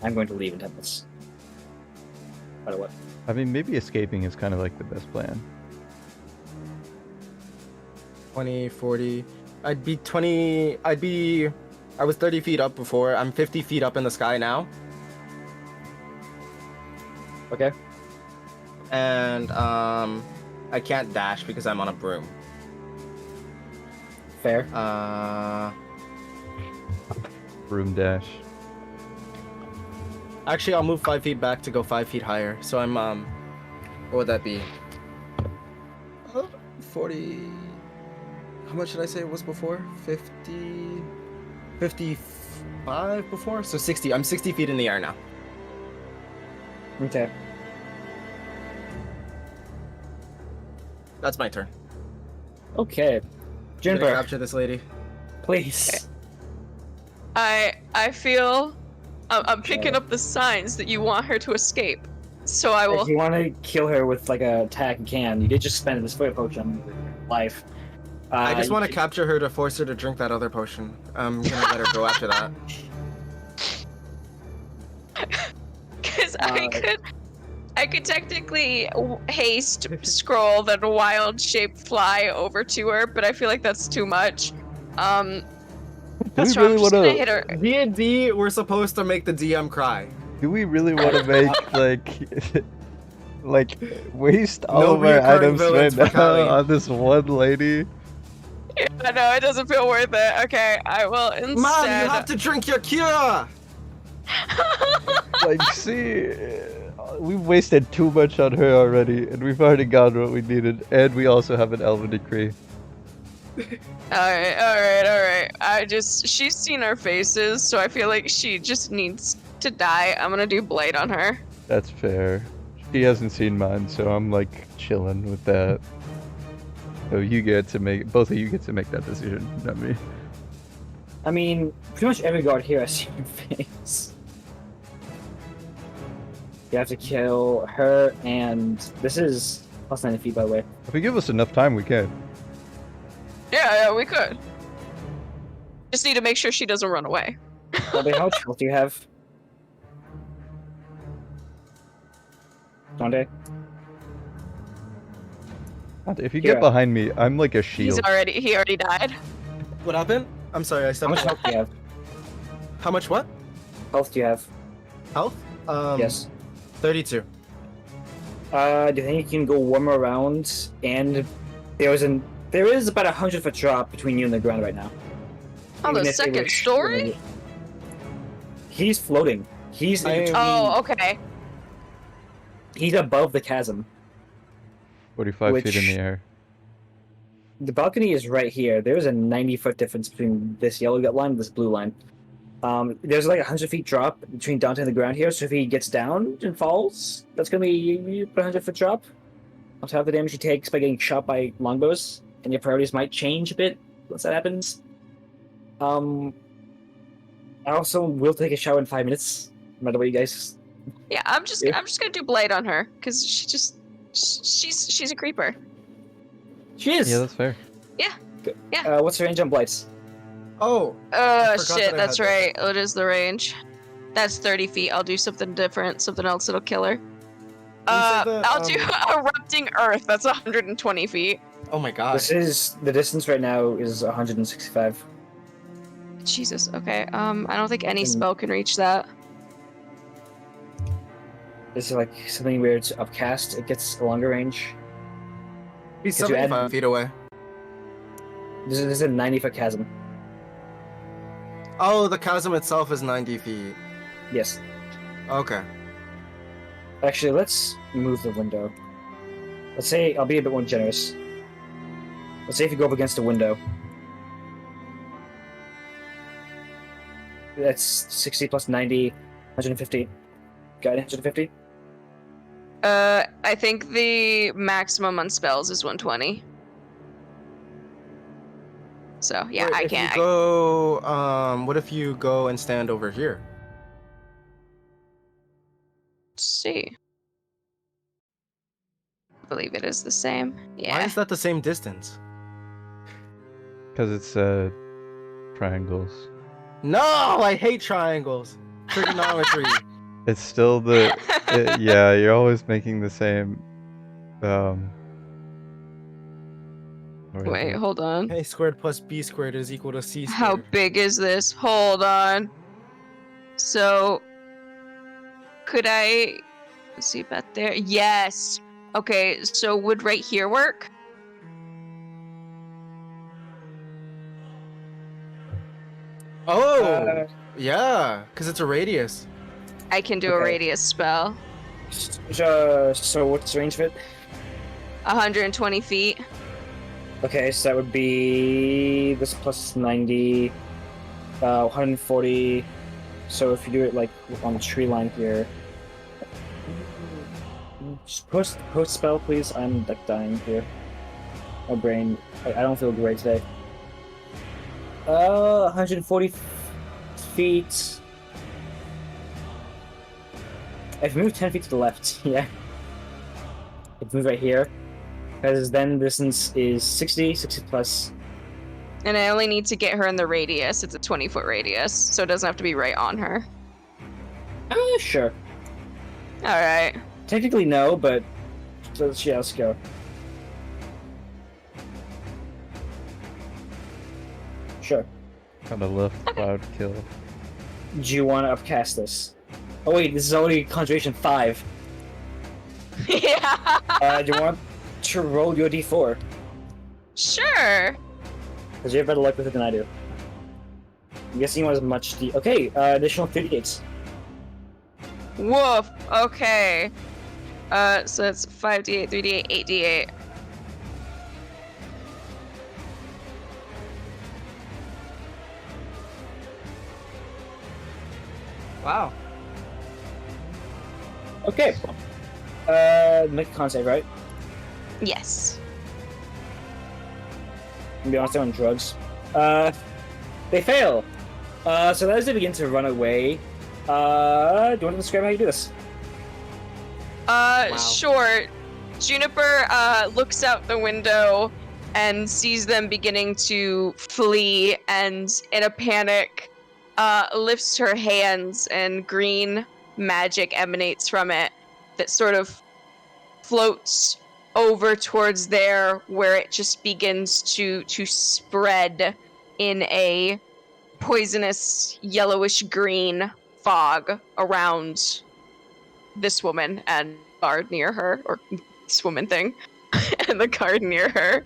I'm going to leave in 10 minutes. No matter what. I mean, maybe escaping is kind of like the best plan. 20, 40. I'd be 20. I was 30 feet up before. I'm 50 feet up in the sky now. Okay. And I can't dash because I'm on a broom. Fair. Broom dash. Actually, I'll move 5 feet back to go 5 feet higher. So I'm what would that be? 40. How much did I say it was before? 50. 55 before? So 60. I'm 60 feet in the air now. Okay. That's my turn. Okay. Gonna Juniper, capture this lady. please. I feel I'm picking up the signs that you want her to escape. So I If will. you want to kill her with like a attack, you can. You did just spend this foot potion on life. I just want to you- capture her to force her to drink that other potion. I'm gonna let her go after that. Because Uh, I could technically haste scroll that wild shape fly over to her, but I feel like that's too much. Do we So I'm really just want gonna hit to? her. D&D, we're supposed to make the DM cry. Do we really want to make like waste all No of our reoccurring items villains right for now Callie. on this one lady? I know it doesn't feel worth it. Okay, I will instead. Mom, you have to drink your cure! Like, see, we've wasted too much on her already, and we've already gotten what we needed, and we also have an Elven decree. Alright. She's seen our faces, so I feel like she just needs to die. I'm gonna do Blade on her. That's fair. She hasn't seen mine, so I'm like chilling with that. So you get to make, both of you get to make that decision, not me. I mean, pretty much every guard here has seen your face. You have to kill her, and this is plus 90 feet, by the way. If we give us enough time, we can. Yeah, we could. Just need to make sure she doesn't run away. Bobby, how much health do you have? Dante? If you Here. get behind me, I'm like a He shield. already died. What happened? I'm sorry, I How stepped much on- health do you have? How much what? Health do you have? Health? Yes. 32. Do you think you can go one more round? And there is about 100-foot drop between you and the ground right now. Oh, Even the if they second were- story? He's floating. He's in I am- between- Oh, okay. He's above the chasm. 45 feet in Which- the air. The balcony is right here. There's a 90-foot difference between this yellow line and this blue line. There's like a 100-feet drop between Dante and the ground here, so if he gets down and falls, that's going to be a 100-foot drop. On top of the damage he takes by getting shot by longbows, and your priorities might change a bit once that happens. I also will take a shower in 5 minutes, no matter what you guys... Yeah, I'm just gonna do Blade on her because she's a creeper. She is! Yeah, that's fair. What's her range on blights? Oh, I forgot Shit, that I that's had right. What is the range? That's 30 feet. I'll do something different, something else that'll kill her. said that, I'll do Erupting Earth. That's 120 feet. Oh my god. This is the distance right now is 165. Jesus. Okay. I don't think any Can- spell can reach that. This is like something weird to upcast. It gets a longer range. He's Could you add- 75 feet away. This is a 90-foot chasm. Oh, the chasm itself is 90 feet. Yes. Okay. Actually, let's move the window. Let's say I'll be a bit more generous. Let's say if you go up against a window. That's 60 plus 90, 150. Got it, 150? I think the maximum on spells is 120. So yeah, Wait, I if can't. you go, what if you go and stand over here? See. I believe it is the same. Yeah. Why is that the same distance? Because it's triangles. No, I hate triangles. Trigonometry. It's still the yeah. You're always making the same. Where is Wait, it? hold on. A squared plus b squared is equal to c squared. How big is this? Hold on. So, could I see about there? Yes. Okay, so would right here work? Oh, yeah, because it's a radius. I can do a Okay. radius spell. So what's the range of it? 120 feet. Okay, so that would be this plus 90, 140. So if you do it like on the tree line here, just post spell, please. I'm like dying here. My brain, I don't feel great today. 140 feet. If you move 10 feet to the left, yeah. If you move right here, because then the distance is 60 plus. And I only need to get her in the radius. It's a 20-foot radius, so it doesn't have to be right on her. Sure. Alright. Technically no, but yeah, let's go. Sure. Kind of left cloud kill. Do you want to upcast this? Oh wait, this is already Conjuration 5. Yeah. Do you want to roll your d4? Sure. Because you have better luck with it than I do. I'm guessing you want as much d. Okay, additional 30 gates. Woof. Okay. So it's 5d8, 3d8, 8d8. Wow. Okay. Make a con save, right? Yes. To be honest, they're on drugs. They fail. So as they begin to run away, do you want to describe how you do this? Sure. Juniper looks out the window and sees them beginning to flee, and in a panic, lifts her hands, and green magic emanates from it that sort of floats over towards there, where it just begins to spread in a poisonous yellowish green fog around this woman and guard near her, or this woman thing, and the guard near her.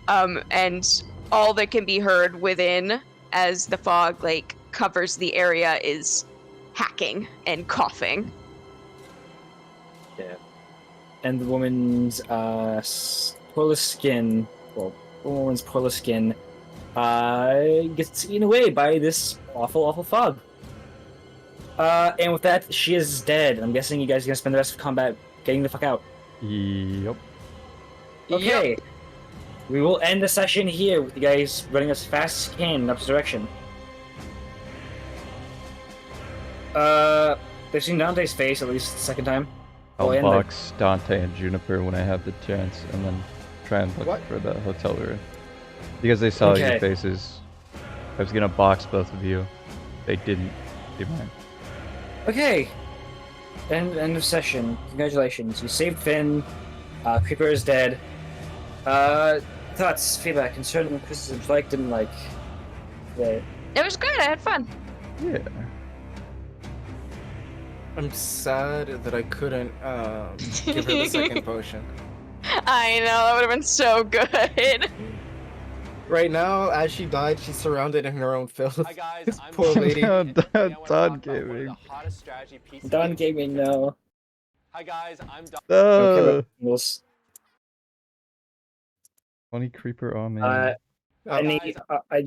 And all that can be heard within, as the fog like covers the area, is hacking and coughing. Yeah. And the woman's poreless skin, well, the woman's poreless skin, gets eaten away by this awful, awful fog. And with that, she is dead. I'm guessing you guys are gonna spend the rest of combat getting the fuck out. Yep. Okay. We will end the session here with you guys running as fast as you can in the opposite direction. They've seen Dante's face at least the second time. I'll and box Dante and Juniper when I have the chance, and then try and look What? for the hotel room. Because they saw Okay. your faces. I was gonna box both of you. They didn't do mine. Okay. End of session. Congratulations. You saved Finn. Creeper is dead. Thoughts, feedback, concerning criticisms, like, didn't like. Yeah. It was great. I had fun. Yeah. I'm sad that I couldn't give her the second potion. I know, that would have been so good. Right now, as she died, she's surrounded in her own filth. Hi guys, This I'm poor Don. lady. No, And today I wanna Don talk about one of Gaming. the hottest strategy PC Don games Gaming, you've played no. today. Hi guys, I'm Don. Okay, No. but rules. Funny creeper. Oh man. I Uh, need. I